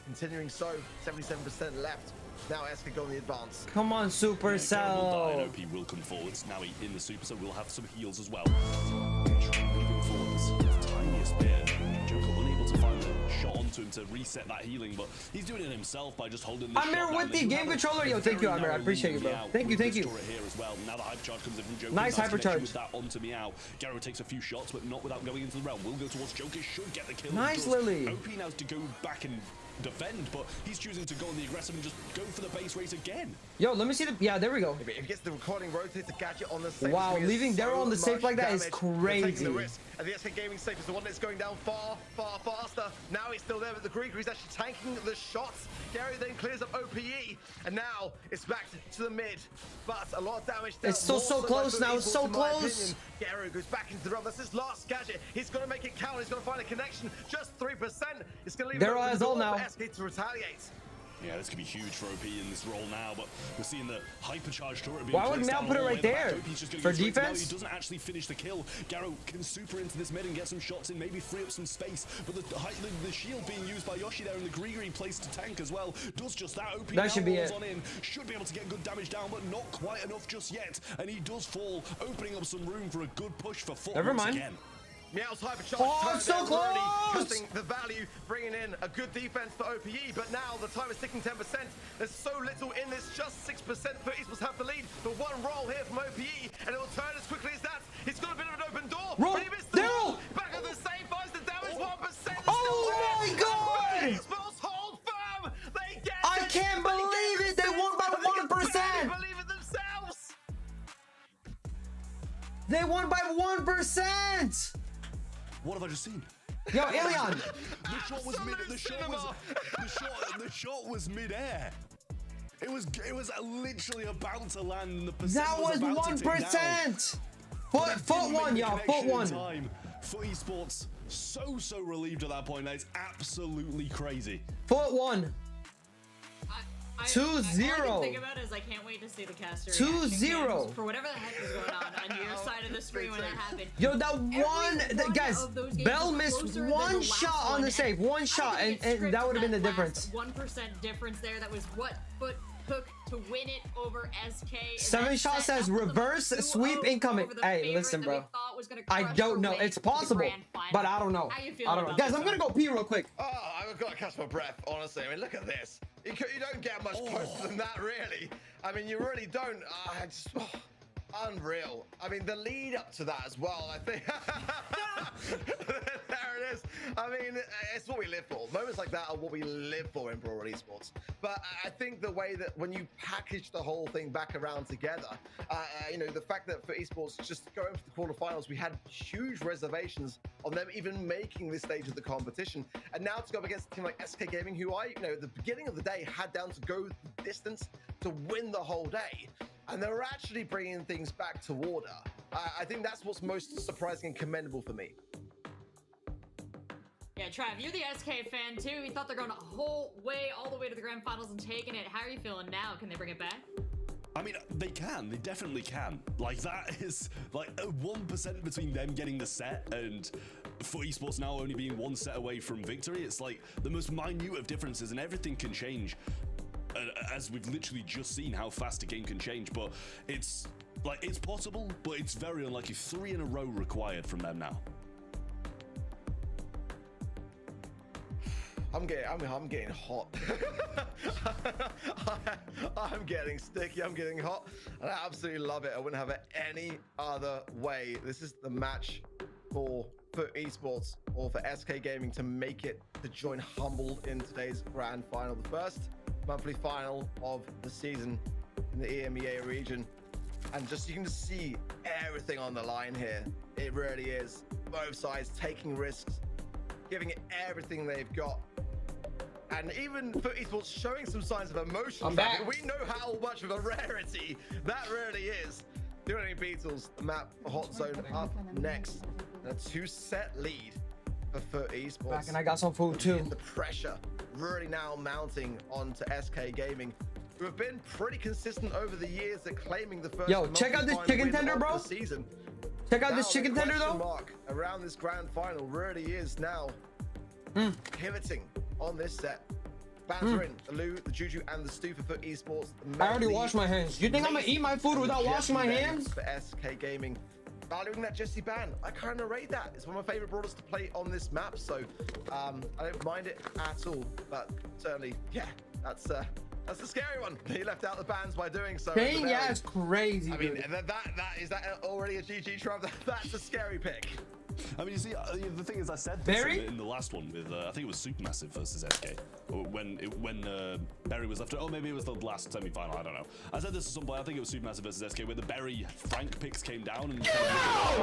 F: Continuing so, 77% left. Now SK go on the advance.
C: Come on,
B: Gero will die and
C: Supercell.
B: OP will come forwards. Now he in the super, so we'll have some heals as well. Moving forward, the tiniest bit. Joker unable to find the shot onto him to reset that healing, but he's doing it himself by just holding the
C: Amir
B: shot down.
C: with
B: They
C: the
B: do
C: game
B: have a
C: controller. Yo, thank you,
B: very
C: Amir. I
B: narrow
C: appreciate you,
B: lead
C: bro.
B: on Meow
C: Thank you,
B: with
C: thank
B: this
C: you.
B: turret here as well. Now the hype charge comes in from Joker.
C: Nice hyper
B: connection
C: charge.
B: with that onto Meow. Gero takes a few shots, but not without going into the realm. Will go towards Joker. Should get the kill.
C: Nice,
B: Does.
C: Lily.
B: OP now has to go back and defend, but he's choosing to go on the aggressive and just go for the base race again.
C: Yo, let me see the. Yeah, there we go.
F: If he gets the recording rotate the gadget on the safe,
C: Wow,
F: it's gonna
C: leaving
F: get
C: Daryl on the
F: so
C: safe like that is
F: much damage. They're taking the
C: crazy.
F: risk. And the SK Gaming safe is the one that's going down far, far faster. Now he's still there with the Greek, who's actually tanking the shots. Gary then clears up OPE, and now it's back to the mid. But a lot of damage.
C: It's still so close now, it's so close.
F: Gary goes back into the realm. That's his last gadget. He's going to make it count. He's going to find a connection. Just 3%. It's going to leave
C: Daryl
F: open
C: has
F: the
C: ult
F: door
C: now.
F: for SK to retaliate.
B: Yeah, this could be huge for OP in this role now, but we're seeing the hypercharged turret being
C: Why would
B: placed
C: Meow
B: down
C: put it
B: all the
C: right
B: way back.
C: there?
B: OP's just gonna
C: For
B: go straight to Meow.
C: defense?
B: He doesn't actually finish the kill. Garo can super into this mid and get some shots in, maybe free up some space, but the shield being used by Yoshi there and the Grigori placed to tank as well does just that. OP
C: That
B: now
C: should be
B: rolls
C: it.
B: on in, should be able to get good damage down, but not quite enough just yet, and he does fall, opening up some room for a good push for FUT
C: Never
B: once
C: mind.
B: again.
F: Meow's hypercharge
C: Oh,
F: turret
C: so
F: there really
C: close!
F: cutting the value, bringing in a good defense for OPE, but now the time is ticking 10%. There's so little in this, just 6% for Esports have the lead, but one roll here from OPE, and it will turn as quickly as that. He's got a bit of an open door,
C: Roll.
F: but he missed the
C: Daryl!
F: ball. Back on the same, finds the damage, 1%.
C: Oh my God!
F: Esports hold firm. They get
C: I
F: it.
C: can't believe it. They won by
F: They can
C: 1%.
F: barely believe it themselves.
C: They won by 1%.
B: What have I just seen?
C: Yo, Ilion.
B: The shot was mid. The shot was mid-air. It was literally about to land. And the percent
C: That was
B: about to tick down.
C: 1%.
B: But
C: Foot
B: didn't make
C: one,
B: the
C: y'all.
B: connection
C: Foot
B: in
C: one.
B: time. FUT Esports so relieved at that point. That is absolutely crazy.
C: Foot one.
D: All I
C: 2-0.
D: can think about is I can't wait to see the caster
C: 2-0.
D: reaction for whatever the heck is going on your side of the screen when that happened.
C: Yo, that
D: Every one
C: guys,
D: of those games
C: Bell
D: is
C: missed
D: closer than
C: one
D: the last
C: shot on the
D: one,
C: save, one
D: I
C: shot,
D: think
C: and
D: it
C: that would have been the
D: stripped
C: difference.
D: that 1% difference there. That was what FUT took to win it over SK. And
C: 7
D: that
C: shot
D: set
C: says
D: up the
C: reverse
D: 2-0
C: sweep incoming.
D: over the
C: Hey,
D: favorite
C: listen,
D: that we
C: bro.
D: thought was gonna
C: I
D: crush
C: don't
D: their
C: know.
D: way
C: It's
D: to the
C: possible,
D: grand final.
C: but I don't know.
D: How you feeling
C: I don't know.
D: about
C: Guys,
D: this
C: I'm gonna
D: one?
C: go pee real quick.
F: Oh, I've got to catch my breath, honestly. I mean, look at this. You don't get much closer than that, really. I mean, you really don't. Unreal. I mean, the lead up to that as well, I think. There it is. I mean, it's what we live for. Moments like that are what we live for in Pro Esports. But I think the way that when you package the whole thing back around together, you know, the fact that for esports just going for the quarterfinals, we had huge reservations on them even making this stage of the competition. And now to go up against a team like SK Gaming, who at the beginning of the day had down to go the distance to win the whole day. And they're actually bringing things back to order. I think that's what's most surprising and commendable for me.
D: Yeah, Trav, you're the SK fan too. You thought they're going all the way to the grand finals and taking it. How are you feeling now? Can they bring it back?
B: I mean, they can. They definitely can. Like, that is like 1% between them getting the set and FUT Esports now only being 1 set away from victory. It's like the most minute of differences, and everything can change. As we've literally just seen how fast a game can change, but it's like, it's possible, but it's very unlikely. 3 in a row required from them now.
F: I'm getting hot. I'm getting sticky. I'm getting hot, and I absolutely love it. I wouldn't have it any other way. This is the match for Esports or for SK Gaming to make it to join Humble in today's grand final, the first monthly final of the season in the EMEA region. And just, you can just see everything on the line here. It really is. Both sides taking risks, giving it everything they've got. And even FUT Esports showing some signs of emotion.
C: I'm back.
F: We know how much of a rarity that really is. Doing any Beatles, the map Hot Zone up next. And a 2-set lead for FUT Esports.
C: Back, and I got some food too.
F: The pressure really now mounting onto SK Gaming, who have been pretty consistent over the years at claiming the first.
C: Yo, check out this chicken tender, bro.
F: The season.
C: Check out
F: Now,
C: this chicken
F: the
C: tender
F: question
C: though.
F: mark around this grand final really is now pivoting on this set. Banter in the Lou, the Juju, and the Stu for FUT Esports.
C: I already washed my hands. You think I'm gonna eat my food without washing my hands?
F: For SK Gaming, valuing that Jesse ban, I kind of rate that. It's one of my favorite brawlers to play on this map, so I don't mind it at all. But certainly, yeah, that's the scary one. He left out the bans by doing so.
C: Dang, yeah, it's crazy.
F: I mean,
C: dude.
F: is that already a GG, Trav? That's a scary pick.
B: I mean, you see, the thing is, I said
C: Barry?
B: this in the last one with, I think it was Supermassive versus SK, or when Barry was left. Oh, maybe it was the last semi-final. I don't know. I said this to somebody. I think it was Supermassive versus SK, where the Barry Frank picks came down, and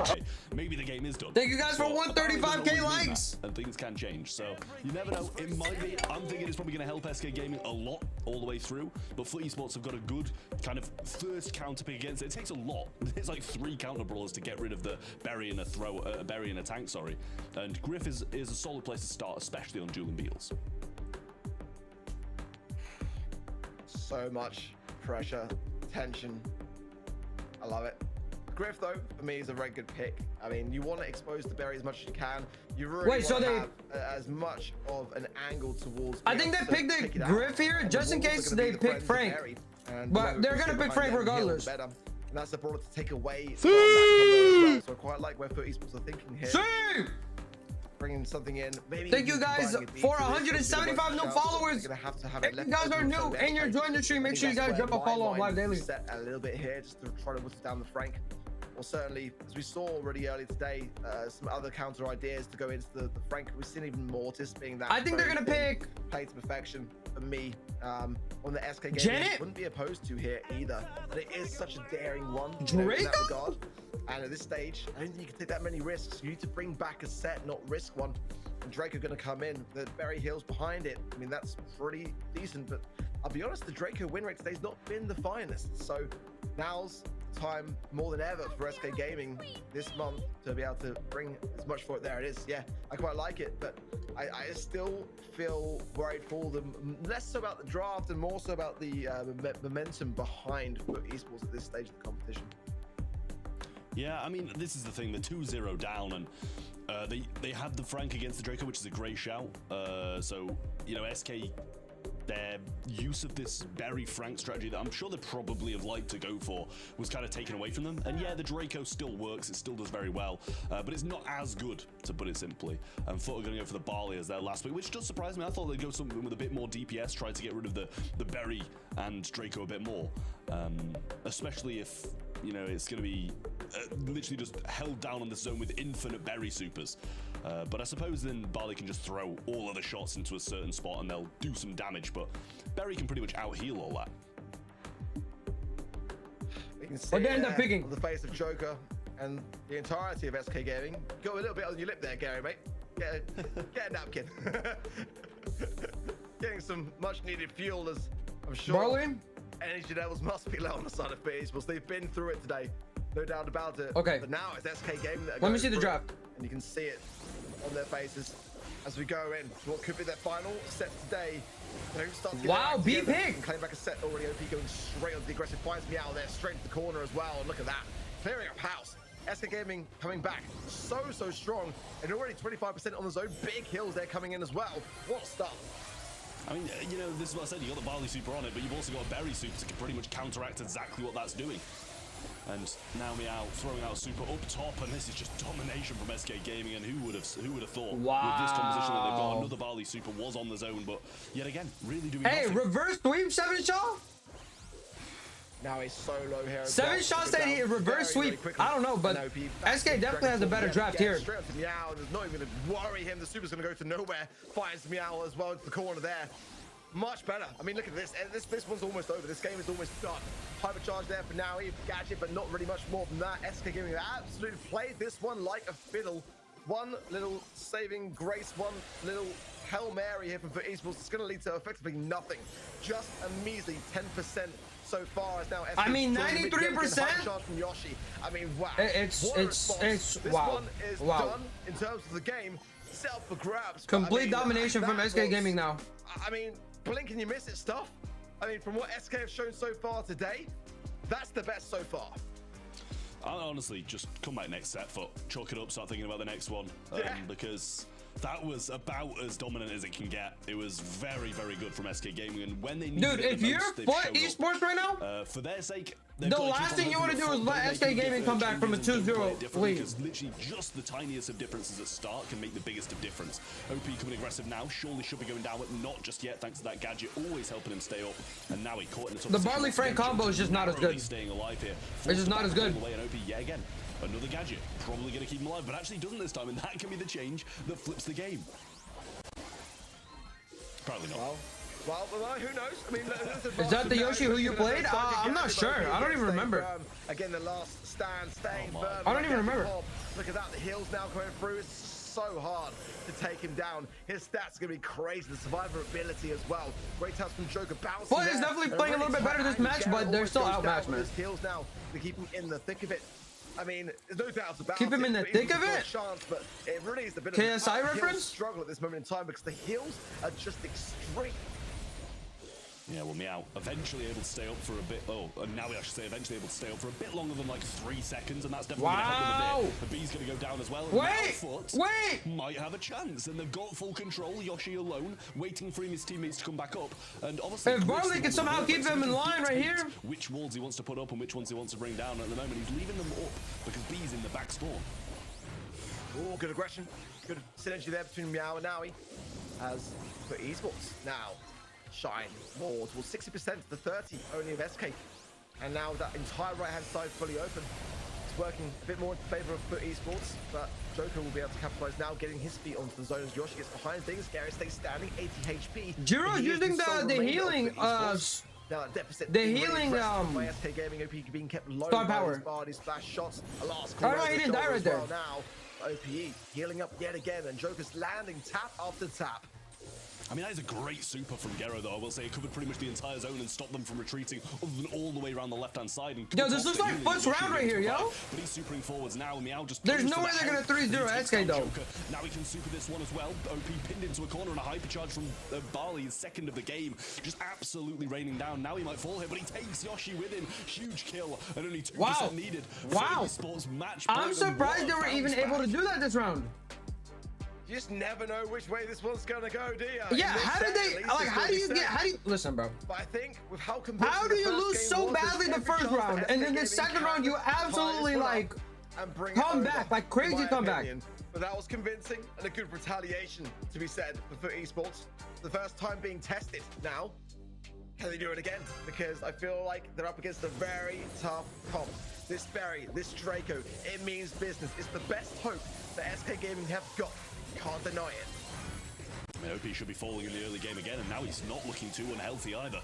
B: okay, maybe the game is done.
C: Thank you guys for
B: But apparently
C: 135K
B: it doesn't always mean
C: likes.
B: that, and things can change. So you never know. It might be. I'm thinking it's probably going to help SK Gaming a lot all the way through. But FUT Esports have got a good kind of first counter pick against it. It takes a lot. It's like 3 counter brawlers to get rid of the Barry and a Barry and a tank. Sorry. And Griff is a solid place to start, especially on Julian Beals.
F: So much pressure, tension. I love it. Griff, though, for me, is a very good pick. I mean, you want to expose the Barry as much as you can. You really
C: Wait, so
F: want to
C: they-
F: have as much of an angle towards.
C: I
F: being
C: think
F: able
C: they
F: to
C: picked
F: pick
C: the
F: it out.
C: Griff here,
F: And
C: just
F: the
C: in
F: walls are
C: case
F: gonna be
C: they
F: the
C: pick
F: friends of
C: Frank.
F: Barry. And,
C: But they're
F: who's
C: gonna pick
F: behind
C: Frank
F: them,
C: regardless.
F: he'll better. And that's the brawler to take away from that combo as well. So I quite like where FUT Esports are thinking here.
C: See?
F: Bringing something in. Maybe
C: Thank you
F: even
C: guys
F: combining a beat
C: for
F: to this,
C: 175
F: maybe
C: new
F: work out, but
C: followers.
F: they're gonna have to have
C: If
F: it
C: you
F: left
C: guys are
F: open
C: new
F: so
C: and you're
F: that
C: joining the stream,
F: I
C: make
F: think
C: sure you
F: that's
C: guys
F: where
C: drop a follow on
F: my
C: Live
F: mind
C: Daily.
F: is set a little bit here just to try to whittle down the Frank. Well, certainly, as we saw already earlier today, some other counter ideas to go into the Frank. We've seen even Mortis being that.
C: I think they're
F: very
C: gonna
F: thin,
C: pick
F: play to perfection for me. On the SK game,
C: Janet?
F: wouldn't be opposed to here either. But it is such a daring one in that
C: Draco?
F: regard. And at this stage, I don't think you can take that many risks. You need to bring back a set, not risk one. And Draco going to come in. The Barry Hills behind it. I mean, that's pretty decent. But I'll be honest, the Draco win rate today's not been the finest. So now's the time more than ever for SK Gaming this month to be able to bring as much for it. There it is. Yeah, I quite like it. But I still feel worried for them. Less so about the draft and more so about the momentum behind FUT Esports at this stage of the competition.
B: Yeah, I mean, this is the thing. They're 2-0 down, and they had the Frank against the Draco, which is a great shout. So, you know, SK, their use of this Barry Frank strategy that I'm sure they probably have liked to go for was kind of taken away from them. And yeah, the Draco still works. It still does very well, but it's not as good, to put it simply. And FUT are going to go for the Barley as their last pick, which does surprise me. I thought they'd go something with a bit more DPS, try to get rid of the Barry and Draco a bit more, especially if, you know, it's going to be literally just held down on this zone with infinite Barry supers. But I suppose then Barley can just throw all other shots into a certain spot and they'll do some damage, but Barry can pretty much out-heal all that.
F: You can see
C: What they end up
F: there
C: picking?
F: on the face of Joker and the entirety of SK Gaming. Got a little bit on your lip there, Gary, mate. Get a napkin. Getting some much-needed fuel, as I'm sure
C: Barley?
F: energy levels must be low on the side of FUT Esports. They've been through it today. no doubt about it.
C: Okay.
F: But now it's SK Gaming that are
C: Let me
F: going
C: see the
F: through,
C: draft.
F: and you can see it on their faces as we go in to what could be their final set today. They start to get
C: Wow,
F: their act
C: B
F: together
C: pick.
F: and claim back a set already. OP going straight on the aggressive, finds me out there, straight to the corner as well. And look at that, clearing up house. SK Gaming coming back so strong, and already 25% on the zone. Big hills there coming in as well. What stuff.
B: I mean, you know, this is what I said, you got the Barley Super on it, but you've also got a Berry Super to pretty much counteract exactly what that's doing. And now Meow throwing out Super up top, and this is just domination from SK Gaming, and who would have thought with this composition that they've got another Barley Super was on the zone, but yet again, really doing
C: Hey,
B: nothing.
C: reverse sweep, 7 Shaw?
F: Now he's so low here.
C: 7 Shaw said he reverse sweep. I don't know, but SK definitely has a better draft here.
F: Straight up to Meow, there's not even going to worry him. The Super's going to go to nowhere. Finds Meow as well into the corner there. Much better. I mean, look at this. This one's almost over. This game is almost done. Hypercharge there for now. Gadget, but not really much more than that. SK Gaming absolutely played this one like a fiddle. One little saving grace, one little Hail Mary here from FUT Esports. It's going to lead to effectively nothing. Just a measly 10% so far as now.
C: I mean, 93%?
F: Charge from Yoshi. I mean, wow.
C: It's
F: this
C: wow.
F: one is
C: Wow.
F: done in terms of the game. Set up for grabs. but
C: Complete
F: I mean,
C: domination from
F: that
C: SK
F: was-
C: Gaming now.
F: I mean, blink and you miss it stuff. I mean, from what SK have shown so far today, that's the best so far.
B: I honestly just come back next set, FUT, chalk it up, start thinking about the next one,
F: Yeah.
B: because that was about as dominant as it can get. It was very good from SK Gaming, and when they needed
C: Dude,
B: it
C: if
B: the
C: you're
B: most, they've
C: FUT
B: shown up.
C: Esports right now,
B: For their sake, they've
C: the
B: got to keep
C: last
B: on
C: thing you
B: moving
C: want to do is
B: forward.
C: let
B: They
C: SK
B: make
C: Gaming come back from a
B: changes and don't play
C: 2-0
B: it differently,
C: lead.
B: because literally just the tiniest of differences at start can make the biggest of difference. OP coming aggressive now, surely should be going down, but not just yet, thanks to that gadget always helping him stay up. And now he caught in the top
C: The
B: six
C: Barley
B: once
C: Frank
B: again,
C: combo is just not as
B: narrowly
C: good.
B: Staying alive here.
C: It's just not as good.
B: All the way, and OP yet again. Another gadget, probably going to keep him alive, but actually doesn't this time, and that can be the change that flips the game. Probably not.
F: Well, who knows? I mean,
C: Is that the Yoshi who you played? I'm not sure. I don't even remember.
F: Again, the last stand, staying
B: Oh,
F: firm.
C: I don't even remember.
F: Look at that, the heels now going through. It's so hard to take him down. His stats are going to be crazy. The survivability as well. Great touch from Joker bouncing.
C: FUT is
F: there.
C: definitely
F: And
C: playing a
F: really
C: little bit better this
F: tight
C: match,
F: angle.
C: but they're
F: Garrett
C: still
F: almost goes
C: outmatched,
F: down
C: man.
F: with his heels now to keep him in the thick of it. I mean, there's no doubt about
C: Keep him
F: it.
C: in the
F: But
C: thick
F: he's
C: of
F: got a
C: it?
F: Chance, but it really is a bit
C: KSI
F: of an uphill
C: reference?
F: struggle at this moment in time because the heels are just extreme.
B: Yeah, well, Meow eventually able to stay up for a bit. Oh, and now I should say eventually able to stay up for a bit longer than like 3 seconds, and that's definitely going to help them a bit. The B's going to go down as well. And now FUT might have a chance, and they've got full control. Yoshi alone, waiting for his teammates to come back up, and obviously
C: If Barley can somehow keep them in line right here.
B: Which walls he wants to put up and which ones he wants to bring down. At the moment, he's leaving them up because B's in the back spawn.
F: Oh, good aggression. Good synergy there between Meow and Naui. As for esports, now shine more towards 60% to the 30 only of SK. And now that entire right-hand side fully open. It's working a bit more in favor of FUT Esports, but Joker will be able to capitalize now, getting his feet onto the zone as Yoshi gets behind things. Gary stays standing, 80 HP.
C: Jiro's
F: And he is
C: using
F: sole
C: the
F: remainder of
C: healing,
F: FUT Esports. Now, deficit
C: the
F: being really
C: healing,
F: aggressive by SK Gaming. OP being kept low
C: star
F: by
C: power.
F: his body, splash shots. A last
C: Oh,
F: call
C: no,
F: over
C: he
F: the
C: didn't die
F: shoulder
C: right
F: as
C: there.
F: well. Now OPE healing up yet again, and Joker's landing tap after tap.
B: I mean, that is a great super from Gero, though. I will say it covered pretty much the entire zone and stopped them from retreating, other than all the way around the left-hand side. And
C: Yo, this looks like FUT's round right here, yo.
B: But he's supering forwards now, and Meow just...
C: There's
B: goes
C: no
B: for
C: way
B: the
C: they're gonna
B: health,
C: 3-0
B: and he takes
C: SK
B: down
C: though.
B: Joker. Now he can super this one as well. OP pinned into a corner and a hypercharge from Barley, his second of the game. Just absolutely raining down. Now he might fall here, but he takes Yoshi with him. Huge kill, and only 2% needed.
C: Wow.
B: Sports match
C: I'm
B: point, and
C: surprised
B: what
C: they
B: a
C: were even
B: bounce
C: able to
B: back.
C: do that this round.
F: You just never know which way this one's gonna go, do you?
C: Yeah,
F: In this
C: how
F: set,
C: did
F: at
C: they,
F: least,
C: like,
F: it's
C: how
F: what
C: do
F: we
C: you
F: said.
C: get, how do you, listen, bro.
F: But I think with how convincing
C: How do
F: the
C: you
F: first
C: lose
F: game
C: so
F: was, there's
C: badly the
F: every
C: first
F: chance
C: round,
F: that
C: and
F: SK
C: then the
F: Gaming
C: second
F: can
C: round you
F: tie this
C: absolutely,
F: one up
C: like,
F: and bring it
C: come
F: over,
C: back, like crazy
F: in my
C: comeback.
F: opinion. But that was convincing and a good retaliation to be said for FUT Esports. The first time being tested now. Can they do it again? Because I feel like they're up against a very tough comp. This Berry, this Draco, it means business. It's the best hope that SK Gaming have got. Can't deny it.
B: I mean, OP should be falling in the early game again, and now he's not looking too unhealthy either.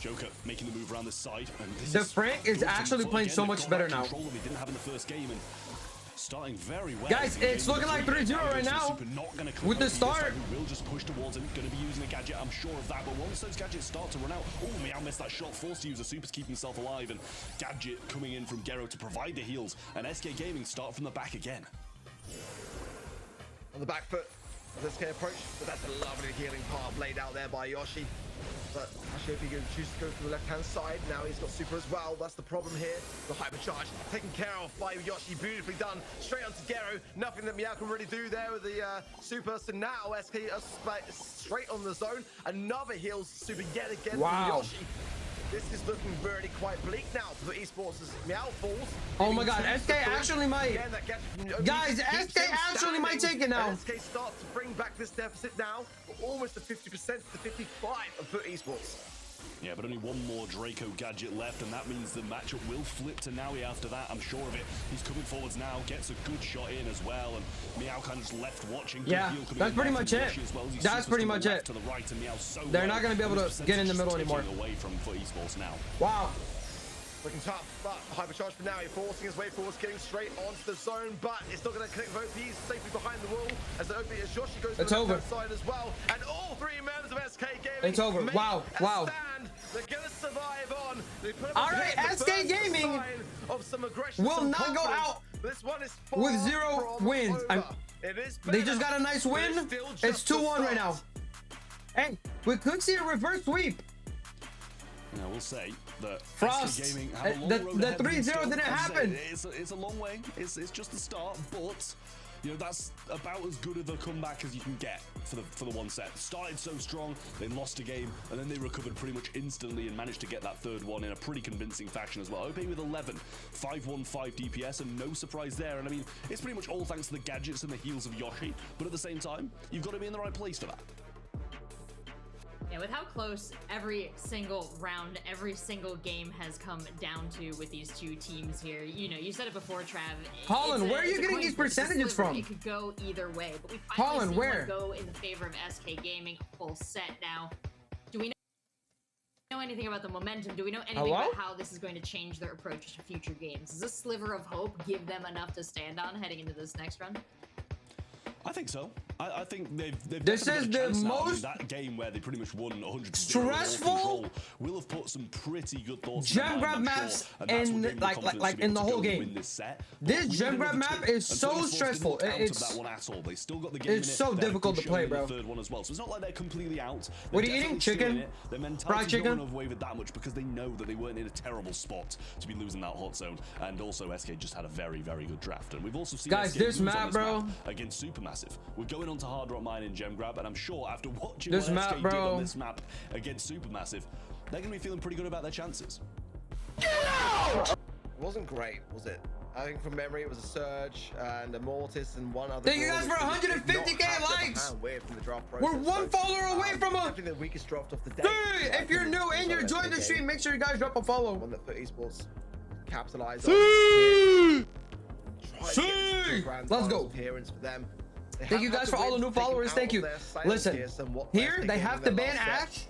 B: Joker making the move around this side, and this
C: The Frank is
B: good from
C: actually
B: FUT
C: playing
B: again.
C: so
B: They've
C: much
B: got
C: better
B: that
C: now.
B: control that they didn't have in the first game, and starting very well.
C: Guys, it's looking like 3-0 right now.
B: Super not gonna click
C: With the
B: OP this time.
C: start.
B: He will just push towards him. Going to be using a gadget, I'm sure of that. But once those gadgets start to run out, oh, Meow missed that shot. Forced to use a super to keep himself alive. And gadget coming in from Gero to provide the heals. And SK Gaming start from the back again.
F: On the back foot, this SK approach, but that's a lovely healing path laid out there by Yoshi. But actually, if he chooses to go to the left-hand side, now he's got super as well. That's the problem here. The hypercharge taken care of by Yoshi, beautifully done. Straight onto Gero. Nothing that Meow can really do there with the super. So now SK are straight on the zone. Another heals super yet again
C: Wow.
F: from Yoshi. This is looking really quite bleak now for esports as Meow falls.
C: Oh my God, SK actually might.
F: Again, that gadget from OP
C: Guys,
F: keeps
C: SK
F: him
C: actually might
F: standing,
C: take it now.
F: and SK start to bring back this deficit now, almost to 50% to 55 of FUT Esports.
B: Yeah, but only one more Draco gadget left, and that means the matchup will flip to Naui after that. I'm sure of it. He's coming forwards now, gets a good shot in as well, and Meow kind of just left watching.
C: Yeah,
B: Good heal coming
C: that's
B: in
C: pretty
B: there
C: much
B: from
C: it.
B: Yoshi as well, as he
C: That's
B: supers
C: pretty
B: to the
C: much
B: left,
C: it.
B: To the right, and Meow so
C: They're
B: well,
C: not gonna be able
B: and
C: to
B: his
C: get in the
B: percentage
C: middle
B: just
C: anymore.
B: taking away from FUT Esports now.
C: Wow.
F: Looking tough, but hypercharge for now. He's forcing his way forwards, getting straight onto the zone, but it's not going to connect with OP. He's safely behind the wall as Yoshi goes to
C: It's
F: the
C: over.
F: left side as well. And all three members of SK Gaming
C: It's over.
F: make
C: Wow,
F: a
C: wow.
F: stand. They're going to survive on. They put up
C: All
F: a
C: right,
F: hit, the
C: SK
F: first
C: Gaming
F: sign of some aggression,
C: will
F: some
C: not go
F: confidence.
C: out
F: This one is far
C: with 0
F: from
C: wins.
F: over. It is
C: They just
F: better,
C: got a nice
F: but
C: win.
F: it's still
C: It's
F: just the
C: 2-1 right now.
F: start.
C: Hey, we could see a reverse sweep.
B: Now we'll say that
C: Frost,
B: SK Gaming have a long
C: the
B: road ahead of them
C: 3-0
B: still.
C: didn't
B: As I say,
C: happen.
B: It's a long way. It's just the start, but you know that's about as good of a comeback as you can get for the one set. Started so strong, they lost a game, and then they recovered pretty much instantly and managed to get that third one in a pretty convincing fashion as well. OP with 11, 515 DPS, and no surprise there. And I mean, it's pretty much all thanks to the gadgets and the heals of Yoshi. But at the same time, you've got to be in the right place for that.
D: Yeah, with how close every single round, every single game has come down to with these two teams here. You know, you said it before, Trav.
C: Holland, where are you
D: it's a
C: getting
D: coin
C: these
D: flip, it's a
C: percentages
D: sliver.
C: from?
D: It could go either way, but we
C: Holland,
D: finally see
C: where?
D: one go in the favor of SK Gaming, full set now. Do we know anything about the momentum? Do we know anything
C: Hello?
D: about how this is going to change their approach to future games? Does this sliver of hope give them enough to stand on heading into this next run?
B: I think so. I think they've
C: This
B: definitely
C: is
B: got a
C: the
B: chance now. I mean,
C: most
B: that game where they pretty much won 100
C: stressful
B: will have put some pretty good thoughts
C: gem
B: in their
C: grab
B: mind, I'm
C: maps
B: sure, and that's what
C: in
B: gave them the confidence to be
C: in
B: able
C: the
B: to
C: whole
B: go
C: game.
B: win this set.
C: This
B: But we
C: gem
B: did
C: grab
B: another
C: map
B: two,
C: is
B: and
C: so
B: FUT Esports didn't
C: stressful.
B: look out of
C: It's-
B: that one at all. They still got the game
C: it's
B: in it.
C: so
B: They had a
C: difficult
B: good
C: to play,
B: showing in
C: bro.
B: the third one as well. So it's not like they're completely out.
C: What are
B: They're
C: you eating?
B: definitely still in
C: Chicken?
B: it. Their
C: Fried
B: mentality's
C: chicken?
B: not going to waver that much because they know that they weren't in a terrible spot to be losing that hot zone. And also SK just had a very, very good draft. And we've also seen
C: Guys,
B: SK
C: this
B: lose on
C: map, bro.
B: map against Supermassive. We're going on to Hard Rock Mine in Gem Grab, and I'm sure after watching
C: This
B: what
C: map,
B: SK did
C: bro.
B: on this map against Supermassive, they're going to be feeling pretty good about their chances.
F: It wasn't great, was it? I think from memory it was a Surge and a Mortis and one other.
C: Thank you
F: draw
C: guys
F: which
C: for
F: really did
C: 150K
F: not have the upper
C: likes.
F: hand way from the draft
C: We're
F: process.
C: one follower away from a-
F: definitely the weakest draft of the day.
C: Hey, if you're new and you're enjoying the stream, make sure you guys drop a follow.
F: One that FUT Esports capitalized on.
C: See! Let's go.
F: Appearance for them. They
C: Thank you
F: have had
C: guys
F: to
C: for all the
F: win,
C: new
F: taking
C: followers.
F: out
C: Thank
F: of
C: you.
F: their sales
C: Listen,
F: tier somewhat
C: here
F: SK
C: they
F: Gaming
C: have
F: in
C: to
F: their
C: ban
F: last set.
C: Ash.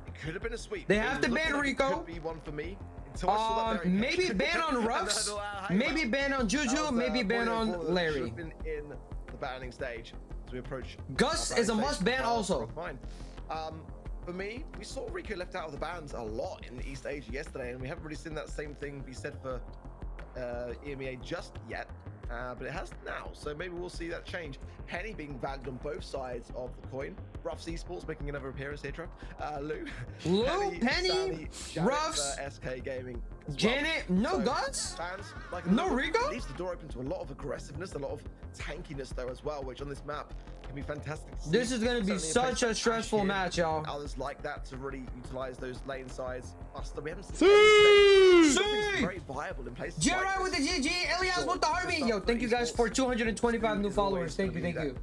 F: It could have been a sweep.
C: They
F: It
C: have to
F: looked
C: ban
F: like it
C: Rico.
F: Could be one for me. Until I saw that very
C: Maybe
F: catch.
C: ban on
F: And
C: Ruffs.
F: then, hey,
C: Maybe
F: well,
C: ban on
F: that
C: Juju.
F: was,
C: Maybe ban
F: one
C: on
F: that should
C: Larry.
F: have been in the banning stage as we approach.
C: Gus
F: our
C: is a
F: banning
C: must
F: stage.
C: ban also.
F: Fine. For me, we saw Rico left out of the bans a lot in the East Asia yesterday, and we haven't really seen that same thing be said for EMEA just yet. But it has now, so maybe we'll see that change. Penny being bagged on both sides of the coin. Ruffs Esports making another appearance here, Trev. Lou,
C: Penny,
F: Sammy, Janet,
C: Ruffs,
F: SK Gaming, as well.
C: Janet, no
F: So,
C: Gus?
F: fans, like
C: No
F: Lou,
C: Rico?
F: leaves the door open to a lot of aggressiveness, a lot of tankiness though as well, which on this map can be fantastic to see.
C: This is gonna be
F: Certainly
C: such a
F: place
C: stressful
F: here,
C: match, y'all.
F: Others like that to really utilize those lane sides. Buster, we haven't seen
C: See!
F: something very viable in places.
C: Jerry
F: like
C: with the
F: this.
C: GG, Elias
F: Sure,
C: with the Army. Yo, thank you guys for 225 new followers. Thank you, thank you.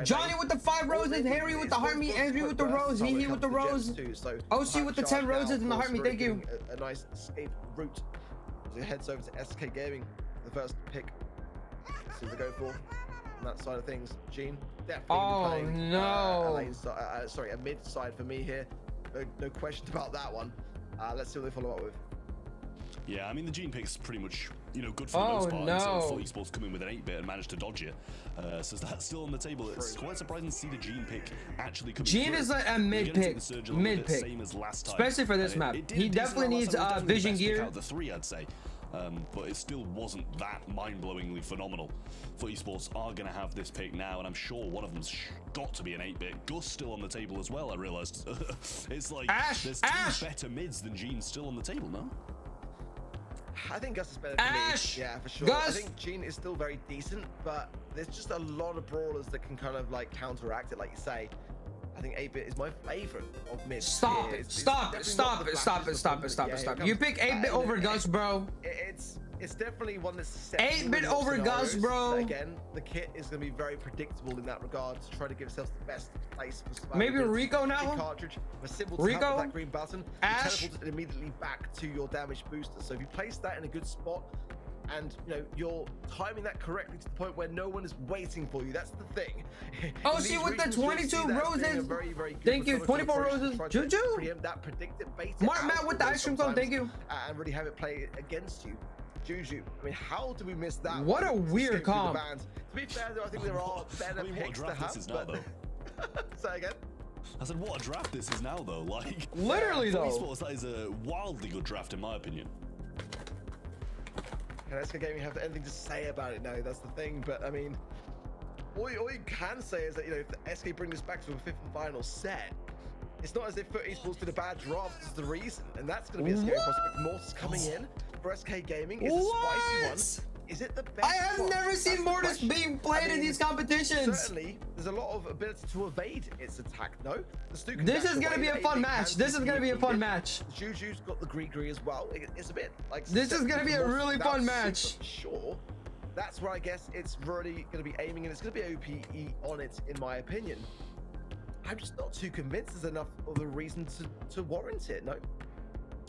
C: Johnny with the 5 roses, Harry with the Harmy, Andrew with the rose, Hee with the rose, OC with the 10 roses and the Harmy. Thank you.
F: A nice escape route as it heads over to SK Gaming, the first pick. See what they go for on that side of things. Gene, definitely
C: Oh,
F: playing,
C: no.
F: a mid side for me here. No question about that one. Let's see what they follow up with.
B: Yeah, I mean, the Gene pick's pretty much, you know, good for the
C: Oh,
B: most part.
C: no.
B: Until Full Esports come in with an 8-bit and managed to dodge it. So that's still on the table. It's quite surprising to see the Gene pick actually coming
C: Gene
B: through.
C: is like a
B: They're
C: mid
B: gonna take
C: pick,
B: the Surge a little
C: mid
B: bit,
C: pick,
B: same as last time.
C: especially for this
B: And
C: map.
B: it did
C: He
B: decent
C: definitely
B: last
C: needs
B: time. It was definitely the
C: vision
B: best pick
C: gear.
B: out of the 3, I'd say. But it still wasn't that mind-blowingly phenomenal. Full Esports are going to have this pick now, and I'm sure one of them's got to be an 8-bit. Gus still on the table as well, I realized. It's like
C: Ash,
B: there's
C: Ash!
B: two better mids than Gene still on the table, no?
F: I think Gus is better for
C: Ash!
F: me. Yeah, for sure.
C: Gus!
F: I think Gene is still very decent, but there's just a lot of brawlers that can kind of like counteract it, like you say. I think 8-bit is my favorite of mid.
C: Stop
F: Yeah,
C: it!
F: it's
C: Stop it!
F: definitely
C: Stop
F: not the
C: it! Stop it!
F: flashiest
C: Stop
F: of
C: it!
F: them,
C: Stop
F: but
C: it!
F: yeah,
C: Stop
F: here
C: it! You
F: comes-
C: pick 8-bit over Gus, bro.
F: It's definitely one that's susceptible
C: Eight-bit
F: in a lot of
C: over Gus,
F: scenarios,
C: bro.
F: but again, the kit is going to be very predictable in that regard to try to give itself the best place for survival.
C: Maybe
F: It's
C: Rico
F: a
C: now?
F: cartridge, a simple
C: Rico?
F: tap of that green button,
C: Ash?
F: it teleports it immediately back to your damage booster. So if you place that in a good spot, and you know you're timing that correctly to the point where no one is waiting for you. That's the thing.
C: Oh,
F: In
C: see,
F: these
C: with the
F: regions, you'll
C: 22
F: see that being a
C: roses.
F: very, very good
C: Thank you,
F: methodical
C: 24
F: approach to
C: roses.
F: try to
C: Juju.
F: preempt that, predict it, bait it
C: Mark
F: out
C: Matt with the
F: almost
C: ice cream cone. Thank
F: sometimes,
C: you.
F: and really have it play against you. Juju. I mean, how do we miss that?
C: What
F: one?
C: a weird
F: Escape through the
C: comp.
F: bans. To be fair, though, I think there are better
B: I mean, what a
F: picks to
B: draft
F: have.
B: this is now,
F: but... Say again.
B: I said, what a draft this is now, though. Like,
C: Literally,
B: Full
C: though.
B: Esports, that is a wildly good draft, in my opinion.
F: And SK Gaming have anything to say about it now. That's the thing. But I mean, all you can say is that, you know, if the SK bring this back to a 5th and final set, it's not as if Foot Esports did a bad draft. This is the reason, and that's going to be a scary prospect. Mortis coming in for SK Gaming is a spicy one.
C: What?
F: Is it the best?
C: I have
F: one?
C: never
F: That's
C: seen
F: the
C: Mortis
F: question.
C: being played
F: I
C: in
F: mean,
C: these competitions.
F: Certainly, there's a lot of ability to evade its attack. No, the Stu can
C: This
F: dash
C: is gonna
F: away,
C: be a
F: the
C: fun
F: AB
C: match.
F: can
C: This is gonna be a
F: be
C: fun
F: beaten.
C: match.
F: Juju's got the Gree as well. It's a bit like
C: This is gonna be a really fun match.
F: Sure, that's where I guess it's really going to be aiming, and it's going to be OPE on it, in my opinion. I'm just not too convinced there's enough of a reason to warrant it. No,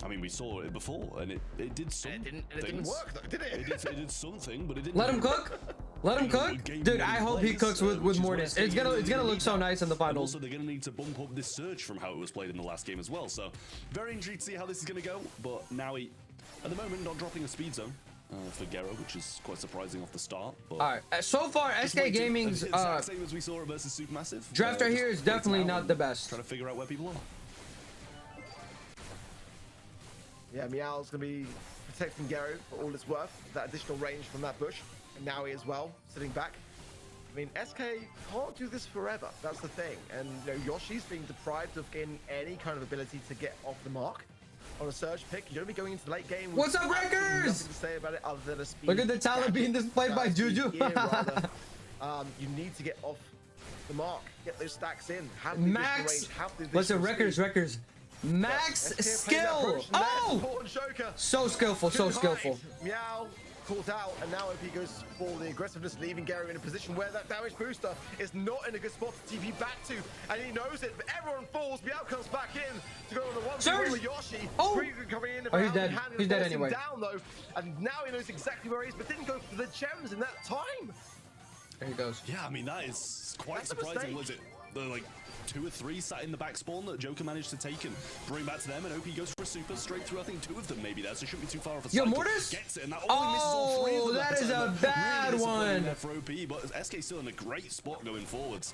B: I mean, we saw it before, and it did something.
F: it didn't work though, did it?
B: It did something, but it didn't.
C: Let him cook. Let him cook. Dude, I hope he cooks with Mortis. It's gonna look so nice in the
B: And
C: finals.
B: also, they're going to need to bump up this surge from how it was played in the last game as well. So, very intrigued to see how this is going to go. But now he, at the moment, not dropping a speed zone for Gero, which is quite surprising off the start. But
C: All right. So far,
B: just
C: SK
B: waiting.
C: Gaming's
B: Exact same as we saw it versus Supermassive.
C: draft right
B: Just
C: here is
B: waiting
C: definitely
B: out
C: not
B: and
C: the best.
B: Trying to figure out where people are.
F: Yeah, Meow's going to be protecting Gero for all it's worth. That additional range from that bush, and now he as well sitting back. I mean, SK can't do this forever. That's the thing. And you know, Yoshi's being deprived of gaining any kind of ability to get off the mark on a surge pick. You're going to be going into the late game. With
C: What's up,
F: absolutely
C: Wreckers?
F: Nothing to say about it other than a speed.
C: Look at the talent being displayed by Juju.
F: gear, rather. You need to get off the mark, get those stacks in, have the additional
C: Max.
F: range, have the additional
C: Listen, Wreckers,
F: speed.
C: Wreckers. Max
F: SK playing that
C: skill.
F: approach, and that's
C: Oh,
F: important Joker.
C: so skillful, so
F: To the
C: skillful.
F: height. Meow caught out, and now OP goes for the aggressiveness, leaving Gary in a position where that damage booster is not in a good spot to TP back to, and he knows it. But everyone falls. Meow comes back in to go on the one
C: Surge.
F: with Yoshi.
C: Oh.
F: Green coming in.
C: Oh, he's
F: around
C: dead.
F: the hand,
C: He's dead
F: force him
C: anyway.
F: Down though, and now he knows exactly where he is, but didn't go for the gems in that time.
C: There he goes.
B: Yeah, I mean, that is quite
F: That's a
B: surprising.
F: mistake.
B: Was it the like 2 or 3 sat in the back spawn that Joker managed to take and bring back to them, and OP goes for a super straight through. I think 2 of them maybe there, so it shouldn't be too far off a
C: Yo,
B: cycle.
C: Mortis?
B: Gets it, and that only misses all 3 of
C: Oh,
B: them.
C: that is a
B: Really
C: bad
B: disappointing
C: one.
B: there for OP, but SK still in a great spot going forwards.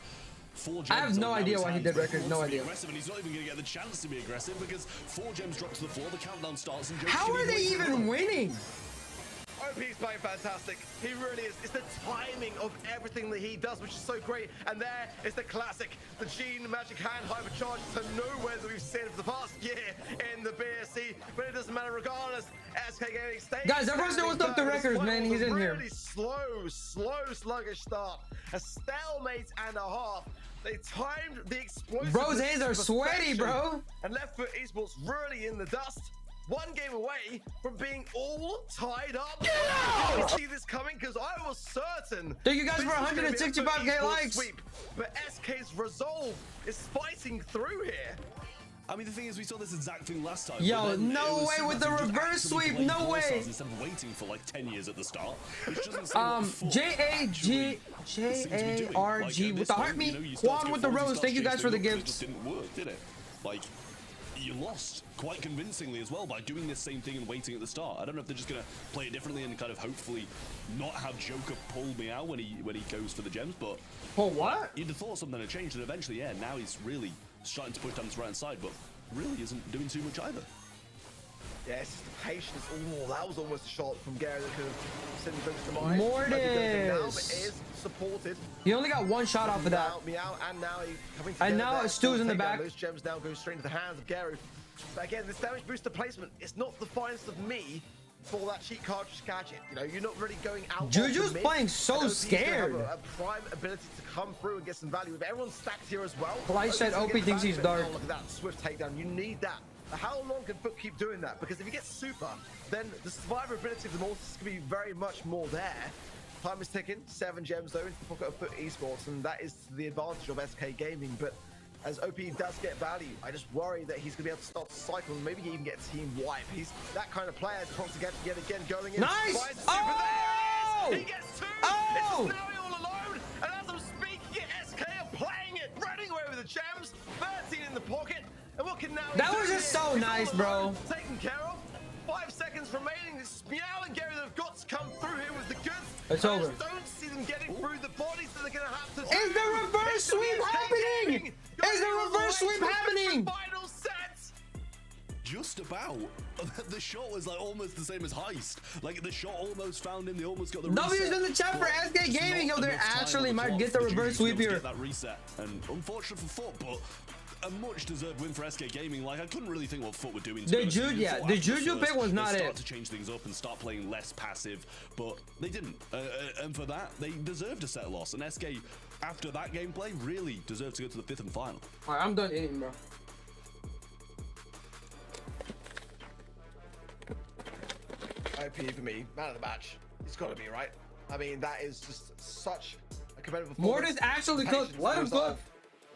B: 4 gems
C: I have no
B: on
C: idea
B: Mao's
C: why he
B: hands,
C: did
B: but
C: records,
B: he
C: no
B: wants to be
C: idea.
B: aggressive, and he's not even going to get the chance to be aggressive because 4 gems drop to the floor, the countdown starts, and Joker's
C: How
B: gonna
C: are
B: be
C: they
B: waiting for
C: even
B: them.
C: winning?
F: OP's playing fantastic. He really is. It's the timing of everything that he does, which is so great. And there is the classic, the Gene Magic Hand hypercharge to nowhere that we've seen for the past year in the BSC. But it doesn't matter regardless. SK Gaming stays.
C: Guys, everyone say what's up to Records, man. He's in here.
F: Really slow, sluggish start. A stalemate and a half. They timed the explosive.
C: Bro's hands are sweaty, bro.
F: And Left Foot Esports really in the dust. 1 game away from being all tied up. I didn't see this coming because I was certain.
C: Thank you guys
F: this
C: for
F: was gonna be a
C: 165K
F: Esports
C: likes.
F: Sweep, but SK's resolve is fighting through here.
B: I mean, the thing is, we saw this exact thing last time.
C: Yo,
B: but then
C: no
B: it was
C: way with the
B: Supermassive just
C: reverse
B: actually
C: sweep,
B: played
C: no
B: Brawl
C: way.
B: Stars instead of waiting for like 10 years at the start. Which doesn't seem what Foot
C: J-A-G
B: seem to be doing.
C: J-A-R-G
B: Like,
C: with the
B: this
C: heart
B: time,
C: me.
B: you know, you start
C: Juan
B: to
C: with
B: get
C: the
B: forwards, you
C: rose.
B: start
C: Thank
B: to
C: you guys
B: chase
C: for the
B: them up, but it
C: gifts.
B: just didn't work, did it? Like, you lost quite convincingly as well by doing this same thing and waiting at the start. I don't know if they're just gonna play it differently and kind of hopefully not have Joker pull Meow when he goes for the gems, but
C: Oh, what?
B: you'd have thought something had changed, and eventually, yeah, now he's really starting to push down this right hand side, but really isn't doing too much either.
F: Yeah, it's just the patience. Oh, that was almost a shot from Gary that could have sent him to the mine.
C: Mortis!
F: Is supported.
C: He only got one shot off of that.
F: Meow, and now he's coming together.
C: And now
F: there.
C: Stu's in the
F: Take down
C: back.
F: Those gems now go straight into the hands of Gary. But again, this damage booster placement is not the finest of me for that cheat cartridge gadget. You know, you're not really going out.
C: Juju's
F: off the mid,
C: playing so
F: and OP's gonna have
C: scared.
F: A prime ability to come through and get some value. If everyone's stacked here as well.
C: Like I said,
F: OP's gonna
C: OP
F: get
C: thinks
F: value,
C: he's
F: but
C: dark.
F: oh, look at that swift takedown. You need that. How long can Foot keep doing that? Because if you get super, then the survivability of the Mortis can be very much more there. Time is ticking. 7 gems though into the pocket of Foot Esports, and that is to the advantage of SK Gaming. But as OP does get value, I just worry that he's going to be able to start the cycle and maybe even get a team wipe. He's that kind of player to get yet again going in.
C: Nice!
F: Finds super.
C: Oh!
F: There he is! He gets 2!
C: Oh!
F: It's Snowy all alone, and as I'm speaking it, SK are playing it, running away with the gems. 13 in the pocket. And what can now
C: That was just so nice, bro.
F: Taken care of. 5 seconds remaining. It's Meow and Gary that have got to come through here with the goods.
C: It's
F: I
C: over.
F: just don't see them getting through the bodies that they're going to have to do.
C: Is the reverse
F: It's
C: sweep
F: SK
C: happening?
F: Gaming.
C: Is the
F: Going
C: reverse
F: all the way
C: sweep
F: to the
C: happening?
F: Final set.
B: Just about. The shot was like almost the same as Heist. Like the shot almost found him. They almost got the
C: W's
B: reset.
C: in the chat for
B: but
C: SK
B: just
C: Gaming.
B: not
C: Yo, they
B: enough time
C: actually
B: on the
C: might
B: clock
C: get the
B: for
C: reverse
B: Juju to be
C: sweep
B: able to
C: here.
B: get that reset. And unfortunate for Foot, but a much deserved win for SK Gaming. Like I couldn't really think what Foot were doing.
C: The Juju pick was not
B: they
C: it.
B: start to change things up and start playing less passive, but they didn't. And for that, they deserved a set loss. And SK, after that gameplay, really deserved to go to the 5th and final.
C: All right, I'm done eating, bro.
F: OP for me, man of the match. It's got to be, right? I mean, that is just such a competitive
C: Mortis
F: performance.
C: actually cooked. Let him cook.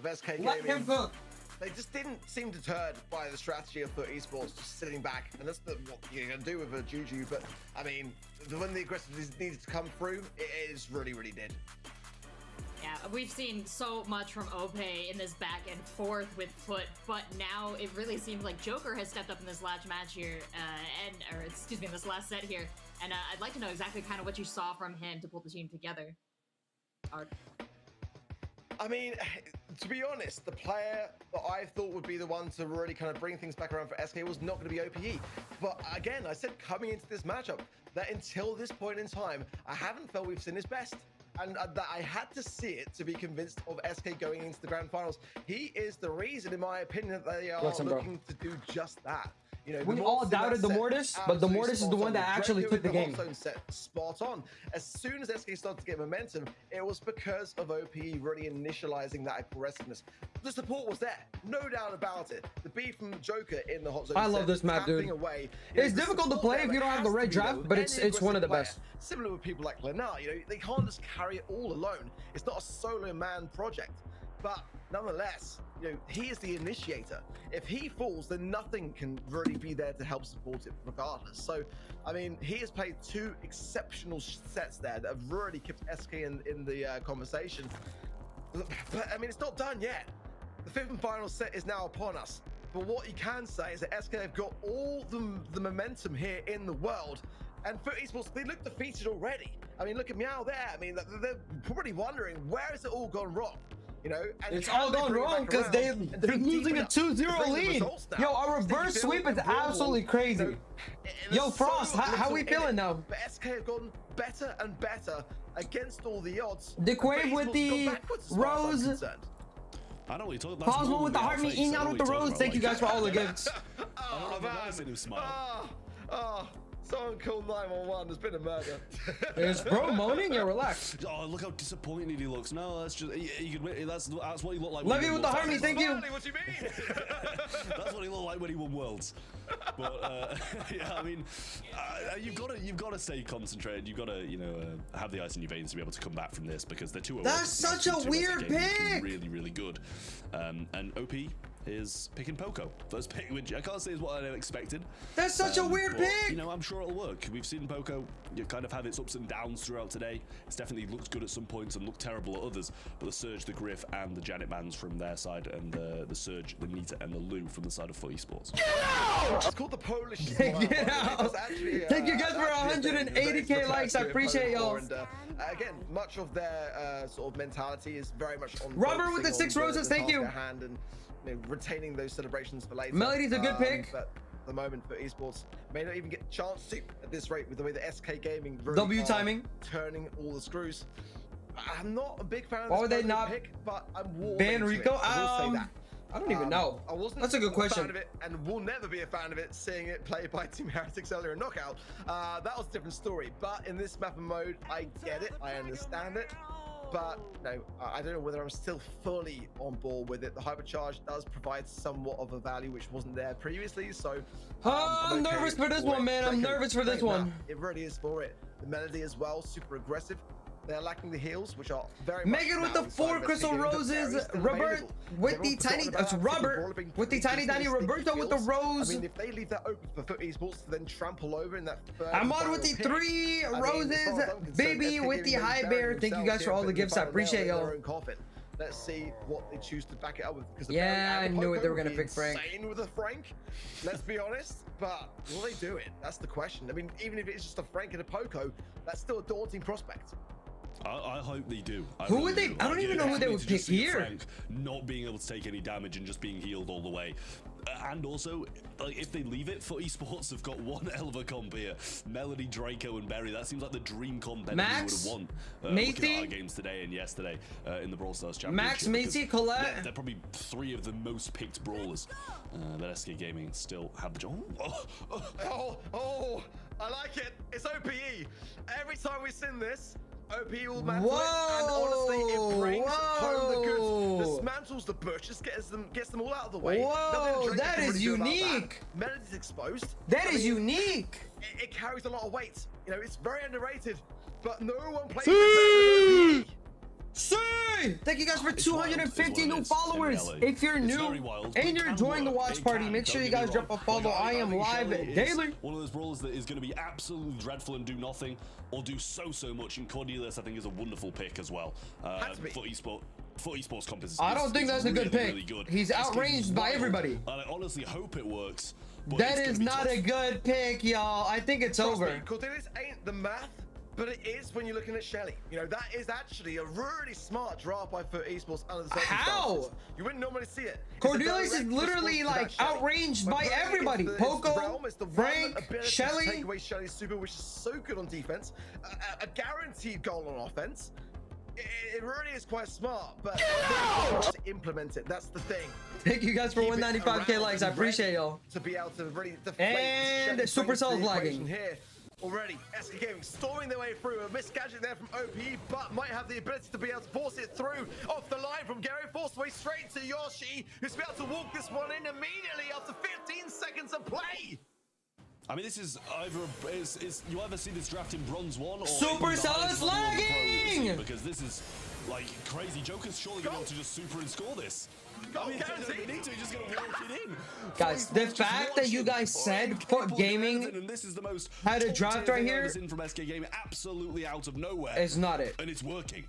F: Of SK
C: Let
F: Gaming.
C: him cook.
F: They just didn't seem deterred by the strategy of Foot Esports, just sitting back, and that's what you're gonna do with a Juju. But I mean, when the aggressiveness needed to come through, it is really did.
D: Yeah, we've seen so much from Ope in this back and forth with Foot, but now it really seems like Joker has stepped up in this last match here, in this last set here. And I'd like to know exactly kind of what you saw from him to pull the team together.
F: I mean, to be honest, the player that I thought would be the one to really kind of bring things back around for SK was not going to be OPE. But again, I said coming into this matchup that until this point in time, I haven't felt we've seen his best. And that I had to see it to be convinced of SK going into the grand finals. He is the reason, in my opinion, that they are
C: Listen, bro.
F: looking to do just that. You know,
C: We
F: the
C: all
F: Mortis in that
C: doubted the
F: set,
C: Mortis, but the
F: absolutely
C: Mortis is the
F: spot
C: one
F: on.
C: that actually
F: Draco
C: took the
F: in
C: game.
F: Hot Zone set spot on. As soon as SK started to get momentum, it was because of OP really initializing that aggressiveness. The support was there, no doubt about it. The beat from Joker in the Hot Zone
C: I love
F: set,
C: this map, dude.
F: tapping away.
C: It's difficult to play if you don't have the red draft, but it's one of the best.
F: Similar with people like Lenart, you know, they can't just carry it all alone. It's not a solo man project, but nonetheless, you know, he is the initiator. If he falls, then nothing can really be there to help support it regardless. So, I mean, he has played 2 exceptional sets there that have really kept SK in the conversation. But, I mean, it's not done yet. The 5th and final set is now upon us. But what you can say is that SK have got all the momentum here in the world. And Foot Esports, they look defeated already. I mean, look at Meow there. I mean, they're probably wondering, where has it all gone wrong? You know, and
C: It's
F: can
C: all
F: they
C: gone
F: bring it
C: wrong
F: back
C: because
F: around and
C: they're
F: dig deep
C: losing a
F: enough to
C: 2-0
F: bring the
C: lead.
F: results now?
C: Yo, a
F: They
C: reverse
F: feel
C: sweep is
F: and feel,
C: absolutely crazy.
F: you know,
C: Yo,
F: there's
C: Frost,
F: so
C: how we
F: little in
C: feeling
F: it.
C: now?
F: But SK have gotten better and better against all the odds.
C: The Quave
F: Foot
C: with
F: Esports
C: the
F: gone backwards as far as I'm
C: Rose.
F: concerned.
B: I know what you're talking about.
C: Cosmo with the heart meat, eating out with the rose. Thank you guys for all the gifts.
F: Oh, man. Someone called 911. There's been a murder.
C: Is bro moaning? Yeah, relax.
B: Oh, look how disappointed he looks. No, that's just you could. That's what he looked like.
C: Love you with the heart meat. Thank you.
F: What do you mean?
B: That's what he looked like when he won Worlds. But yeah, I mean, you've got to stay concentrated. You've got to have the ice in your veins to be able to come back from this because they're 2-0.
C: That's such a weird pick.
B: Really good. And OP, is picking Poco. First pick, which I can't say is what I expected.
C: That's such a weird
B: but,
C: pick.
B: You know, I'm sure it'll work. We've seen Poco kind of have its ups and downs throughout today. It's definitely looked good at some points and looked terrible at others. But the Surge, the Griff, and the Janet Mans from their side, and the Surge, the Nita, and the Lou from the side of Foot Esports.
F: It's called the Polish.
C: Get out. Thank you guys for 180K likes. I appreciate y'all.
F: And again, much of their sort of mentality is very much on
C: Robert with the 6 roses. Thank you.
F: Hand and retaining those celebrations for later.
C: Melody's a good pick.
F: But at the moment for esports, may not even get a chance to at this rate with the way the SK Gaming really
C: W
F: are
C: timing,
F: turning all the screws. I'm not a big fan of
C: why
F: this
C: would they
F: Poco
C: not
F: pick, but I'm warm
C: ban
F: into
C: Rico?
F: it. I will say that.
C: I don't even know.
F: I wasn't
C: That's a good
F: a
C: question.
F: fan of it, and will never be a fan of it, seeing it played by Team Heretics earlier in Knockout. That was a different story. But in this map and mode, I get it, I understand it. But no, I don't know whether I'm still fully on board with it. The hypercharge does provide somewhat of a value which wasn't there previously, so
C: I'm
F: okay
C: nervous for this one, man. I'm nervous for this one.
F: It really is for it. The Melody as well, super aggressive. They're lacking the heals, which are very much
C: Megan with
F: now
C: the
F: inside
C: 4
F: of
C: crystal
F: SK Gaming, but
C: roses.
F: there is still
C: Robert
F: available.
C: with the
F: Everyone's
C: tiny.
F: forgotten
C: It's
F: about
C: Robert
F: developing
C: with the tiny
F: pretty
C: Roberto with the
F: skills.
C: rose.
F: I mean, if they leave that open for Foot Esports to then trample over in that third
C: I'm on
F: final
C: with the
F: pick,
C: 3
F: I mean,
C: roses.
F: as far as I'm concerned,
C: Baby
F: SK
C: with the
F: Gaming
C: high
F: may
C: bear.
F: bury
C: Thank you guys
F: themselves
C: for all
F: here
C: the
F: in
C: gifts. I
F: final
C: appreciate
F: nail in
C: y'all.
F: their own coffin. Let's see what they choose to back it up with. Because the
C: Yeah,
F: Baron
C: I knew it.
F: Poco
C: They were
F: would
C: gonna
F: be
C: pick Frank.
F: insane with a Frank. Let's be honest, but will they do it? That's the question. I mean, even if it's just a Frank and a Poco, that's still a daunting prospect.
B: I hope they do.
C: Who would they-
B: do.
C: I don't even know who they would
B: to just
C: pick
B: see
C: here.
B: Frank not being able to take any damage and just being healed all the way. And also, like, if they leave it, Foot Esports have got one hell of a comp here. Melody, Draco, and Berry. That seems like the dream comp that
C: Max,
B: we would have won. Looking
C: Macy?
B: at our games today and yesterday in the Brawl Stars Championship.
C: Max, Macy,
B: because
C: Colette.
B: They're probably 3 of the most picked brawlers that SK Gaming still have the job.
F: Oh, I like it. It's OPE. Every time we sing this, OPE will mantle it,
C: Whoa,
F: and honestly, it brings home the goods.
C: whoa.
F: Dismantles the butchers, gets them all out of the way.
C: Whoa,
F: Nothing Drake
C: that
F: can
C: is
F: really do about
C: unique.
F: that. Melody's exposed.
C: That
F: I
C: is
F: mean,
C: unique.
F: It carries a lot of weight. You know, it's very underrated, but no one plays it better than OPE.
C: See! Thank you guys for
B: It's wild,
C: 250
B: is what
C: new
B: it is,
C: followers.
B: in reality.
C: If you're
B: It's
C: new
B: very wild, but
C: and
B: it
C: you're
B: can
C: enjoying the
B: work.
C: watch
B: It
C: party,
B: can,
C: make sure
B: don't
C: you
B: get me
C: guys drop a
B: wrong.
C: follow.
B: Like,
C: I am
B: think
C: live
B: Shelly is
C: daily.
B: one of those brawlers that is going to be absolutely dreadful and do nothing, or do so much. And Cordelius, I think, is a wonderful pick as well.
F: Has to be.
B: Foot Esports comp is.
C: I don't think
B: is
C: that's a good
B: really,
C: pick.
B: really good.
C: He's
B: SK
C: outranged by
B: wild,
C: everybody.
B: And I honestly hope it works. But
C: That
B: it's
C: is
B: gonna be
C: not
B: tough.
C: a good pick, y'all. I think it's
F: Trust
C: over.
F: me, Cordelius ain't the math, but it is when you're looking at Shelly. You know, that is actually a really smart draft by Foot Esports under the circumstances.
C: How?
F: You wouldn't normally see it. It's a
C: Cordelius is
F: direct
C: literally
F: response to
C: like
F: that Shelly.
C: outranged
F: But
C: by
F: Berry is
C: everybody.
F: the- it's
C: Poco,
F: the realm, it's the one
C: Frank,
F: ability to take
C: Shelly.
F: away Shelly's super, which is so good on defense. A guaranteed goal on offense. It really is quite smart, but to implement it, that's the thing.
C: Thank you guys for
F: Keep it
C: 195K
F: around
C: likes. I
F: and
C: appreciate
F: ready
C: y'all.
F: to be able to really deflate
C: And
F: Shelly brings
C: Supercell's
F: the
C: lagging.
F: equation here. Already, SK Gaming storming their way through. A missed gadget there from OPE, but might have the ability to be able to force it through. Off the line from Gary, forced away straight to Yoshi, who's be able to walk this one in immediately after 15 seconds of play.
B: I mean, this is either you either see this draft in Bronze 1 or
C: Supercell is lagging!
B: because this is like crazy. Joker's surely going to be able to just super and score this. I mean, they don't need to. He's just going to walk it in.
C: Guys, the
B: Just
C: fact that you
B: watching.
C: guys said
B: Incapable
C: Foot Gaming
B: and this is the most
C: had a
B: top
C: draft
B: tier
C: right
B: thing
C: here
B: I've ever seen from SK Gaming, absolutely out of nowhere,
C: is not it.
B: and it's working.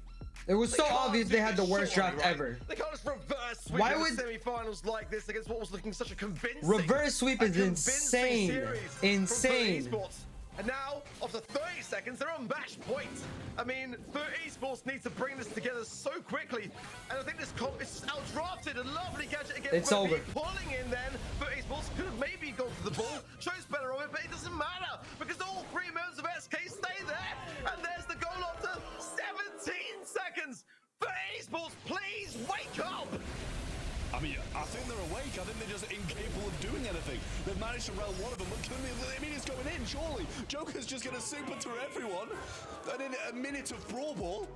C: It was so
F: They can't
C: obvious
F: do
C: they had the
F: this
C: worst
F: surely,
C: draft
F: right?
C: ever.
F: They can't just reverse sweep
C: Why
F: in
C: would-
F: the semi-finals like this against what was looking such a convincing.
C: Reverse sweep is
F: convincing
C: insane.
F: series from Foot
C: Insane.
F: Esports. And now, after 30 seconds, they're on match point. I mean, Foot Esports needs to bring this together so quickly. And I think this comp is just outdrafted. A lovely gadget against
C: It's
F: OPE.
C: over.
F: Pulling in then, Foot Esports could have maybe gone for the ball. Chose better of it, but it doesn't matter. Because all 3 members of SK stay there. And there's the goal after 17 seconds. Foot Esports, please wake up.
B: I mean, I think they're awake. I think they're just incapable of doing anything. They've managed to rail one of them, but I mean, it's going in, surely. Joker's just going to super through everyone. And in a minute of Brawl Ball,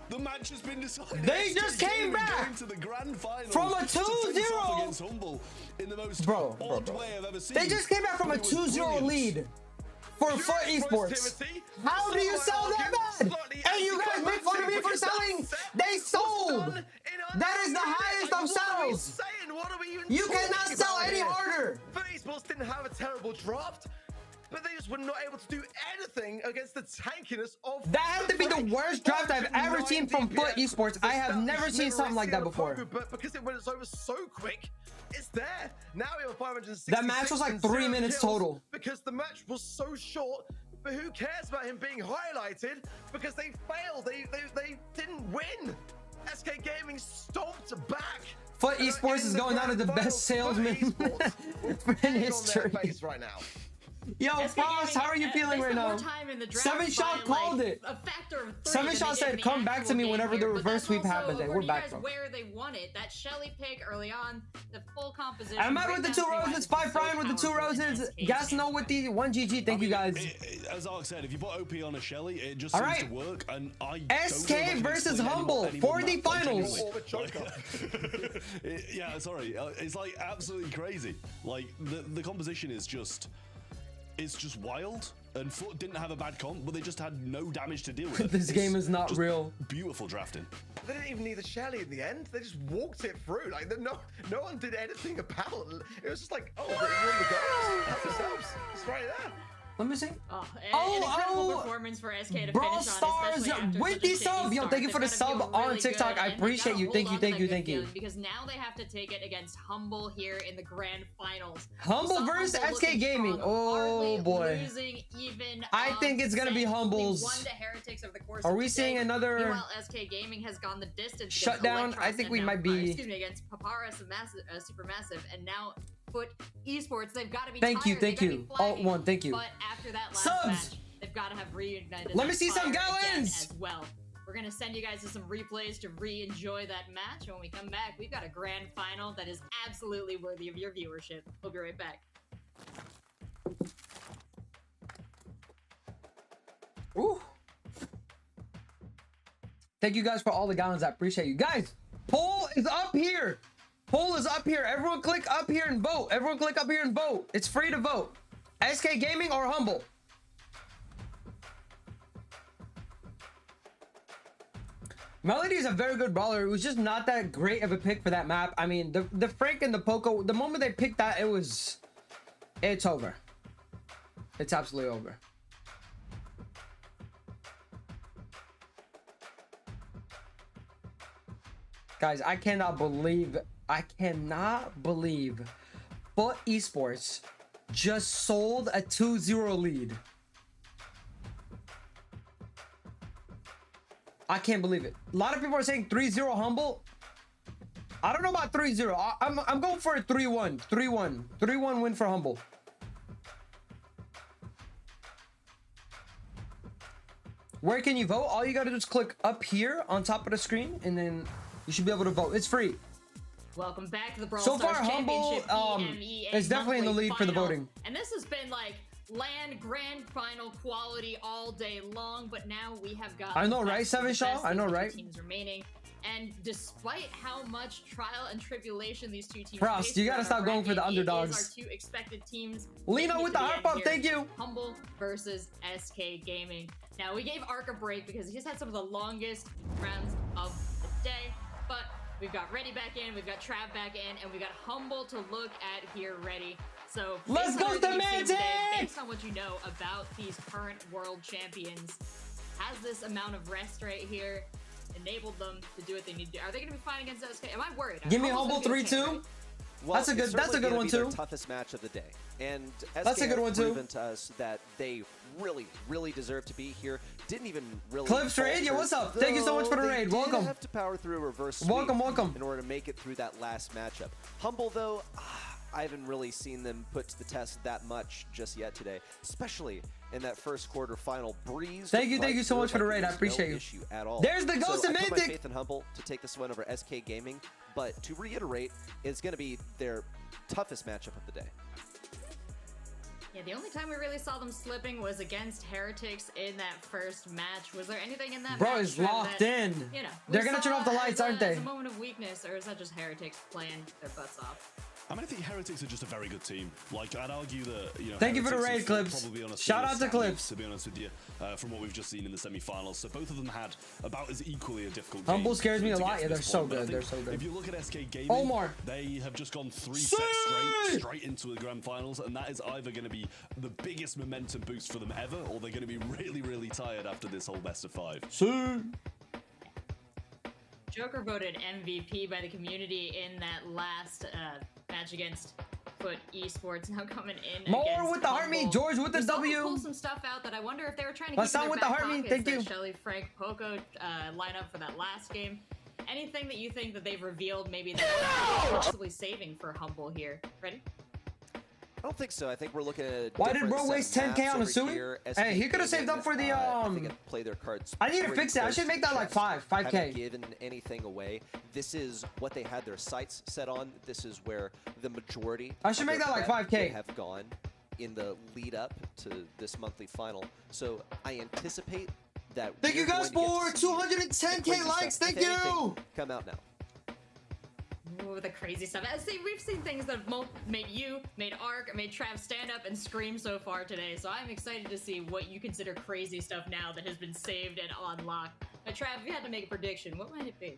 B: the match has been decided.
C: They
B: SK
C: just came
B: Gaming
C: back
B: going to the grand finals
C: from a
B: to face off
C: 2-0.
B: against Humble in the most
C: Bro.
B: odd way I've ever seen.
C: They just came back from a
B: It was
C: 2-0
B: brilliant.
C: lead for
F: Pure
C: Foot Esports.
F: positivity.
C: How do you
F: Some
C: sell
F: might
C: that
F: argue
C: bad?
F: slightly
C: And you guys make fun of me for
F: anticlimactic
C: selling.
F: because that
C: They
F: was
C: sold.
F: done in
C: That is the highest of
F: What are we
C: sells.
F: saying? What are we even
C: You cannot
F: talking
C: sell
F: about
C: any
F: here?
C: harder.
F: FUT Esports didn't have a terrible draft, but they just were not able to do anything against the tankiness of
C: That had to be the
F: Frank.
C: worst draft I've ever seen from
F: 109
C: FUT Esports. I have never seen something like that before.
F: But because it went over so quick, it's there. Now we have 560.
C: That match was like 3 minutes total.
F: Because the match was so short. But who cares about him being highlighted? Because they failed. They didn't win. SK Gaming stomped back.
C: FUT Esports is going down as the best salesman in history.
F: Right now.
C: Yo,
D: SK
C: Frost,
D: Gaming,
C: how are you
D: they
C: feeling right
D: spent
C: now?
D: more time in the draft
C: Seven Shot
D: by,
C: called
D: like,
C: it.
D: a factor of 3
C: Seven
D: than
C: Shot
D: they
C: said,
D: did in
C: "Come
D: the
C: back to
D: actual
C: me
D: game
C: whenever the
D: here." But
C: reverse
D: that's
C: sweep
D: also
C: happens. Hey,
D: over
C: we're
D: to
C: back,
D: you guys
C: bro.
D: where they won it. That Shelly pick early on, the full composition.
C: I'm out with the 2
D: breakdown
C: roses,
D: stream
C: 5 Brian with the 2
D: powerful in
C: roses.
D: SK
C: Gas
D: Gaming.
C: no with the 1 GG. Thank you guys.
B: As Ark said, if you put OP on a Shelly, it just
C: All
B: seems
C: right.
B: to work. And I
C: SK
B: don't know if I can
C: versus
B: explain
C: Humble
B: any
C: for
B: more than
C: the
B: that, like,
C: finals.
B: genuinely. Yeah, sorry. It's like absolutely crazy. Like the composition is just. It's just wild, and FUT didn't have a bad comp, but they just had no damage to deal with.
C: This game is not
B: just
C: real.
B: Beautiful drafting.
F: They didn't even need the Shelly in the end. They just walked it through. Like no one did anything about it. It was just like, oh, you won the goals. Help yourselves. It's right there.
C: Let me see.
D: Oh, an incredible performance for SK to
C: Brawl
D: finish on,
C: Stars
D: especially after
C: with
D: such
C: the
D: a shitty
C: sub. Yo,
D: start.
C: thank you for the
D: They've gotta
C: sub
D: feel
C: on
D: really
C: TikTok.
D: good,
C: I
D: and they've
C: appreciate
D: gotta
C: you. Thank
D: hold
C: you,
D: on to
C: thank you,
D: that
C: thank
D: good
C: you.
D: feeling, because now they have to take it against Humble here in the grand finals.
C: Humble
D: We saw
C: versus
D: Humble
C: SK
D: looking
C: Gaming.
D: strong,
C: Oh,
D: hardly
C: boy.
D: losing even
C: I think it's gonna be
D: set.
C: Humbles.
D: We won to Heretics over the course
C: Are
D: of
C: we
D: the
C: seeing
D: day.
C: another
D: Meanwhile, SK Gaming has gone the distance.
C: shutdown?
D: Against
C: I think
D: Electros
C: we
D: and
C: might
D: now,
C: be-
D: excuse me, against Paparas and Supermassive, and now FUT Esports. They've got to be.
C: Thank you,
D: tired.
C: thank
D: They've gotta
C: you.
D: be flagging.
C: Alt1, thank you.
D: But after that last
C: Subs!
D: match, they've got to have reignited.
C: Let me
D: that
C: see some
D: fire again
C: gallons!
D: as well. We're gonna send you guys to some replays to re-enjoy that match. And when we come back, we've got a grand final that is absolutely worthy of your viewership. We'll be right back.
C: Ooh. Thank you guys for all the gallons. I appreciate you guys. Poll is up here. Poll is up here. Everyone click up here and vote. Everyone click up here and vote. It's free to vote. SK Gaming or Humble? Melody is a very good brawler. It was just not that great of a pick for that map. I mean, the Frank and the Poco, the moment they picked that, it's over. It's absolutely over. Guys, I cannot believe FUT Esports just sold a 2-0 lead. I can't believe it. A lot of people are saying 3-0 Humble. I don't know about 3-0. I'm going for a 3-1. 3-1 win for Humble. Where can you vote? All you gotta do is click up here on top of the screen, and then you should be able to vote. It's free.
D: Welcome back to the Brawl
C: So
D: Stars
C: far, Humble,
D: Championship EMEA
C: is definitely in the
D: monthly
C: lead for the
D: final.
C: voting.
D: And this has been like land grand final quality all day long, but now we have got
C: I know,
D: the
C: right,
D: best of
C: Seven
D: the
C: Shaw?
D: best
C: I
D: of
C: know,
D: the two
C: right?
D: teams remaining. And despite how much trial and tribulation these two teams
C: Frost,
D: faced
C: you gotta
D: throughout
C: stop going for the
D: bracket, it is
C: underdogs.
D: our two expected teams.
C: Lino
D: making it
C: with
D: to
C: the
D: end
C: harp up,
D: here.
C: thank you.
D: Humble versus SK Gaming. Now we gave Ark a break because he's had some of the longest rounds of the day, but we've got Ready back in, we've got Trav back in, and we've got Humble to look at here ready. So
C: Let's
D: based on
C: go,
D: everything you've seen today,
C: Semantic!
D: based on what you know about these current world champions, has this amount of rest right here enabled them to do what they need to do? Are they going to be fighting against SK? Am I worried?
C: Give me
D: Humble's
C: Humble
D: gonna be okay,
C: 3-2.
D: right?
A: Well,
C: That's a good-
A: it's
C: that's a
A: certainly
C: good
A: gonna
C: one,
A: be their
C: too.
A: toughest match of the day, and SK
C: That's a good
A: have
C: one, too.
A: proven to us that they really deserve to be here. Didn't even really.
C: Clips raid, yo,
A: falter,
C: what's up? Thank you so much for the
A: though they
C: raid.
A: did
C: Welcome.
A: Have to power through a reverse sweep
C: Welcome.
A: in order to make it through that last matchup. Humble though, I haven't really seen them put to the test that much just yet today, especially in that first quarter final. Breeze.
C: Thank you
A: right
C: so much
A: through
C: for the
A: like
C: raid. I
A: there was
C: appreciate
A: no
C: you.
A: issue at all.
C: There's the
A: So
C: Ghost
A: I put my
C: Semantic.
A: faith in Humble to take this win over SK Gaming, but to reiterate, it's going to be their toughest matchup of the day.
D: Yeah, the only time we really saw them slipping was against Heretics in that first match. Was there anything in that
C: Bro
D: match
C: is
D: Trev,
C: locked
D: that,
C: in.
D: You know,
C: They're
D: we
C: gonna turn
D: saw
C: off the
D: as
C: lights,
D: a-
C: aren't they?
D: As a moment of weakness, or is that just Heretics playing their butts off?
B: I mean, I think Heretics are just a very good team. Like, I'd argue that, you know,
C: Thank you for the
B: Heretics
C: raid,
B: and Fit
C: Clips.
B: probably on a
C: Shout
B: similar
C: out to
B: standard,
C: Clips.
B: to be honest with you, from what we've just seen in the semi-finals. So both of them had about as equally a difficult
C: Humble
B: game
C: scares me
B: to
C: a
B: get
C: lot.
B: to
C: Yeah,
B: this
C: they're so
B: point. But I
C: good. They're
B: think
C: so good.
B: If you look at SK Gaming,
C: Omar.
B: they have just gone 3
C: See!
B: sets straight into the grand finals, and that is either going to be the biggest momentum boost for them ever, or they're going to be really, really tired after this whole best of 5.
D: Joker voted MVP by the community in that last match against Foot Esports. Now coming in
C: More
D: against
C: with the heart
D: Humble.
C: meat, George with the
D: We saw them
C: W.
D: pull some stuff out that I wonder if they were trying to
C: Let's
D: keep in
C: sound
D: their
C: with the
D: back
C: heart meat,
D: pockets,
C: thank you.
D: that Shelly, Frank, Poco lineup for that last game. Anything that you think that they've revealed, maybe that they're possibly saving for Humble here. Ready?
A: I don't think so. I think we're looking at a
C: Why did
A: different
C: bro
A: set
C: waste
A: of
C: 10K
A: maps
C: on a
A: over
C: Sui?
A: here.
C: Hey, he
A: SK
C: could've saved
A: Gaming,
C: up for the,
A: I think it play their cards.
C: I need to
A: pretty
C: fix it. I
A: close
C: should make that
A: to
C: like
A: chest.
C: 5K.
A: Haven't given anything away. This is what they had their sights set on. This is where the majority.
C: I should
A: of
C: make
A: their
C: that like
A: prep
C: 5K.
A: would have gone in the lead up to this monthly final. So I anticipate that.
C: Thank you
A: we're
C: guys
A: going to
C: for
A: get to see
C: 210K
A: the crazy
C: likes.
A: stuff.
C: Thank
A: If anything,
C: you.
A: Come out now.
D: Ooh, the crazy stuff. We've seen things that have made Ark, made Trav stand up and scream so far today. So I'm excited to see what you consider crazy stuff now that has been saved and unlocked. But Trav, if you had to make a prediction, what might it be?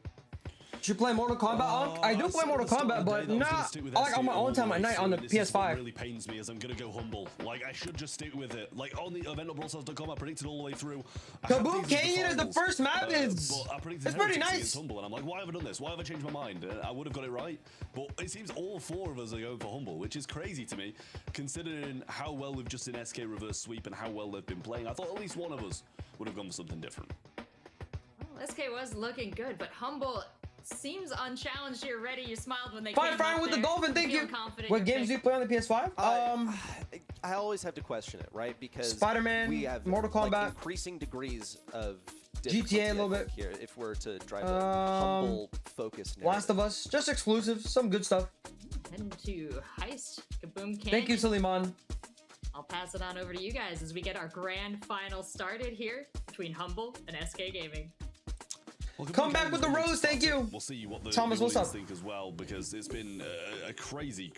C: Should you play Mortal Kombat? I do play Mortal Kombat, but not like on my own time at night on the
B: This is what
C: PS5.
B: really pains me is I'm gonna go Humble. Like, I should just stick with it. Like, on the event of BrawlStars.com, I predicted all the way through. I had
C: Kaboom
B: these as
C: Canyon is the
B: finals,
C: first map.
B: but I predicted
C: It's pretty
B: Heretics
C: nice.
B: against Humble, and I'm like, why have I done this? Why have I changed my mind? I would have got it right, but it seems all 4 of us are going for Humble, which is crazy to me, considering how well we've just seen SK reverse sweep and how well they've been playing. I thought at least one of us would have gone for something different.
D: Well, SK was looking good, but Humble seems unchallenged here. Ready? You smiled when they
C: Fine,
D: came
C: fine
D: up
C: with the
D: there.
C: Dolphin. Thank you.
D: Feeling confident
C: What
D: in your
C: games do you
D: pick.
C: play on the PS5?
A: I always have to question it, right? Because
C: Spider-Man,
A: we have
C: Mortal
A: like,
C: Kombat.
A: increasing degrees of
C: GTA a little
A: difficulty, I think,
C: bit.
A: here. If we're to drive a humble focus.
C: Last of Us, just exclusive, some good stuff.
D: Heading to Heist, Kaboom Canyon.
C: Thank you, Suleiman.
D: I'll pass it on over to you guys as we get our grand final started here between Humble and SK Gaming.
B: Well,
C: Come back with the rose, thank you.
B: We'll see what the
C: Thomas, what's
B: audience
C: up?
B: think as well, because it's been a crazy.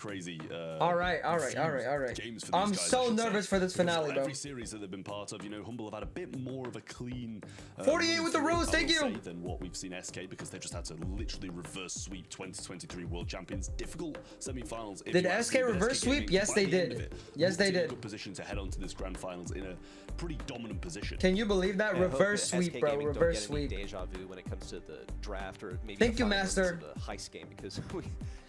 C: All right.
B: Games for these
C: I'm
B: guys, I
C: so
B: should say.
C: nervous for this
B: Because
C: finale, bro.
B: Every series that they've been part of, you know, Humble have had a bit more of a clean
C: 48
B: run
C: with the
B: through,
C: rose,
B: I
C: thank
B: will
C: you.
B: say, than what we've seen SK, because they've just had to literally reverse sweep 2023 World Champions. Difficult semi-finals. if
C: Did
B: you ask
C: SK
B: me, but
C: reverse sweep?
B: Gaming,
C: Yes,
B: by
C: they
B: the end
C: did.
B: of it,
C: Yes, they
B: looked in a
C: did.
B: good position to head on to this grand finals in a pretty dominant position.
C: Can you believe that?
A: I hope
C: Reverse
A: that
C: sweep,
A: SK
C: bro.
A: Gaming don't
C: Reverse
A: get any
C: sweep.
A: deja vu when it comes to the draft or maybe
C: Thank
A: the
C: you,
A: finals
C: Master.
A: of the heist game, because we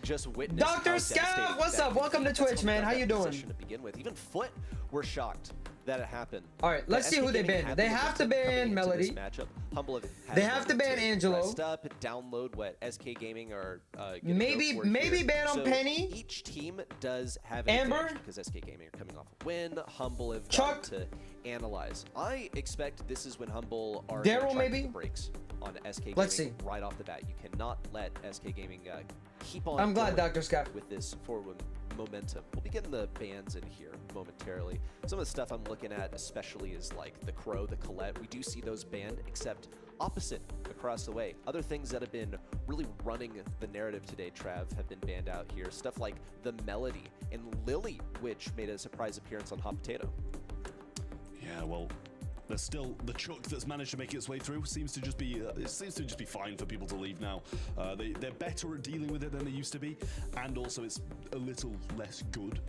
A: just witnessed
C: Dr.
A: how
C: Scav,
A: devastating
C: what's
A: that
C: up?
A: could
C: Welcome
A: be.
C: to
A: That's
C: Twitch,
A: coming
C: man.
A: out
C: How
A: that
C: you doing?
A: position To begin with, even Foot were shocked that it happened.
C: All right, let's
A: But
C: see
A: SK
C: who they
A: Gaming
C: ban.
A: had
C: They
A: the
C: have to
A: momentum coming
C: ban
A: into this
C: Melody.
A: matchup. Humble has
C: They have to ban Angelo.
A: Rest up, download what SK Gaming are gonna
C: Maybe-
A: go for
C: maybe
A: here.
C: ban on
A: So
C: Penny.
A: Each team does have an
C: Amber.
A: advantage because SK Gaming are coming off a win. Humble have
C: Chuck.
A: got to analyze. I expect this is when Humble are
C: Daryl,
A: gonna try to
C: maybe?
A: put the brakes on SK Gaming
C: Let's see.
A: right off the bat. You cannot let SK Gaming keep on.
C: I'm glad,
A: going
C: Dr. Scav.
A: with this forward momentum. We'll be getting the bans in here momentarily. Some of the stuff I'm looking at especially is like the Crow, the Colette. We do see those banned, except opposite across the way. Other things that have been really running the narrative today, Trav, have been banned out here. Stuff like the Melody and Lily, which made a surprise appearance on Hot Potato.
B: Yeah, well, there's still the Chuck that's managed to make its way through. Seems to just be it seems to just be fine for people to leave now. They're better at dealing with it than they used to be, and also it's a little less good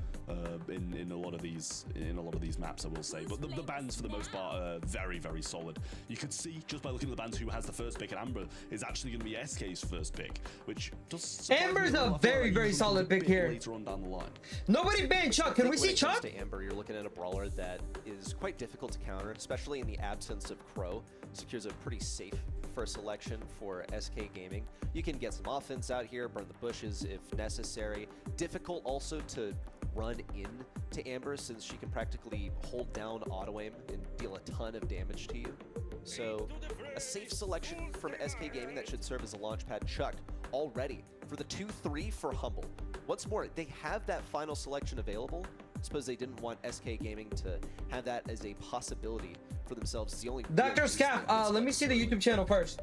B: in a lot of these maps, I will say. But the bans for the most part are very, very solid. You could see just by looking at the bans who has the first pick, and Amber is actually going to be SK's first pick, which does surprise me
C: Amber's
B: well.
C: a
B: I feel like
C: very,
B: that
C: very
B: usually
C: solid
B: comes a
C: pick
B: bit
C: here.
B: later on down the line.
C: Nobody banned Chuck. Can
A: I
C: we
A: think
C: see
A: when it
C: Chuck?
A: comes to Amber, you're looking at a brawler that is quite difficult to counter, especially in the absence of Crow. Secures a pretty safe first selection for SK Gaming. You can get some offense out here, burn the bushes if necessary. Difficult also to run in to Amber since she can practically hold down auto aim and deal a ton of damage to you. So a safe selection from SK Gaming that should serve as a launchpad. Chuck already for the 2-3 for Humble. Once more, they have that final selection available. I suppose they didn't want SK Gaming to have that as a possibility for themselves. It's the only
C: Dr.
A: real reason
C: Scav,
A: that this
C: let me
A: got
C: see the
A: thrown.
C: YouTube channel first.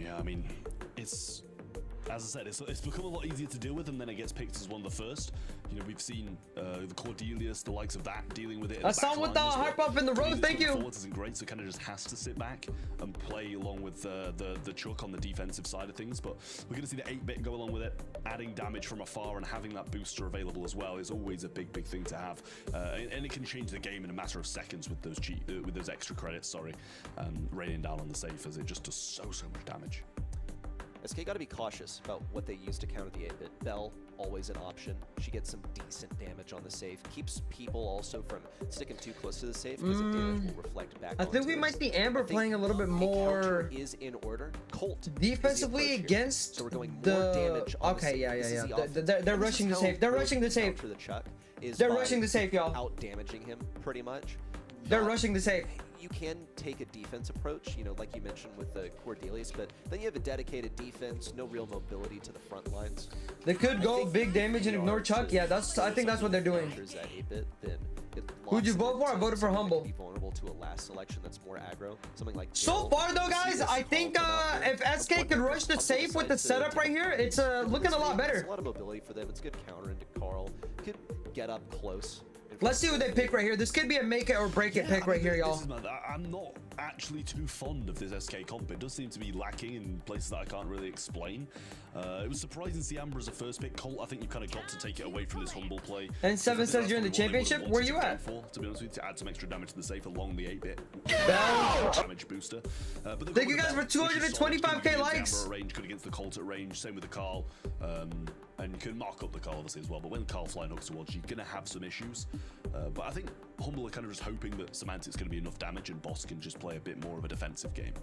B: Yeah, I mean, it's as I said, it's become a lot easier to deal with, and then it gets picked as one of the first. You know, we've seen the Cordelius, the likes of that, dealing with it.
C: I saw with the harp up in the road. Thank you.
B: Forwards isn't great, so kind of just has to sit back and play along with the Chuck on the defensive side of things. But we're going to see the 8-bit go along with it, adding damage from afar and having that booster available as well is always a big thing to have, and it can change the game in a matter of seconds with those extra credits. Sorry, raining down on the safe as it just does so much damage.
A: SK got to be cautious about what they use to counter the 8-bit. Bell, always an option. She gets some decent damage on the safe. Keeps people also from sticking too close to the safe because the damage will reflect back.
C: I think we might see Amber playing a little bit more
A: is in order. Colt
C: defensively against
A: so we're going more
C: the
A: damage on the safe.
C: Yeah. They're rushing the safe. They're rushing the safe.
A: The Chuck is
C: They're rushing the safe, y'all.
A: Out damaging him pretty much.
C: They're rushing the safe.
A: You can take a defense approach, you know, like you mentioned with the Cordelius, but then you have a dedicated defense, no real mobility to the front lines.
C: They could go big damage and ignore Chuck. Yeah, I think that's what they're doing.
A: That 8-bit, then
C: who'd you vote for? I voted for Humble.
A: Be vulnerable to a last selection that's more aggro, something like.
C: So far though, guys, I think if SK could rush the safe with the setup right here, it's looking a lot better.
A: A lot of mobility for them. It's good counter into Carl. Could get up close.
C: Let's see what they pick right here. This could be a make it or break it pick right here, y'all.
B: I'm not actually too fond of this SK comp. It does seem to be lacking in places that I can't really explain. It was surprising to see Amber as a first pick. Colt, I think you kind of got to take it away from this Humble play.
C: And 7 says you're in the championship. Where you at?
B: To be honest with you, to add some extra damage to the safe along the 8-bit damage booster.
C: Thank you guys for 225k likes.
B: Amber at range, good against the Colt at range. Same with the Carl. And you can mark up the Carl obviously as well, but when Carl flying hooks towards you, you're going to have some issues. But I think Humble are kind of just hoping that Semantic's going to be enough damage and Boss can just play a bit more of a defensive game.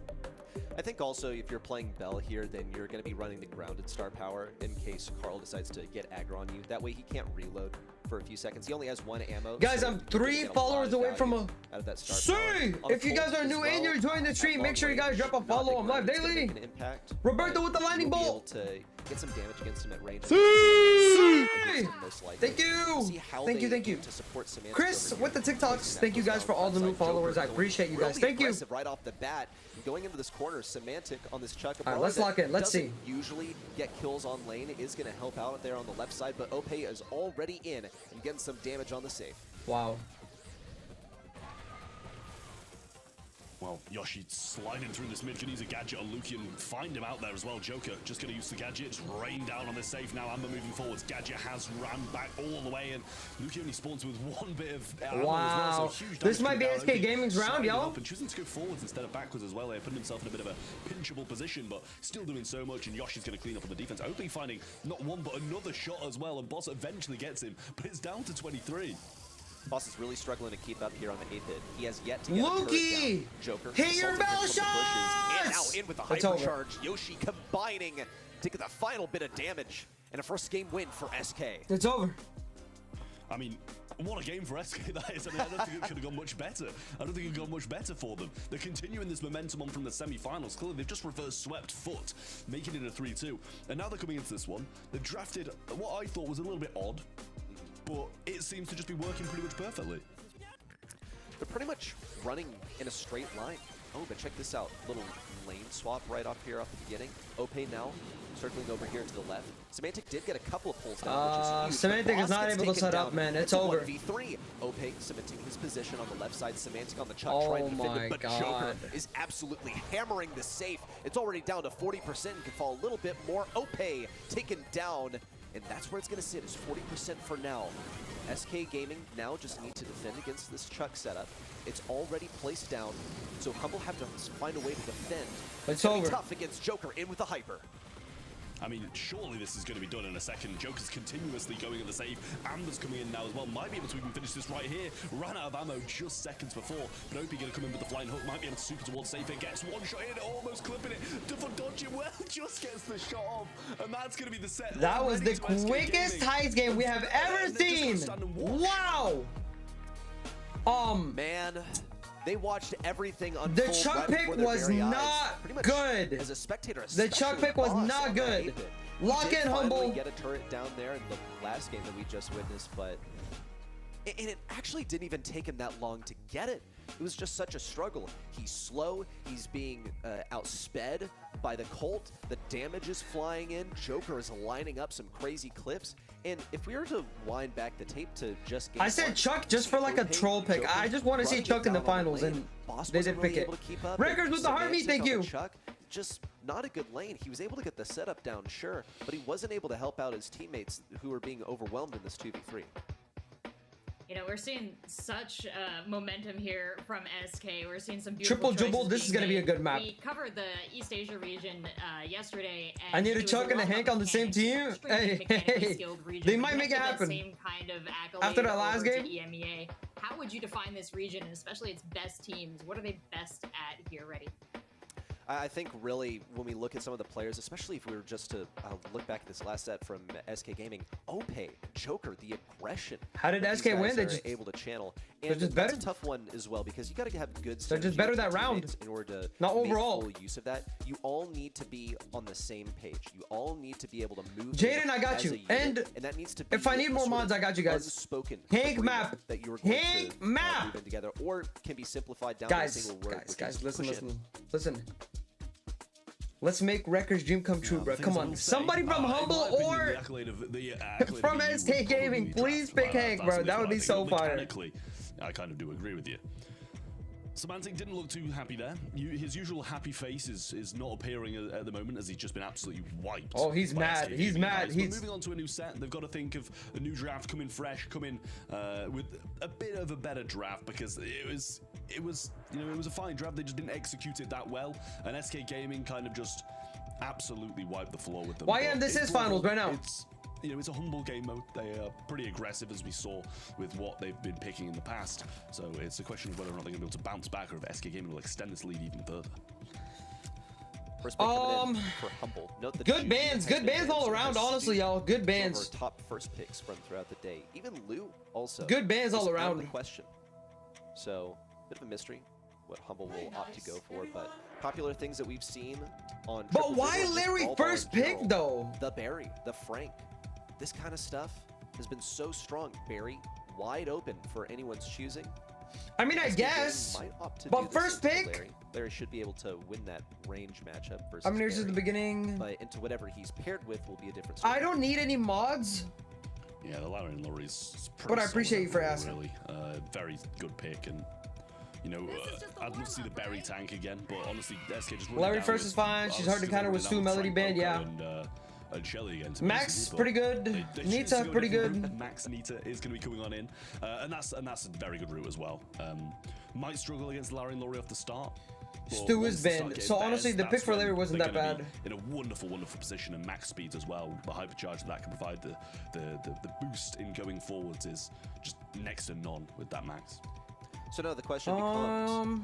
A: I think also if you're playing Bell here, then you're going to be running the grounded star power in case Carl decides to get aggro on you. That way he can't reload for a few seconds. He only has 1 ammo.
C: Guys,
A: so
C: I'm 3 followers away from a...
A: Out of that star power.
C: If you guys are new and you're joining the stream, make sure you guys drop a follow on live daily. Roberto with the lightning bolt.
A: To get some damage against him at range.
C: Thank you. Thank you. Chris with the TikToks. Thank you guys for all the new followers. I appreciate you guys. Thank you.
A: Right off the bat, going into this corner, Semantic on this Chuck.
C: All right, let's lock in. Let's see.
A: Usually get kills on lane is going to help out there on the left side, but Ope is already in and getting some damage on the safe.
C: Wow.
B: Well, Yoshi sliding through this mid, can use a gadget on Lucian, find him out there as well. Joker just going to use the gadget, just rain down on this safe now. Amber moving forwards, gadget has ran back all the way, and Lucian only spawns with 1 bit of ammo
C: wow.
B: as well, so huge
C: this might be SK Gaming's round, y'all.
B: And choosing to go forwards instead of backwards as well, putting himself in a bit of a pinchable position, but still doing so much, and Yoshi's going to clean up on the defense. Opening finding not one, but another shot as well, and Boss eventually gets him, but it's down to 23.
A: Boss is really struggling to keep up here on the 8-bit. He has yet to get
C: Lukey!
A: Joker.
C: Hit your bell shots!
A: And now in with the hypercharge. Yoshi combining to get the final bit of damage and a first game win for SK.
C: It's over.
B: I mean, what a game for SK that is. I mean, I don't think it could have gone much better. I don't think it could have gone much better for them. They're continuing this momentum on from the semi-finals. Clearly, they've just reverse swept Foot, making it a 3-2. And now they're coming into this one. They've drafted what I thought was a little bit odd, but it seems to just be working pretty much perfectly.
A: They're pretty much running in a straight line. Oh, but check this out. Little lane swap right off here off the beginning. Ope now circling over here to the left. Semantic did get a couple of pulls down, which is huge.
C: Semantic is not able to set up, man. It's over.
A: 1v3. Ope cementing his position on the left side. Semantic on the Chuck
C: oh
A: trying to defend it, but
C: God.
A: Joker is absolutely hammering the safe. It's already down to 40% and can fall a little bit more. Ope taken down, and that's where it's going to sit, is 40% for now. SK Gaming now just need to defend against this Chuck setup. It's already placed down, so Humble have to find a way to defend.
C: It's over.
A: Tough against Joker in with the hyper.
B: I mean, surely this is going to be done in a second. Joker's continuously going at the save. Amber's coming in now as well. Might be able to even finish this right here. Ran out of ammo just seconds before. But Opie going to come in with the flying hook. Might be able to super towards safe. It gets one shot in, almost clipping it. For dodging well, just gets the shot off. And that's going to be the set.
C: That was the quickest Heist game we have ever seen. Wow.
A: Man. They watched everything unfold.
C: The Chuck pick was not good.
A: As a spectator,
C: the Chuck pick was not good. Lock in, Humble.
A: Get a turret down there in the last game that we just witnessed, but And it actually didn't even take him that long to get it. It was just such a struggle. He's slow, he's being outsped by the Colt, the damage is flying in, Joker is lining up some crazy clips, and if we were to wind back the tape to just game
C: I said
A: one,
C: Chuck just for like a
A: Opeh,
C: troll pick.
A: Joker
C: I just want to see
A: running it
C: Chuck in the
A: down on
C: finals,
A: lane.
C: and
A: Boss
C: they
A: wasn't
C: did pick
A: really
C: it.
A: able to keep up,
C: Records
A: and
C: with the heartbeat,
A: Semantic
C: thank
A: on the
C: you.
A: Chuck, just not a good lane. He was able to get the setup down, sure, but he wasn't able to help out his teammates who were being overwhelmed in this 2v3.
D: You know, we're seeing such momentum here from SK. We're seeing some beautiful
C: Triple jubble,
D: choices
C: this is
D: being
C: gonna be a
D: made.
C: good map.
D: We covered the East Asia region yesterday. And
C: I need a
D: it was
C: Chuck and a
D: lot
C: Hank
D: about
C: on the same
D: mechanics,
C: team.
D: extremely
C: Hey,
D: mechanically
C: hey,
D: skilled region,
C: they
D: but
C: might make it
D: connected that
C: happen.
D: Same kind of accolade
C: After that last
D: over to
C: game?
D: EMEA. How would you define this region, and especially its best teams? What are they best at here, Ready?
A: I think really when we look at some of the players, especially if we were just to look back at this last set from SK Gaming, Opeh, Joker, the aggression.
C: How did
A: that
C: SK
A: these guys
C: win? They
A: are
C: just-
A: able to channel.
C: they're
A: And
C: just
A: that's
C: better.
A: a tough one as well because you got to have good
C: They're just
A: synergy
C: better
A: with
C: that
A: your
C: round.
A: teammates in order to
C: Not
A: make
C: overall.
A: full use of that. You all need to be on the same page. You all need to be able to move.
C: Jaden,
A: in
C: I got
A: as
C: you.
A: a unit,
C: And
A: that needs to be
C: if I need
A: a
C: more
A: sort
C: mods,
A: of
C: I got you guys.
A: Unspoken
C: Hank
A: agreement
C: map.
A: that you were going
C: Hank
A: to
C: map.
A: move in together, or can be simplified down to a
C: Guys,
A: single word. which
C: guys,
A: is
C: listen,
A: push in.
C: listen. Let's make Records dream come true, bro.
B: The
C: Come
B: things I
C: on,
B: will say,
C: somebody from
B: in my
C: Humble
B: opinion,
C: or
B: the accolade of the
C: from
B: EU
C: SK
B: would probably
C: Gaming,
B: be
C: please
B: Draft.
C: pick Hank,
B: That's
C: bro.
B: the
C: That would
B: I
C: be
B: think.
C: so fire.
B: Mechanically, I kind of do agree with you. Semantic didn't look too happy there. His usual happy face is not appearing at the moment as he's just been absolutely wiped.
C: Oh, he's
B: by
C: mad.
B: SK
C: He's
B: Gaming
C: mad.
B: guys. But
C: He's-
B: moving on to a new set. They've got to think of a new draft, coming fresh, coming with a bit of a better draft because it was a fine draft. They just didn't execute it that well, and SK Gaming kind of just absolutely wiped the floor with them.
C: YM,
B: But
C: this
B: it's
C: is finals
B: Humble.
C: right now.
B: It's a humble game mode. They are pretty aggressive, as we saw with what they've been picking in the past. So it's a question of whether or not they're going to be able to bounce back, or if SK Gaming will extend this lead even further.
A: First pick coming in for Humble. Note that
C: Good
A: Juju
C: bands,
A: has
C: good
A: been
C: bands all
A: managed to
C: around,
A: have
C: honestly,
A: Stu,
C: y'all. Good
A: some of
C: bands.
A: our top first picks from throughout the day. Even Lou also.
C: Good bands all
A: is out of
C: around.
A: the question. So, bit of a mystery what Humble will opt to go for, but popular things that we've seen on.
C: But
A: Triple
C: why
A: Jiggle, just
C: Larry
A: all ball
C: first
A: in
C: pick,
A: general.
C: though?
A: The Barry, the Frank. This kind of stuff has been so strong. Barry, wide open for anyone's choosing.
C: I mean, I
A: SK Gaming
C: guess.
A: might opt to
C: But
A: do this
C: first
A: into
C: pick?
A: Larry. Larry should be able to win that range matchup versus
C: I mean, this is the
A: Barry.
C: beginning.
A: But into whatever he's paired with will be a different story.
C: I don't need any mods.
B: Yeah, the Larry and Laurie's
C: But I appreciate you for asking.
B: Really, very good pick, and I'd love to see the Berry tank again. But honestly, SK just
C: Larry first is fine. She's hard to counter with Stu Melody Band, yeah.
B: And Shelly again. to be
C: Max,
B: honest with you,
C: pretty
B: but
C: good.
B: they choose
C: Nita,
B: to go a
C: pretty
B: different
C: good.
B: route. Max Nita is going to be coming on in, and that's a very good route as well. Might struggle against Larry and Laurie off the start. but
C: Stu
B: once
C: is
B: they start
C: banned.
B: getting
C: So
B: better,
C: honestly, the
B: that's
C: pick for
B: when
C: Larry wasn't
B: they're
C: that
B: gonna
C: bad.
B: be in a wonderful position, and max speeds as well. The hypercharge that can provide the boost in going forwards is just next to none with that max.
A: So now the question becomes: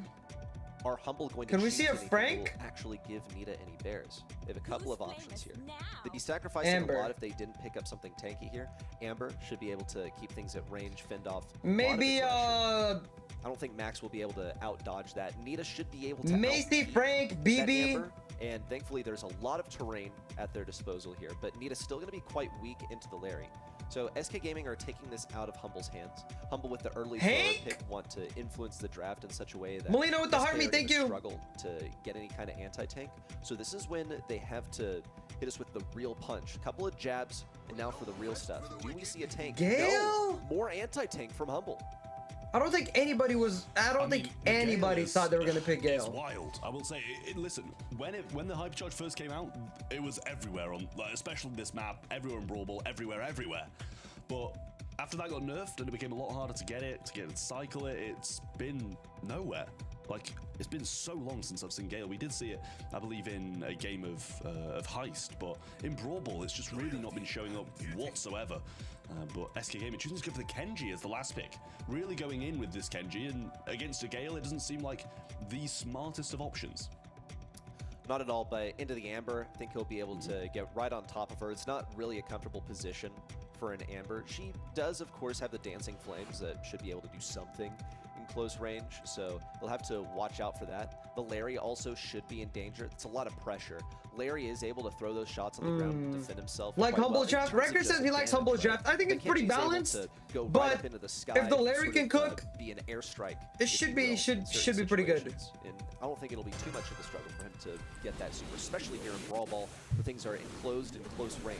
A: are Humble going to
C: Can we
A: choose
C: see a
A: anything that
C: Frank?
A: will actually give Nita any bears? They have a couple
H: Who's
A: of options here.
H: famous now?
A: They'd be sacrificing
C: Amber.
A: a lot if they didn't pick up something tanky here. Amber should be able to keep things at range, fend off. a lot of
C: Maybe
A: aggression. I don't think Max will be able to out dodge that. Nita should be able to
C: Macy,
A: out-beat
C: Frank,
A: that
C: BB.
A: Amber, and thankfully there's a lot of terrain at their disposal here, but Nita's still going to be quite weak into the Larry. So SK Gaming are taking this out of Humble's hands. Humble with the early thrower
C: Hank?
A: pick want to influence the draft in such a way that
C: Molina with the
A: SK
C: heartbeat,
A: are
C: thank
A: gonna
C: you.
A: struggle to get any kind of anti-tank. So this is when they have to hit us with the real punch. A couple of jabs, and now for the real stuff. Do we see a tank?
C: Gale?
A: No! More anti-tank from Humble.
C: I don't think anybody was. I don't think
B: the Gale
C: anybody
B: is-
C: thought they were gonna pick
B: It's
C: Gale.
B: wild. I will say, listen, when the hypercharge first came out, it was everywhere on, like, especially this map, everywhere in Brawl Ball, everywhere. But after that got nerfed and it became a lot harder to get it, to cycle it, it's been nowhere. Like, it's been so long since I've seen Gale. We did see it, I believe, in a game of Heist, but in Brawl Ball, it's just really not been showing up whatsoever. But SK Gaming choosing to go for the Kenji as the last pick, really going in with this Kenji, and against a Gale, it doesn't seem like the smartest of options.
A: Not at all, but into the Amber, I think he'll be able to get right on top of her. It's not really a comfortable position for an Amber. She does, of course, have the Dancing Flames that should be able to do something in close range, so they'll have to watch out for that. But Larry also should be in danger. It's a lot of pressure. Larry is able to throw those shots on the ground and defend himself.
C: Like
A: quite
C: Humble
A: well. In
C: Draft.
A: terms of
C: Wrecker
A: just
C: says he likes
A: damage,
C: Humble Draft. I think
A: but
C: it's pretty
A: Kenji's able
C: balanced.
A: to go right
C: But
A: up into the sky
C: if the
A: and
C: Larry
A: sort
C: can
A: of,
C: cook,
A: be an airstrike.
C: it
A: if
C: should
A: you
C: be-
A: will,
C: should-
A: in certain
C: should be pretty good.
A: situations. And I don't think it'll be too much of a struggle for him to get that super, especially here in Brawl Ball, where things are enclosed in close range.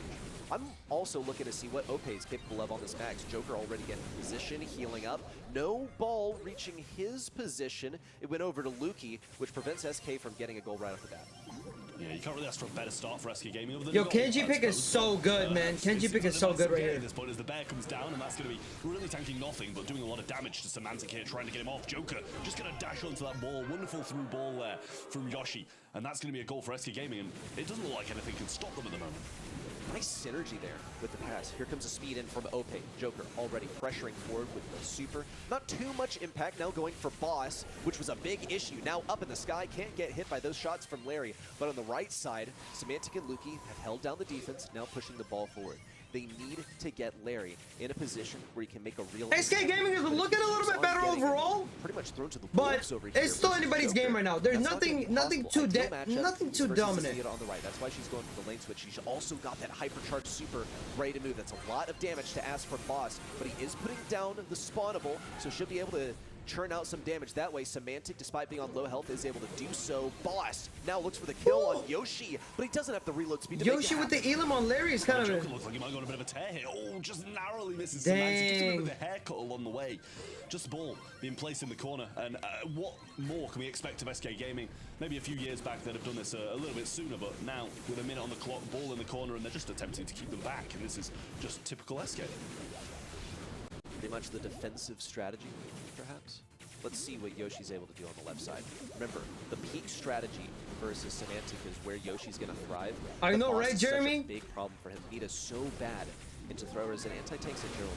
A: I'm also looking to see what Ope is capable of on this max. Joker already getting position, healing up. No ball reaching his position. It went over to Lukey, which prevents SK from getting a goal right off the bat.
B: Yeah, you can't really ask for a better start for SK Gaming. Other than
C: Yo,
B: the goal,
C: Kenji
B: I
C: pick is
B: suppose.
C: so good, man. Kenji
B: It's
C: pick is
B: a
C: so
B: nice
C: good right
B: get
C: here.
B: At this point, as the bear comes down, and that's going to be really tanking nothing, but doing a lot of damage to Semantic here, trying to get him off. Joker just going to dash onto that ball. Wonderful through ball there from Yoshi, and that's going to be a goal for SK Gaming, and it doesn't look like anything can stop them at the moment.
A: Nice synergy there with the pass. Here comes a speed in from Ope. Joker already pressuring forward with the super. Not too much impact now going for Boss, which was a big issue. Now up in the sky, can't get hit by those shots from Larry. But on the right side, Semantic and Lukey have held down the defense, now pushing the ball forward. They need to get Larry in a position where he can make a real
C: SK Gaming is looking a little bit better overall,
A: pretty much thrown to the
C: but
A: wolves over here
C: it's still
A: versus
C: anybody's
A: Joker.
C: game right now. There's
A: That's not gonna
C: nothing-
A: be
C: nothing
A: possible.
C: too
A: Ideal matchup
C: nothing too
A: versus
C: dominant.
A: Zenyatta on the right. That's why she's going for the lane switch. She's also got that hypercharged super ready to move. That's a lot of damage to ask from Boss, but he is putting down the spawnable, so she'll be able to churn out some damage that way. Semantic, despite being on low health, is able to do so. Boss now looks for the kill on Yoshi, but he doesn't have the reload speed to
C: Yoshi
A: make
C: with
A: it
C: the Elam on Larry is kind of
B: Joker
C: a...
B: looks like he might go on a bit of a tear here. Oh, just narrowly misses
C: Dang.
B: Semantic. Just a bit of a haircut along the way. Just the ball being placed in the corner. And what more can we expect of SK Gaming? Maybe a few years back they'd have done this a little bit sooner, but now with a minute on the clock, ball in the corner, and they're just attempting to keep them back. And this is just typical SK.
A: Pretty much the defensive strategy, perhaps. Let's see what Yoshi's able to do on the left side. Remember, the peak strategy versus Semantic is where Yoshi's going to thrive.
C: I
A: But
C: know,
A: Boss
C: right,
A: is such a
C: Jeremy?
A: big problem for him. Nita so bad into throwers and anti-tanks in general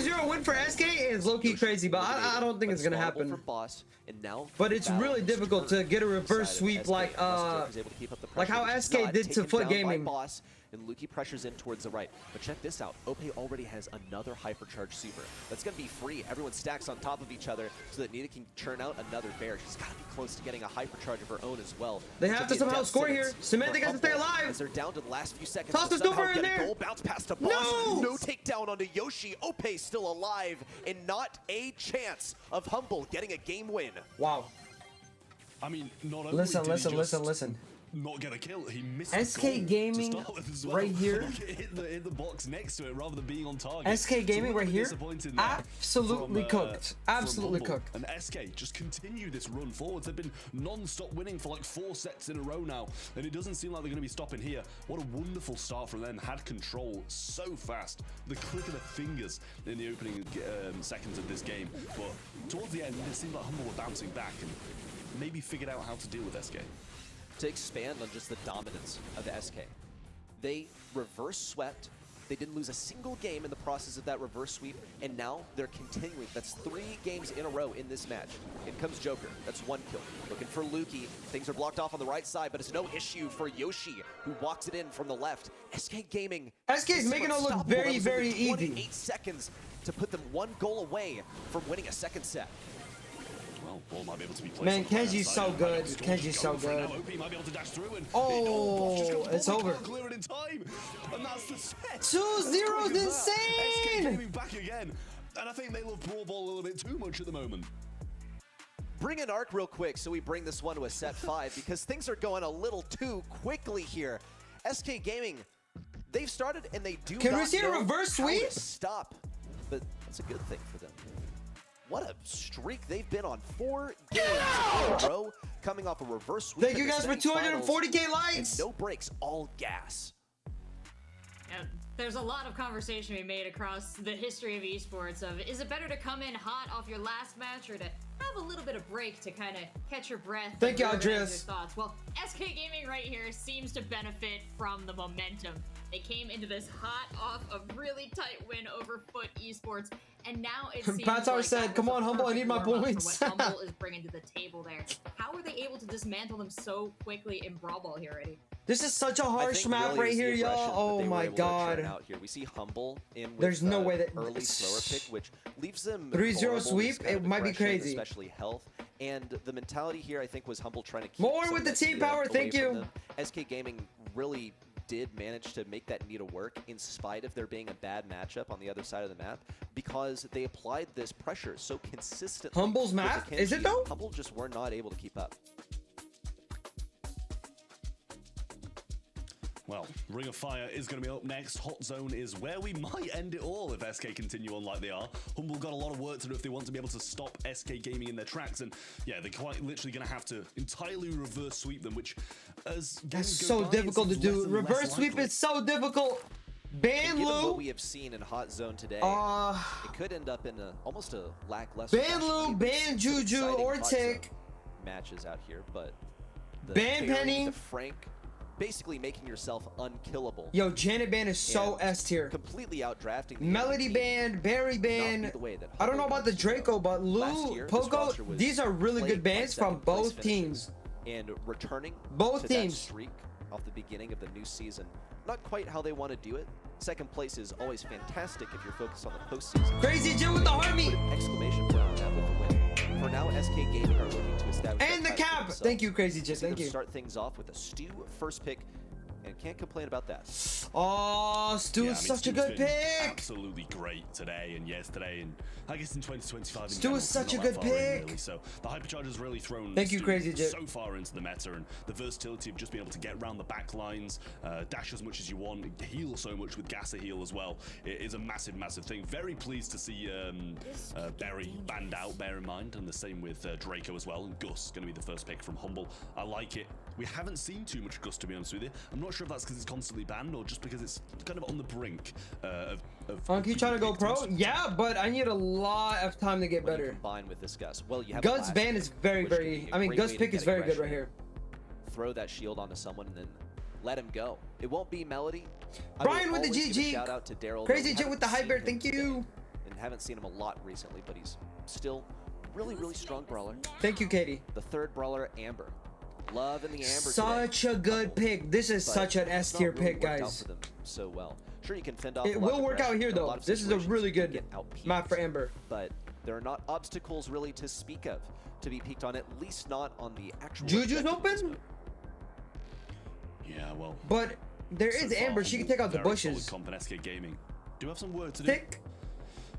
A: usually.
C: 3-0 win for SK is low-key crazy, but I don't think it's gonna happen.
A: For Boss, and now
C: But it's
A: battle
C: really
A: is
C: difficult to
A: turned
C: get a reverse
A: inside of
C: sweep
A: SK.
C: like,
A: Unless Joker's able to keep up the
C: like how
A: pressure, which
C: SK
A: he's not.
C: did to
A: Taken
C: Foot
A: down by
C: Gaming.
A: Boss, and Lukey pressures in towards the right. But check this out. Ope already has another hypercharged super. That's going to be free. Everyone stacks on top of each other so that Nita can churn out another bear. She's got to be close to getting a hypercharge of her own as well.
C: They
A: This
C: have
A: could
C: to
A: be a
C: somehow
A: death
C: score
A: sentence
C: here. Semantic
A: for
C: has to stay
A: Humble
C: alive.
A: As they're down to the last few seconds.
C: Toss
A: to
C: the
A: somehow
C: super in
A: get a
C: there.
A: goal. Bounce past to Boss.
C: No!
A: No takedown onto Yoshi. Ope still alive and not a chance of Humble getting a game win.
C: Wow.
B: I mean, not only
C: Listen,
B: did he
C: listen,
B: just
C: listen.
B: not get a kill, he missed
C: SK
B: the goal
C: Gaming
B: to start with as well.
C: right here.
B: hit the box next to it rather than being on target.
C: SK Gaming
B: So
C: right here,
B: disappointing there
C: absolutely
B: from,
C: cooked.
B: from
C: Absolutely
B: Humble.
C: cooked.
B: And SK just continue this run forwards. They've been non-stop winning for like 4 sets in a row now, and it doesn't seem like they're going to be stopping here. What a wonderful start from them. Had control so fast. The click of the fingers in the opening seconds of this game. But towards the end, it seemed like Humble were bouncing back and maybe figured out how to deal with SK.
A: To expand on just the dominance of SK, they reverse swept. They didn't lose a single game in the process of that reverse sweep, and now they're continuing. That's 3 games in a row in this match. In comes Joker. That's 1 kill. Looking for Lukey. Things are blocked off on the right side, but it's no issue for Yoshi, who walks it in from the left. SK Gaming.
C: SK is making it look
A: unstoppable.
C: very,
A: That was
C: very
A: only
C: easy.
A: 28 seconds to put them 1 goal away from winning a second set.
B: Well, ball might be able to be placed
C: Man,
B: on the right-hand
C: Kenji's
B: side.
C: so
B: Might be able
C: good.
B: to score.
C: Kenji's
B: Just
C: so
B: going for it
C: good.
B: now. OP might be able to dash through and
C: Oh,
B: Boss just goes
C: it's
B: ball,
C: over.
B: can't clear it in time. And that's the set.
C: 2-0 is
B: SK
C: insane.
B: Gaming back again. And I think they love Brawl Ball a little bit too much at the moment.
A: Bring an arc real quick so we bring this one to a set 5 because things are going a little too quickly here. SK Gaming, they've started and they do
C: Can we
A: not
C: see a
A: know
C: reverse
A: how to
C: sweep?
A: stop, but that's a good thing for them. What a streak they've been on. 4 games in a row, coming off a reverse sweep.
C: Thank you
A: in the
C: guys for
A: semifinals,
C: 240K likes.
A: and no breaks, all gas.
D: Yeah, there's a lot of conversation we made across the history of esports of, is it better to come in hot off your last match or to have a little bit of break to kind of catch your breath?
C: Thank you,
D: and reorganize
C: Andreas.
D: your thoughts? Well, SK Gaming right here seems to benefit from the momentum. They came into this hot off a really tight win over Foot Esports, and now it seems
C: Patar
D: like
C: said,
D: that
C: "Come
D: was
C: on,
D: a
C: Humble, I
D: perfect
C: need my
D: warm-up
C: points."
D: For what Humble is bringing to the table there. How are they able to dismantle them so quickly in Brawl Ball here already?
C: This is such a
A: I
C: harsh
A: think
C: map
A: really
C: right
A: is the
C: here,
A: aggression
C: y'all.
A: that
C: Oh
A: they were
C: my
A: able to churn
C: god.
A: out here. We see Humble in with
C: There's no way that-
A: early slower pick, which leaves them
C: 3-0
A: vulnerable to
C: sweep,
A: this kind
C: it
A: of
C: might be
A: aggression,
C: crazy.
A: especially health. And the mentality here, I think, was Humble trying to keep
C: More
A: some
C: with
A: of
C: the
A: that
C: team
A: Nita
C: power,
A: away
C: thank
A: from
C: you.
A: them. SK Gaming really did manage to make that Nita work in spite of there being a bad matchup on the other side of the map because they applied this pressure so consistently.
C: Humble's
A: with the
C: map? Is it
A: Kenji.
C: though?
A: Humble just were not able to keep up.
B: Well, Ring of Fire is going to be up next. Hot Zone is where we might end it all if SK continue on like they are. Humble got a lot of work to do if they want to be able to stop SK Gaming in their tracks. And yeah, they're quite literally going to have to entirely reverse sweep them, which as
C: That's
B: games go
C: so
B: by, it
C: difficult to
B: seems
C: do.
B: less and less
C: Reverse sweep
B: likely.
C: is so difficult. Ban
A: And given what
C: Lu.
A: we have seen in Hot Zone today,
C: Uh,
A: it could end up in almost a lackluster.
C: ban
A: fashion.
C: Lu,
A: We've
C: ban
A: seen some
C: Juju,
A: exciting
C: or
A: Hot
C: Tick.
A: Zone matches out here, but the
C: Ban
A: Harry,
C: Penny.
A: the Frank, basically making yourself unkillable.
C: Yo, Janet Ban is so
A: and
C: S tier.
A: completely outdrafting the
C: Melody
A: enemy team.
C: Ban, Barry
A: Not be
C: Ban.
A: the way that
C: I don't know
A: Humble
C: about the
A: wants to go.
C: Draco, but
A: Last
C: Lu,
A: year, this
C: Poco,
A: roster was
C: these are really good
A: plagued by
C: bans from
A: second-place
C: both
A: finishes,
C: teams.
A: and returning
C: Both
A: to
C: teams.
A: that streak off the beginning of the new season. Not quite how they want to do it. Second place is always fantastic if you're focused on the postseason.
C: Crazy Jill with the
A: Put
C: Harmy.
A: an exclamation point on that with the win. For now, SK Gaming are looking to establish
C: And the
A: that title for
C: cap.
A: themselves.
C: Thank you, Crazy Jill.
A: See
C: Thank
A: them
C: you.
A: Start things off with a Stu first pick, and can't complain about that.
C: Oh, Stu
B: Yeah,
C: is
B: I mean,
C: such a
B: Stu's
C: good
B: been
C: pick.
B: Absolutely great today and yesterday, and I guess in 2025. in
C: Stu
B: general,
C: is such
B: not
C: a
B: that
C: good
B: far in,
C: pick.
B: really. So the Hypercharger's really thrown
C: Thank you,
B: Stu
C: Crazy Jip.
B: so far into the meta, and the versatility of just being able to get around the back lines, dash as much as you want, heal so much with Gasser heal as well. It is a massive, massive thing. Very pleased to see Berry banned out, bear in mind, and the same with Draco as well. And Gus going to be the first pick from Humble. I like it. We haven't seen too much Gus, to be honest with you. I'm not sure if that's because it's constantly banned or just because it's kind of on the brink of
C: Funk, you
B: being
C: trying to go
B: picked
C: pro?
B: most-
C: Yeah, but I need a lot of time to get
A: When you
C: better.
A: combine with this Gus, well, you have
C: Gus
A: Blast
C: ban
A: Pick,
C: is very,
A: which could
C: very.
A: be a
C: I mean,
A: great
C: Gus
A: way to
C: pick
A: get
C: is very good
A: aggression
C: right here.
A: Throw that shield onto someone and then let him go. It won't be Melody.
C: Brian with the
A: always give a
C: GG.
A: Shout out to Daryl.
C: Crazy
A: though.
C: Jit
A: We
C: with the
A: haven't
C: hyper.
A: seen
C: Thank
A: him
C: you.
A: today, and haven't seen him a lot recently, but he's still really, really strong brawler.
C: Thank you, Katie.
A: The third brawler, Amber. Love in the Amber
C: Such
A: today.
C: a good pick. This is
A: But
C: such an
A: it's
C: S tier
A: not really
C: pick,
A: worked out
C: guys.
A: for them so well. Sure, you can fend off.
C: It
A: a lot
C: will
A: of
C: work out
A: aggression
C: here
A: in a
C: though.
A: lot of
C: This is a
A: situations.
C: really
A: You can
C: good
A: get out-peaked,
C: map for Amber.
A: But there are not obstacles really to speak of to be peaked on, at least not on the actual.
C: Juju's
A: objective of this
C: open?
A: move.
B: Yeah, well.
C: But there
B: so
C: is
B: far,
C: Amber. She can take out the
B: very
C: bushes.
B: solid comp in SK Gaming. Do have some work to do.
C: Tick.
B: Two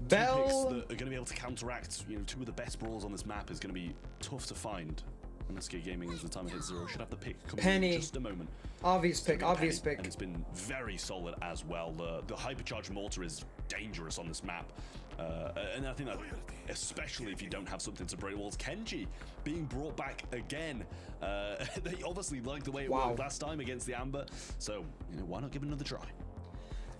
B: picks
C: Bell.
B: that are going to be able to counteract, two of the best brawlers on this map is going to be tough to find. And SK Gaming, as the time it hits 0, should have the pick coming
C: Penny.
B: in just a moment.
C: Obvious
B: Still
C: pick.
B: got
C: Obvious
B: Penny,
C: pick.
B: and it's been very solid as well. The hypercharged mortar is dangerous on this map, and I think that especially if you don't have something to break walls. Kenji being brought back again. They obviously liked the way it
C: Wow.
B: worked last time against the Amber, so why not give it another try?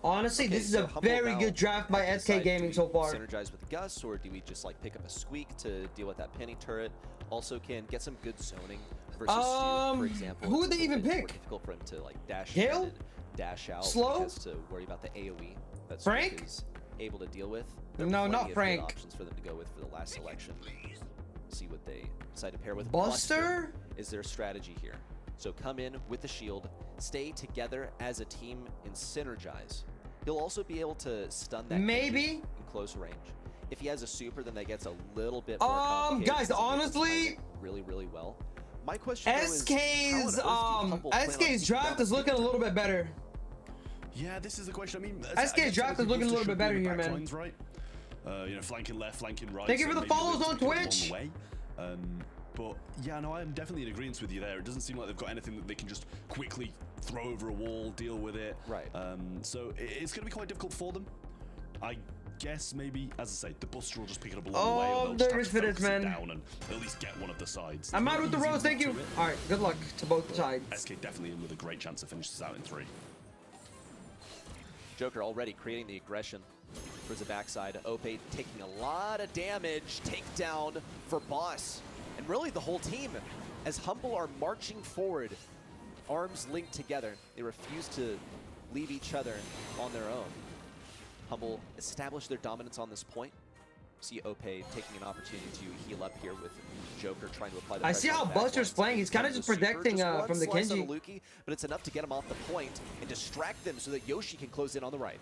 C: Honestly,
A: Okay,
C: this is
A: so
C: a
A: Humble
C: very
A: now
C: good draft by
A: have to
C: SK
A: decide,
C: Gaming
A: do
C: so
A: we
C: far.
A: Synergize with Gus, or do we just like pick up a Squeak to deal with that Penny turret? Also, can get some good zoning versus Stu, for example.
C: who
A: it's
C: would
A: a
C: they
A: little
C: even
A: bit more
C: pick?
A: difficult for him to like dash
C: Gale?
A: in and dash out.
C: Slow?
A: Has to worry about the AOE that
C: Frank?
A: Squeak is able to deal with. There are
C: No,
A: plenty
C: not
A: of good
C: Frank.
A: Options for them to go with for the last selection. See what they decide to pair with.
C: Buster?
A: Is their strategy here. So come in with the shield, stay together as a team, and synergize. He'll also be able to stun that
C: Maybe.
A: Kenji in close range. If he has a super, then that gets a little bit more complicated
C: guys,
A: because he gets to time
C: honestly,
A: it really, really well. My question though is, how on
C: SK's
A: earth do Humble plan on
C: SK's
A: keeping
C: draft
A: that
C: is looking a little bit better.
B: Yeah, this is the question. I mean,
C: SK's draft is looking a little bit better here, man.
B: Lines, right? Flanking left, flanking right.
C: Thank you
B: so
C: for the
B: maybe
C: follows
B: they'll
C: on
B: pick up along
C: Twitch.
B: the way. But yeah, no, I'm definitely in agreement with you there. It doesn't seem like they've got anything that they can just quickly throw over a wall, deal with it.
A: Right.
B: So it's going to be quite difficult for them. I guess maybe, as I say, the Buster will just pick it up along the way.
C: Oh,
B: Or they'll just
C: nervous
B: have to
C: for this,
B: focus it
C: man.
B: down and at least get one of the sides.
C: I'm out with the
B: Easy
C: rose, thank
B: to
C: you.
B: it.
C: All right, good luck to both sides.
B: SK definitely in with a great chance to finish this out in 3.
A: Joker already creating the aggression towards the backside. Ope taking a lot of damage. Takedown for Boss. And really the whole team, as Humble are marching forward, arms linked together. They refuse to leave each other on their own. Humble established their dominance on this point. See Ope taking an opportunity to heal up here with Joker trying to apply the
C: I see
A: pressure
C: how
A: on the back
C: Buster's
A: lines.
C: playing. He's kind of
A: The
C: just
A: super,
C: protecting
A: one
C: from the
A: slice on
C: Kenji.
A: Luki, but it's enough to get him off the point and distract them so that Yoshi can close in on the right.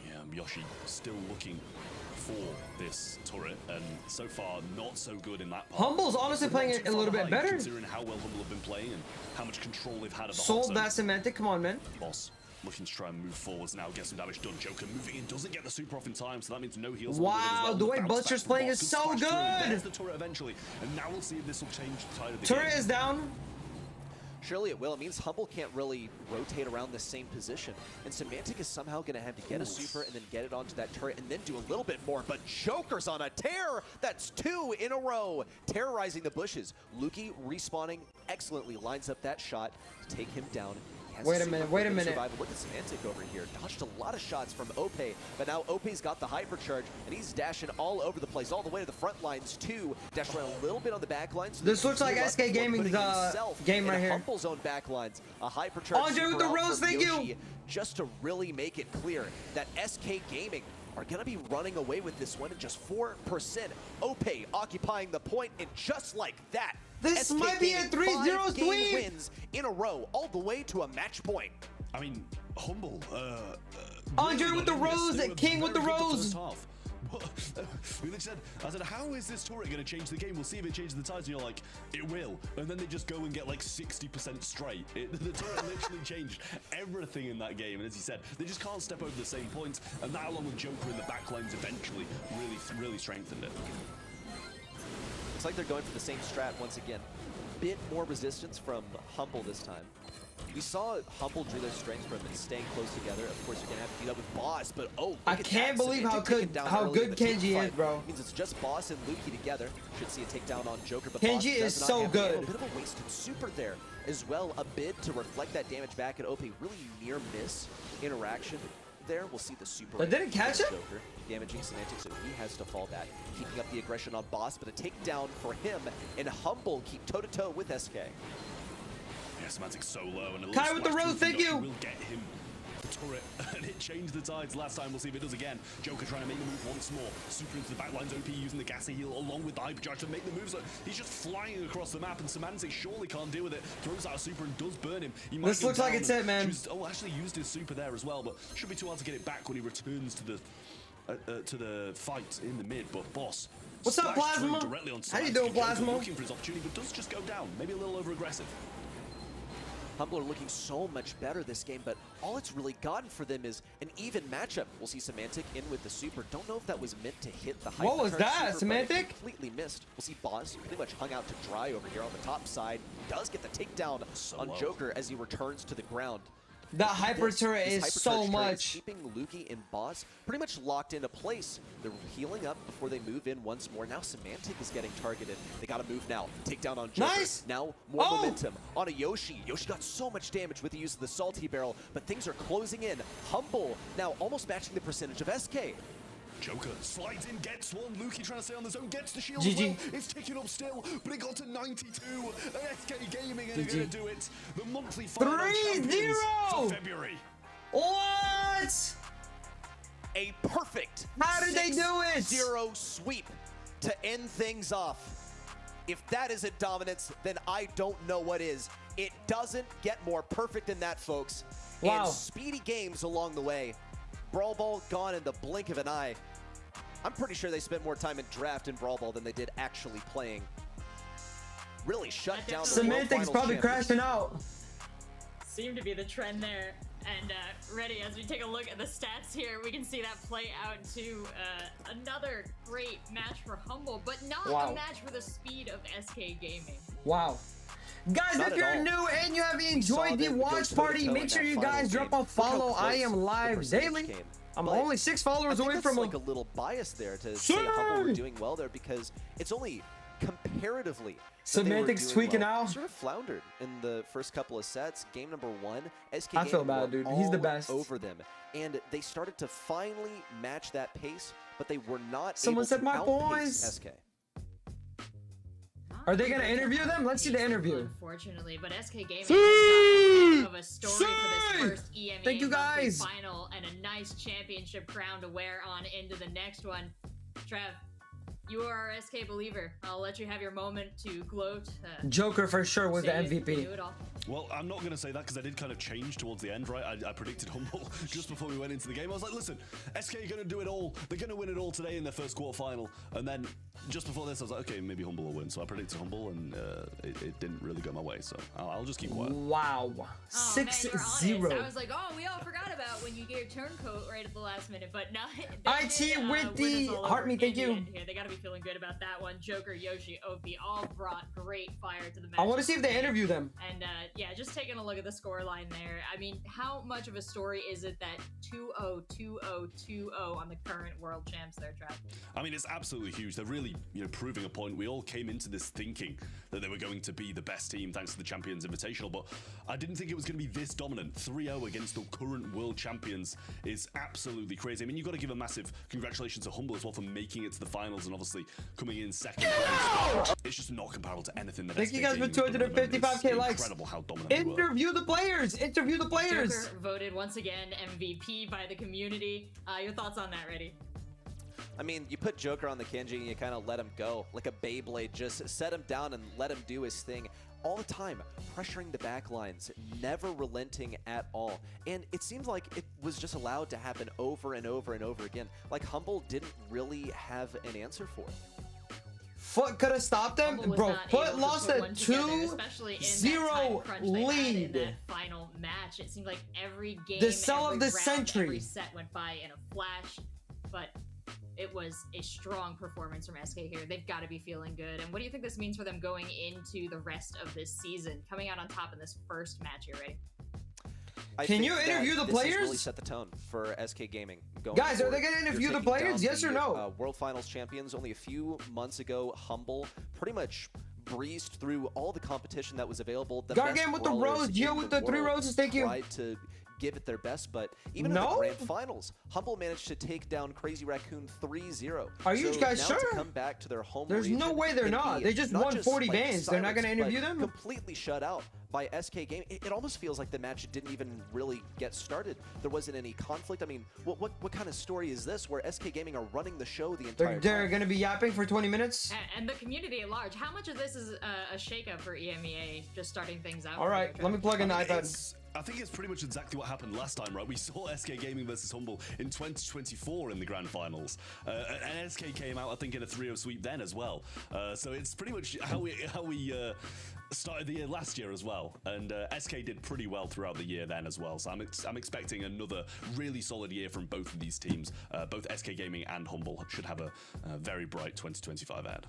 B: Yeah, Yoshi still looking for this turret, and so far not so good in that part.
C: Humble's honestly
B: But
C: playing
B: not
C: it
B: too
C: a
B: far
C: little bit
B: behind,
C: better.
B: considering how well Humble have been playing and how much control they've had of the
C: Sold
B: hot
C: that
B: zone.
C: Semantic. Come on, man.
B: Boss looking to try and move forwards now, get some damage done. Joker moving in, doesn't get the super off in time, so that means no heals.
C: Wow, the way Buster's playing is so good.
B: There's the turret eventually, and now we'll see if this will change the tide of the
C: Turret
B: game.
C: is down.
A: Surely it will. It means Humble can't really rotate around the same position. And Semantic is somehow going to have to get a super and then get it onto that turret and then do a little bit more. But Joker's on a tear. That's 2 in a row. Terrorizing the bushes. Luki respawning excellently. Lines up that shot to take him down. He has
C: Wait a
A: super
C: minute,
A: for
C: wait a
A: good
C: minute.
A: survival. Look at Semantic over here. Dodged a lot of shots from Ope, but now Ope's got the hypercharge, and he's dashing all over the place, all the way to the front lines too. Dashed around a little bit on the back lines. So
C: This
A: that
C: looks like
A: he can
C: SK
A: heal up before
C: Gaming's,
A: putting himself
C: game
A: in
C: right here.
A: Humble's own back lines. A hypercharge
C: Andre with
A: super
C: the
A: out
C: rose,
A: from
C: thank you.
A: Yoshi, just to really make it clear that SK Gaming are going to be running away with this one at just 4%. Ope occupying the point, and just like that,
C: This
A: SK
C: might be a
A: Gaming
C: 3-0
A: 5-game
C: sweep.
A: wins in a row, all the way to a match point.
B: I mean, Humble.
C: Andre with the
B: running this.
C: rose,
B: They were
C: King with the
B: very good
C: rose.
B: first half. We literally I said, how is this turret going to change the game? We'll see if it changes the tides. And you're like, it will. And then they just go and get like 60% straight. The turret literally changed everything in that game. And as you said, they just can't step over the same points. And that, along with Joker in the backlines, eventually really strengthened it.
A: Looks like they're going for the same strat once again. Bit more resistance from Humble this time. We saw Humble drew their strength from it, staying close together. Of course, you're gonna have to beat up with Boss, but oh, look
C: I
A: at
C: can't
A: that.
C: believe how
A: Semantic taken
C: good-
A: down
C: how
A: early
C: good
A: in the team
C: Kenji is,
A: fight.
C: bro.
A: Means it's just Boss and Luki together. Should see a takedown on Joker, but
C: Kenji
A: Boss
C: is
A: does not
C: so
A: have the ammo.
C: good.
A: A bit of a wasted super there as well. A bid to reflect that damage back at OP. Really near miss interaction there. We'll see the super.
C: That didn't catch him?
A: Joker damaging Semantic, so he has to fall back. Keeping up the aggression on Boss, but a takedown for him, and Humble keep toe-to-toe with SK.
B: Yeah, Semantic's so low, and a little
C: Kai with the
B: splash
C: rose,
B: through
C: thank
B: from Yoshi
C: you.
B: will get him the turret, and it changed the tides last time. We'll see if it does again. Joker trying to make the move once more. Super into the backlines, OP using the gassy heal along with the hypercharge to make the move. So he's just flying across the map, and Semantic surely can't deal with it. Throws out a super and does burn him. He might
C: This
B: go
C: looks like
B: down
C: it's
B: and
C: it, man.
B: actually used his super there as well, but should be too hard to get it back when he returns to the fight in the mid. But Boss.
C: What's up,
B: splashed through
C: Plasma?
B: directly on
C: How you
B: Semantic,
C: doing,
B: and Joker
C: Plasma?
B: looking for his opportunity, but does just go down. Maybe a little over aggressive.
A: Humble are looking so much better this game, but all it's really gotten for them is an even matchup. We'll see Semantic in with the super. Don't know if that was meant to hit the hyper.
C: What was that,
A: super,
C: Semantic?
A: but it completely missed. We'll see Boss pretty much hung out to dry over here on the top side. Does get the takedown on
B: low.
A: Joker as he returns to the ground.
C: That hyper turret
A: This
C: is so
A: hypercharge turret is
C: much.
A: keeping Luki and Boss pretty much locked into place. They're healing up before they move in once more. Now Semantic is getting targeted. They gotta move now. Takedown on Joker.
C: Nice.
A: Now more
C: Oh.
A: momentum on a Yoshi. Yoshi got so much damage with the use of the salty barrel, but things are closing in. Humble now almost matching the percentage of SK.
B: Joker slides in, gets one. Luki trying to stay on the zone, gets the shield
C: GG.
B: as well. It's ticking up still, but it got to 92. And SK Gaming are
C: GG.
B: going to do it. The monthly final
C: 3-0.
B: champions for February.
C: What?
A: A perfect
C: How did they do it?
A: 6-0 sweep to end things off. If that isn't dominance, then I don't know what is. It doesn't get more perfect than that, folks.
C: Wow.
A: And speedy games along the way. Brawl Ball gone in the blink of an eye. I'm pretty sure they spent more time in draft in Brawl Ball than they did actually playing. Really shut down the World
C: Semantic's
A: Finals
C: probably
A: champions.
C: crashing out.
D: Seemed to be the trend there. And ready, as we take a look at the stats here, we can see that play out to another great match for Humble, but not
C: Wow.
D: a match for the speed of SK Gaming.
C: Wow. Guys,
A: Not
C: if
A: at
C: you're
A: all.
C: new and you have
A: saw
C: enjoyed the
A: them go
C: watch
A: toe-to-toe
C: party,
A: in
C: make sure
A: that
C: you
A: final
C: guys drop
A: game.
C: a
A: Look how
C: follow. I
A: close
C: am
A: the
C: live
A: percentage
C: daily.
A: came.
C: I'm
A: But
C: only 6
A: I
C: followers
A: think
C: away
A: that's
C: from
A: like
C: a...
A: a little bias there to say Humble were doing well there because it's only comparatively that they were
C: Semantic's
A: doing
C: tweaking
A: well.
C: out.
A: Sort of floundered in the first couple of sets. Game number 1, SK
C: I feel
A: Gaming
C: bad,
A: were
C: dude. He's the
A: all
C: best.
A: over them, and they started to finally match that pace, but they were not
C: Someone
A: able
C: said
A: to
C: my
A: outpace
C: boys.
A: SK.
C: Are they gonna interview them? Let's see the interview.
D: Unfortunately, but SK Gaming has got a heck of a story for
C: See!
D: this first EMEA
C: Thank you,
D: monthly
C: guys.
D: final and a nice championship crown to wear on into the next one. Trav, you are our SK believer. I'll let you have your moment to gloat.
C: Joker for sure was the
D: say you
C: MVP.
D: do it all.
B: Well, I'm not going to say that because I did kind of change towards the end, right? I predicted Humble just before we went into the game. I was like, listen, SK are going to do it all. They're going to win it all today in their first quarterfinal. And then just before this, I was like, okay, maybe Humble will win. So I predicted Humble, and it didn't really go my way. So I'll just keep quiet.
C: Wow.
D: Oh,
C: 6-0.
D: man, I was like, oh, we all forgot about when you get your turncoat right at the last minute, but no.
C: IT with the heart me, thank you.
D: Here. They got to be feeling good about that one. Joker, Yoshi, Opie all brought great fire to the match.
C: I want to see if they interview them.
D: And yeah, just taking a look at the score line there. I mean, how much of a story is it that 2-0, 2-0, 2-0 on the current world champs there, Trav?
B: I mean, it's absolutely huge. They're really, proving a point. We all came into this thinking that they were going to be the best team thanks to the Champions Invitational, but I didn't think it was going to be this dominant. 3-0 against the current world champions is absolutely crazy. I mean, you've got to give a massive congratulations to Humble as well for making it to the finals and obviously coming in second place. It's just not comparable to anything that
C: Thank
B: SK
C: you guys for
B: Gaming have done at the moment.
C: 255k
B: It's
C: likes.
B: incredible how dominant they were.
C: Interview the players. Interview the players.
D: Joker voted once again MVP by the community. Your thoughts on that, Reddy?
A: I mean, you put Joker on the Kenji and you kind of let him go. Like a Beyblade, just set him down and let him do his thing. All the time, pressuring the backlines, never relenting at all. And it seems like it was just allowed to happen over and over and over again. Like Humble didn't really have an answer for it.
C: Foot could have stopped them.
D: Humble was
C: Bro,
D: not
C: Foot
D: able to
C: lost
D: put
C: a
D: one together, especially in that time
C: 2-0
D: crunch they had in
C: lead.
D: that final match. It seemed like every game,
C: The sell of
D: every
C: the
D: round,
C: century.
D: every set went by in a flash, but it was a strong performance from SK here. They've got to be feeling good. And what do you think this means for them going into the rest of this season, coming out on top in this first match here, Reddy?
A: I
C: Can
A: think
C: you
A: that
C: interview the
A: this has really
C: players?
A: set the tone for SK Gaming. Going
C: Guys, are they
A: forward.
C: gonna
A: You're
C: interview the
A: taking
C: players?
A: down
C: Yes or
A: the,
C: no?
A: World Finals champions only a few months ago. Humble pretty much breezed through all the competition that was available. The
C: Guard
A: best
C: game with the
A: brawlers
C: rose, Gio
A: in
C: with
A: the
C: the 3
A: world
C: roses, thank you.
A: tried to give it their best, but even in
C: No?
A: the grand finals, Humble managed to take down Crazy Raccoon 3-0.
C: Are you
A: So
C: guys
A: now
C: sure?
A: to come back to their home
C: There's no
A: region
C: way they're
A: and
C: not.
A: be
C: They just won 40
A: like,
C: bans. They're not gonna
A: silenced,
C: interview
A: but
C: them?
A: Completely shut out by SK Gaming. It almost feels like the match didn't even really get started. There wasn't any conflict. I mean, what kind of story is this where SK Gaming are running the show the entire
C: They're
A: time?
C: gonna be yapping for 20 minutes.
D: And the community at large, how much of this is a shakeup for EMEA just starting things out?
C: All right, let me plug in the
B: I mean,
C: iPad.
B: I think it's pretty much exactly what happened last time, right? We saw SK Gaming versus Humble in 2024 in the grand finals, and SK came out, I think, in a 3-0 sweep then as well. So it's pretty much how we started the year last year as well, and SK did pretty well throughout the year then as well. So I'm expecting another really solid year from both of these teams. Both SK Gaming and Humble should have a very bright 2025 ahead.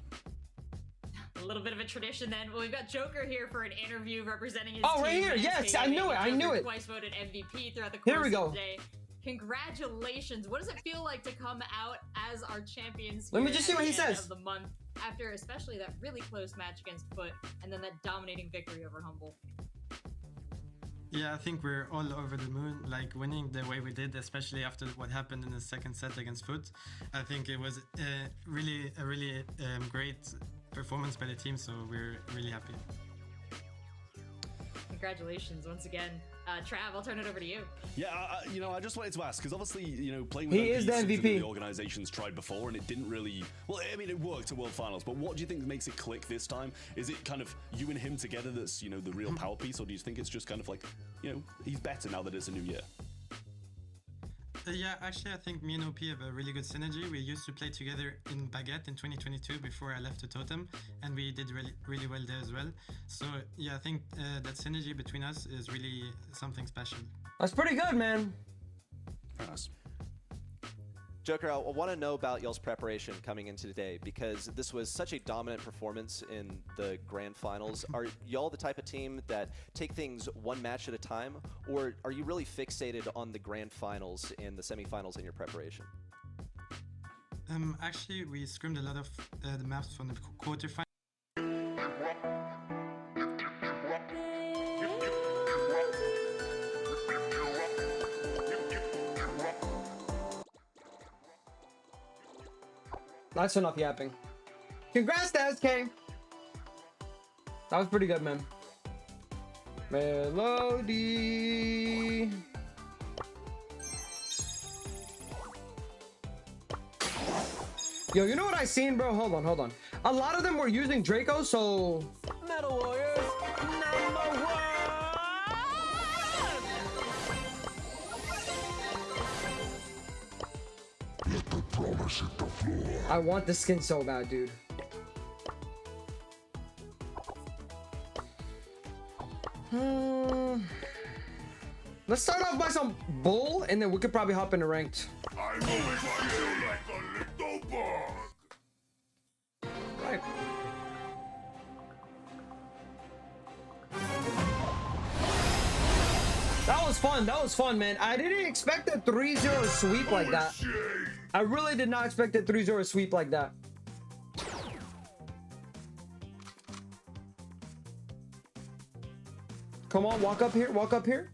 D: A little bit of a tradition then. Well, we've got Joker here for an interview representing his
C: Oh,
D: team.
C: right here.
D: SK
C: Yes, I
D: Gaming.
C: knew it. I knew
D: Joker
C: it.
D: Twice voted MVP throughout the
C: Here
D: course
C: we go.
D: of the day. Congratulations. What does it feel like to come out as our champions
C: Let me
D: here
C: just see
D: at
C: what he
D: the end
C: says.
D: of the month after especially that really close match against Foot and then that dominating victory over Humble?
H: Yeah, I think we're all over the moon, like winning the way we did, especially after what happened in the second set against Foot. I think it was a really great performance by the team, so we're really happy.
D: Congratulations once again. Trav, I'll turn it over to you.
B: Yeah, I just wanted to ask, because obviously, playing
C: He
B: with
C: is the
B: something that
C: MVP.
B: the organization's tried before, and it didn't really, well, I mean, it worked at World Finals, but what do you think makes it click this time? Is it kind of you and him together that's, the real power piece, or do you think it's just kind of like, he's better now that it's a new year?
H: Yeah, actually, I think me and OP have a really good synergy. We used to play together in Baguette in 2022 before I left to Totem, and we did really well there as well. So yeah, I think that synergy between us is really something special.
C: That's pretty good, man.
B: Very nice.
A: Joker, I want to know about y'all's preparation coming into today, because this was such a dominant performance in the grand finals. Are y'all the type of team that take things one match at a time, or are you really fixated on the grand finals and the semifinals in your preparation?
H: Actually, we scrimmed a lot of the maps from the quarterfinals.
C: That's enough yapping. Congrats to SK. That was pretty good, man. Melody. Yo, you know what I seen, bro? Hold on. A lot of them were using Draco, so
A: Metal Warriors, number one!
C: I want the skin so bad, dude. Let's start off by some bull, and then we could probably hop into ranked.
I: I always feel like a little bug.
C: Right. That was fun, man. I didn't expect a 3-0 sweep like that. I really did not expect a 3-0 sweep like that. Come on, walk up here, walk up here.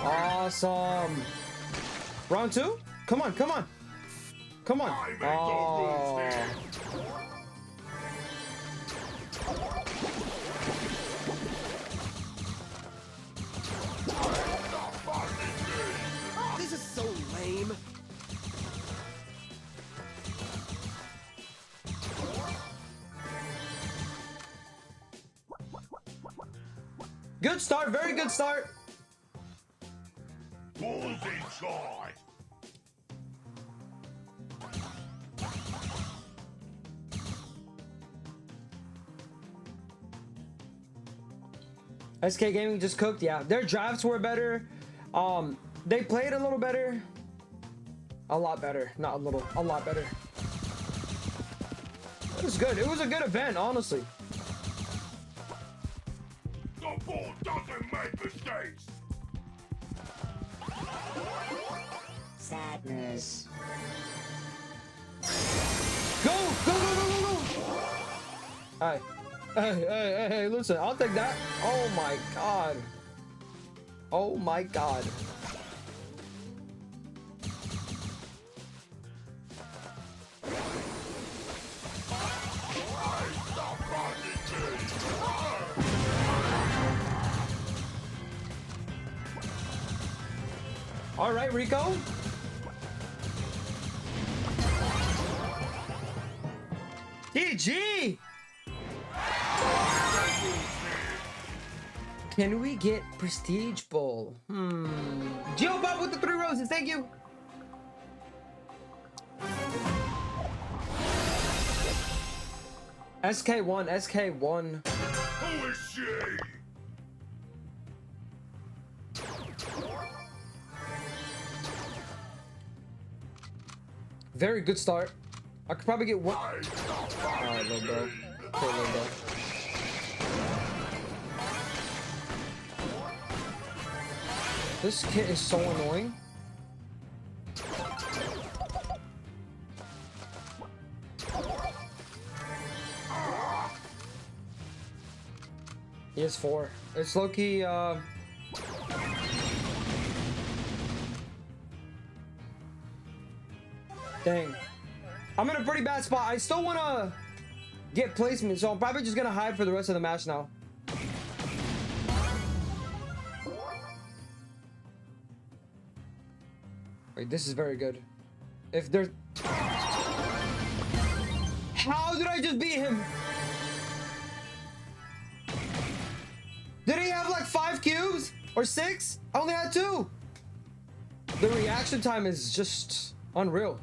C: Awesome. Round 2? Come on, come on. Come on. Oh.
A: This is so lame.
C: Good start, very good start.
I: Bulls inside.
C: SK Gaming just cooked. Yeah, their drafts were better. They played a little better. A lot better. Not a little. A lot better. It was good. It was a good event, honestly.
I: The ball doesn't make mistakes.
J: Sadness.
C: Go! Go, go, go, go, go! Alright. Hey, listen, I'll take that. Oh my god. Oh my god. All right, Rico. GG. Can we get Prestige Bowl? Geobob with the 3 roses, thank you. SK1, SK1.
I: Who is she?
C: Very good start. I could probably get one. Alright, little bro. Okay, little bro. This kit is so annoying. He has 4. It's low-key, dang. I'm in a pretty bad spot. I still want to get placement, so I'm probably just going to hide for the rest of the match now. Wait, this is very good. If there's... How did I just beat him? Did he have like 5 cubes? Or 6? I only had 2. The reaction time is just unreal.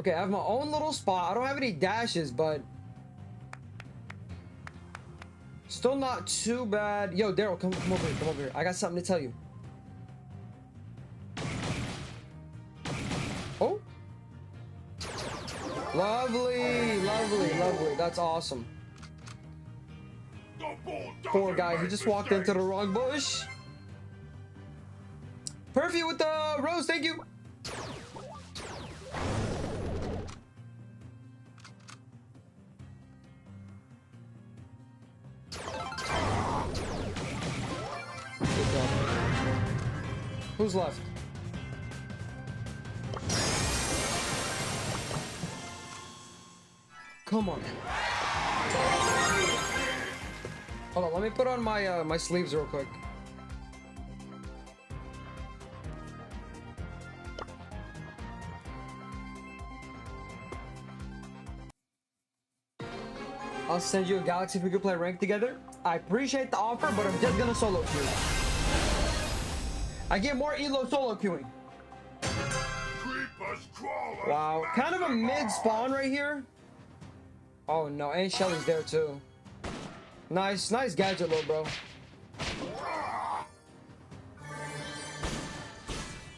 C: Okay, I have my own little spot. I don't have any dashes, but still not too bad. Yo, Daryl, come over here. Come over here. I got something to tell you. Oh. Lovely, lovely, lovely. That's awesome. Poor guy. He just walked into the wrong bush. Perfy with the rose. Thank you. Who's left? Come on. Hold on, let me put on my my sleeves real quick. I'll send you a Galaxy if we could play ranked together. I appreciate the offer, but I'm just gonna solo queue. I get more elo solo queuing.
I: Creepers crawling.
C: Wow, kind of a mid spawn right here. Oh no, and Shelly's there too. Nice gadget, little bro.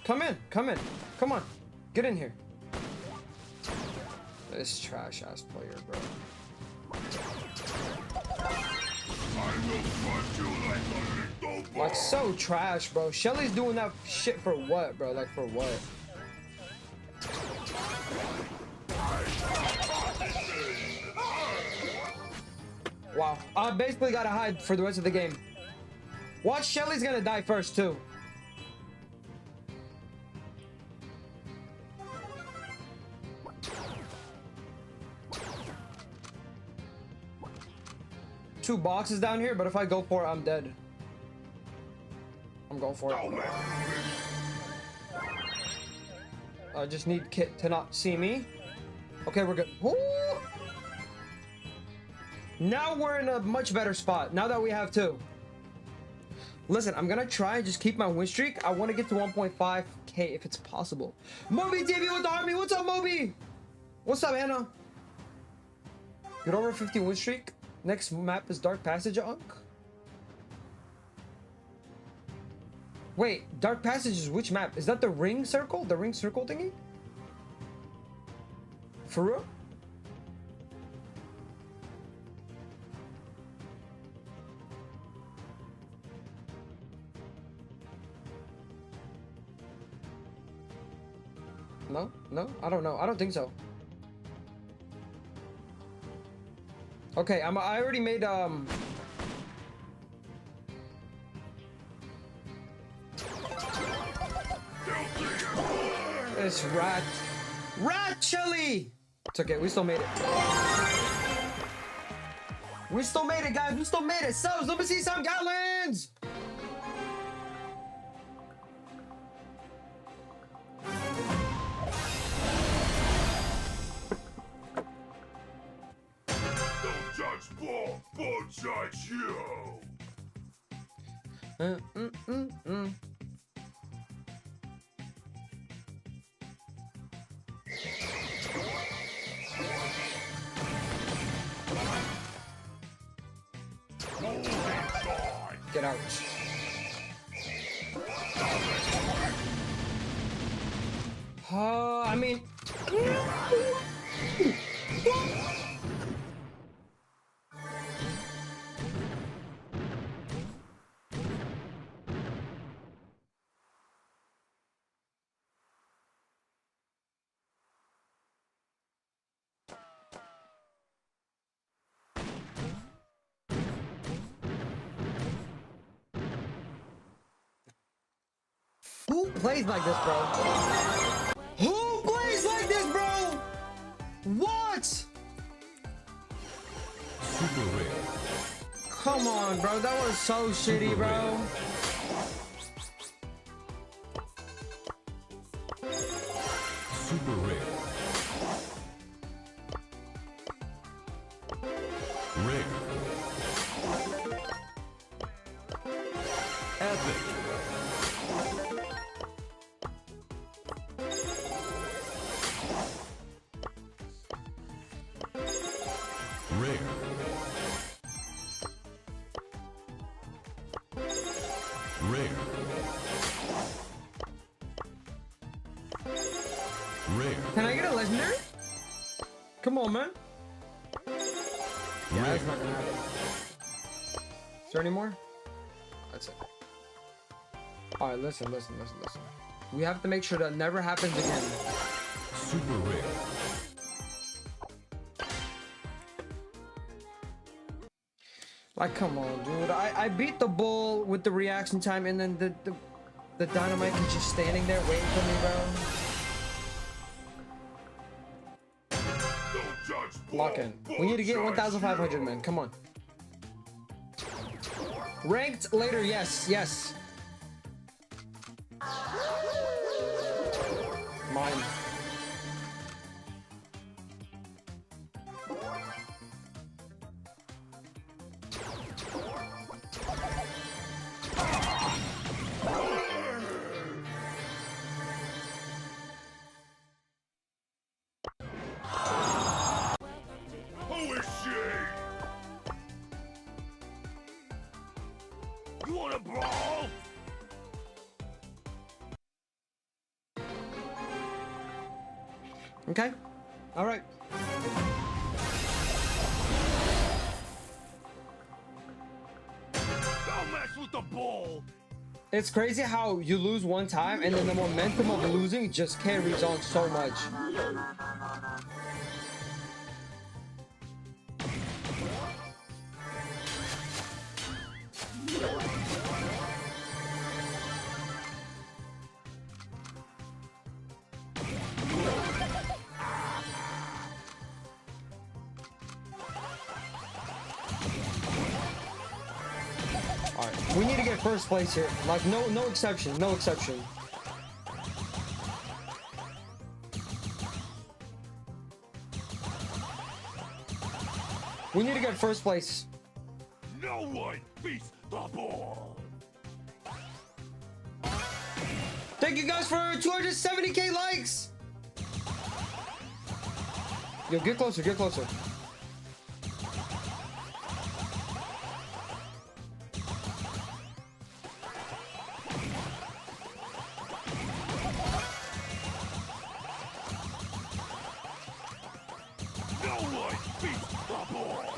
C: Come in, come on, get in here. This trash ass player, bro.
I: I will punch you like a little boy.
C: Like so trash, bro. Shelly's doing that shit for what, bro? Like for what? Wow, I basically gotta hide for the rest of the game. Watch, Shelly's gonna die first too. Two boxes down here, but if I go for it, I'm dead. I'm going for it. I just need Kit to not see me. Okay, we're good. Ooh! Now we're in a much better spot, now that we have two. Listen, I'm gonna try and just keep my win streak. I want to get to 1.5k if it's possible. Moby TV with the army. What's up, Moby? What's up, Anna? Get over 50 win streak. Next map is Dark Passage, Unk. Wait, Dark Passage is which map? Is that the ring circle? The ring circle thingy? For real? No, I don't know. I don't think so. Okay, I already made It's rat chili. It's okay, we still made it. We still made it, guys. We still made it. Subs, let me see some gallons.
I: Don't judge Paul, Paul judge you.
C: Get out. I mean... Who plays like this, bro? Who plays like this, bro? What?
I: Super rare.
C: Come on, bro. That was so shitty, bro.
I: Super rare. Rare. Epic. Rare. Rare. Rare.
C: Can I get a legendary? Come on, man. Yeah, that's not gonna happen. Is there any more? That's it. Alright, listen. We have to make sure that never happens again.
I: Super rare.
C: Like, come on, dude. I beat the bull with the reaction time, and then the dynamite is just standing there waiting for me, bro.
I: Don't judge Paul,
C: Lock in. We need to get 1,500, man. Come on. Ranked later, yes. Mine.
I: Wanna brawl?
C: Okay. All right.
I: Don't mess with the ball.
C: It's crazy how you lose one time and then the momentum of losing just carries on so much. Alright, we need to get first place here. Like no exception, no exception. We need to get first place.
I: No one beats the ball.
C: Thank you guys for 270k likes. Yo, get closer, get closer.
I: No one beats the ball.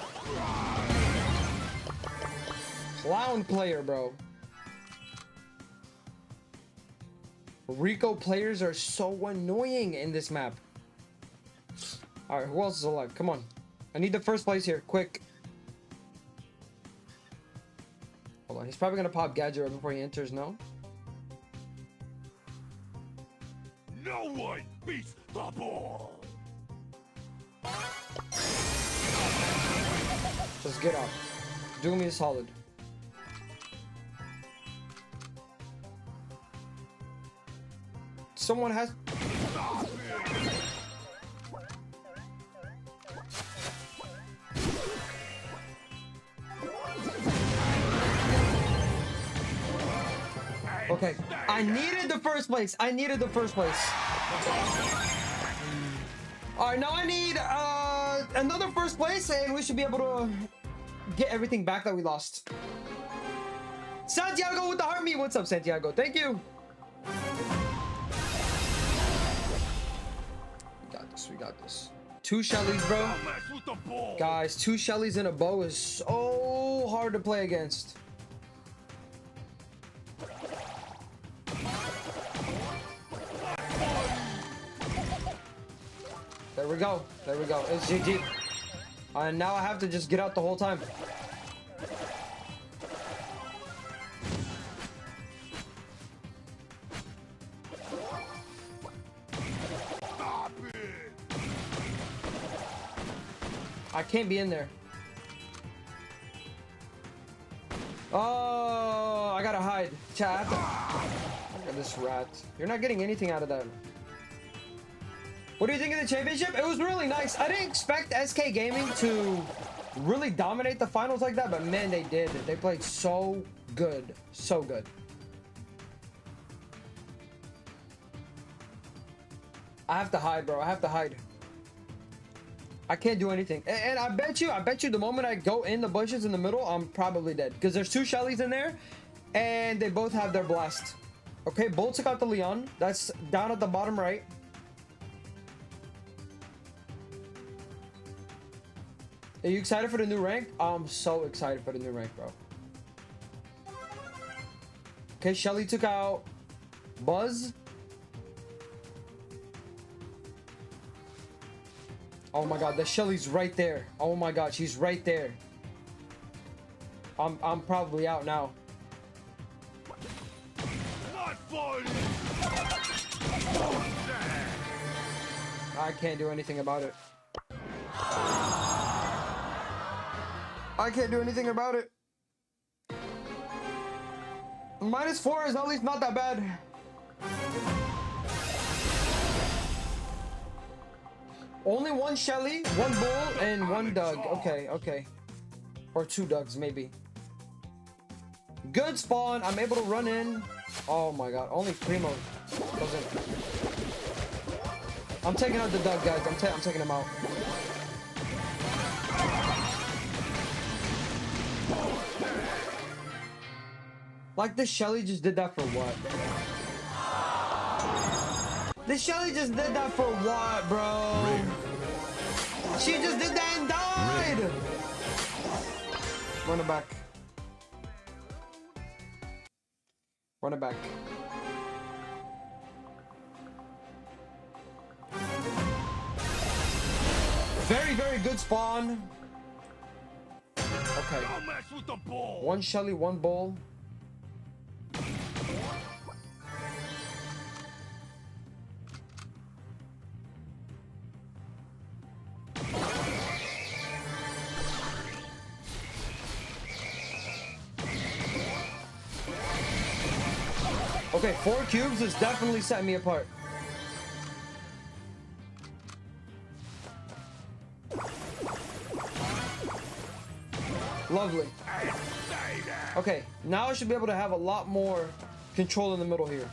C: Clown player, bro. Rico players are so annoying in this map. Alright, who else is alive? Come on. I need the first place here, quick. Hold on, he's probably gonna pop Gadget right before he enters, no?
I: No one beats the ball.
C: Just get up. Do me a solid. Someone has... Okay, I needed the first place. I needed the first place. All right, now I need another first place, and we should be able to get everything back that we lost. Santiago with the army. What's up, Santiago? Thank you. We got this. We got this. 2 Shellys, bro.
I: Don't mess with the ball.
C: Guys, 2 Shellys in a bow is so hard to play against. There we go. There we go. It's GG. And now I have to just get out the whole time.
I: Stop it.
C: I can't be in there. Oh, I gotta hide. Chat. Look at this rat. You're not getting anything out of that. What do you think of the championship? It was really nice. I didn't expect SK Gaming to really dominate the finals like that, but man, they did. They played so good. So good. I have to hide, bro. I have to hide. I can't do anything. And I bet you the moment I go in the bushes in the middle, I'm probably dead. Because there's 2 Shellys in there, and they both have their blast. Okay, Bolt took out the Leon. That's down at the bottom right. Are you excited for the new rank? I'm so excited for the new rank, bro. Okay, Shelly took out Buzz. Oh my god, the Shelly's right there. Oh my god, she's right there. I'm probably out now.
I: Not fun.
C: I can't do anything about it. I can't do anything about it. -4 is at least not that bad. Only 1 Shelly, 1 Bull, and 1 Doug. Okay, okay. Or 2 Dougs, maybe. Good spawn. I'm able to run in. Oh my god. Only Primo doesn't. I'm taking out the Doug, guys. I'm taking him out. Like this Shelly just did that for what? This Shelly just did that for what, bro? She just did that and died! Run it back. Run it back. Very, very good spawn. Okay.
I: Don't mess with the ball.
C: One Shelly, one bull. Okay, 4 cubes is definitely setting me apart. Lovely. Okay, now I should be able to have a lot more control in the middle here.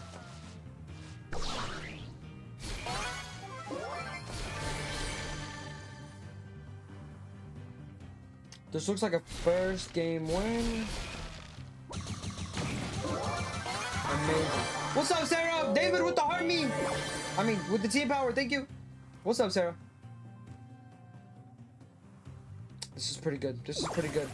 C: This looks like a first game win. Amazing. What's up, Sarah? David with the heart me. I mean, with the team power. Thank you. What's up, Sarah? This is pretty good. This is pretty good.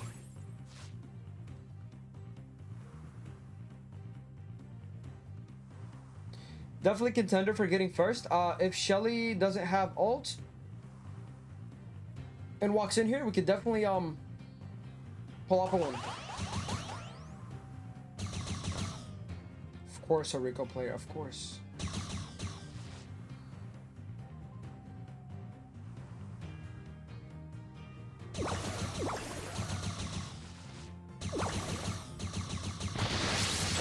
C: Definitely contender for getting first. If Shelly doesn't have ult and walks in here, we could definitely pull off a win. Of course, a Rico player, of course.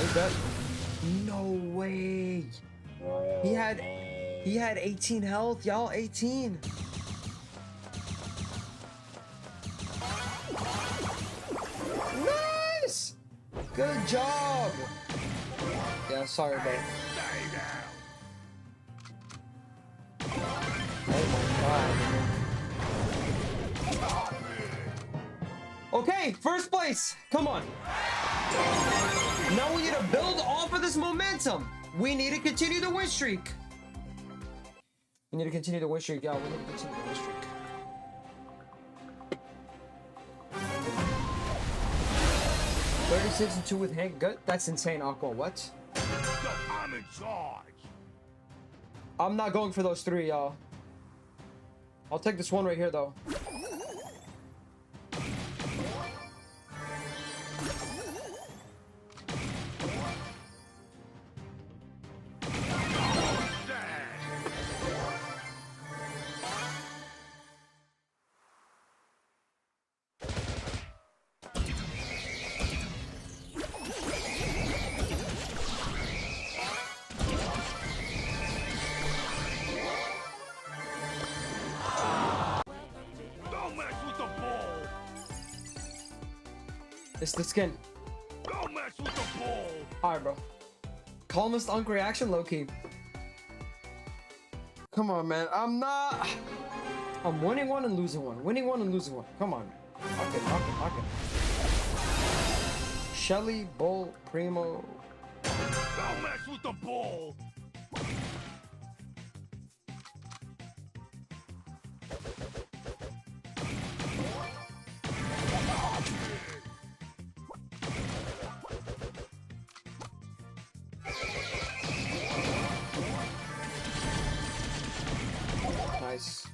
C: Is that? No way. He had 18 health, y'all. 18. Nice. Good job. Yeah, sorry, bro. Oh my god. Okay, first place. Come on. Now we need to build off of this momentum. We need to continue the win streak. We need to continue the win streak, y'all. We need to continue the win streak. $36-2 with Hank. Good. That's insane, Aqua. What?
I: I'm in charge.
C: I'm not going for those 3, y'all. I'll take this one right here, though. It's the skin.
I: Don't mess with the ball.
C: Alright, bro. Calmest unk reaction, low-key. Come on, man. I'm winning one and losing one. Winning one and losing one. Come on. Okay. Shelly, Bull, Primo.
I: Don't mess with the ball.
C: Nice.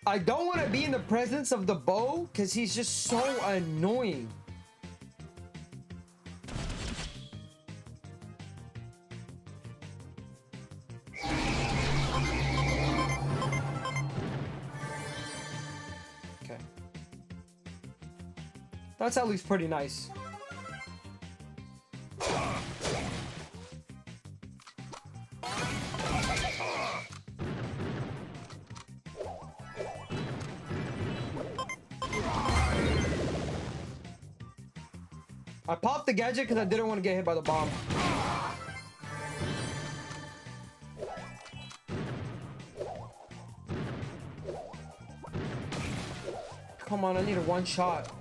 C: I don't want to be in the presence of the bow because he's just so annoying. Okay. That's at least pretty nice. I popped the gadget because I didn't want to get hit by the bomb. Come on, I need a one shot.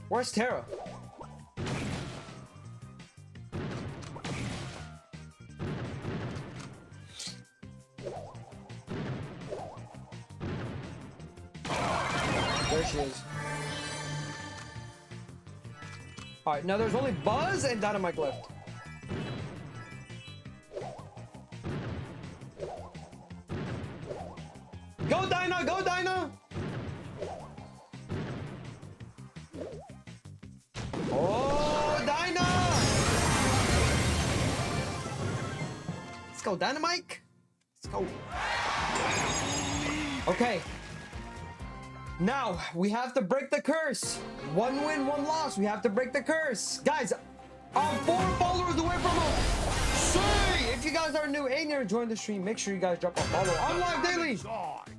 C: Where's Terra? There she is. Alright, now there's only Buzz and Dynamite left. Go Dyna! Go Dyna! Oh, Dyna! Let's go, Dynamite! Let's go. Okay. Now, we have to break the curse. 1 win, 1 loss. We have to break the curse. Guys, I'm 4 followers away from a... Say! If you guys are new and you're enjoying the stream, make sure you guys drop a follow. I'm live daily.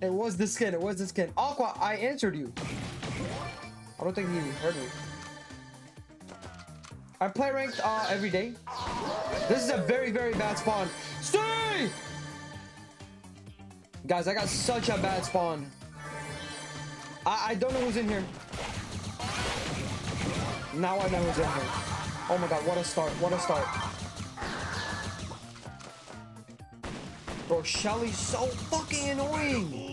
C: It was the skin. It was the skin. Aqua, I answered you. I don't think he heard me. I play ranked every day. This is a very, very bad spawn. Stay! Guys, I got such a bad spawn. I don't know who's in here. Now I know who's in here. Oh my god, what a start. What a start. Bro, Shelly's so fucking annoying.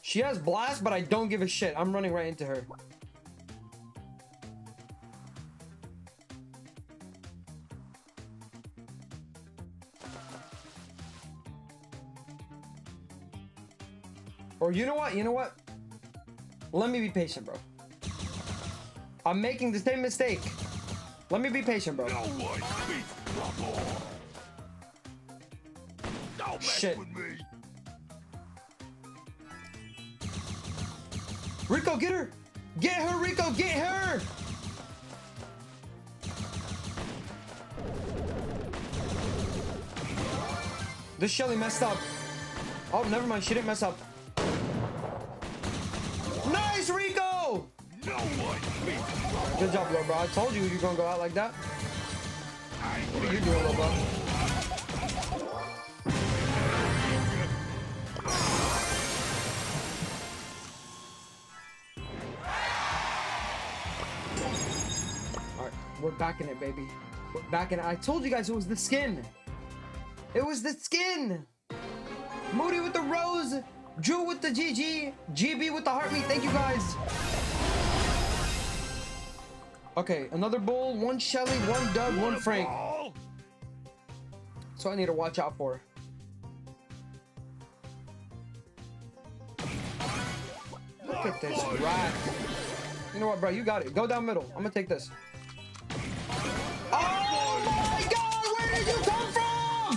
C: She has blast, but I don't give a shit. I'm running right into her. Or you know what? You know what? Let me be patient, bro. I'm making the same mistake. Let me be patient, bro. Shit. Rico, get her! Get her, Rico, get her! This Shelly messed up. Oh, never mind, she didn't mess up. Nice, Rico! Good job, little bro. I told you you're gonna go out like that. What are you doing, little bro? We're back in it, baby. We're back in it. I told you guys it was the skin. It was the skin. Moody with the rose. Drew with the GG. GB with the heartbeat. Thank you, guys. Okay, another bull. 1 Shelly, 1 Doug, 1 Frank. So I need to watch out for. Look at this rat. You know what, bro? You got it. Go down middle. I'm gonna take this. Oh my god, where did you come from?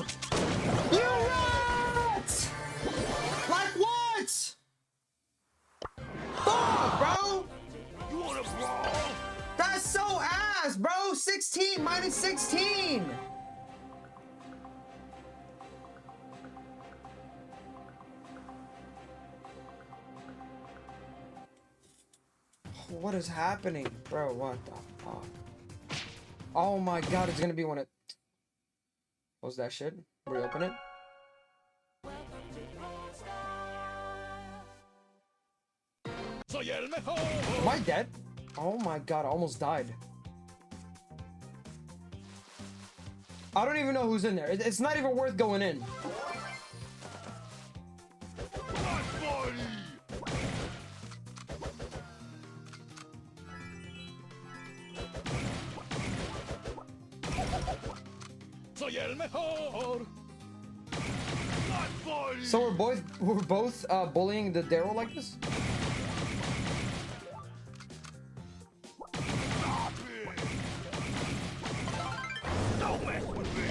C: You rats! Like what? Fuck, bro! You wanna brawl? That's so ass, bro! 16 minus 16! What is happening? Bro, what the fuck? Oh my god, it's gonna be one of... Close that shit. Reopen it. Am I dead? Oh my god, I almost died. I don't even know who's in there. It's not even worth going in. So we're both bullying the Daryl like this?
I: Don't mess with me.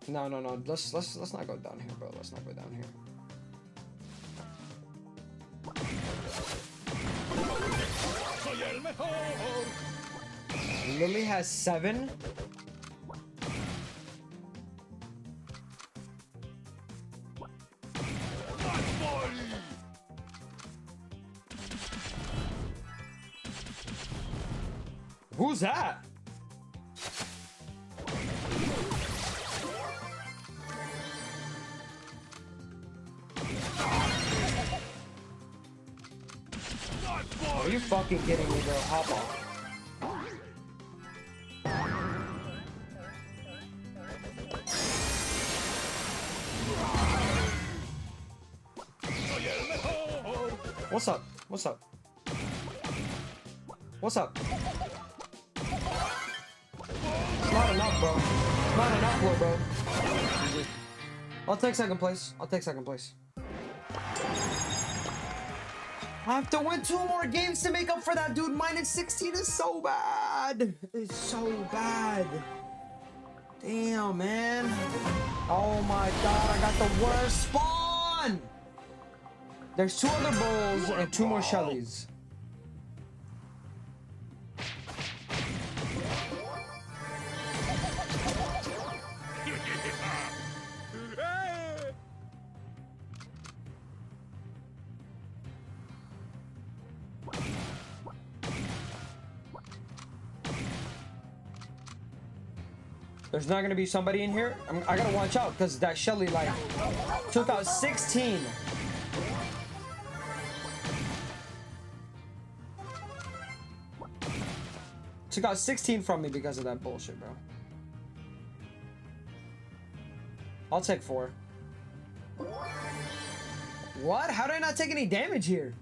C: No. Let's not go down here, bro. Let's not go down here. Lily has 7. Who's that? Are you fucking kidding me, bro? Hop off. What's up? What's up? What's up? It's not enough, bro. It's not enough, bro, bro. I'll take second place. I'll take second place. I have to win 2 more games to make up for that, dude. Minus 16 is so bad. It's so bad. Damn, man. Oh my god, I got the worst spawn. There's 2 other bulls and 2 more Shellys. There's not gonna be somebody in here. I gotta watch out because that Shelly like took out 16. Took out 16 from me because of that bullshit, bro. I'll take 4. What? How did I not take any damage here?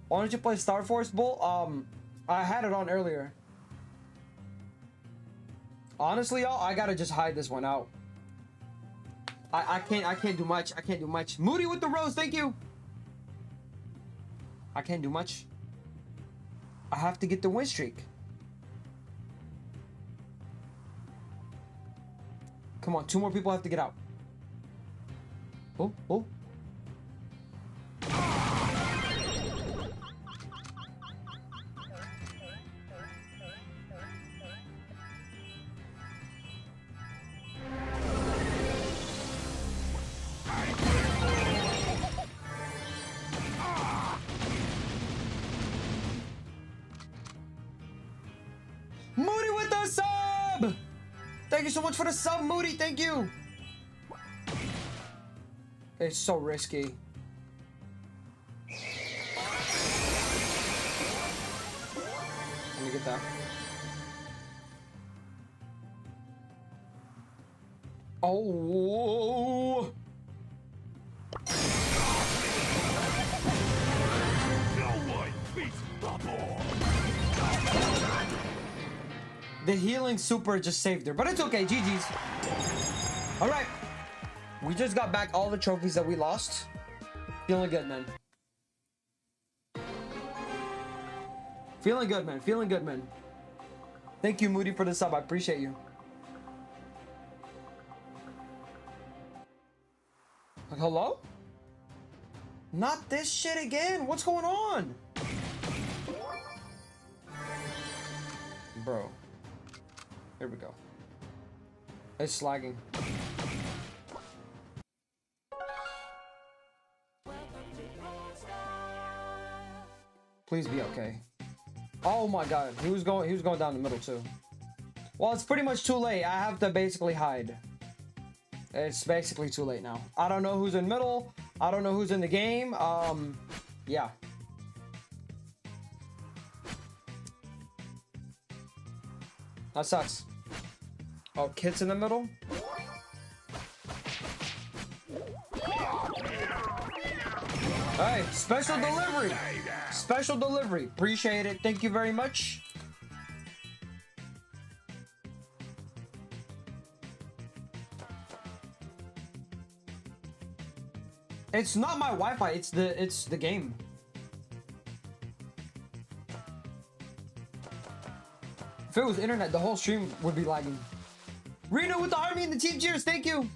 C: Why don't you play Star Force Bull? I had it on earlier. Honestly, y'all, I gotta just hide this one out. I can't do much. I can't do much. Moody with the rose, thank you. I can't do much. I have to get the win streak. Come on, 2 more people have to get out. Oh. Moody with the sub! Thank you so much for the sub, Moody. Thank you. It's so risky. Let me get that. Oh. The healing super just saved her, but it's okay. GG's. All right. We just got back all the trophies that we lost. Feeling good, man. Feeling good, man. Feeling good, man. Thank you, Moody, for the sub. I appreciate you. Hello? Not this shit again. What's going on? Bro. Here we go. It's lagging. Please be okay. Oh my god. He was going down the middle too. Well, it's pretty much too late. I have to basically hide. It's basically too late now. I don't know who's in middle. I don't know who's in the game. Yeah. That sucks. Oh, Kit's in the middle? Hey, special delivery! Special delivery. Appreciate it. Thank you very much. It's not my Wi-Fi, it's the game. If it was internet, the whole stream would be lagging. Reno with the army and the team cheers. Thank you.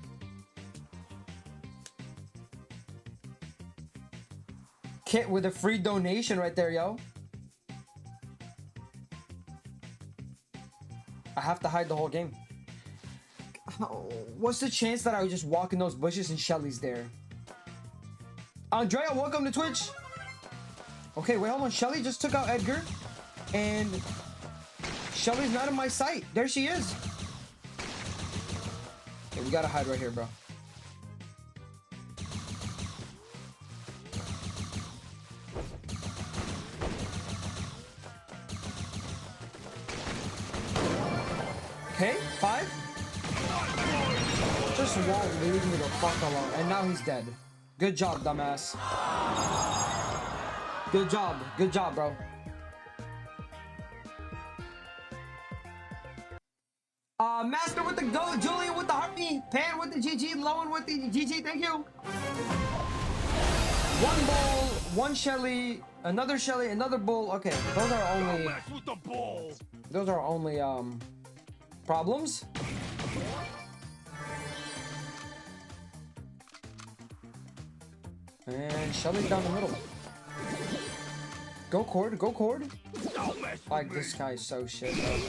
C: Kit with a free donation right there, yo. I have to hide the whole game. Oh, what's the chance that I would just walk in those bushes and Shelly's there? Andrea, welcome to Twitch. Okay, wait, hold on. Shelly just took out Edgar. And Shelly's not in my sight. There she is. Okay, we gotta hide right here, bro. Okay, 5. Just won't leave me the fuck alone. And now he's dead. Good job, dumbass. Good job. Good job, bro. Master with the go, Julian with the heartbeat, Pan with the GG, Lowen with the GG, thank you. One bull, one Shelly, another bull. Okay, those are only problems. And Shelly's down the middle. Go Cord, go Cord. Like, this guy is so shit, bro.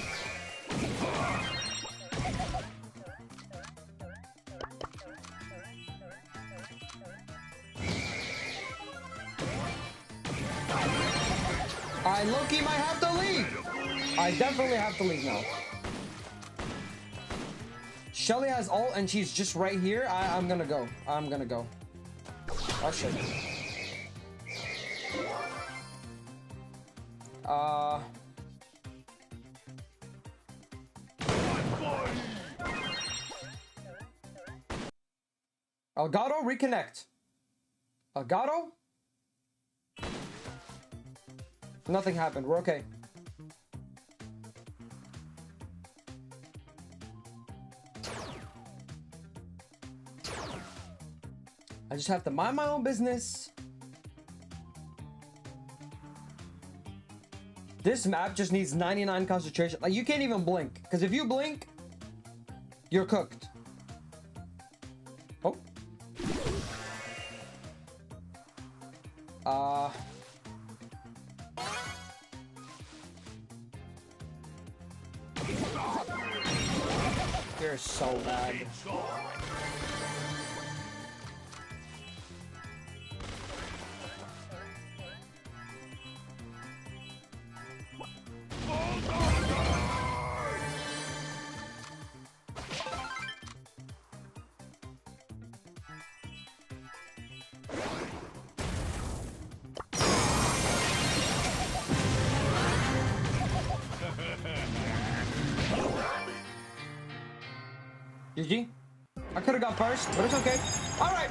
C: I low-key might have to leave. I definitely have to leave now. Shelly has ult and she's just right here. I'm gonna go. I'm gonna go. Oh shit. Elgato, reconnect. Elgato? Nothing happened. We're okay. I just have to mind my own business. This map just needs 99 concentration. Like, you can't even blink. Because if you blink, you're cooked. Oh. You're so bad. GG. I could have got first, but it's okay. All right.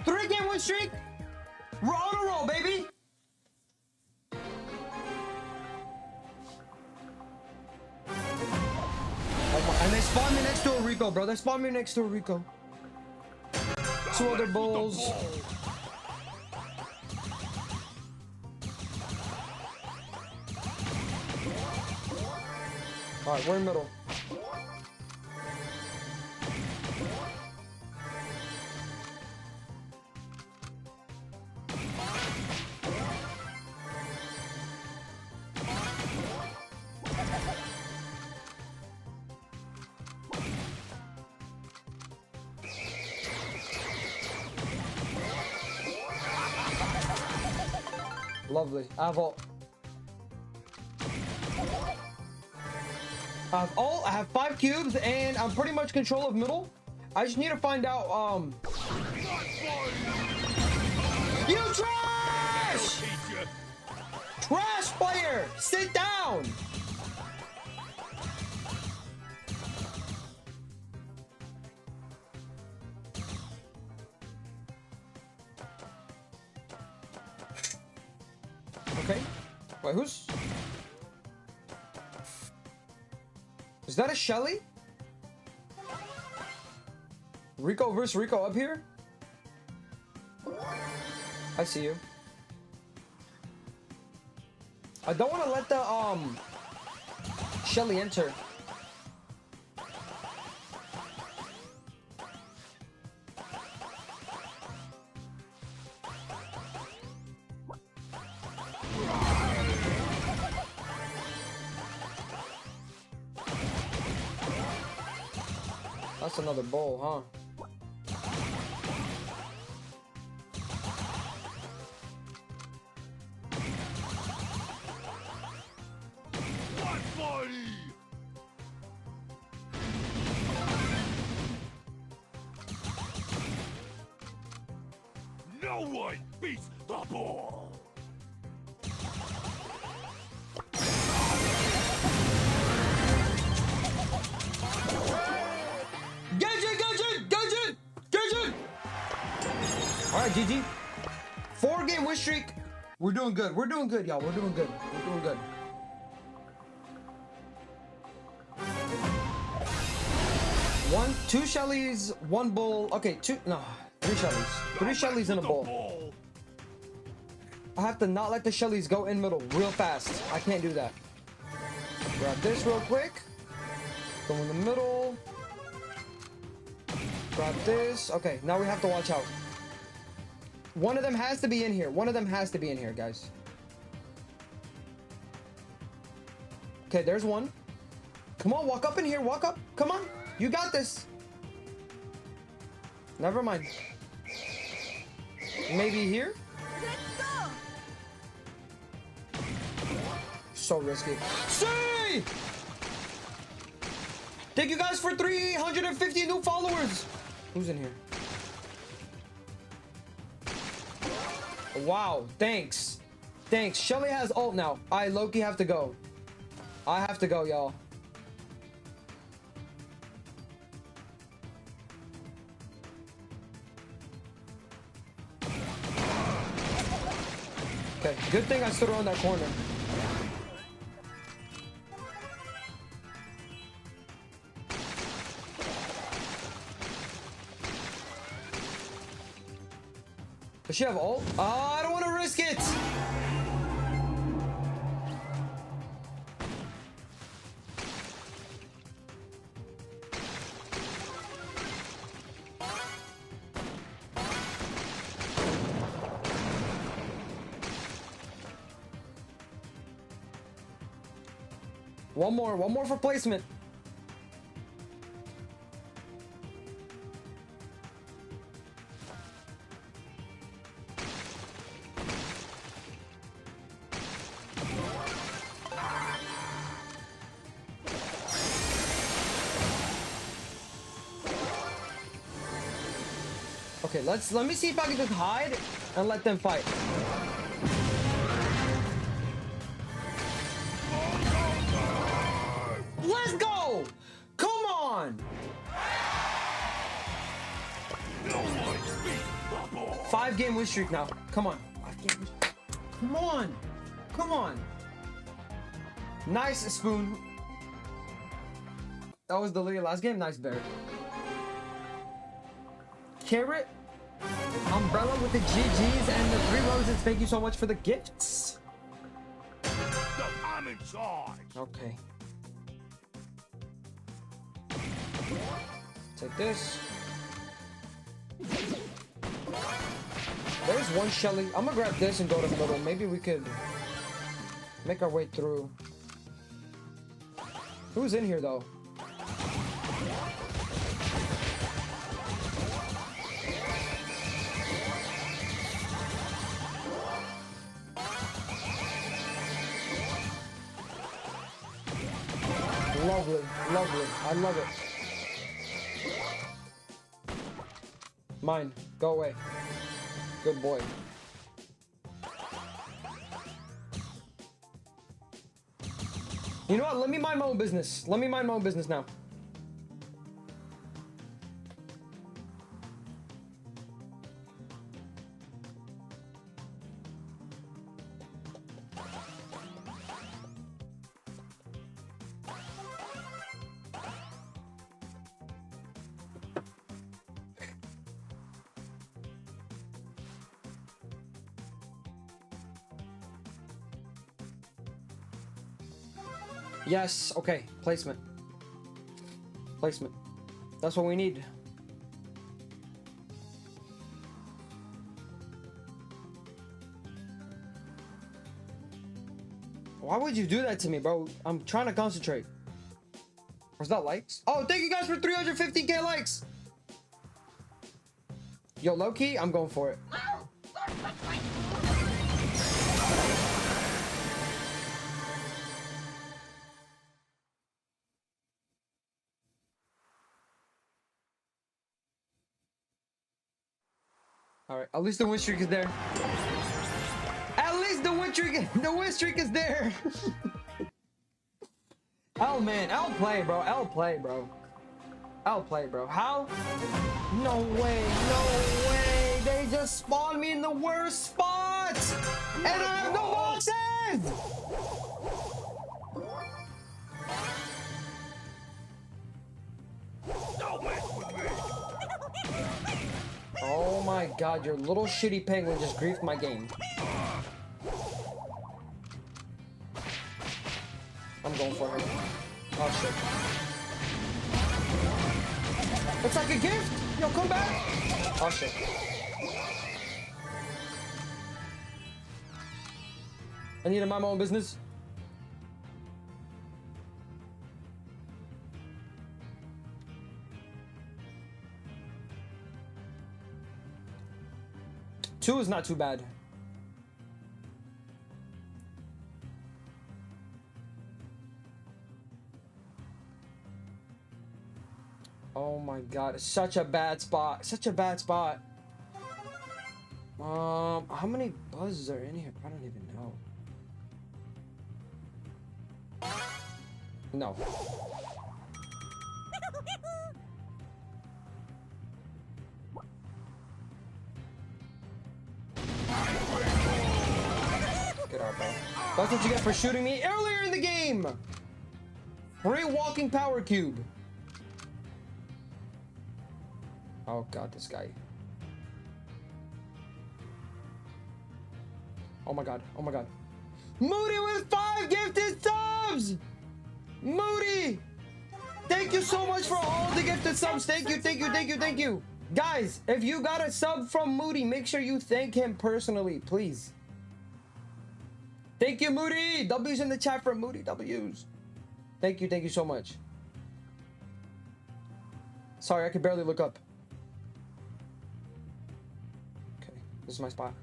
C: 3-game win streak. We're on a roll, baby. And they spawned me next to a Rico, bro. They spawned me next to a Rico. 2 other bulls. All right, we're in middle. Lovely. I have ult. I have 5 cubes and I'm pretty much control of middle. I just need to find out You trash! Trash player! Sit down! Okay. Wait, who's... Is that a Shelly? Rico versus Rico up here? I see you. I don't want to let the Shelly enter. That's another bowl, huh?
I: What body? No one beats the ball.
C: Gadget! All right, GG. 4-game win streak. We're doing good. We're doing good, y'all. We're doing good. We're doing good. Two Shellys, 1 bull. Okay, 3 Shellys. 3 Shellys in a bowl. I have to not let the Shellys go in middle real fast. I can't do that. Grab this real quick. Go in the middle. Grab this. Okay, now we have to watch out. One of them has to be in here. One of them has to be in here, guys. Okay, there's one. Come on, walk up in here. Walk up. Come on. You got this. Never mind. Maybe here? So risky. See! Thank you guys for 350 new followers. Who's in here? Wow, thanks. Thanks. Shelly has ult now. I low-key have to go. I have to go, y'all. Okay, good thing I stood around that corner. Does she have ult? Oh, I don't want to risk it. One more for placement. Okay, let me see if I can just hide and let them fight. Let's go! Come on! 5-game win streak now. Come on. 5-game win streak. Come on! Come on! Nice, Spoon. That was the last game. Nice, Bear. Carrot, Umbrella with the GGs and the 3 roses. Thank you so much for the gifts.
I: No, I'm in charge.
C: Okay. Take this. There's one Shelly. I'm gonna grab this and go to the middle. Maybe we could make our way through. Who's in here though? Lovely, lovely. I love it. Mine. Go away. Good boy. You know what? Let me mind my own business. Let me mind my own business now. Yes, okay. Placement. Placement. That's what we need. Why would you do that to me, bro? I'm trying to concentrate. Was that likes? Oh, thank you guys for 315k likes. Yo, low key, I'm going for it. All right, at least the win streak is there. At least the win streak is there. L man, L play, bro. L play, bro. L play, bro. How? No way, no way. They just spawned me in the worst spot, and I have no boxes. Oh my god, your little shitty penguin just griefed my game. I'm going for him. Oh shit. It's like a gift! Yo, come back! Oh shit. I need to mind my own business. Two is not too bad. Oh my god, it's such a bad spot. Such a bad spot. How many buzzes are in here? I don't even know. No. Get out, bro. That's what you get for shooting me earlier in the game. Free walking power cube. Oh god, this guy. Oh my god, oh my god. Moody with 5 gifted subs! Moody! Thank you so much for all the gifted subs. Thank you, thank you, thank you, thank you. Guys, if you got a sub from Moody, make sure you thank him personally, please. Thank you, Moody! W's in the chat for Moody, W's. Thank you so much. Sorry, I could barely look up. Okay, this is my spot.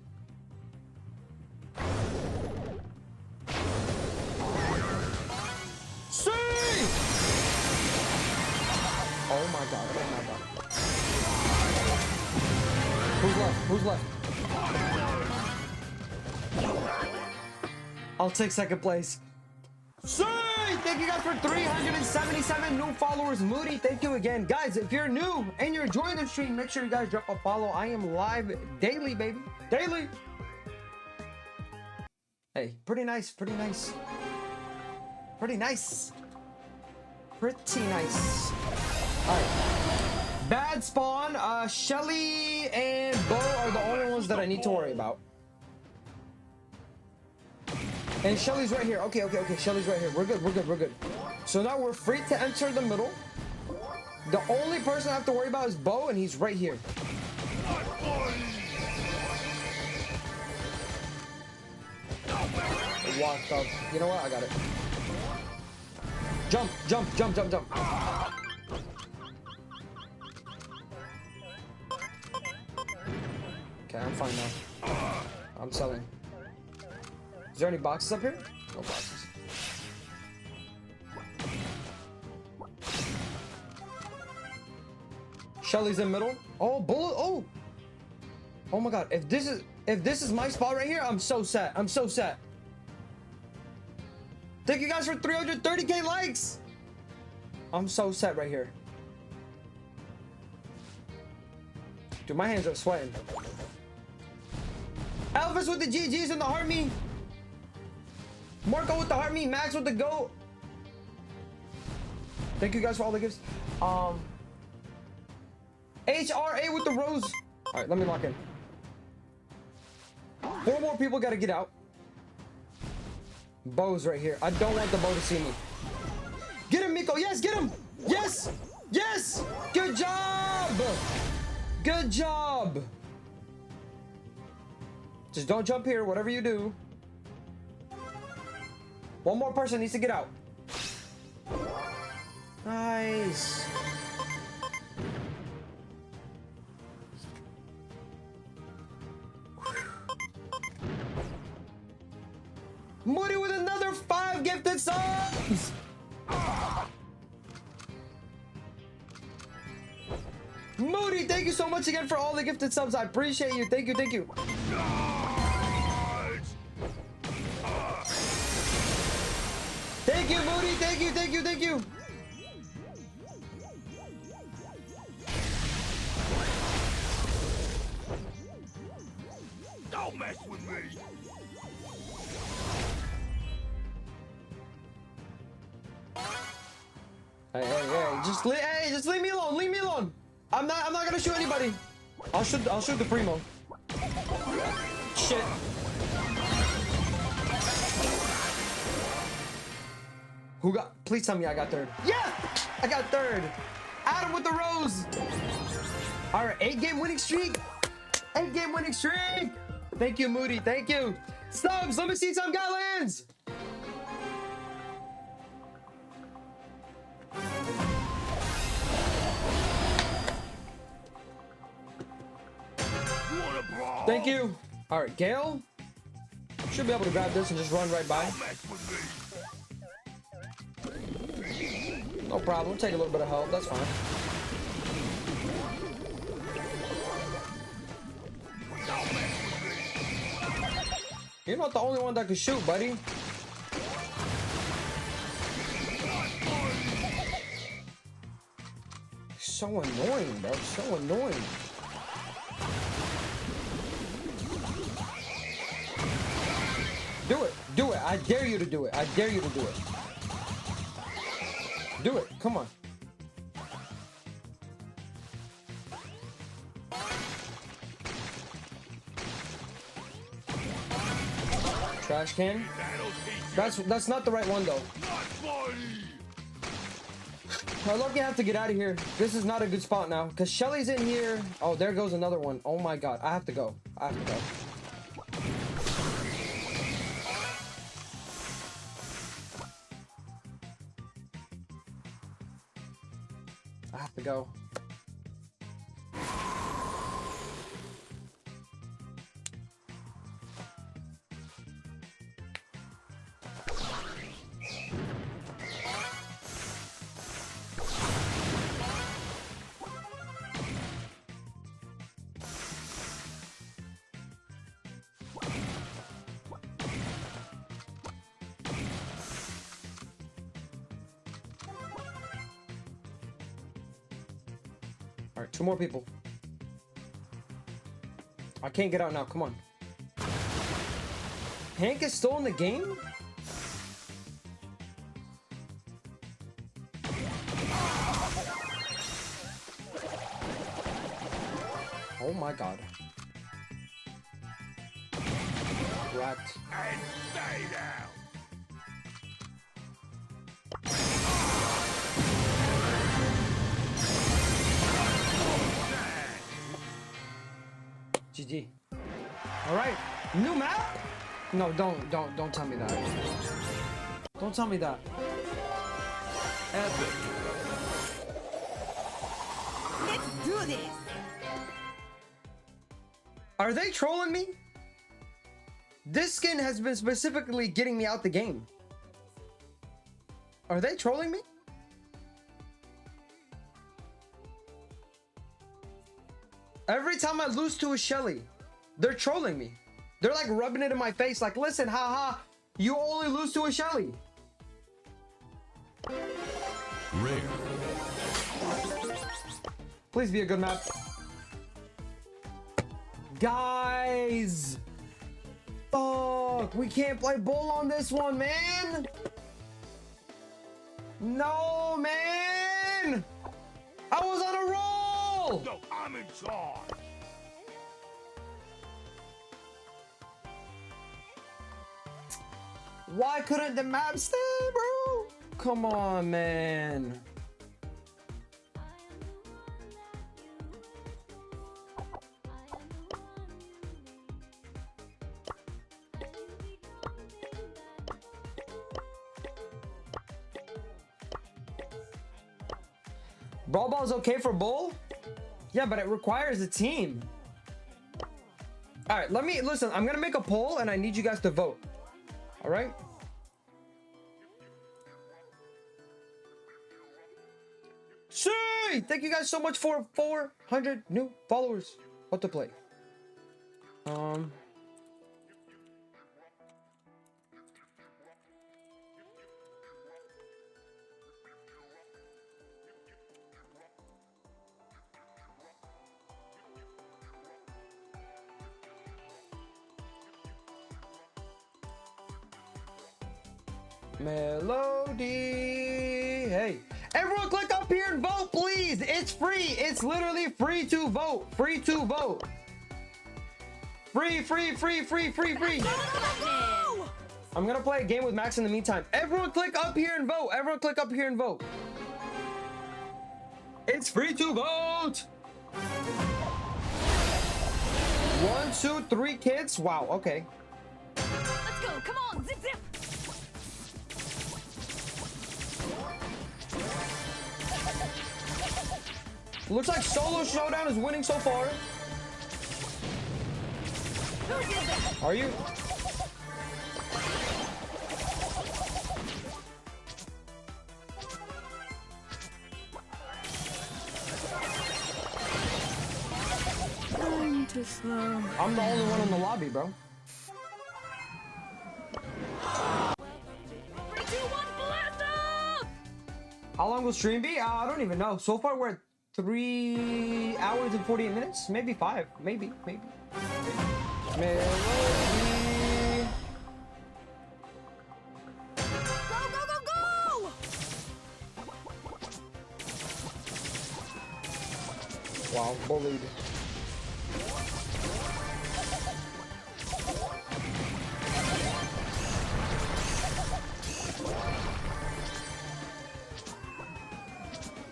C: See! Oh my god, oh my god. Who's left? Who's left? I'll take second place. See! Thank you guys for 377 new followers. Moody, thank you again. Guys, if you're new and you're enjoying the stream, make sure you guys drop a follow. I am live daily, baby. Daily. Hey, pretty nice, pretty nice. Pretty nice. Pretty nice. Alright. Bad spawn. Shelly and Bo are the only ones that I need to worry about. And Shelly's right here. Okay. Shelly's right here. We're good. So now we're free to enter the middle. The only person I have to worry about is Bo, and he's right here. Walked up. You know what? I got it. Jump. Okay, I'm fine now. I'm selling. Is there any boxes up here? No boxes. Shelly's in middle. Oh, bullet. Oh my god. If this is my spot right here, I'm so set. Thank you guys for 330k likes. I'm so set right here. Dude, my hands are sweating. Elvis with the GGs and the heart me. Marco with the heart me. Max with the go. Thank you guys for all the gifts. HRA with the rose. All right, let me lock in. 4 more people gotta get out. Bo's right here. I don't want the Bo to see me. Get him, Miko. Yes, get him. Yes. Good job. Just don't jump here, whatever you do. One more person needs to get out. Nice. Moody with another 5 gifted subs. Moody, thank you so much again for all the gifted subs. I appreciate you. Thank you, thank you. Thank you, Moody. Thank you, thank you, thank you.
I: Don't mess with me.
C: Hey, just leave me alone. Leave me alone. I'm not gonna shoot anybody. I'll shoot the primo. Shit. Who got? Please tell me I got third. Yeah, I got third. Adam with the rose. All right, 8-game winning streak. 8-game winning streak. Thank you, Moody. Thank you. Subs. Let me see some guidelines. Thank you. All right, Gale should be able to grab this and just run right by. No problem. Take a little bit of help. That's fine. You're not the only one that can shoot, buddy. So annoying, bro. So annoying. Do it. Do it. I dare you to do it. I dare you to do it. Do it. Come on. Trash can. That's not the right one though. I love you have to get out of here. This is not a good spot now because Shelly's in here. Oh, there goes another one. Oh my god. I have to go. I have to go. I have to go. All right, 2 more people. I can't get out now. Come on. Hank is still in the game? Oh my god. Rat.
I: And stay down.
C: GG. All right, new map? No, don't tell me that. Don't tell me that.
I: Epic.
J: Let's do this.
C: Are they trolling me? This skin has been specifically getting me out the game. Are they trolling me? Every time I lose to a Shelly, they're trolling me. They're like rubbing it in my face like, listen, haha, you only lose to a Shelly.
I: Rare.
C: Please be a good map. Guys! Fuck! We can't play bull on this one, man! No, man! I was on a roll!
I: No, I'm in charge.
C: Why couldn't the map stay, bro? Come on, man. Brawl Ball is okay for Bull? Yeah, but it requires a team. All right, listen. I'm gonna make a poll and I need you guys to vote. All right. See, thank you guys so much for 400 new followers. What to play? Melody. Hey, everyone click up here and vote, please. It's free. It's literally free to vote. Free to vote. Free. I'm gonna play a game with Max in the meantime. Everyone click up here and vote. Everyone click up here and vote. It's free to vote. 1, 2, 3 kids. Wow, okay.
J: Let's go. Come on. Zip, zip.
C: Looks like Solo Showdown is winning so far.
J: Who did that?
C: Are you?
J: Going too slow.
C: I'm the only one in the lobby, bro.
J: 3, 2, 1, blast off!
C: How long will stream be? I don't even know. So far, we're at 3 hours and 48 minutes. Maybe 5. Maybe. Melody.
J: Go!
C: Wow, bullied.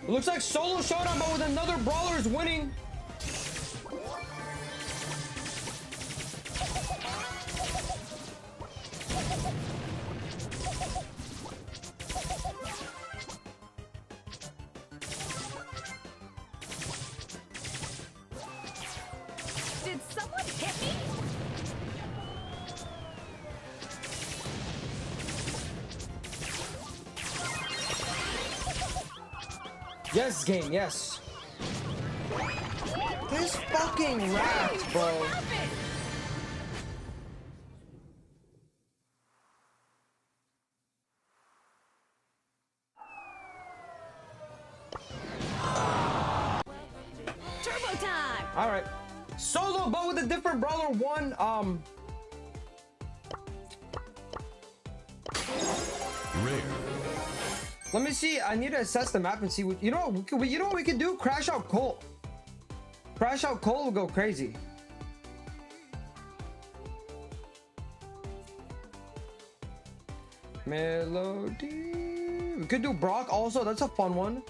C: It looks like Solo Showdown, but with another brawler is winning.
J: Did someone hit me?
C: Yes, game, yes. This fucking rat, bro.
J: Turbo time!
C: All right. Solo, but with a different brawler. One,
I: Rare.
C: let me see. I need to assess the map and see what you know. You know what we can do? Crash out Colt. Crash out Colt will go crazy. Melody. We could do Brock also. That's a fun one.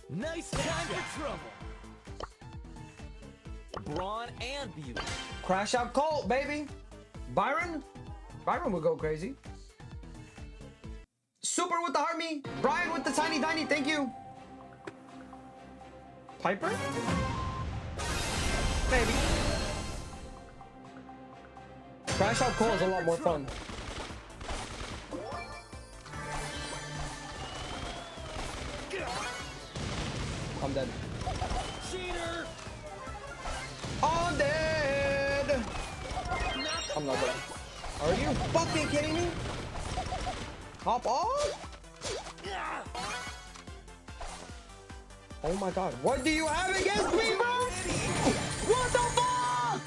K: Nice time for trouble. Brawn and beauty.
C: Crash out Colt, baby. Byron will go crazy. Super with the heart me. Brian with the tiny tiny. Thank you. Piper? Maybe. Crash out Colt is a lot more fun. I'm dead.
K: Cheater!
C: I'm dead. I'm not dead. Are you fucking kidding me? Hop off? Oh my god. What do you have against me, bro? What the fuck?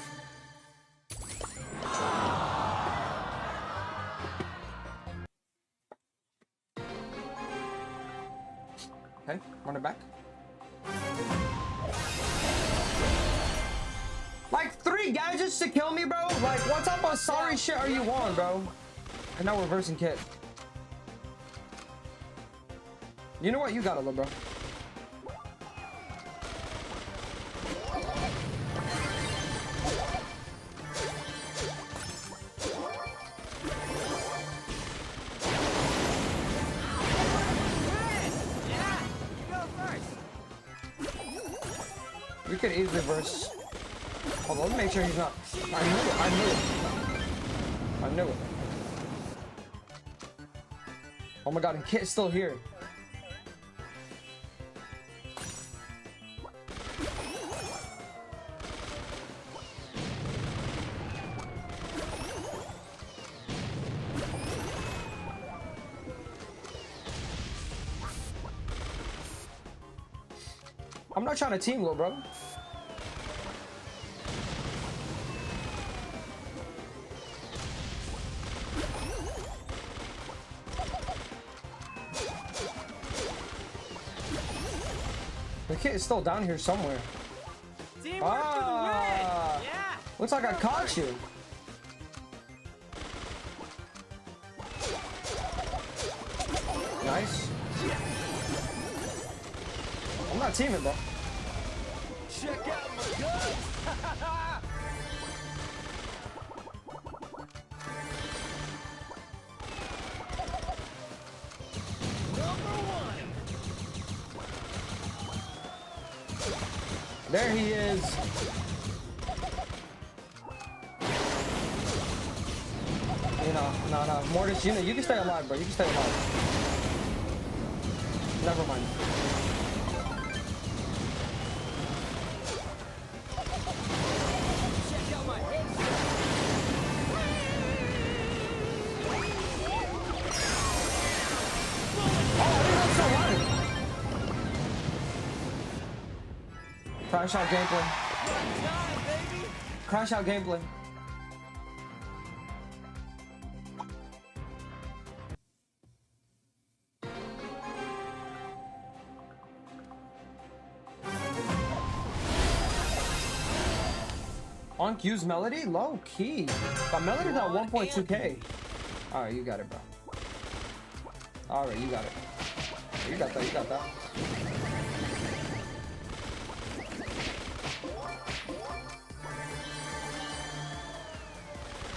C: Okay, run it back. Like 3 gadgets to kill me, bro? Like, what type of sorry shit are you on, bro? And now reversing kit. You know what? You got it, bro. You could easily verse. Hold on, let me make sure he's not. I knew it. I knew it. I knew it. Oh my god, and Kit's still here. I'm not trying to team go, bro. The kid is still down here somewhere.
K: Teamwork for the win! Yeah!
C: Looks like I caught you. Nice. I'm not teaming, bro.
K: Check out my guns! Number one!
C: There he is. No. Mortis, you can stay alive, bro. You can stay alive. Never mind.
K: Check out my headshot!
C: Crash out gameplay.
K: Time, baby!
C: Crash out gameplay. On Q's Melody? Low key. But Melody's at 1.2k. Alright, you got it, bro. Alright, you got it. You got that, you got that.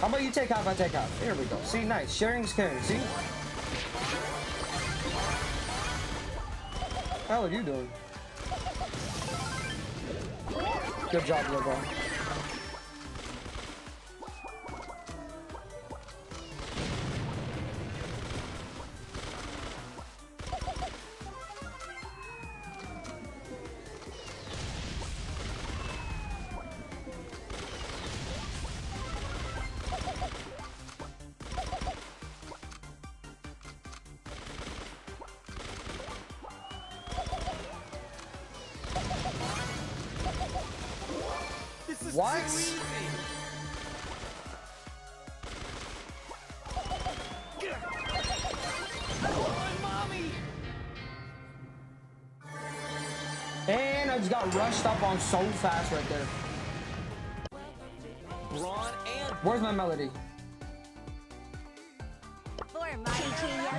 C: How about you take half, I take half. Here we go. See, nice. Sharing is caring, see? What the hell are you doing? Good job, LeBron.
K: This is
C: What?
K: too easy! Come on, mommy!
C: And I just got rushed up on so fast right there.
K: Ron and
C: Where's my Melody?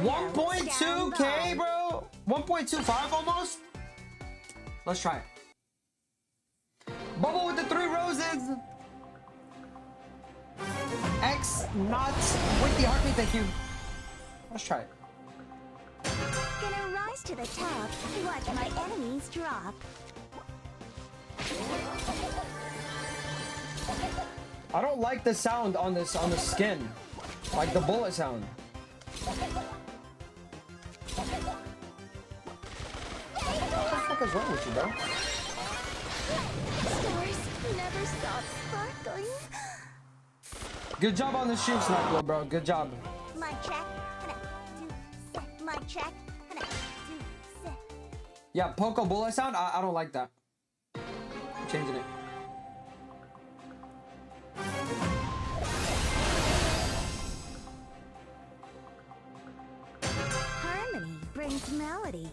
C: 1.2k, bro? 1.25 almost? Let's try it. Bubble with the 3 roses. X not with the heartbeat, thank you. Let's try it.
J: Gonna rise to the top. Watch my enemies drop.
C: I don't like the sound on this on the skin. Like the bullet sound. What the fuck is wrong with you, bro?
J: Stars never stop sparkling.
C: Good job on the shoot sniper, bro. Good job.
J: My check. My check.
C: Yeah, Poco bullet sound. I don't like that. I'm changing it.
J: Harmony brings melody.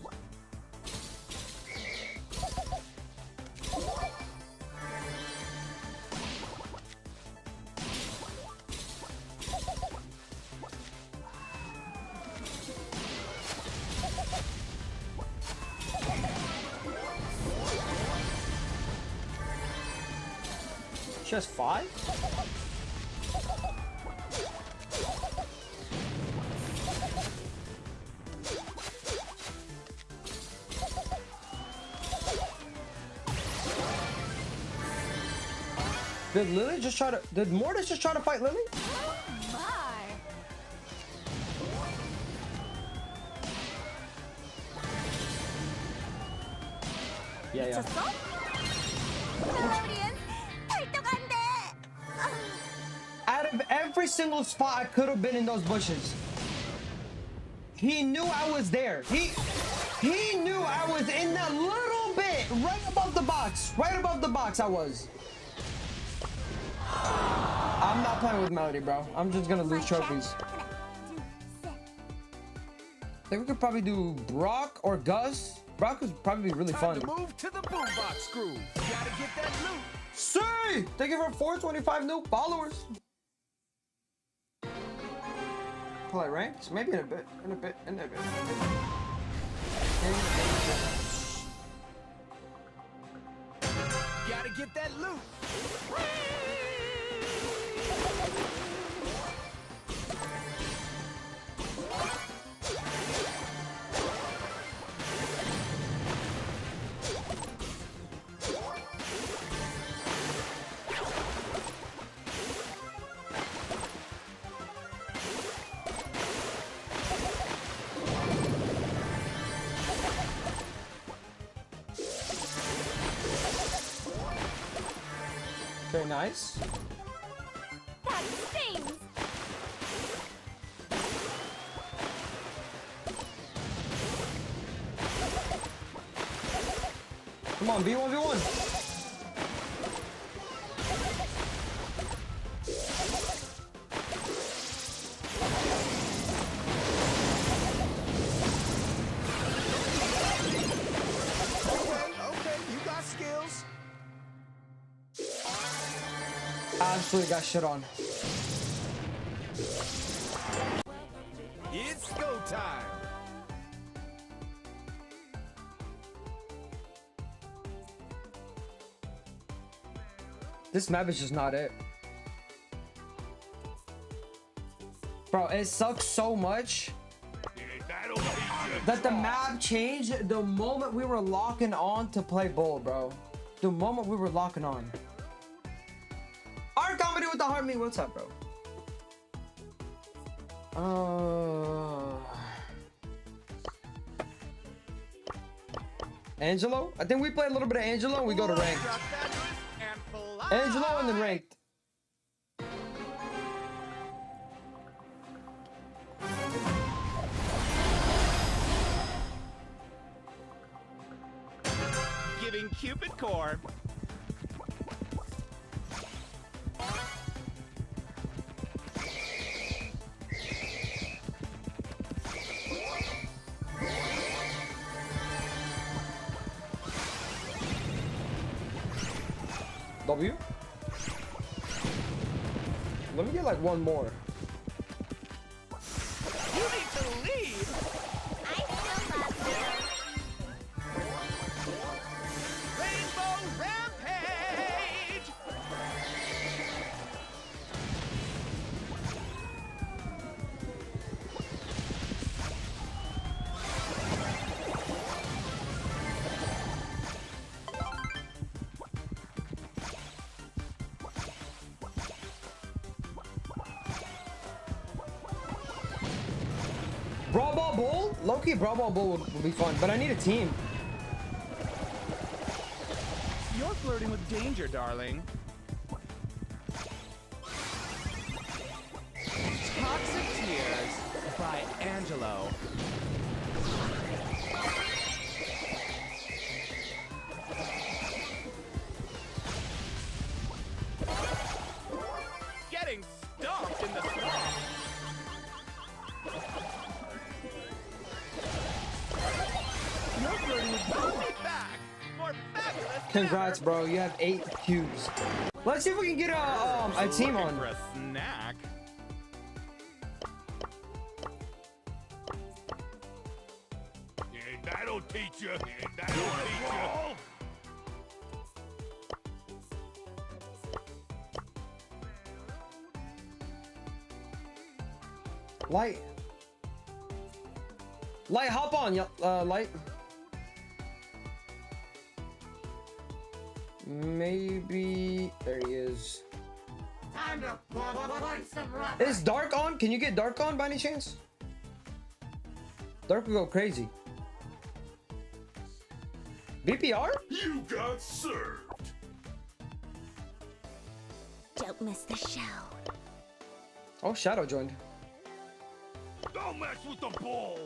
C: Just 5? Did Lily just try to? Did Mortis just try to fight Lily? Yeah. Out of every single spot I could have been in those bushes, he knew I was there. He knew I was in that little bit right above the box. Right above the box I was. I'm not playing with Melody, bro. I'm just gonna lose trophies. I think we could probably do Brock or Gus. Brock would probably be really fun.
I: Move to the boombox groove. Gotta get that loot.
C: See! Thank you for 425 new followers. Play ranks? Maybe in a bit.
I: Gotta get that loot.
C: Very nice.
J: That stings.
C: Come on, V1v1.
I: Okay, you got skills.
C: Absolutely got shit on.
I: It's go time.
C: This map is just not it. Bro, it sucks so much that the map changed the moment we were locking on to play Bull, bro. The moment we were locking on. Our comedy with the heart me, what's up, bro? Angelo? I think we play a little bit of Angelo and we go to ranked. Angelo and then ranked.
I: Giving Cupid core.
C: W? Let me get like one more.
I: You need to lead.
J: I still love you.
I: Rainbow Rampage.
C: Brawl Ball Bull? Low-key Brawl Ball Bull would be fun, but I need a team.
I: You're flirting with danger, darling. Toxic Tears by Angelo. Getting stomped in the swamp. You're flirting with Booty back. More fabulous than
C: Congrats,
I: ever.
C: bro. You have 8 cubes. Let's see if we can get a team
I: Looking
C: on.
I: for a snack. Yeah, that'll teach you. Yeah, that'll teach you.
C: Light. Light, hop on, Light. Maybe there he is. Is Dark on? Can you get Dark on by any chance? Dark will go crazy. VPR?
I: You got served.
J: Don't miss the show.
C: Oh, Shadow joined.
I: Don't mess with the ball.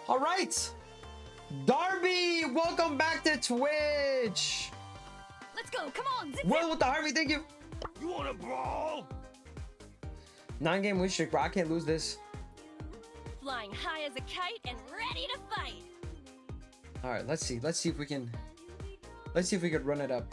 C: All right. Darby, welcome back to Twitch.
J: Let's go. Come on. Zip,
C: Will with the Harvey, thank you.
I: You wanna brawl?
C: 9-game win streak, bro. I can't lose this.
J: flying high as a kite and ready to fight.
C: All right, let's see. Let's see if we can run it up.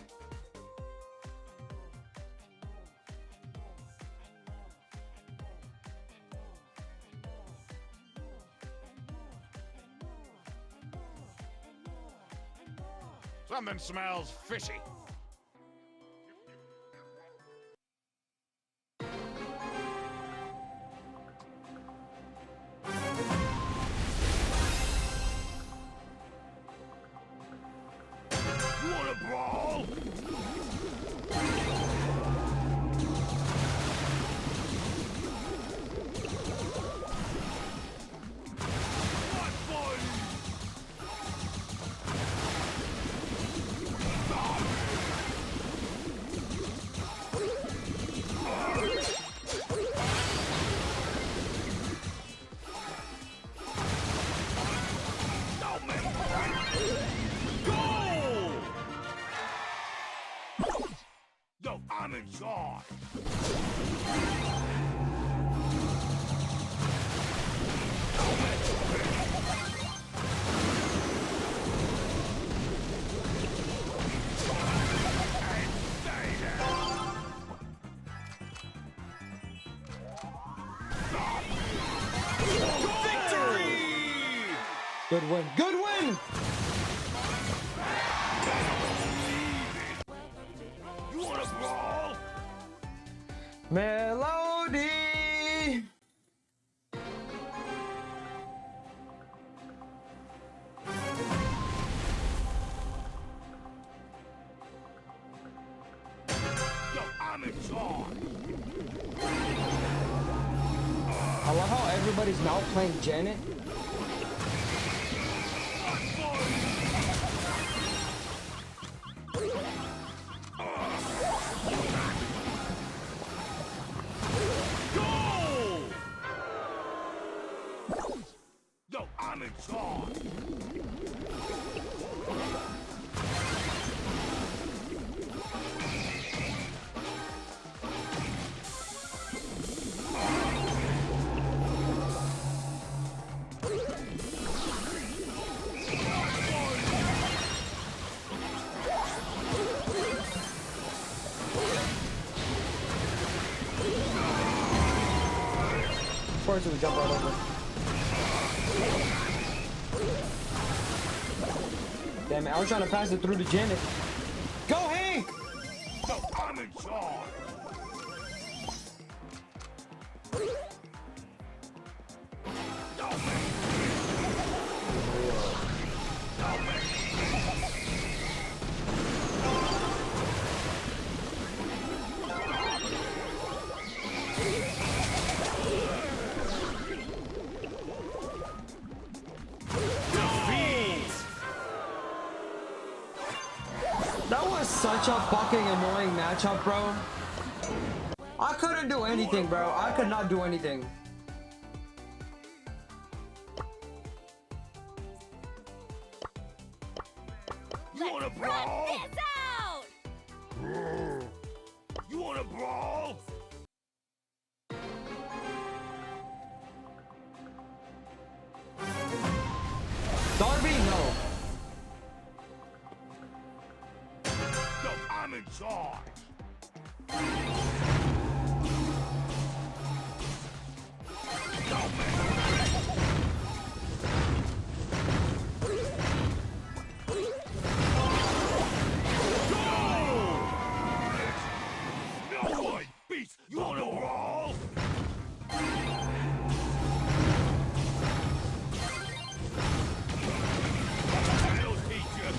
I: Something smells fishy. You wanna brawl? What fun! Yo, I'm in charge.
C: Good win. Good win.
I: You wanna brawl?
C: Melody.
I: Yo, I'm in charge.
C: I love how everybody's now playing Janet.
I: Yo, I'm in charge.
C: Of course, we jump right over. Damn it! I was trying to pass it through to Janet. Go, Hank!
I: Yo, I'm in charge.
C: That was such a fucking annoying matchup, bro. I couldn't do anything, bro. I could not do anything.
I: You wanna
J: Run
I: brawl?
J: this out!
I: You wanna brawl?
C: Darby, no.
I: Yo, I'm in charge. No way, beast. You wanna brawl? That'll teach you.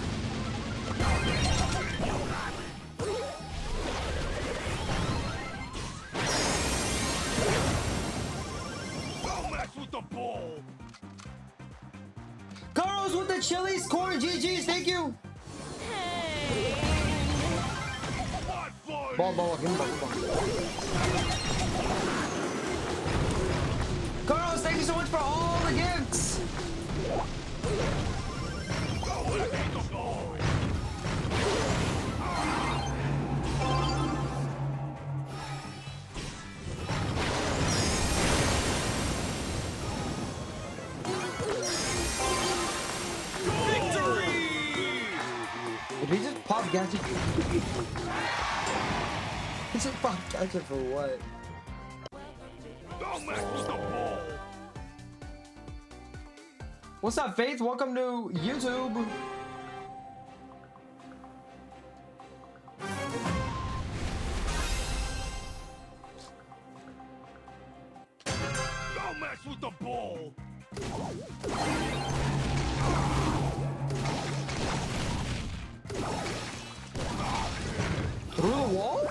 I: the ball.
C: Carlos with the chilies, corn, GG's, thank you. Ball, give me ball. Carlos, thank you so much for all the gifts. Did he just pop gadget? He just pop gadget for what?
I: Don't mess with the ball.
C: What's up, Faith? Welcome to YouTube.
I: Don't mess with the ball.
C: Through the wall?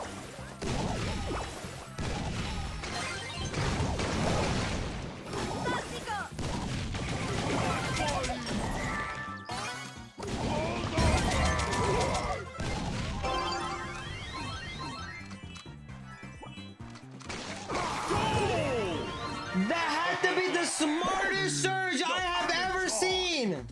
C: That had to be the smartest surge I have ever seen.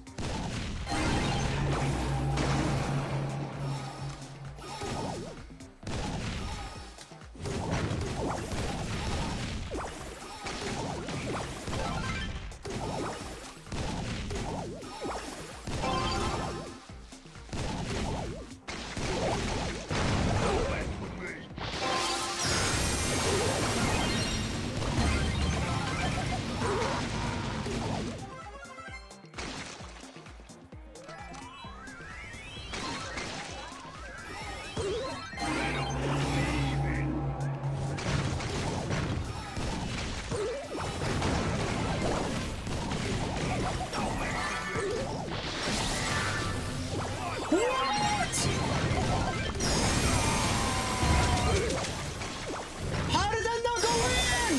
C: How did that not go in?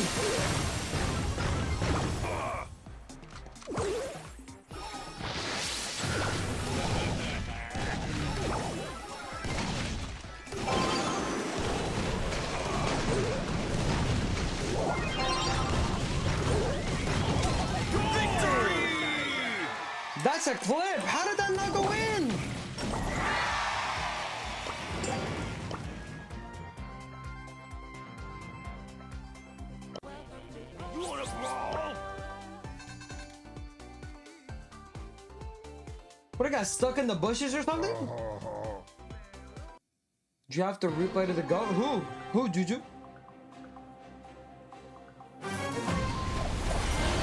C: That's a clip. How did that not go in?
I: You wanna brawl?
C: What, I got stuck in the bushes or something? Did you have to replay to the goat? Who, Juju?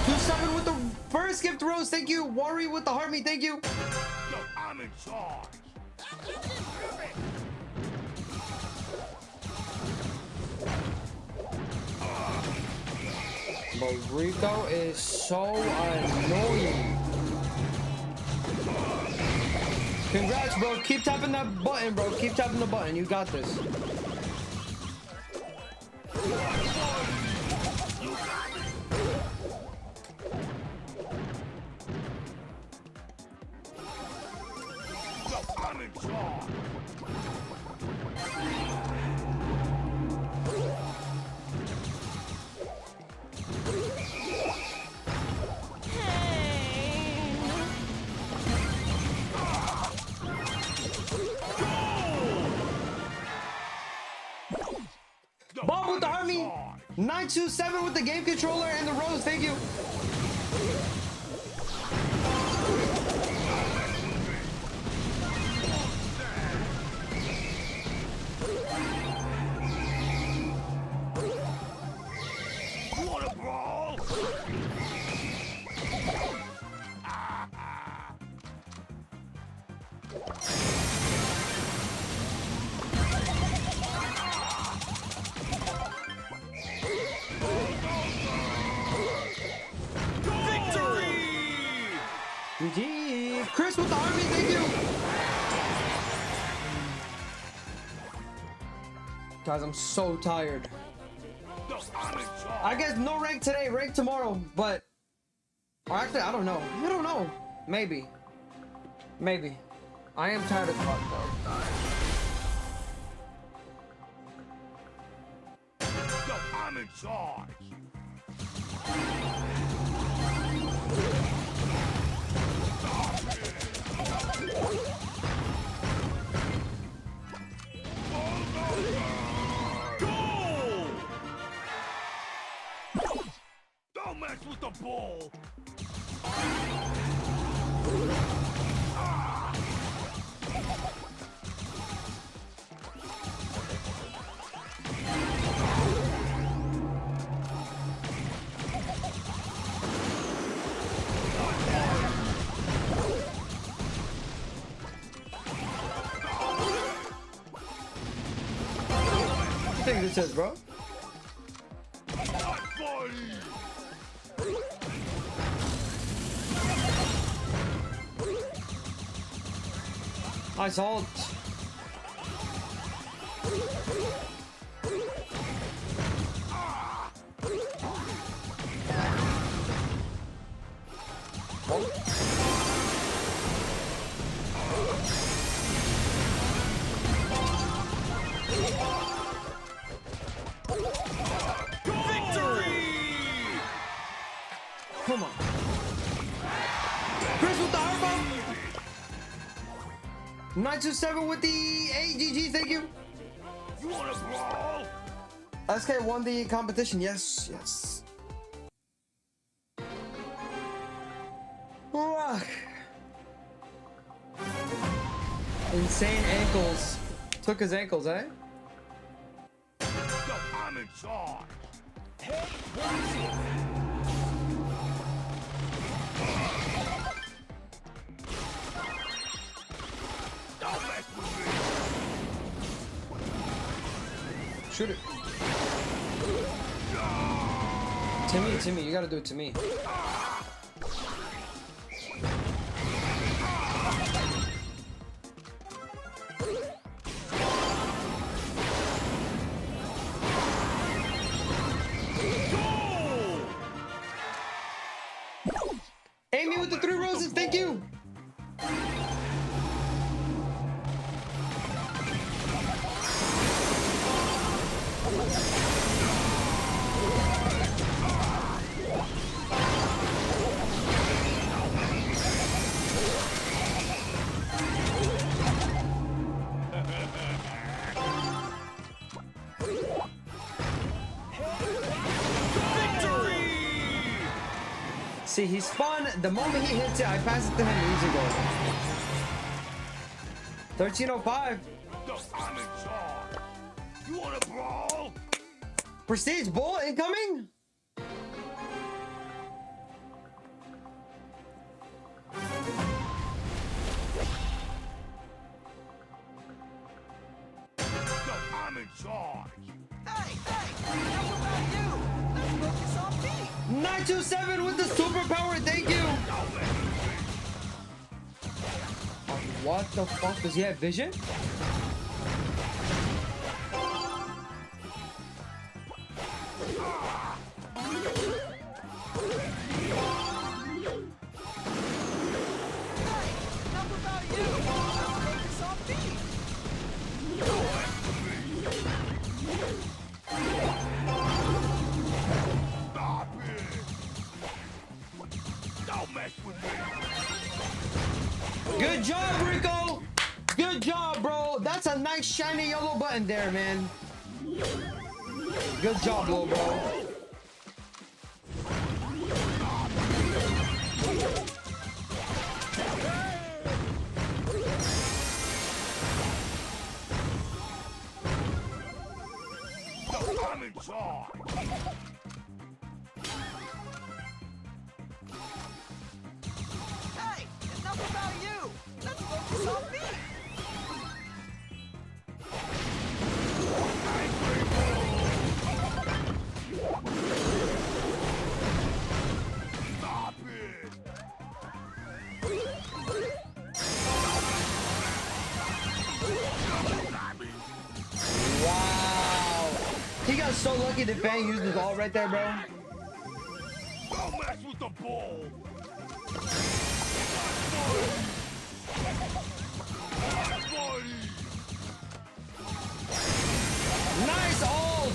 C: 2-7 with the first gift rose, thank you. Worry with the heart me, thank you.
I: Yo, I'm in charge.
C: Burrito is so annoying. Congrats, bro. Keep tapping that button, bro. Keep tapping the button. You got this.
I: Yo, I'm in charge.
C: Bob with the army. 927 with the game controller and the rose. Thank you.
I: You wanna brawl?
C: GG. Chris with the army. Thank you. Guys, I'm so tired.
I: Yo, I'm in charge.
C: I guess no rank today, rank tomorrow, but Or actually, I don't know. I don't know. Maybe. Maybe. I am tired of fuck though.
I: Yo, I'm in charge. Go! Don't mess with the ball.
C: What do you think this is, bro? Nice ult. Come on. Chris with the heart 927 with the AGG, thank you.
I: You wanna brawl?
C: SK won the competition, yes, yes. Ugh. Insane ankles. Took his ankles, eh?
I: Yo, I'm in charge. Hey, watch it. Don't mess with me.
C: Shoot it. Timmy, you gotta do it to me. Amy with the 3 roses, thank you. See, he spawned the moment he hits it. I pass it to him easy goal. 1305.
I: Yo, I'm in charge. You wanna brawl?
C: Prestige Bull incoming.
I: Yo, I'm in charge.
K: Hey, how about you? Let's focus on me.
C: 927 with the superpower, thank you. What the fuck? Does he have vision?
K: Enough about you. Let's focus on me.
I: Stop it. Don't mess with me.
C: Good job, Rico. Good job, bro. That's a nice shiny yellow button there, man. Good job, little bro.
I: Yo, I'm in charge.
K: Hey, enough about you. Let's focus on me.
I: Stop it.
C: Wow. He got so lucky the fan used his all right there, bro.
I: Don't Don't mess with the ball.
C: Nice ult.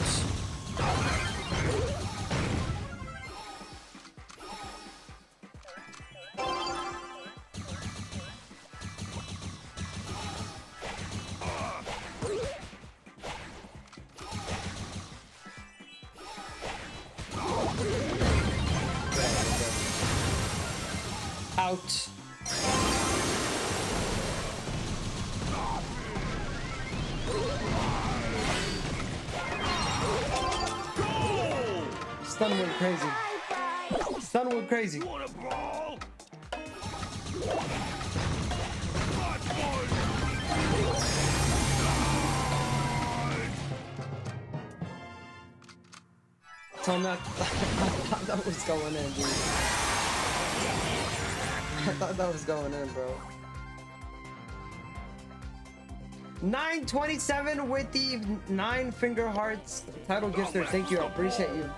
C: Out. Stun went crazy. Stun went crazy.
I: Wanna brawl?
C: Tell me I thought that was going in, dude. I thought that was going in, bro. 927 with the 9 finger hearts title gifter. Thank you. I appreciate you.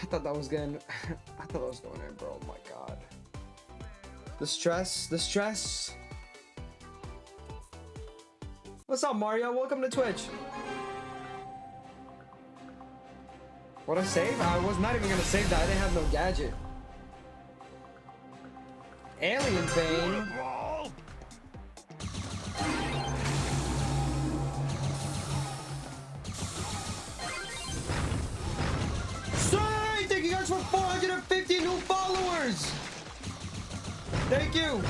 C: I thought that was going. I thought that was going in, bro. Oh my god. The stress. The stress. What's up, Mario? Welcome to Twitch. What I save? I was not even gonna save that. I didn't have no gadget. Alien Vein. Say, thank you guys for 450 new followers. Thank you.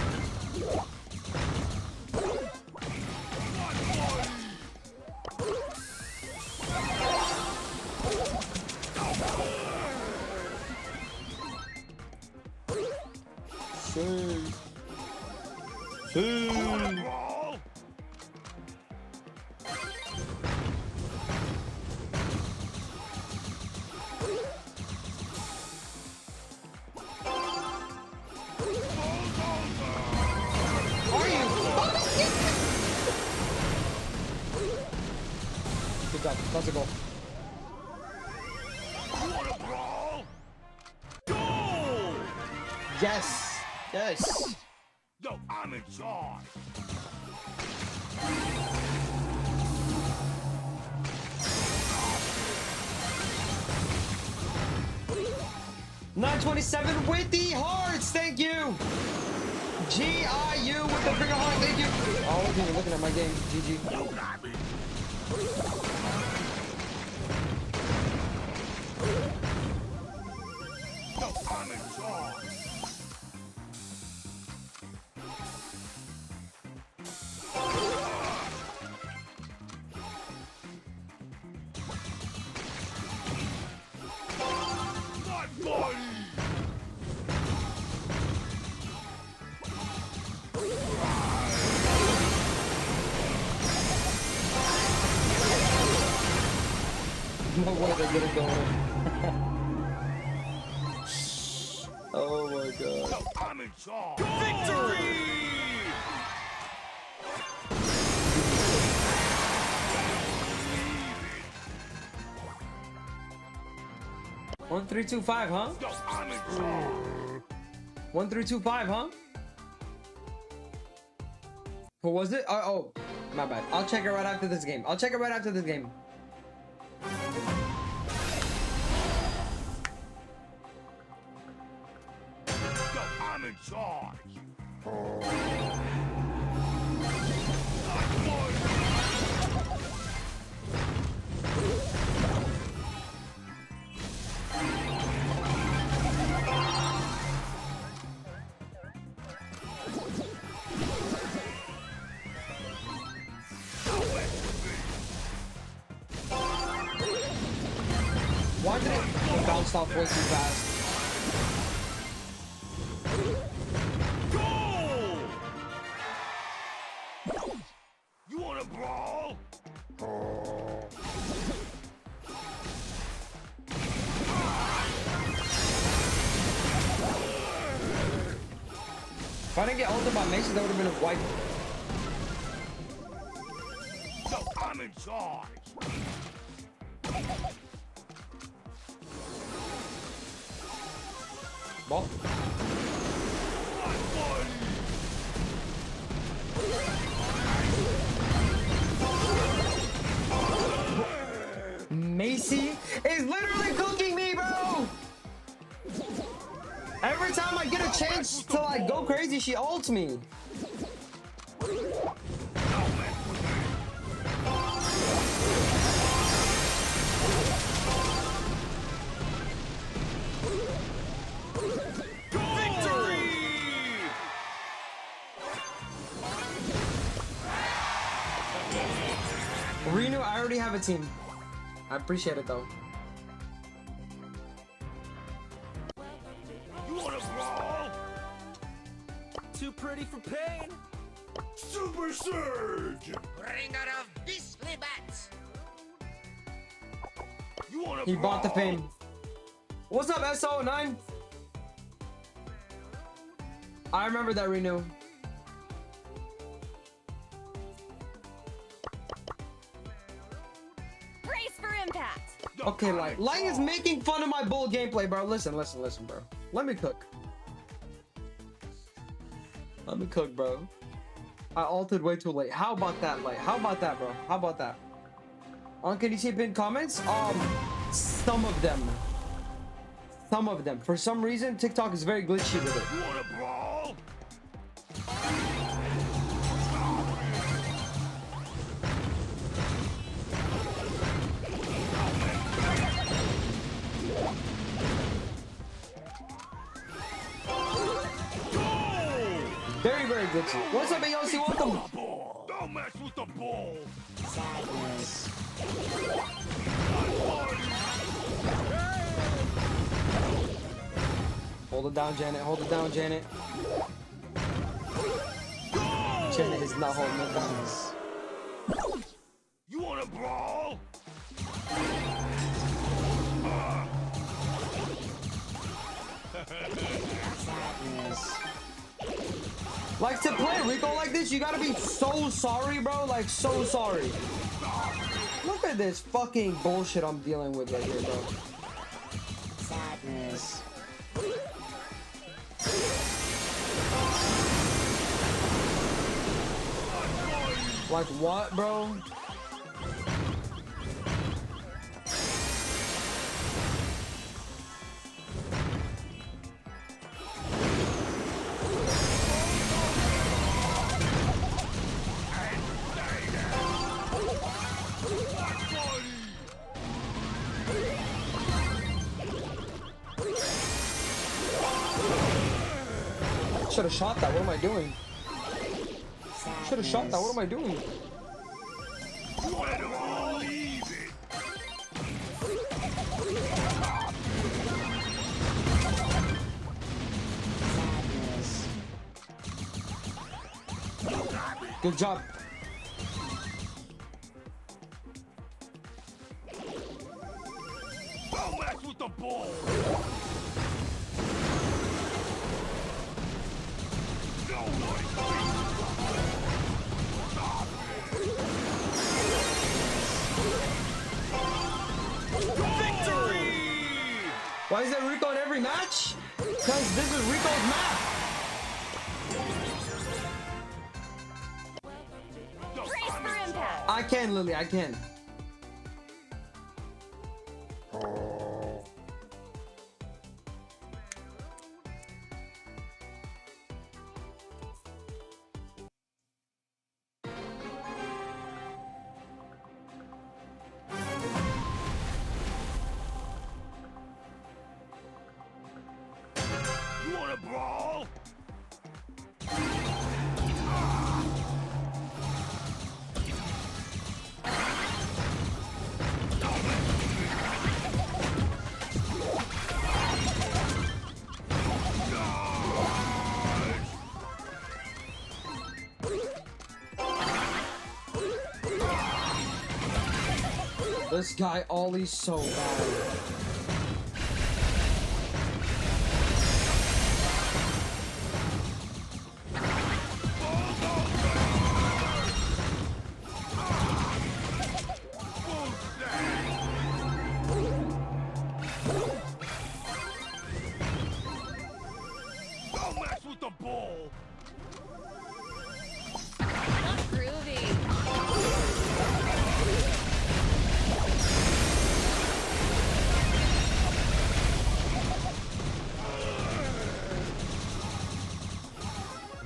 C: Good job. That's a goal. Yes. Yes.
I: Yo, I'm in charge.
C: $927 with the hearts. Thank you. GIU with the finger heart. Thank you. Oh, I wasn't even looking at my game. GG.
I: Yo, I'm in charge.
C: No way they're gonna go in. Oh my god.
I: Yo, I'm in charge. Victory!
C: 1325, huh?
I: Yo, I'm in charge.
C: 1325, huh? Who was it? Oh, my bad. I'll check it right after this game. I'll check it right after this game.
I: Yo, I'm in charge.
C: Why did it bounce off way too fast?
I: You wanna brawl?
C: If I didn't get ulted by Mason, that would have been a wipe.
I: Yo, I'm in charge.
C: Ball. Macy is literally cooking me, bro. Every time I get a chance to like go crazy, she ults me. Renu, I already have a team. I appreciate it though.
I: You wanna brawl?
K: Too pretty for pain.
I: Super Surge!
K: Bringer of beastly bats.
I: You wanna
C: He bought the
I: brawl?
C: pain. What's up, SO9? I remember that, Renu.
J: Brace for impact.
C: Okay, Light is making fun of my bull gameplay, bro. Listen, bro. Let me cook. Bro. I altered way too late. How about that, Light? How about that, bro? How about that? Can you see pinned comments? Some of them. For some reason, TikTok is very glitchy with it.
I: You wanna brawl?
C: Very, very glitchy. What's up, AOC? Welcome.
I: Don't mess with the ball.
C: Hold it down, Janet. Hold it down, Janet. Janet is not holding it down.
I: You wanna brawl?
C: Like, to play Rico like this, you gotta be so sorry, bro. Like, so sorry. Look at this fucking bullshit I'm dealing with right here, bro. Sadness. Like, what, bro? Should have shot that. What am I doing? Should have shot that. What am I doing? Good job.
I: Don't mess with the ball.
C: Why is there Rico in every match? Because this is Rico's map.
J: Brace for impact.
C: I can, Lily. I can.
I: You wanna brawl?
C: This guy Ollie's so bad.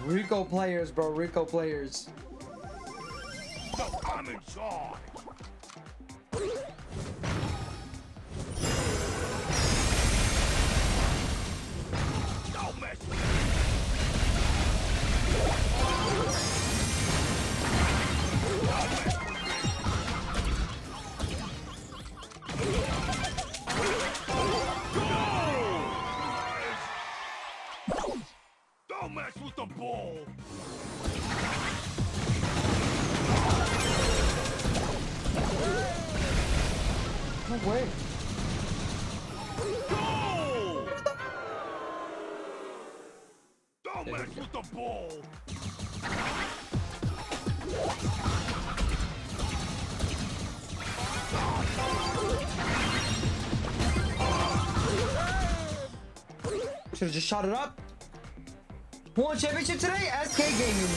C: Rico players, bro. Rico players.
I: No, I'm in charge. Don't mess with me. Don't mess with the ball.
C: No way.
I: Don't mess with the ball.
C: Should have just shot it up. Who won championship today? SK Gaming.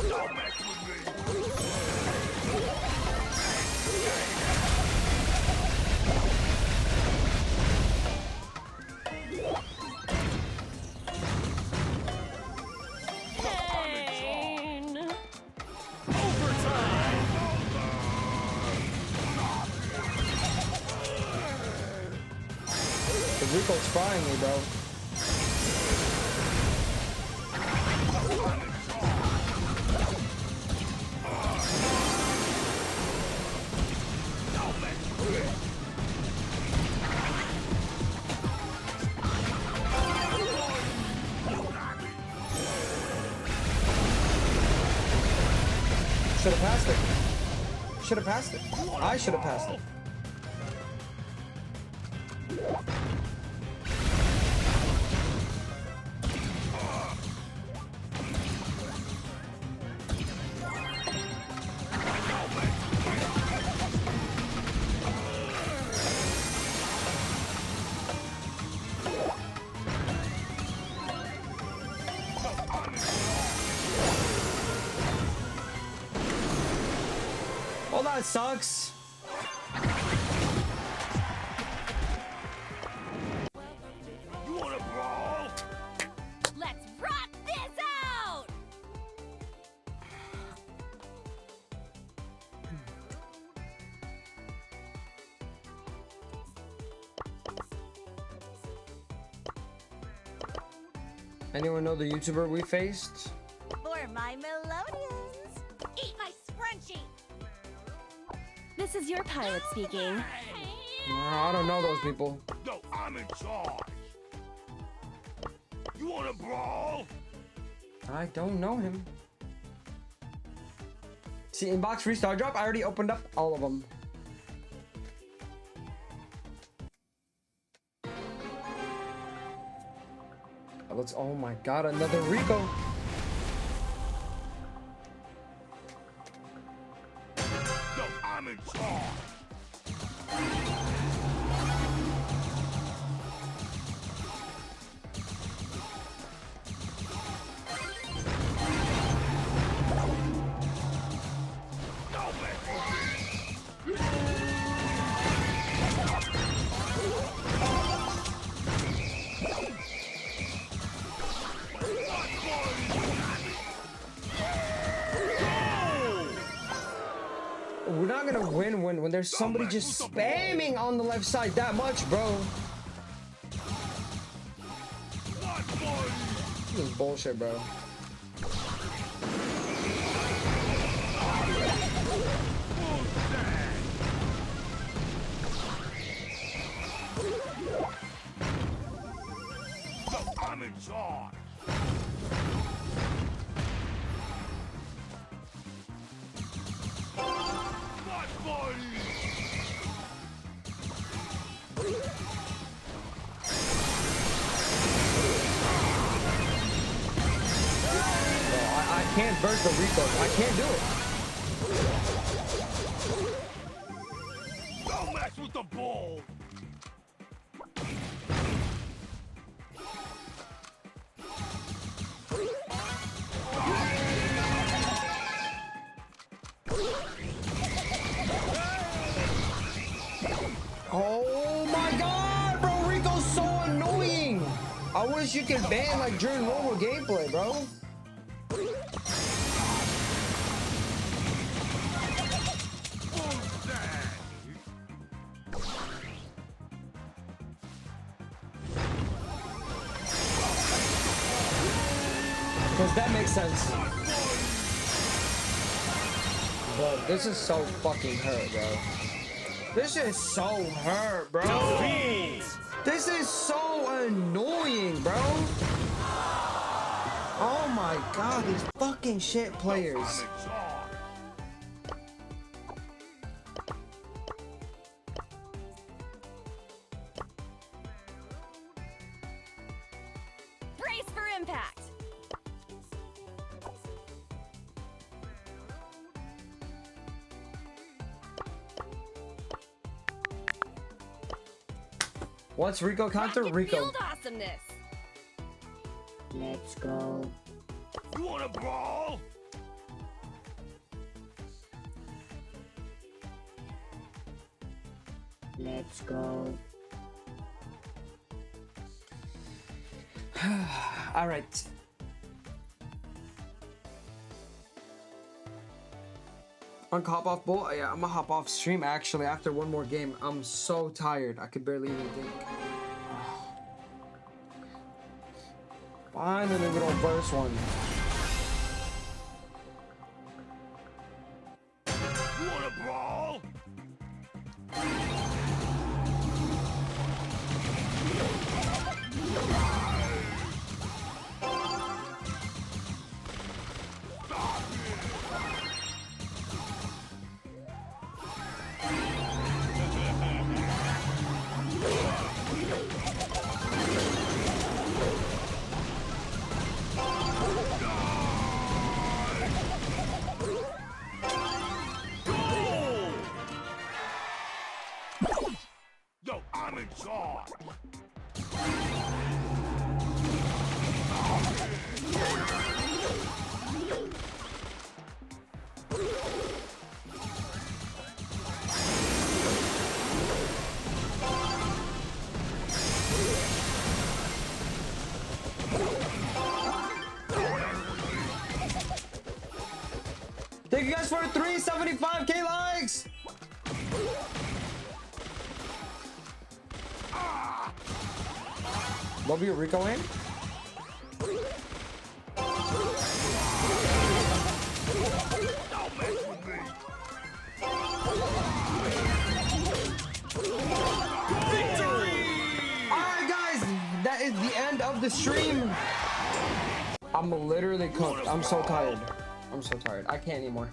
I: Don't mess with me.
J: Pain.
C: The Rico's frying me, bro. Should have passed it. Should have passed it. I should have passed it. Well, that sucks.
I: You wanna brawl?
J: Let's rock this out!
C: Anyone know the YouTuber we faced?
J: For my Melodians. Eat my scrunchie! This is your pilot speaking.
C: I don't know those people.
I: No, I'm in charge. You wanna brawl?
C: I don't know him. See, inbox free star drop. I already opened up all of them. Let's. Oh my God! Another Rico.
I: No, I'm in charge. Don't mess with me.
C: We're not gonna win when there's somebody just spamming on the left side that much, bro. This is bullshit, bro.
I: No, I'm in charge. Not funny.
C: I can't burst the Rico. I can't do it.
I: Don't mess with the ball.
C: wish you could ban like during normal gameplay, bro. Because that makes sense. Bro, this is so fucking hurt, bro. This is so hurt, bro. This is so annoying, bro. Oh my god, these fucking shit players.
J: Brace for impact.
C: What's Rico counter?
J: Rocket
C: Rico.
J: field awesomeness.
L: Let's go.
I: You wanna brawl?
L: Let's go.
C: All right. On hop off bull? Yeah, I'm gonna hop off stream actually after one more game. I'm so tired. I could barely even think. Finally, we don't verse one.
I: You wanna brawl? Yo, I'm in charge.
C: Thank you guys for 375k likes. Love you, Rico in.
I: Don't mess with me.
C: Alright guys, that is the end of the stream. I'm literally cooked. I'm so tired. I'm so tired. I can't anymore.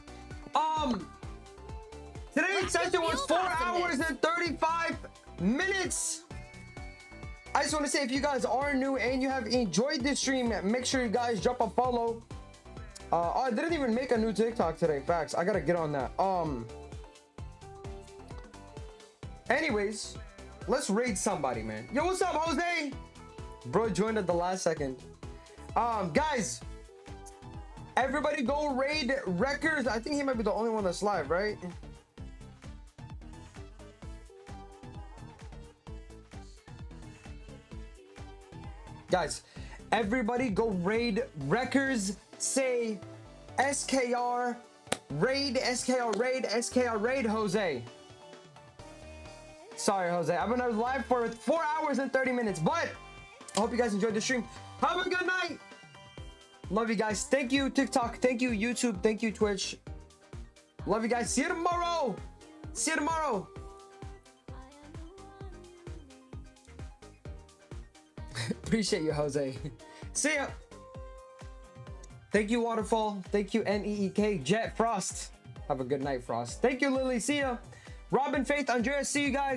C: Today's session was 4 hours and 35 minutes. I just want to say, if you guys are new and you have enjoyed this stream, make sure you guys drop a follow. I didn't even make a new TikTok today. Facts. I gotta get on that. Anyways, let's raid somebody, man. Yo, what's up, Jose? Bro joined at the last second. Guys, everybody go raid Wreckers. I think he might be the only one that's live, right? Guys, everybody go raid Wreckers. Say SKR raid, SKR raid, SKR raid, Jose. Sorry, Jose. I've been live for 4 hours and 30 minutes, but I hope you guys enjoyed the stream. Have a good night. Love you guys. Thank you, TikTok. Thank you, YouTube. Thank you, Twitch. Love you guys. See you tomorrow. See you tomorrow. Appreciate you, Jose. See ya. Thank you, Waterfall. Thank you, NEEK. Jet Frost. Have a good night, Frost. Thank you, Lily. See ya. Robin, Faith, Andreas. See you guys.